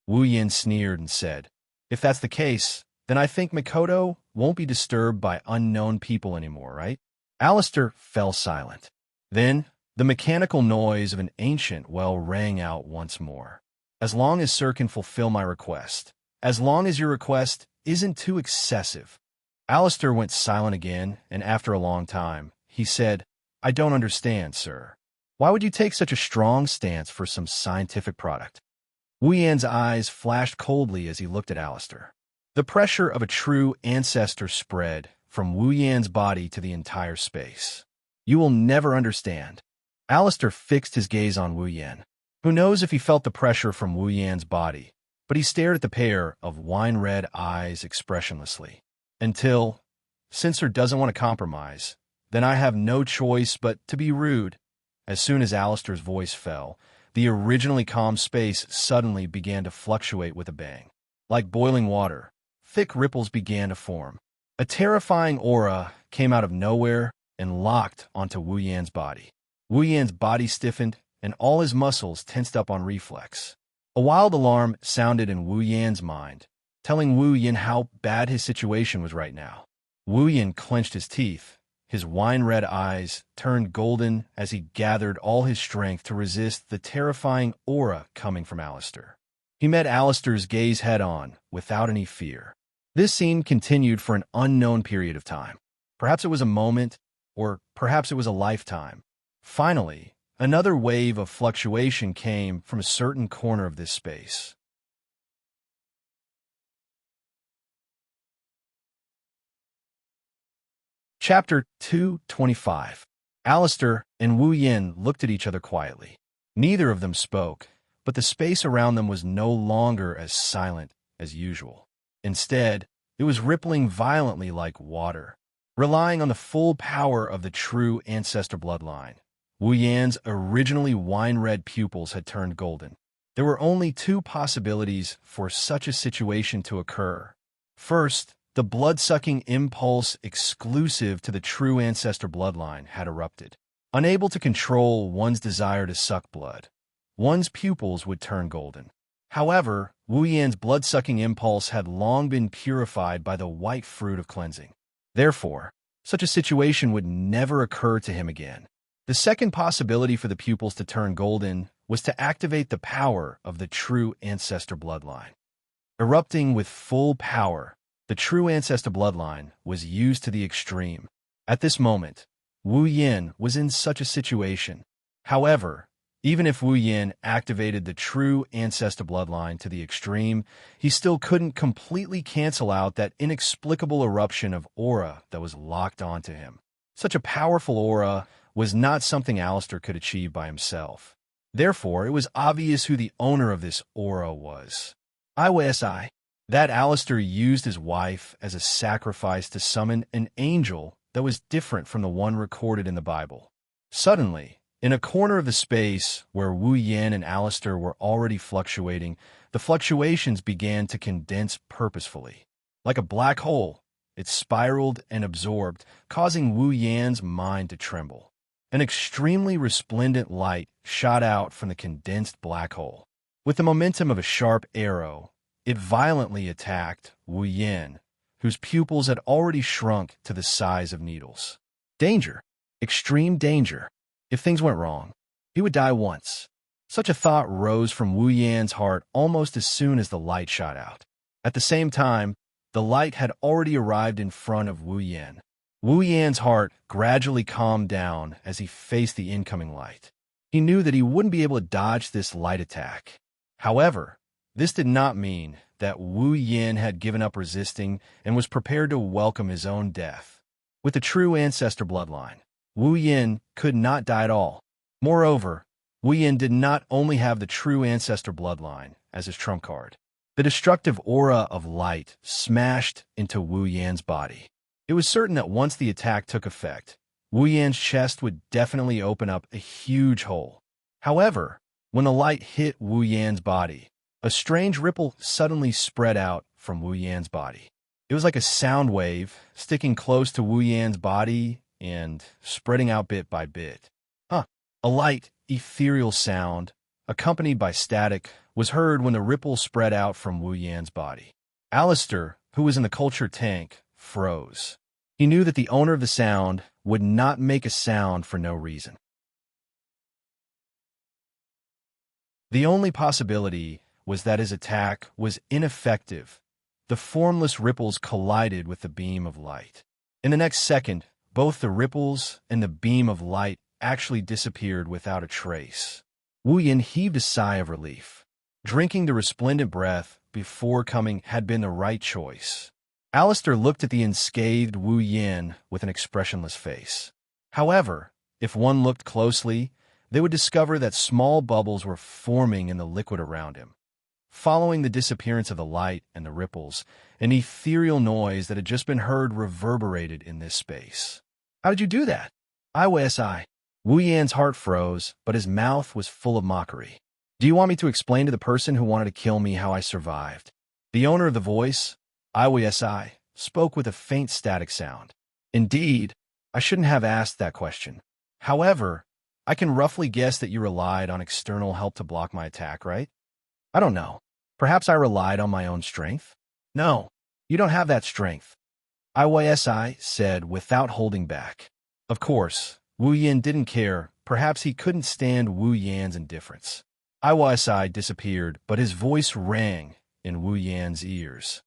Wu Yin sneered and said, if that's the case, then I think Mikoto won't be disturbed by unknown people anymore, right? Alistair fell silent. Then, the mechanical noise of an ancient well rang out once more. As long as Sir can fulfill my request. As long as your request isn't too excessive. Alistair went silent again, and after a long time, he said, I don't understand, sir. Why would you take such a strong stance for some scientific product? Wu Yan's eyes flashed coldly as he looked at Alistair. The pressure of a true ancestor spread from Wu Yan's body to the entire space. You will never understand. Alistair fixed his gaze on Wu Yan. Who knows if he felt the pressure from Wu Yan's body, but he stared at the pair of wine-red eyes expressionlessly. Until, since her doesn't want to compromise, then I have no choice but to be rude. As soon as Alistair's voice fell, the originally calm space suddenly began to fluctuate with a bang. Like boiling water, thick ripples began to form. A terrifying aura came out of nowhere and locked onto Wu Yan's body. Wu Yan's body stiffened, and all his muscles tensed up on reflex. A wild alarm sounded in Wu Yan's mind, telling Wu Yan how bad his situation was right now. Wu Yan clenched his teeth. His wine-red eyes turned golden as he gathered all his strength to resist the terrifying aura coming from Alistair. He met Alistair's gaze head-on, without any fear. This scene continued for an unknown period of time. Perhaps it was a moment, or perhaps it was a lifetime. Finally, another wave of fluctuation came from a certain corner of this space. Chapter 225. Alistair and Wu Yin looked at each other quietly. Neither of them spoke, but the space around them was no longer as silent as usual. Instead, it was rippling violently like water. Relying on the full power of the true ancestor bloodline, Wu Yan's originally wine-red pupils had turned golden. There were only two possibilities for such a situation to occur. First, the blood-sucking impulse exclusive to the true ancestor bloodline had erupted. Unable to control one's desire to suck blood, one's pupils would turn golden. However, Wu Yan's blood-sucking impulse had long been purified by the white fruit of cleansing. Therefore, such a situation would never occur to him again. The second possibility for the pupils to turn golden was to activate the power of the true ancestor bloodline. Erupting with full power, the true ancestor bloodline was used to the extreme. At this moment, Wu Yin was in such a situation. However, even if Wu Yin activated the true ancestor bloodline to the extreme, he still couldn't completely cancel out that inexplicable eruption of aura that was locked onto him. Such a powerful aura was not something Alistair could achieve by himself. Therefore, it was obvious who the owner of this aura was. That Alistair used his wife as a sacrifice to summon an angel that was different from the one recorded in the Bible. Suddenly, in a corner of the space where Wu Yan and Alistair were already fluctuating, the fluctuations began to condense purposefully. Like a black hole, it spiraled and absorbed, causing Wu Yan's mind to tremble. An extremely resplendent light shot out from the condensed black hole. With the momentum of a sharp arrow, it violently attacked Wu Yan, whose pupils had already shrunk to the size of needles. Danger. Extreme danger. If things went wrong, he would die once. Such a thought rose from Wu Yan's heart almost as soon as the light shot out. At the same time, the light had already arrived in front of Wu Yan. Wu Yan's heart gradually calmed down as he faced the incoming light. He knew that he wouldn't be able to dodge this light attack. However, this did not mean that Wu Yan had given up resisting and was prepared to welcome his own death. With the true ancestor bloodline, Wu Yan could not die at all. Moreover, Wu Yan did not only have the true ancestor bloodline as his trump card. The destructive aura of light smashed into Wu Yan's body. It was certain that once the attack took effect, Wu Yan's chest would definitely open up a huge hole. However, when the light hit Wu Yan's body, a strange ripple suddenly spread out from Wu Yan's body. It was like a sound wave sticking close to Wu Yan's body and spreading out bit by bit. A light, ethereal sound, accompanied by static, was heard when the ripple spread out from Wu Yan's body. Alistair, who was in the culture tank, froze. He knew that the owner of the sound would not make a sound for no reason. The only possibility was that his attack was ineffective. The formless ripples collided with the beam of light. In the next second, both the ripples and the beam of light actually disappeared without a trace. Wu Yan heaved a sigh of relief. Drinking the resplendent breath before coming had been the right choice. Alistair looked at the unscathed Wu Yan with an expressionless face. However, if one looked closely, they would discover that small bubbles were forming in the liquid around him. Following the disappearance of the light and the ripples, an ethereal noise that had just been heard reverberated in this space. How did you do that? I. Wu Yan's heart froze, but his mouth was full of mockery. Do you want me to explain to the person who wanted to kill me how I survived? The owner of the voice, I, spoke with a faint static sound. Indeed, I shouldn't have asked that question. However, I can roughly guess that you relied on external help to block my attack, right? I don't know. Perhaps I relied on my own strength? No, you don't have that strength. I said without holding back. Of course, Wu Yan didn't care. Perhaps he couldn't stand Wu Yan's indifference. I disappeared, but his voice rang in Wu Yan's ears.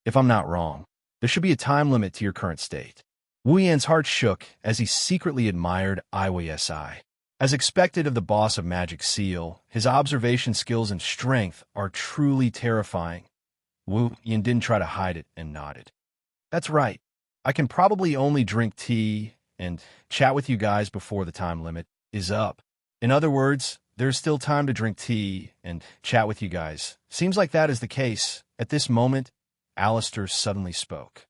If I'm not wrong, there should be a time limit to your current state. Wu Yan's heart shook as he secretly admired I. As expected of the boss of Magic Seal, his observation skills and strength are truly terrifying. Wu Yan didn't try to hide it and nodded. That's right. I can probably only drink tea and chat with you guys before the time limit is up. In other words, there's still time to drink tea and chat with you guys. Seems like that is the case. At this moment, Alistair suddenly spoke.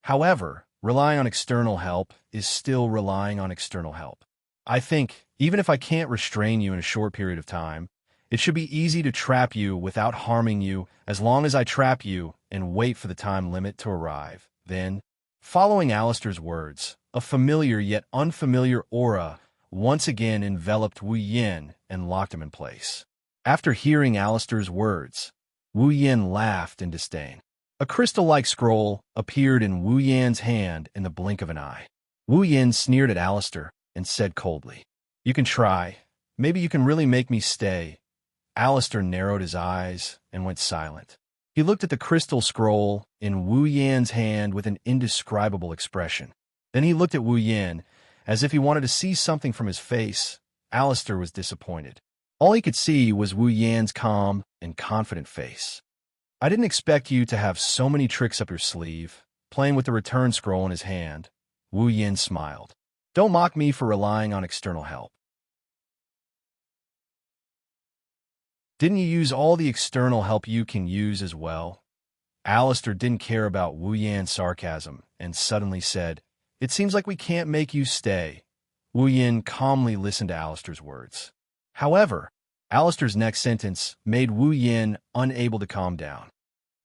However, relying on external help is still relying on external help. I think, even if I can't restrain you in a short period of time, it should be easy to trap you without harming you as long as I trap you and wait for the time limit to arrive. Then, following Alistair's words, a familiar yet unfamiliar aura once again enveloped Wu Yan and locked him in place. After hearing Alistair's words, Wu Yan laughed in disdain. A crystal-like scroll appeared in Wu Yan's hand in the blink of an eye. Wu Yan sneered at Alistair and said coldly, "You can try. Maybe you can really make me stay." Alistair narrowed his eyes and went silent. He looked at the crystal scroll in Wu Yan's hand with an indescribable expression. Then he looked at Wu Yan as if he wanted to see something from his face. Alistair was disappointed. All he could see was Wu Yan's calm and confident face. "I didn't expect you to have so many tricks up your sleeve." Playing with the return scroll in his hand, Wu Yan smiled. "Don't mock me for relying on external help. Didn't you use all the external help you can use as well?" Alistair didn't care about Wu Yan's sarcasm and suddenly said, It seems like we can't make you stay. Wu Yin calmly listened to Alistair's words. However, Alistair's next sentence made Wu Yin unable to calm down.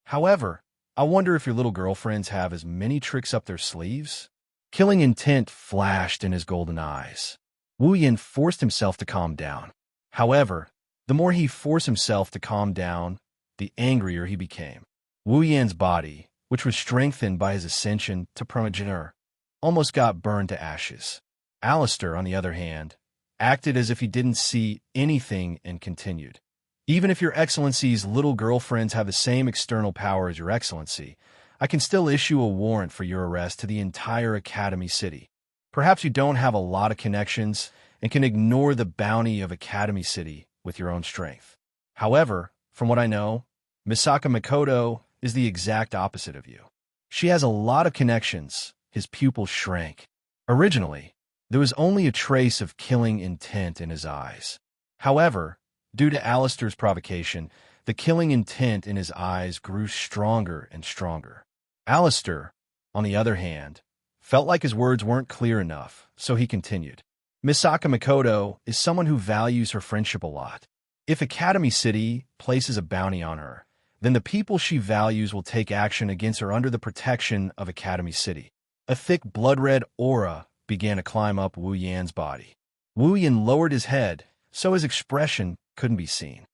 However, I wonder if your little girlfriends have as many tricks up their sleeves? Killing intent flashed in his golden eyes. Wu Yin forced himself to calm down. However, the more he forced himself to calm down, the angrier he became. Wu Yan's body, which was strengthened by his ascension to primogeniture, almost got burned to ashes. Alistair, on the other hand, acted as if he didn't see anything and continued. Even if your excellency's little girlfriends have the same external power as your excellency, I can still issue a warrant for your arrest to the entire Academy City. Perhaps you don't have a lot of connections and can ignore the bounty of Academy City with your own strength. However, from what I know, Misaka Makoto is the exact opposite of you. She has a lot of connections. His pupils shrank. Originally, there was only a trace of killing intent in his eyes. However, due to Alistair's provocation, the killing intent in his eyes grew stronger and stronger. Alistair, on the other hand, felt like his words weren't clear enough, so he continued. Misaka Makoto is someone who values her friendship a lot. If Academy City places a bounty on her, then the people she values will take action against her under the protection of Academy City. A thick blood-red aura began to climb up Wu Yan's body. Wu Yan lowered his head, so his expression couldn't be seen.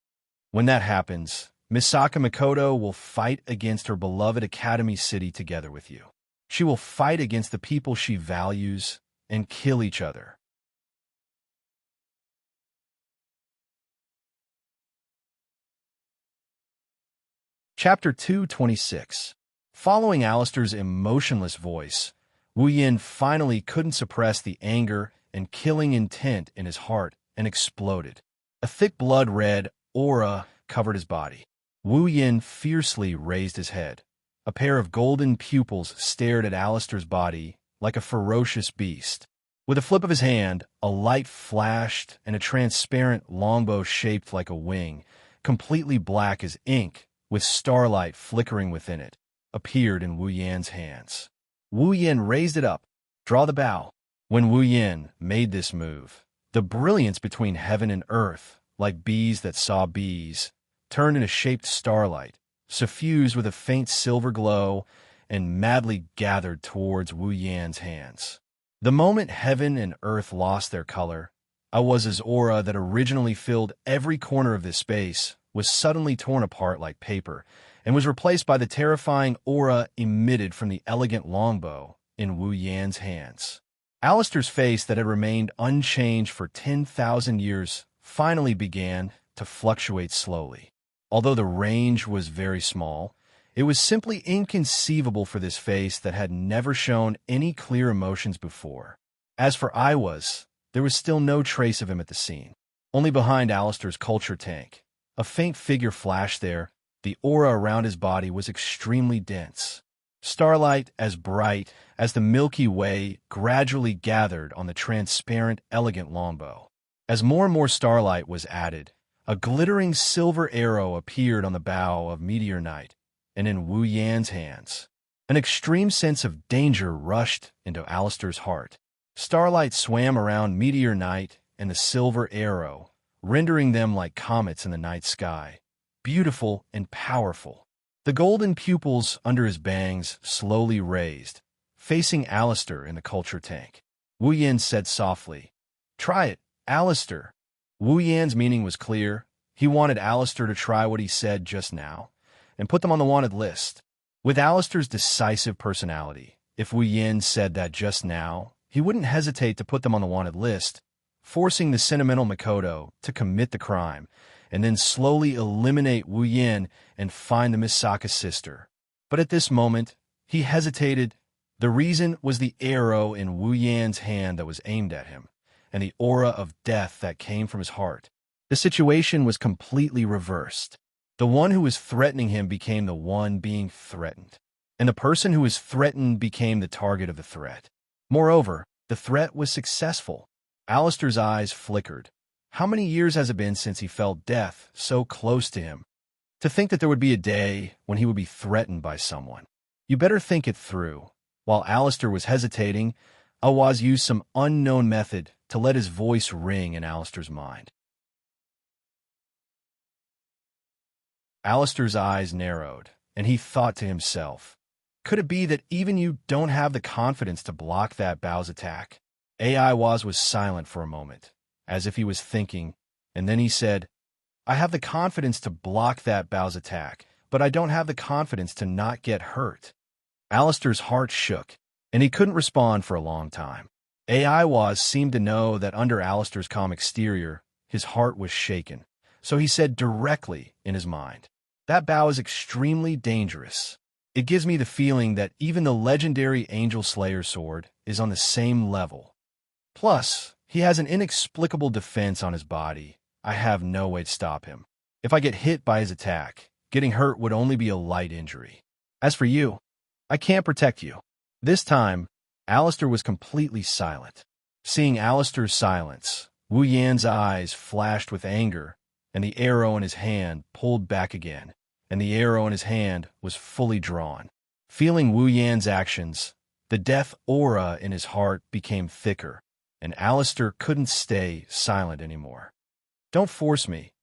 When that happens, Misaka Makoto will fight against her beloved Academy City together with you. She will fight against the people she values and kill each other. Chapter 226. Following Alistair's emotionless voice, Wu Yin finally couldn't suppress the anger and killing intent in his heart and exploded. A thick blood-red aura covered his body. Wu Yin fiercely raised his head. A pair of golden pupils stared at Alistair's body like a ferocious beast. With a flip of his hand, a light flashed and a transparent longbow shaped like a wing, completely black as ink, with starlight flickering within it, appeared in Wu Yan's hands. Wu Yin raised it up. Draw the bow. When Wu Yin made this move, the brilliance between heaven and earth, like bees that saw bees, turned into shaped starlight, suffused with a faint silver glow, and madly gathered towards Wu Yan's hands. The moment heaven and earth lost their color, Awaza's aura that originally filled every corner of this space was suddenly torn apart like paper and was replaced by the terrifying aura emitted from the elegant longbow in Wu Yan's hands. Alistair's face that had remained unchanged for 10,000 years finally began to fluctuate slowly. Although the range was very small, it was simply inconceivable for this face that had never shown any clear emotions before. As for Iwas, there was still no trace of him at the scene. Only behind Alistair's culture tank, a faint figure flashed there. The aura around his body was extremely dense. Starlight as bright as the Milky Way gradually gathered on the transparent, elegant longbow. As more and more starlight was added, a glittering silver arrow appeared on the bow of Meteor Knight and in Wu Yan's hands. An extreme sense of danger rushed into Alistair's heart. Starlight swam around Meteor Knight and the silver arrow, rendering them like comets in the night sky, beautiful and powerful. The golden pupils under his bangs slowly raised, facing Alistair in the culture tank. Wu Yan said softly, "Try it, Alistair." Wu Yan's meaning was clear. He wanted Alistair to try what he said just now, and put them on the wanted list. With Alistair's decisive personality, if Wu Yan said that just now, he wouldn't hesitate to put them on the wanted list, forcing the sentimental Makoto to commit the crime, and then slowly eliminate Wu Yan and find the Misaka sister. But at this moment, he hesitated. The reason was the arrow in Wu Yan's hand that was aimed at him, and the aura of death that came from his heart. The situation was completely reversed. The one who was threatening him became the one being threatened, and the person who was threatened became the target of the threat. Moreover, the threat was successful. Alistair's eyes flickered. How many years has it been since he felt death so close to him? To think that there would be a day when he would be threatened by someone. You better think it through. While Alistair was hesitating, Awaz used some unknown method to let his voice ring in Alistair's mind. Alistair's eyes narrowed, and he thought to himself, could it be that even you don't have the confidence to block that Bao's attack? Awaz was silent for a moment, as if he was thinking, and then he said, I have the confidence to block that Bao's attack, but I don't have the confidence to not get hurt. Alistair's heart shook, and he couldn't respond for a long time. Awaz seemed to know that under Alistair's calm exterior, his heart was shaken, so he said directly in his mind, that Bao is extremely dangerous. It gives me the feeling that even the legendary Angel Slayer sword is on the same level. Plus, he has an inexplicable defense on his body. I have no way to stop him. If I get hit by his attack, getting hurt would only be a light injury. As for you, I can't protect you. This time, Alistair was completely silent. Seeing Alistair's silence, Wu Yan's eyes flashed with anger, and the arrow in his hand pulled back again, and the arrow in his hand was fully drawn. Feeling Wu Yan's actions, the death aura in his heart became thicker, and Alistair couldn't stay silent anymore. Don't force me.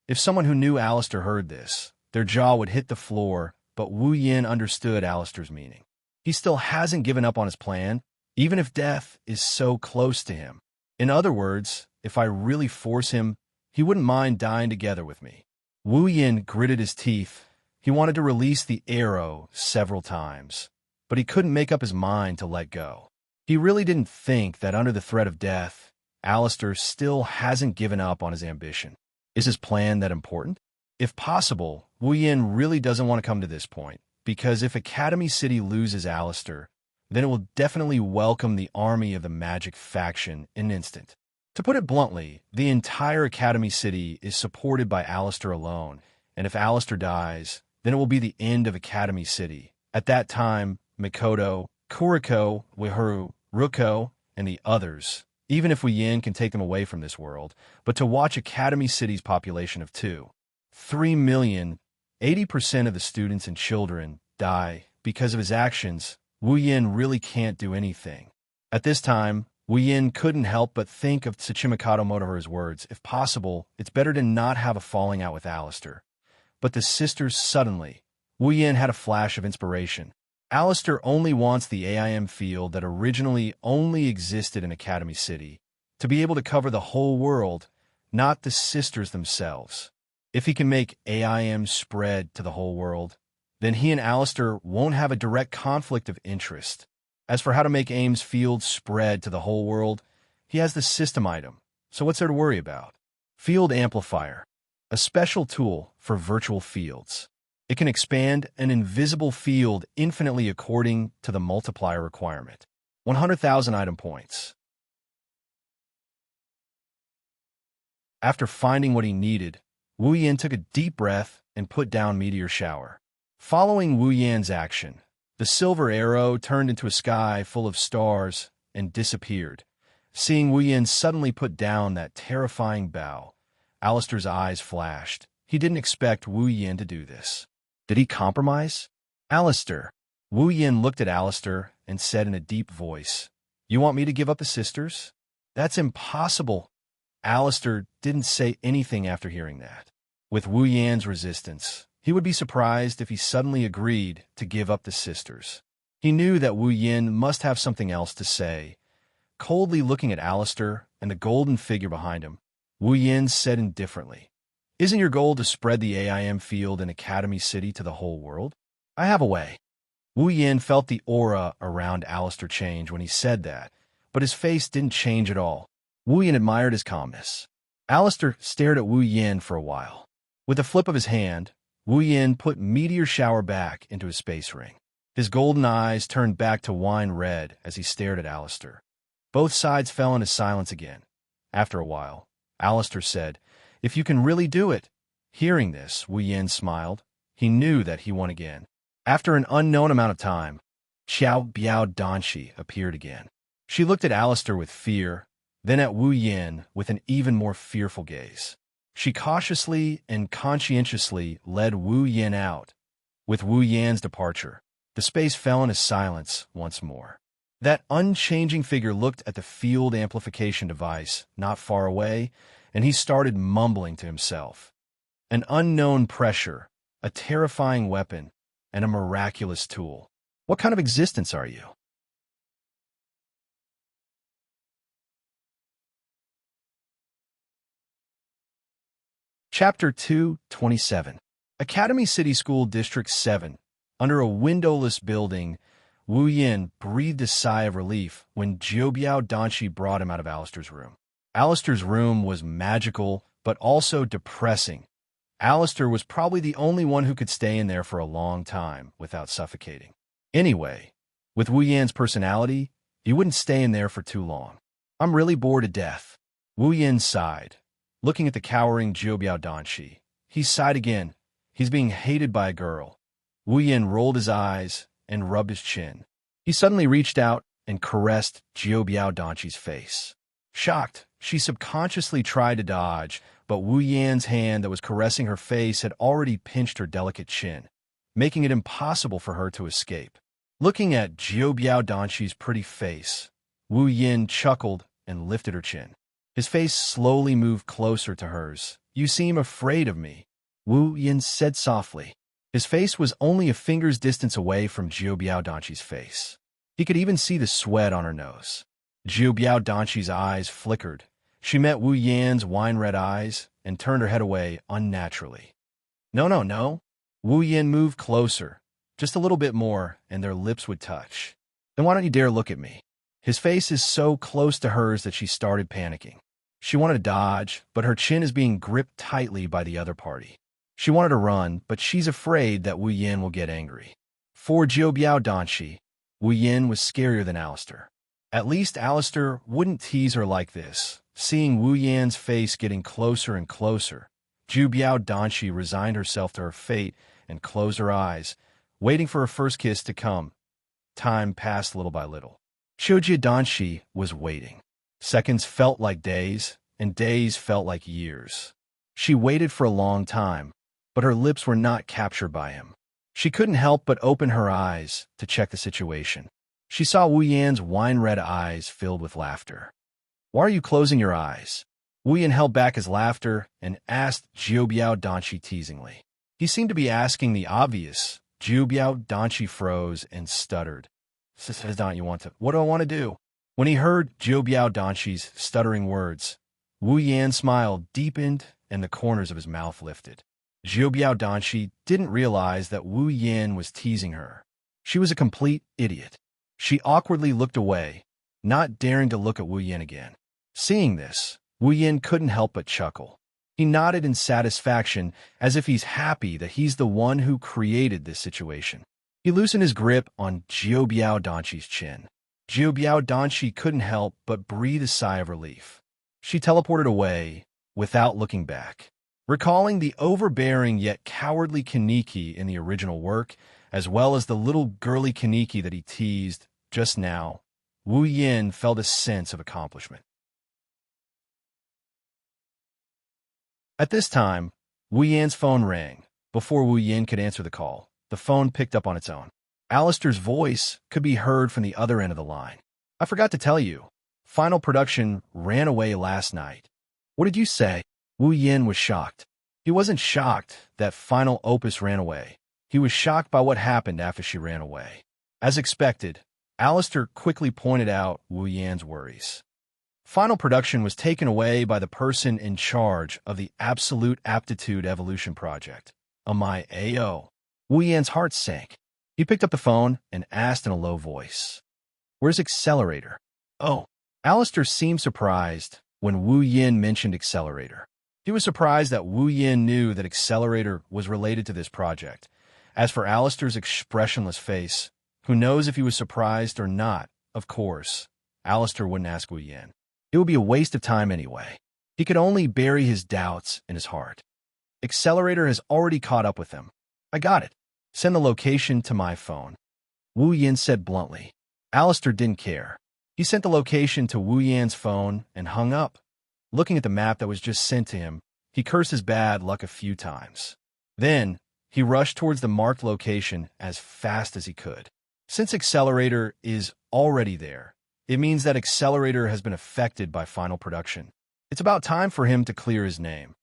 If someone who knew Alistair heard this, their jaw would hit the floor, but Wu Yan understood Alistair's meaning. He still hasn't given up on his plan, even if death is so close to him. In other words, if I really force him, he wouldn't mind dying together with me. Wu Yan gritted his teeth. He wanted to release the arrow several times, but he couldn't make up his mind to let go. He really didn't think that under the threat of death, Alistair still hasn't given up on his ambition. Is his plan that important? If possible, Wu Yan really doesn't want to come to this point, because if Academy City loses Alistair, then it will definitely welcome the army of the magic faction in an instant. To put it bluntly, the entire Academy City is supported by Alistair alone, and if Alistair dies, then it will be the end of Academy City. At that time, Mikoto, Kuriko, Wihuru, Ruko, and the others, even if Wu Yan can take them away from this world, but to watch Academy City's population of 3 million, 80% of the students and children die because of his actions, Wu Yan really can't do anything. At this time, Wu Yan couldn't help but think of Tsuchimikato Motohira's words. If possible, it's better to not have a falling out with Alistair. But the sisters suddenly, Wu Yan had a flash of inspiration. Alistair only wants the AIM field that originally only existed in Academy City to be able to cover the whole world, not the sisters themselves. If he can make AIM spread to the whole world, then he and Alistair won't have a direct conflict of interest. As for how to make AIM's field spread to the whole world, he has the system item, so what's there to worry about? Field Amplifier, a special tool for virtual fields. It can expand an invisible field infinitely according to the multiplier requirement. 100,000 item points. After finding what he needed, Wu Yan took a deep breath and put down Meteor Shower. Following Wu Yan's action, the silver arrow turned into a sky full of stars and disappeared. Seeing Wu Yan suddenly put down that terrifying bow, Alistair's eyes flashed. He didn't expect Wu Yan to do this. Did he compromise? Alistair. Wu Yan looked at Alistair and said in a deep voice, You want me to give up the sisters? That's impossible. Alistair didn't say anything after hearing that. With Wu Yan's resistance, he would be surprised if he suddenly agreed to give up the sisters. He knew that Wu Yan must have something else to say. Coldly looking at Alistair and the golden figure behind him, Wu Yan said indifferently, Isn't your goal to spread the AIM field in Academy City to the whole world? I have a way. Wu Yan felt the aura around Alistair change when he said that, but his face didn't change at all. Wu Yan admired his calmness. Alistair stared at Wu Yan for a while. With a flip of his hand, Wu Yan put Meteor Shower back into his space ring. His golden eyes turned back to wine red as he stared at Alistair. Both sides fell into silence again. After a while, Alistair said, If you can really do it. Hearing this, Wu Yan smiled. He knew that he won again. After an unknown amount of time, Xiao Biao Danshi appeared again. She looked at Alistair with fear, then at Wu Yan with an even more fearful gaze. She cautiously and conscientiously led Wu Yan out. With Wu Yan's departure, The space fell into silence once more. That unchanging figure looked at the field amplification device not far away, and he started mumbling to himself. An unknown pressure, a terrifying weapon, and a miraculous tool. What kind of existence are you? Chapter 227. Academy City School District 7. Under a windowless building, Wu Yin breathed a sigh of relief when Jiubiao Danshi brought him out of Alistair's room. Alistair's room was magical, but also depressing. Alistair was probably the only one who could stay in there for a long time without suffocating. Anyway, with Wu Yan's personality, he wouldn't stay in there for too long. I'm really bored to death. Wu Yin sighed, looking at the cowering Jiubiao Danshi. He sighed again. He's being hated by a girl. Wu Yin rolled his eyes and rubbed his chin. He suddenly reached out and caressed Jiubiao Danshi's face. Shocked, she subconsciously tried to dodge, but Wu Yan's hand that was caressing her face had already pinched her delicate chin, making it impossible for her to escape. Looking at Jiubiao Danshi's pretty face, Wu Yin chuckled and lifted her chin. His face slowly moved closer to hers. You seem afraid of me, Wu Yin said softly. His face was only a finger's distance away from Jiubiao Danshi's face. He could even see the sweat on her nose. Jiubiao Danshi's eyes flickered. She met Wu Yan's wine-red eyes and turned her head away unnaturally. No. Wu Yin moved closer, just a little bit more, and their lips would touch. Then why don't you dare look at me? His face is so close to hers that she started panicking. She wanted to dodge, but her chin is being gripped tightly by the other party. She wanted to run, but she's afraid that Wu Yin will get angry. For Jiubiao Danshi, Wu Yin was scarier than Alistair. At least Alistair wouldn't tease her like this. Seeing Wu Yan's face getting closer and closer, Jiubiao Danshi resigned herself to her fate and closed her eyes, waiting for her first kiss to come. Time passed little by little. Jiubiao Danshi was waiting. Seconds felt like days, and days felt like years. She waited for a long time, but her lips were not captured by him. She couldn't help but open her eyes to check the situation. She saw Wu Yan's wine-red eyes filled with laughter. Why are you closing your eyes? Wu Yan held back his laughter and asked Jiubiao Danshi teasingly. He seemed to be asking the obvious. Jiubiao Danshi froze and stuttered. What do I want to do? When he heard Jiubiao Danshi's stuttering words, Wu Yan smiled deepened and the corners of his mouth lifted. Jiubiao Danshi didn't realize that Wu Yan was teasing her. She was a complete idiot. She awkwardly looked away, not daring to look at Wu Yan again. Seeing this, Wu Yan couldn't help but chuckle. He nodded in satisfaction, as if he's happy that he's the one who created this situation. He loosened his grip on Jiubiao Danshi's chin. Jiubiao Danshi couldn't help but breathe a sigh of relief. She teleported away, without looking back. Recalling the overbearing yet cowardly Kaneki in the original work, as well as the little girly Kaneki that he teased just now, Wu Yin felt a sense of accomplishment. At this time, Wu Yan's phone rang. Before Wu Yin could answer the call, the phone picked up on its own. Alistair's voice could be heard from the other end of the line. I forgot to tell you, final production ran away last night. What did you say? Wu Yin was shocked. He wasn't shocked that final opus ran away. He was shocked by what happened after she ran away. As expected, Alistair quickly pointed out Wu Yan's worries. Final production was taken away by the person in charge of the Absolute Aptitude Evolution Project, AO. Wu Yan's heart sank. He picked up the phone and asked in a low voice, "Where's Accelerator?" Oh, Alistair seemed surprised when Wu Yin mentioned Accelerator. He was surprised that Wu Yin knew that Accelerator was related to this project. As for Alistair's expressionless face, who knows if he was surprised or not? Of course, Alistair wouldn't ask Wu Yin. It would be a waste of time anyway. He could only bury his doubts in his heart. Accelerator has already caught up with him. I got it. Send the location to my phone. Wu Yin said bluntly. Alistair didn't care. He sent the location to Wu Yan's phone and hung up. Looking at the map that was just sent to him, he cursed his bad luck a few times. Then, He rushed towards the marked location as fast as he could. Since Accelerator is already there, it means that Accelerator has been affected by final production. It's about time for him to clear his name.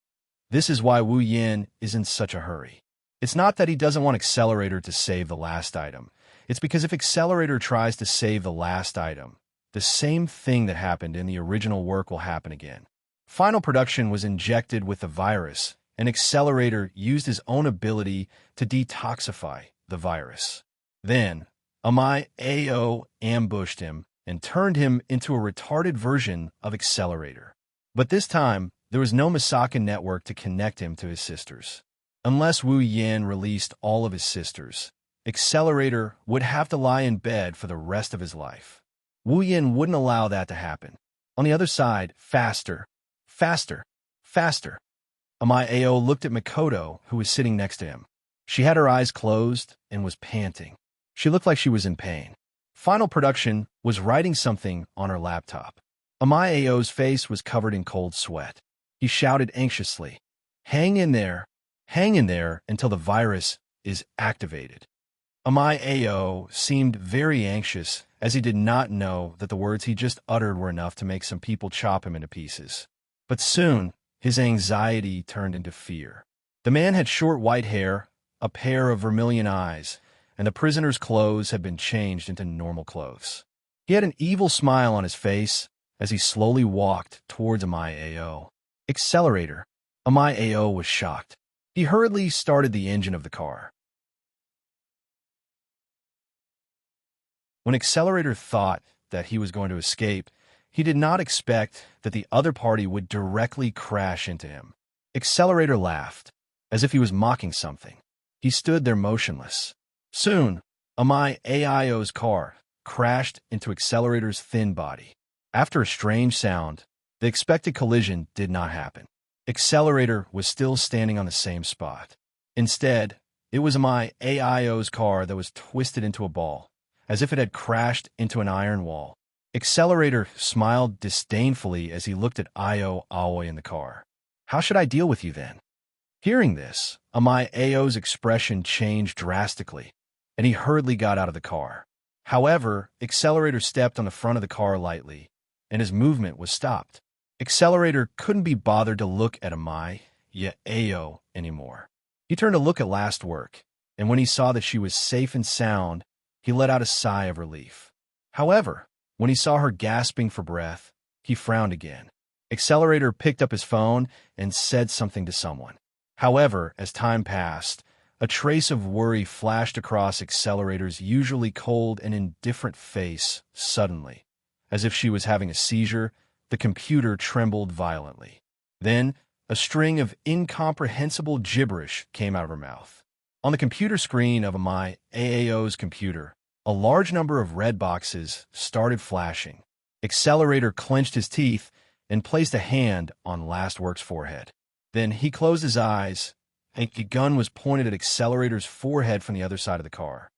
This is why Wu Yin is in such a hurry. It's not that he doesn't want Accelerator to save the last item. It's because if Accelerator tries to save the last item, the same thing that happened in the original work will happen again. Final production was injected with the virus, and Accelerator used his own ability to detoxify the virus. Then, Amai AO ambushed him and turned him into a retarded version of Accelerator. But this time, there was no Misaka network to connect him to his sisters. Unless Wu Yin released all of his sisters, Accelerator would have to lie in bed for the rest of his life. Wu Yin wouldn't allow that to happen. On the other side, faster, faster, faster. Amai Ao looked at Makoto, who was sitting next to him. She had her eyes closed and was panting. She looked like she was in pain. Final production was writing something on her laptop. Amai Ao's face was covered in cold sweat. He shouted anxiously, hang in there until the virus is activated." Amai Ao seemed very anxious, as he did not know that the words he just uttered were enough to make some people chop him into pieces. But soon, his anxiety turned into fear. The man had short white hair, a pair of vermilion eyes, and the prisoner's clothes had been changed into normal clothes. He had an evil smile on his face as he slowly walked towards Amai Ao. "Accelerator." Amai Ao was shocked. He hurriedly started the engine of the car. When Accelerator thought that he was going to escape, he did not expect that the other party would directly crash into him. Accelerator laughed, as if he was mocking something. He stood there motionless. Soon, Amai Ao's car crashed into Accelerator's thin body. After a strange sound, the expected collision did not happen. Accelerator was still standing on the same spot. Instead, it was Amai Ao's car that was twisted into a ball, as if it had crashed into an iron wall. Accelerator smiled disdainfully as he looked at Io Aoi in the car. "How should I deal with you then?" Hearing this, Amai Ao's expression changed drastically, and he hurriedly got out of the car. However, Accelerator stepped on the front of the car lightly, and his movement was stopped. Accelerator couldn't be bothered to look at Amai Ao anymore. He turned to look at Last Work, and when he saw that she was safe and sound, he let out a sigh of relief. However, when he saw her gasping for breath, he frowned again. Accelerator picked up his phone and said something to someone. However, as time passed, a trace of worry flashed across Accelerator's usually cold and indifferent face suddenly. As if she was having a seizure, the computer trembled violently. Then, a string of incomprehensible gibberish came out of her mouth. On the computer screen of Amai Ao's computer, a large number of red boxes started flashing. Accelerator clenched his teeth and placed a hand on Last Work's forehead. Then he closed his eyes, and a gun was pointed at Accelerator's forehead from the other side of the car.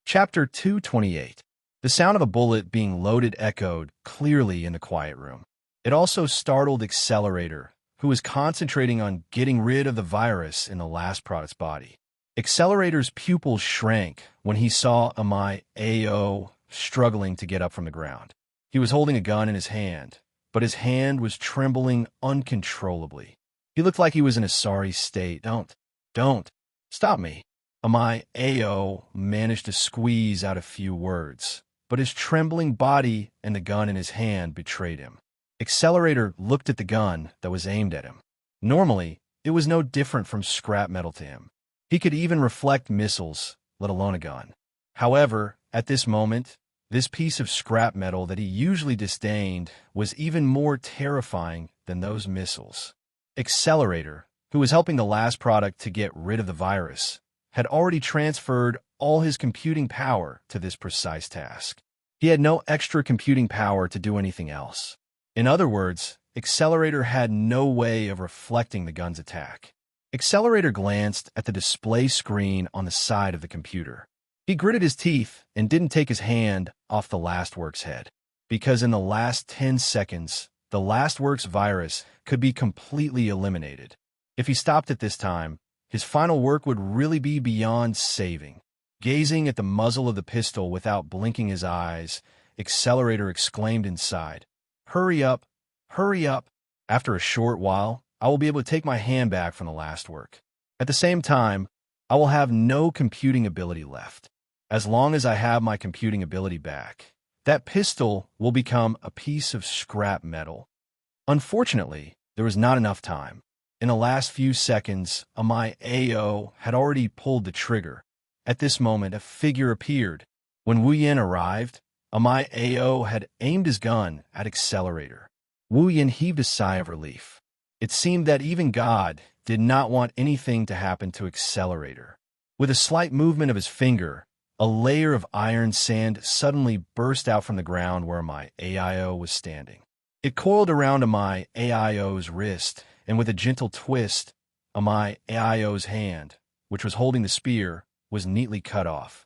Chapter 228. The sound of a bullet being loaded echoed clearly in the quiet room. It also startled Accelerator, who was concentrating on getting rid of the virus in the last product's body. Accelerator's pupils shrank when he saw Amai Ao struggling to get up from the ground. He was holding a gun in his hand, but his hand was trembling uncontrollably. He looked like he was in a sorry state. Don't, stop me." Amai Ao managed to squeeze out a few words, but his trembling body and the gun in his hand betrayed him. Accelerator looked at the gun that was aimed at him. Normally, it was no different from scrap metal to him. He could even reflect missiles, let alone a gun. However, at this moment, this piece of scrap metal that he usually disdained was even more terrifying than those missiles. Accelerator, who was helping the last product to get rid of the virus, had already transferred all his computing power to this precise task. He had no extra computing power to do anything else. In other words, Accelerator had no way of reflecting the gun's attack. Accelerator glanced at the display screen on the side of the computer. He gritted his teeth and didn't take his hand off the Last Work's head. because in the last 10 seconds, the last work's virus could be completely eliminated. If he stopped at this time, his final work would really be beyond saving. Gazing at the muzzle of the pistol without blinking his eyes, Accelerator exclaimed inside, "Hurry up! Hurry up! After a short while, I will be able to take my hand back from the last work. At the same time, I will have no computing ability left. As long as I have my computing ability back, that pistol will become a piece of scrap metal." Unfortunately, there was not enough time. In the last few seconds, my AO had already pulled the trigger. At this moment, a figure appeared. When Wu Yin arrived, my AO had aimed his gun at Accelerator. Wu Yin heaved a sigh of relief. It seemed that even God did not want anything to happen to Accelerator. With a slight movement of his finger, a layer of iron sand suddenly burst out from the ground where my AIO was standing. It coiled around my AIO's wrist, and with a gentle twist, my AIO's hand, which was holding the spear, was neatly cut off.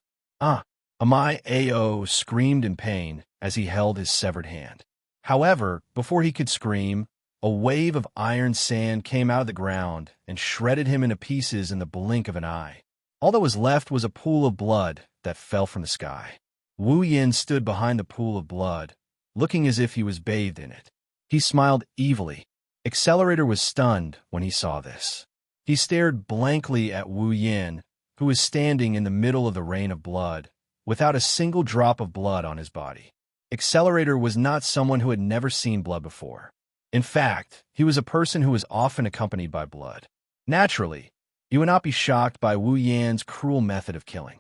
My AO screamed in pain as he held his severed hand. However, before he could scream, a wave of iron sand came out of the ground and shredded him into pieces in the blink of an eye. All that was left was a pool of blood that fell from the sky. Wu Yin stood behind the pool of blood, looking as if he was bathed in it. He smiled evilly. Accelerator was stunned when he saw this. He stared blankly at Wu Yin, who was standing in the middle of the rain of blood, without a single drop of blood on his body. Accelerator was not someone who had never seen blood before. In fact, he was a person who was often accompanied by blood. Naturally, he would not be shocked by Wu Yan's cruel method of killing.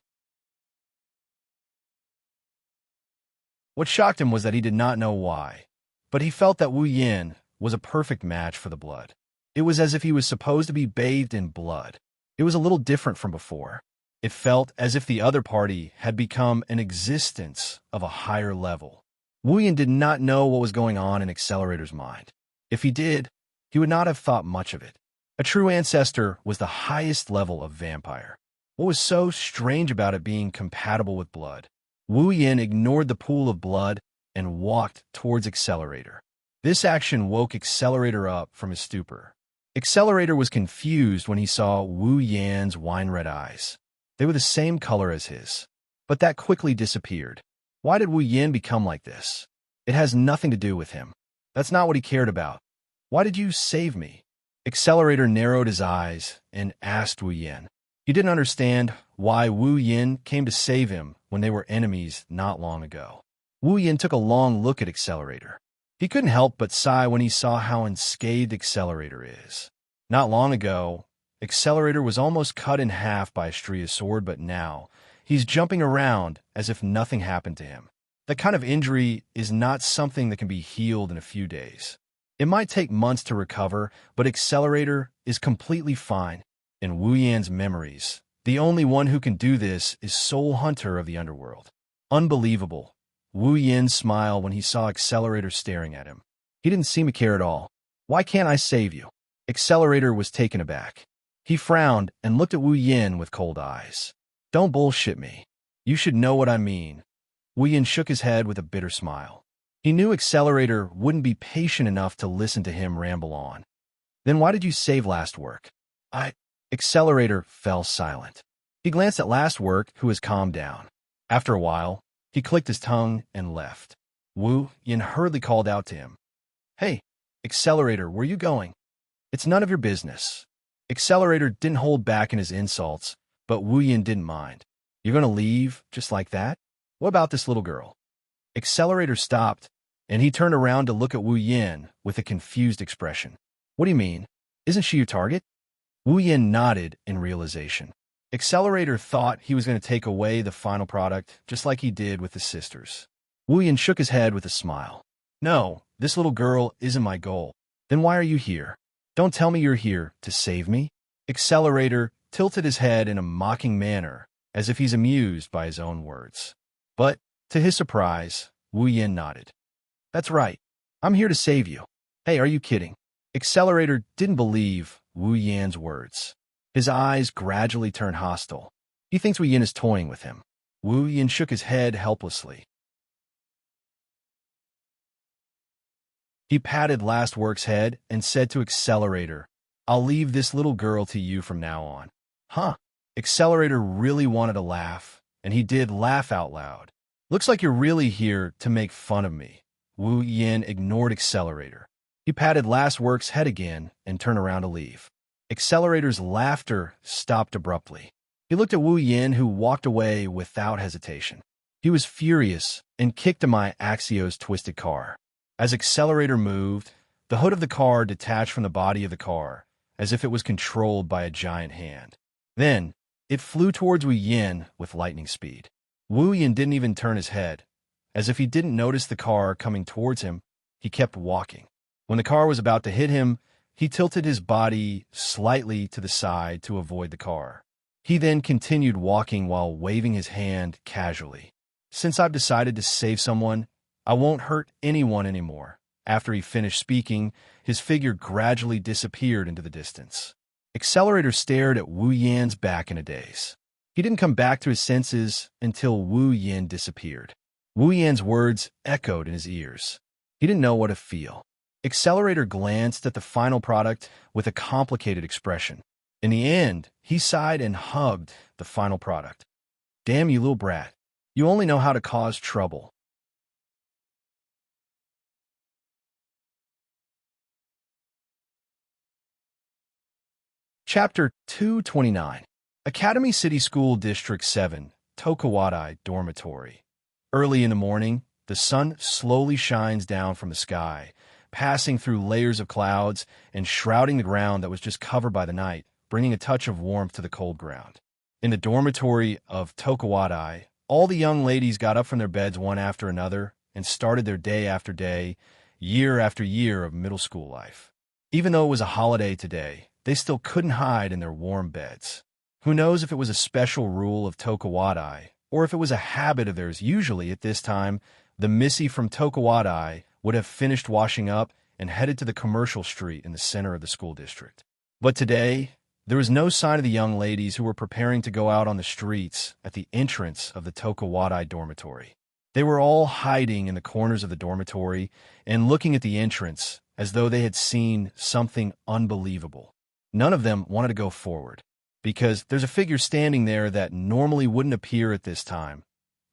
What shocked him was that he did not know why, but he felt that Wu Yin was a perfect match for the blood. It was as if he was supposed to be bathed in blood. It was a little different from before. It felt as if the other party had become an existence of a higher level. Wu Yin did not know what was going on in Accelerator's mind. If he did, he would not have thought much of it. A true ancestor was the highest level of vampire. What was so strange about it being compatible with blood? Wu Yin ignored the pool of blood and walked towards Accelerator. This action woke Accelerator up from his stupor. Accelerator was confused when he saw Wu Yan's wine-red eyes. They were the same color as his. But that quickly disappeared. Why did Wu Yin become like this? It has nothing to do with him. That's not what he cared about. Why did you save me? Accelerator narrowed his eyes and asked Wu Yin. He didn't understand why Wu Yin came to save him when they were enemies not long ago. Wu Yin took a long look at Accelerator. He couldn't help but sigh when he saw how unscathed Accelerator is. Not long ago, Accelerator was almost cut in half by Xianxia's sword, but now he's jumping around as if nothing happened to him. That kind of injury is not something that can be healed in a few days. It might take months to recover, but Accelerator is completely fine. In Wu Yan's memories, the only one who can do this is Soul Hunter of the Underworld. Unbelievable. Wu Yin smiled when he saw Accelerator staring at him. He didn't seem to care at all. Why can't I save you? Accelerator was taken aback. He frowned and looked at Wu Yin with cold eyes. Don't bullshit me. You should know what I mean. Wu Yin shook his head with a bitter smile. He knew Accelerator wouldn't be patient enough to listen to him ramble on. Then why did you save Last Work? Accelerator fell silent. He glanced at Last Work, who was calmed down. After a while, he clicked his tongue and left. Wu Yin hurriedly called out to him. Hey, Accelerator, where you going? It's none of your business. Accelerator didn't hold back in his insults, but Wu Yin didn't mind. You're going to leave just like that? What about this little girl? Accelerator stopped, and he turned around to look at Wu Yin with a confused expression. What do you mean? Isn't she your target? Wu Yin nodded in realization. Accelerator thought he was going to take away the final product, just like he did with his sisters. Wu Yin shook his head with a smile. No, this little girl isn't my goal. Then why are you here? Don't tell me you're here to save me. Accelerator tilted his head in a mocking manner, as if he's amused by his own words. But, to his surprise, Wu Yin nodded. That's right. I'm here to save you. Hey, are you kidding? Accelerator didn't believe Wu Yan's words. His eyes gradually turned hostile. He thinks Wu Yin is toying with him. Wu Yin shook his head helplessly. He patted Last Work's head and said to Accelerator, "I'll leave this little girl to you from now on." Huh? Accelerator really wanted to laugh, and he did laugh out loud. "Looks like you're really here to make fun of me." Wu Yin ignored Accelerator. He patted Last Work's head again and turned around to leave. Accelerator's laughter stopped abruptly. He looked at Wu Yin, who walked away without hesitation. He was furious and kicked my Axio's twisted car. As Accelerator moved, the hood of the car detached from the body of the car, as if it was controlled by a giant hand. Then, it flew towards Wu Yin with lightning speed. Wu Yin didn't even turn his head. As if he didn't notice the car coming towards him, he kept walking. When the car was about to hit him, he tilted his body slightly to the side to avoid the car. He then continued walking while waving his hand casually. "Since I've decided to save someone, I won't hurt anyone anymore." After he finished speaking, his figure gradually disappeared into the distance. Accelerator stared at Wu Yin's back in a daze. He didn't come back to his senses until Wu Yin disappeared. Wu Yin's words echoed in his ears. He didn't know what to feel. Accelerator glanced at the final product with a complicated expression. In the end, he sighed and hugged the final product. "Damn you, little brat. You only know how to cause trouble." Chapter 229. Academy City School District 7, Tokawadai Dormitory. Early in the morning, the sun slowly shines down from the sky, passing through layers of clouds and shrouding the ground that was just covered by the night, bringing a touch of warmth to the cold ground. In the dormitory of Tokawadai, all the young ladies got up from their beds one after another and started their day after day, year after year of middle school life. Even though it was a holiday today, they still couldn't hide in their warm beds. Who knows if it was a special rule of Tokawadai, or if it was a habit of theirs. Usually at this time, the Missy from Tokawadai would have finished washing up and headed to the commercial street in the center of the school district. But today, there was no sign of the young ladies who were preparing to go out on the streets at the entrance of the Tokawadai dormitory. They were all hiding in the corners of the dormitory and looking at the entrance as though they had seen something unbelievable. None of them wanted to go forward, because there's a figure standing there that normally wouldn't appear at this time.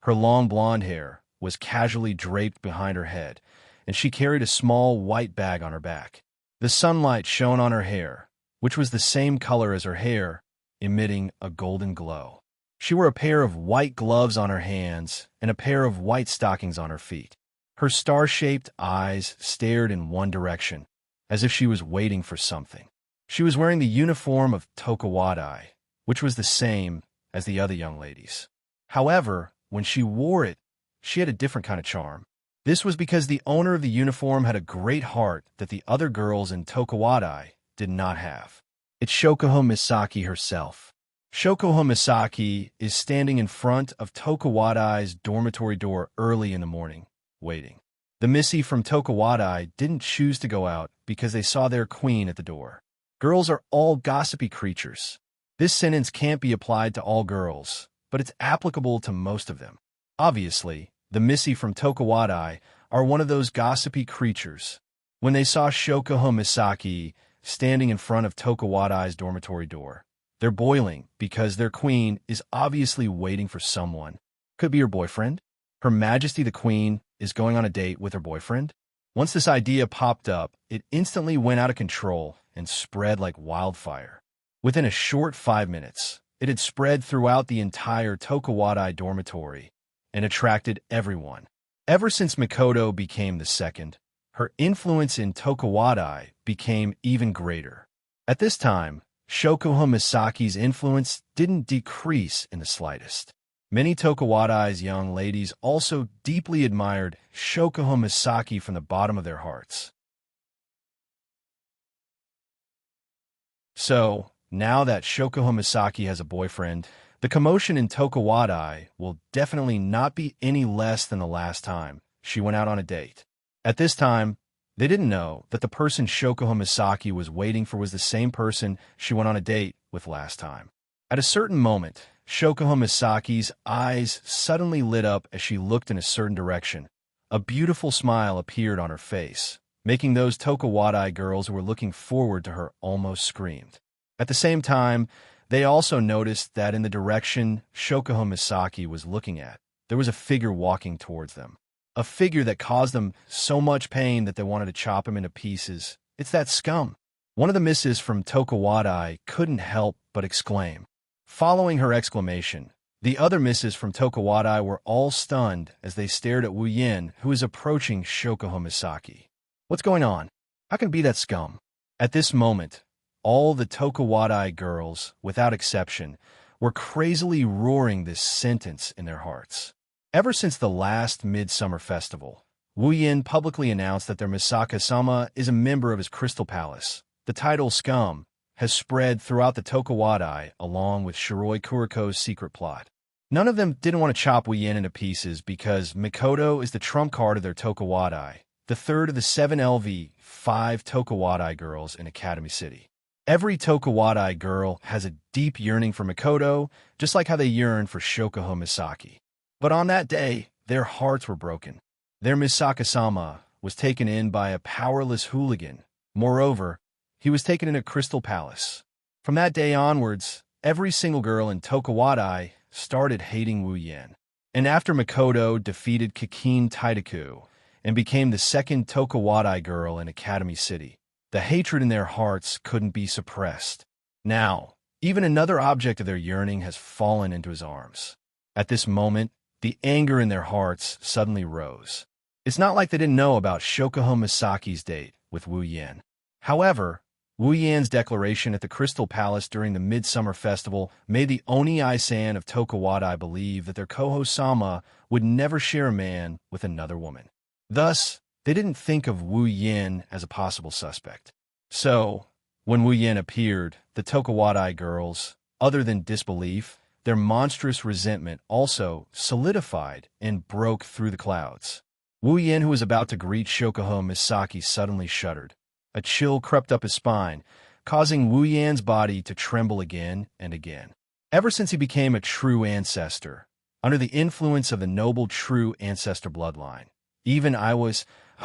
Her long blonde hair was casually draped behind her head, and she carried a small white bag on her back. The sunlight shone on her hair, which was the same color as her hair, emitting a golden glow. She wore a pair of white gloves on her hands and a pair of white stockings on her feet. Her star-shaped eyes stared in one direction, as if she was waiting for something. She was wearing the uniform of Tokawadai, which was the same as the other young ladies. However, when she wore it, she had a different kind of charm. This was because the owner of the uniform had a great heart that the other girls in Tokawadai did not have. It's Shokuho Misaki herself. Shokuho Misaki is standing in front of Tokawadai's dormitory door early in the morning, waiting. The Missy from Tokawadai didn't choose to go out because they saw their queen at the door. Girls are all gossipy creatures. This sentence can't be applied to all girls, but it's applicable to most of them. Obviously, the Missy from Tokawadai are one of those gossipy creatures. When they saw Shokuho Misaki standing in front of Tokawadai's dormitory door, they're boiling because their queen is obviously waiting for someone. Could be her boyfriend. Her Majesty the Queen is going on a date with her boyfriend. Once this idea popped up, it instantly went out of control and spread like wildfire. Within a short 5 minutes, it had spread throughout the entire Tokawadai dormitory and attracted everyone. Ever since Mikoto became the second, her influence in Tokawadai became even greater. At this time, Shokuho Misaki's influence didn't decrease in the slightest. Many Tokawadai's young ladies also deeply admired Shokuho Misaki from the bottom of their hearts. So, now that Shokuho Misaki has a boyfriend, the commotion in Tokawadai will definitely not be any less than the last time she went out on a date. At this time, they didn't know that the person Shokuho Misaki was waiting for was the same person she went on a date with last time. At a certain moment, Shokuho Misaki's eyes suddenly lit up as she looked in a certain direction. A beautiful smile appeared on her face, making those Tokuwadai girls who were looking forward to her almost screamed. At the same time, they also noticed that in the direction Shokuho Misaki was looking at, there was a figure walking towards them. A figure that caused them so much pain that they wanted to chop him into pieces. It's that scum. One of the misses from Tokuwadai couldn't help but exclaim. Following her exclamation, the other misses from Tokuwadai were all stunned as they stared at Wu Yin, who was approaching Shokuho Misaki. What's going on? How can it be that scum? At this moment, all the Tokuwadai girls, without exception, were crazily roaring this sentence in their hearts. Ever since the last Midsummer Festival, Wu Yin publicly announced that their Misaka-sama is a member of his Crystal Palace. The title Scum has spread throughout the Tokuwadai along with Shiroi Kuriko's secret plot. None of them didn't want to chop Wu Yin into pieces because Mikoto is the trump card of their Tokuwadai, the third of the 7 LV5 Tokuwadai girls in Academy City. Every Tokuwadai girl has a deep yearning for Mikoto, just like how they yearn for Shokuho Misaki. But on that day, their hearts were broken. Their Misaka-sama was taken in by a powerless hooligan. Moreover, he was taken into Crystal Palace. From that day onwards, every single girl in Tokuwadai started hating Wu Yin. And after Mikoto defeated Kikin Taidaku and became the second Tokuwadai girl in Academy City, the hatred in their hearts couldn't be suppressed. Now, even another object of their yearning has fallen into his arms. At this moment, the anger in their hearts suddenly rose. It's not like they didn't know about Shokuho Misaki's date with Wu Yin. However, Wu Yin's declaration at the Crystal Palace during the Midsummer Festival made the Oni-san of Tokuwadai believe that their Koho-sama would never share a man with another woman. Thus, they didn't think of Wu Yin as a possible suspect. So, when Wu Yin appeared, the Tokuwadai girls, other than disbelief, their monstrous resentment also solidified and broke through the clouds. Wu Yin, who was about to greet Shokuho Misaki, suddenly shuddered. A chill crept up his spine, causing Wu Yan's body to tremble again and again. Ever since he became a true ancestor, under the influence of the noble true ancestor bloodline, even I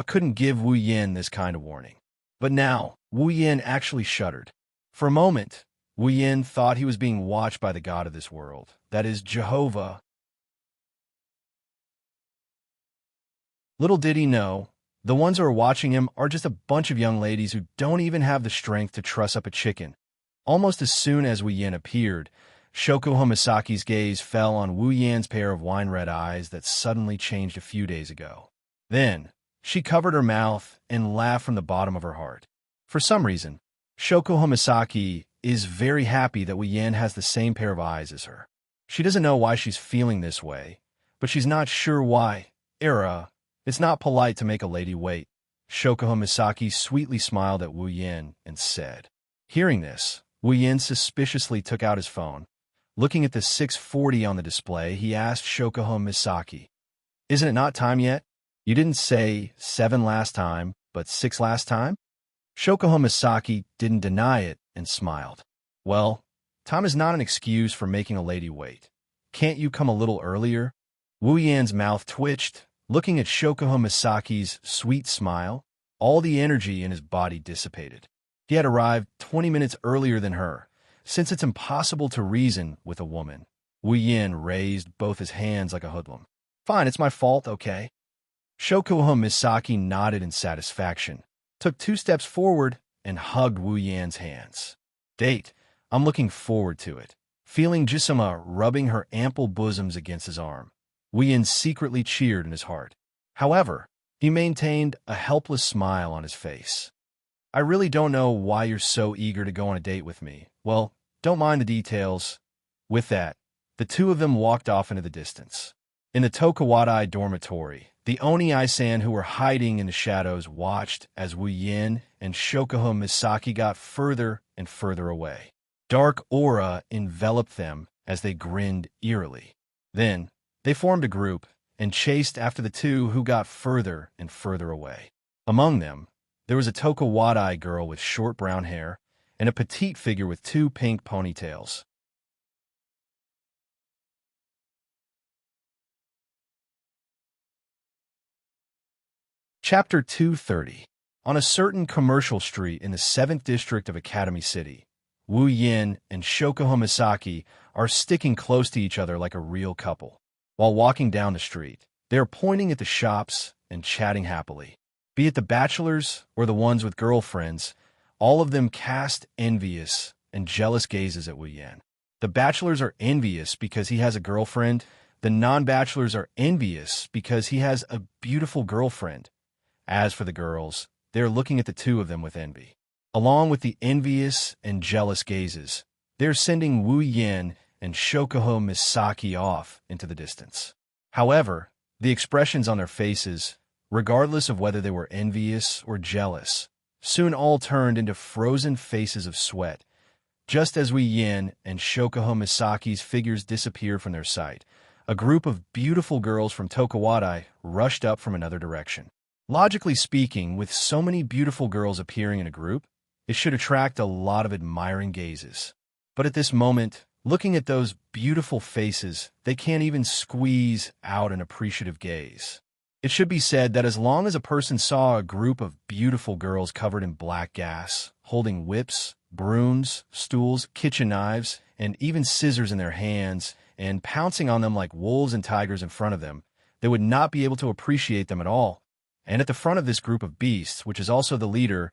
couldn't give Wu Yin this kind of warning. But now, Wu Yin actually shuddered. For a moment, Wu Yin thought he was being watched by the god of this world, that is, Jehovah. Little did he know, the ones who are watching him are just a bunch of young ladies who don't even have the strength to truss up a chicken. Almost as soon as Wu Yin appeared, Shokuho Misaki's gaze fell on Wu Yan's pair of wine-red eyes that suddenly changed a few days ago. Then, she covered her mouth and laughed from the bottom of her heart. For some reason, Shokuho Misaki is very happy that Wu Yin has the same pair of eyes as her. She doesn't know why she's feeling this way, but she's not sure why. It's not polite to make a lady wait. Shokuho Misaki sweetly smiled at Wu Yin and said. Hearing this, Wu Yin suspiciously took out his phone. Looking at the 6:40 on the display, he asked Shokuho Misaki, "Isn't it not time yet? You didn't say 7 last time, but 6 last time?" Shokuho Misaki didn't deny it and smiled. "Well, time is not an excuse for making a lady wait. Can't you come a little earlier?" Wu Yan's mouth twitched. Looking at Shokuho Misaki's sweet smile, all the energy in his body dissipated. He had arrived 20 minutes earlier than her. Since it's impossible to reason with a woman, Wu Yin raised both his hands like a hoodlum. "Fine, it's my fault, okay?" Shokuho Misaki nodded in satisfaction, took 2 steps forward, and hugged Wu Yan's hands. "Date, I'm looking forward to it." Feeling Jisama rubbing her ample bosoms against his arm, Wu Yin secretly cheered in his heart. However, he maintained a helpless smile on his face. "I really don't know why you're so eager to go on a date with me. Well, don't mind the details." With that, the two of them walked off into the distance. In the Tokuwadai dormitory, the Oni-san who were hiding in the shadows watched as Wu Yin and Shokuho Misaki got further and further away. Dark aura enveloped them as they grinned eerily. Then, they formed a group and chased after the two who got further and further away. Among them, there was a Tokuwadai girl with short brown hair and a petite figure with 2 pink ponytails. Chapter 230. On a certain commercial street in the 7th district of Academy City, Wu Yin and Shokuho Misaki are sticking close to each other like a real couple. While walking down the street, they are pointing at the shops and chatting happily. Be it the bachelors or the ones with girlfriends, all of them cast envious and jealous gazes at Wu Yin. The bachelors are envious because he has a girlfriend. The non-bachelors are envious because he has a beautiful girlfriend. As for the girls, they are looking at the two of them with envy. Along with the envious and jealous gazes, they are sending Wu Yin and Shokuho Misaki off into the distance. However, the expressions on their faces, regardless of whether they were envious or jealous, soon all turned into frozen faces of sweat. Just as Wu Yin and Shokuho Misaki's figures disappeared from their sight, a group of beautiful girls from Tokuwadai rushed up from another direction. Logically speaking, with so many beautiful girls appearing in a group, it should attract a lot of admiring gazes. But at this moment, looking at those beautiful faces, they can't even squeeze out an appreciative gaze. It should be said that as long as a person saw a group of beautiful girls covered in black gas, holding whips, brooms, stools, kitchen knives, and even scissors in their hands, and pouncing on them like wolves and tigers in front of them, they would not be able to appreciate them at all. And at the front of this group of beasts, which is also the leader,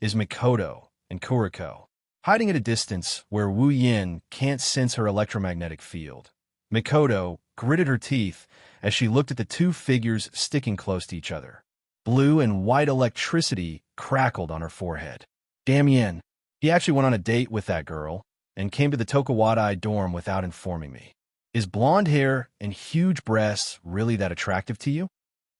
is Mikoto and Kuriko, hiding at a distance where Wu Yin can't sense her electromagnetic field. Mikoto gritted her teeth as she looked at the two figures sticking close to each other. Blue and white electricity crackled on her forehead. Damn Yin. He actually went on a date with that girl and came to the Tokuwadai dorm without informing me. Is blonde hair and huge breasts really that attractive to you?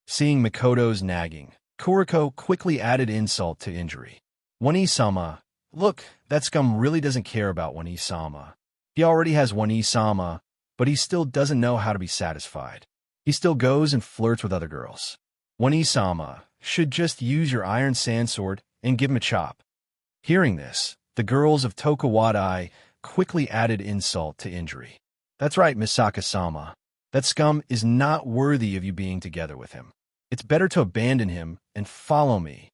Seeing Mikoto's nagging, Kuriko quickly added insult to injury. Wani-sama, look, that scum really doesn't care about Wani-sama. He already has Wani-sama, but he still doesn't know how to be satisfied. He still goes and flirts with other girls. Wani-sama should just use your iron sand sword and give him a chop. Hearing this, the girls of Tokuwadai quickly added insult to injury. That's right, Misaka-sama. That scum is not worthy of you being together with him. It's better to abandon him and follow me.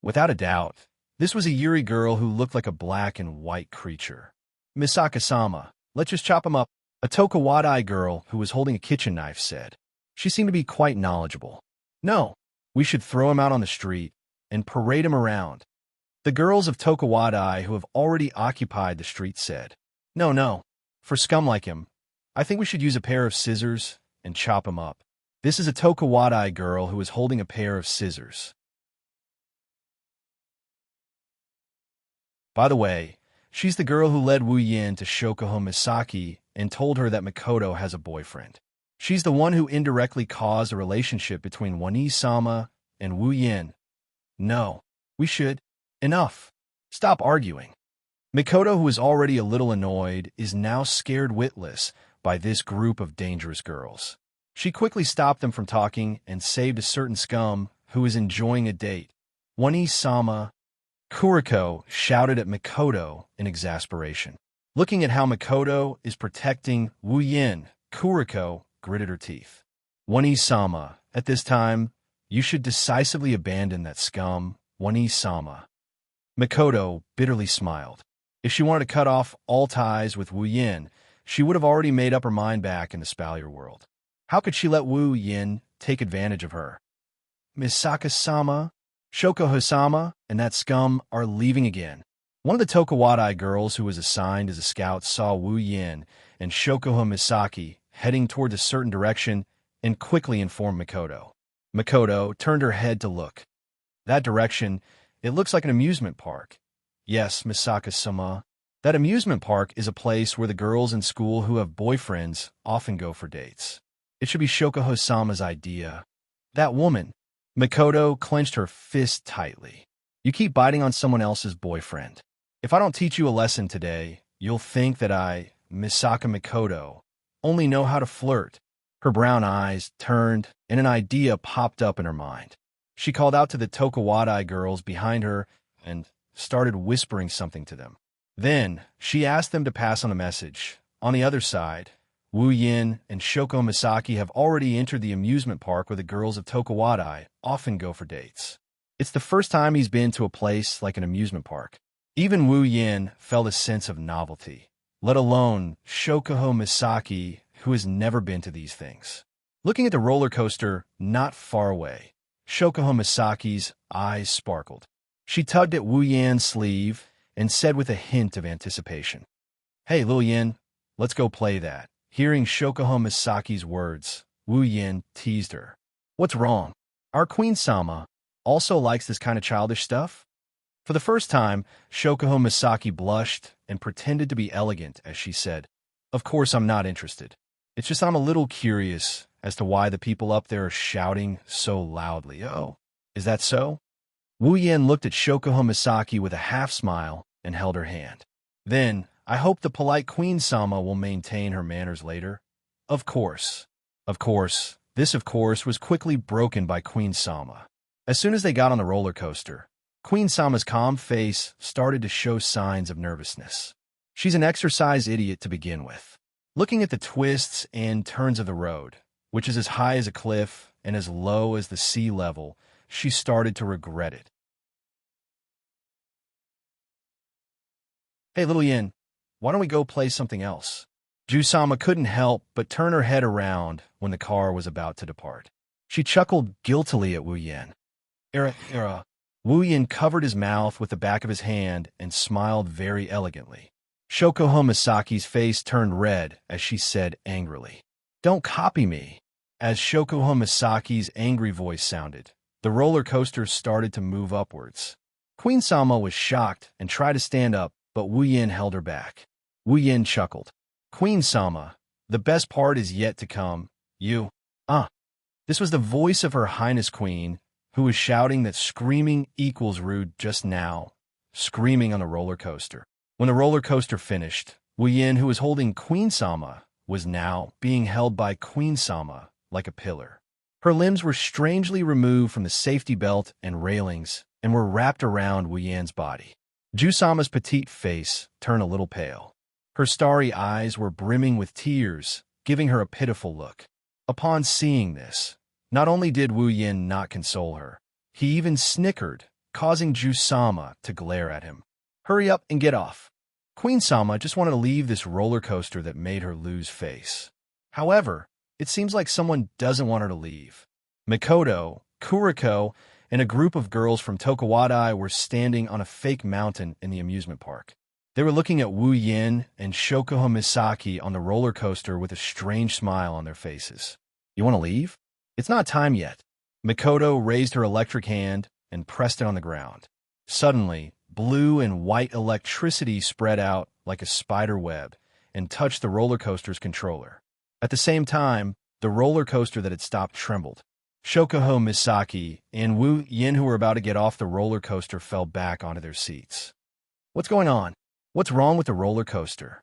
Without a doubt, this was a Yuri girl who looked like a black and white creature. Misaka-sama, let's just chop him up, a Tokuwadai girl who was holding a kitchen knife said. She seemed to be quite knowledgeable. No, we should throw him out on the street and parade him around. The girls of Tokuwadai who have already occupied the street said. No, for scum like him, I think we should use a pair of scissors and chop him up. This is a Tokuwadai girl who is holding a pair of scissors. By the way, she's the girl who led Wu Yin to Shokuho Misaki and told her that Mikoto has a boyfriend. She's the one who indirectly caused a relationship between Wani-sama and Wu Yin. No, we should. Enough. Stop arguing. Mikoto, who is already a little annoyed, is now scared witless by this group of dangerous girls. She quickly stopped them from talking and saved a certain scum who is enjoying a date. Wani-sama. Kuriko shouted at Mikoto in exasperation. Looking at how Mikoto is protecting Wu Yin, Kuriko gritted her teeth. Wani-sama, at this time, you should decisively abandon that scum, Wani-sama. Mikoto bitterly smiled. If she wanted to cut off all ties with Wu Yin, she would have already made up her mind back in the Spalier world. How could she let Wu Yin take advantage of her? Misaka-sama, Shokuho-sama, and that scum are leaving again. One of the Tokuwadai girls who was assigned as a scout saw Wu Yin and Shokuho Misaki heading toward a certain direction and quickly informed Mikoto. Mikoto turned her head to look. That direction, it looks like an amusement park. Yes, Misaka-sama. That amusement park is a place where the girls in school who have boyfriends often go for dates. It should be Shokuho-sama's idea. That woman. Mikoto clenched her fist tightly. You keep biting on someone else's boyfriend. If I don't teach you a lesson today, you'll think that I, Misaka Mikoto, only know how to flirt. Her brown eyes turned, and an idea popped up in her mind. She called out to the Tokuwadai girls behind her and started whispering something to them. Then, she asked them to pass on a message. On the other side, Wu Yin and Shoko Misaki have already entered the amusement park where the girls of Tokuwadai often go for dates. It's the first time he's been to a place like an amusement park. Even Wu Yin felt a sense of novelty, let alone Shokuho Misaki, who has never been to these things. Looking at the roller coaster not far away, Shokuho Misaki's eyes sparkled. She tugged at Wu Yan's sleeve and said with a hint of anticipation, "Hey, Lil Yin, let's go play that." Hearing Shokuho Misaki's words, Wu Yin teased her. "What's wrong? Our Queen-sama also likes this kind of childish stuff?" For the first time, Shokuho Misaki blushed and pretended to be elegant as she said, "Of course I'm not interested. It's just I'm a little curious as to why the people up there are shouting so loudly." "Oh, is that so?" Wu Yin looked at Shokuho Misaki with a half-smile and held her hand. "Then, I hope the polite Queen-sama will maintain her manners later." Of course. Of course. This, of course, was quickly broken by Queen-sama. As soon as they got on the roller coaster, Queen-sama's calm face started to show signs of nervousness. She's an exercise idiot to begin with. Looking at the twists and turns of the road, which is as high as a cliff and as low as the sea level, she started to regret it. "Hey, little Yin, why don't we go play something else?" Ju-sama couldn't help but turn her head around when the car was about to depart. She chuckled guiltily at Wu Yin. Era. Wu Yin covered his mouth with the back of his hand and smiled very elegantly. Shokuho Misaki's face turned red as she said angrily, "Don't copy me." As Shokuho Misaki's angry voice sounded, the roller coaster started to move upwards. Queen-sama was shocked and tried to stand up, but Wu Yin held her back. Wu Yin chuckled. "Queen-sama, the best part is yet to come. You, This was the voice of Her Highness Queen, who was shouting that screaming equals rude just now, screaming on the roller coaster. When the roller coaster finished, Wu Yin, who was holding Queen-sama, was now being held by Queen-sama like a pillar. Her limbs were strangely removed from the safety belt and railings and were wrapped around Wu Yan's body. Ju-sama's petite face turned a little pale. Her starry eyes were brimming with tears, giving her a pitiful look. Upon seeing this, not only did Wu Yin not console her, he even snickered, causing Ju-sama to glare at him. "Hurry up and get off." Queen-sama just wanted to leave this roller coaster that made her lose face. However, it seems like someone doesn't want her to leave. Mikoto, Kuriko, and a group of girls from Tokuwadai were standing on a fake mountain in the amusement park. They were looking at Wu Yin and Shokuho Misaki on the roller coaster with a strange smile on their faces. "You want to leave? It's not time yet." Mikoto raised her electric hand and pressed it on the ground. Suddenly, blue and white electricity spread out like a spider web and touched the roller coaster's controller. At the same time, the roller coaster that had stopped trembled. Shokuho Misaki and Wu Yin, who were about to get off the roller coaster, fell back onto their seats. "What's going on? What's wrong with the roller coaster?"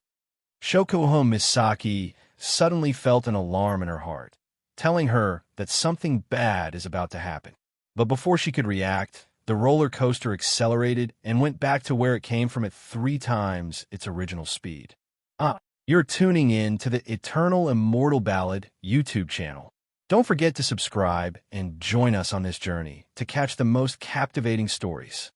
Shokuho Misaki suddenly felt an alarm in her heart, telling her that something bad is about to happen. But before she could react, the roller coaster accelerated and went back to where it came from at 3 times its original speed. You're tuning in to the Eternal Immortal Ballad YouTube channel. Don't forget to subscribe and join us on this journey to catch the most captivating stories.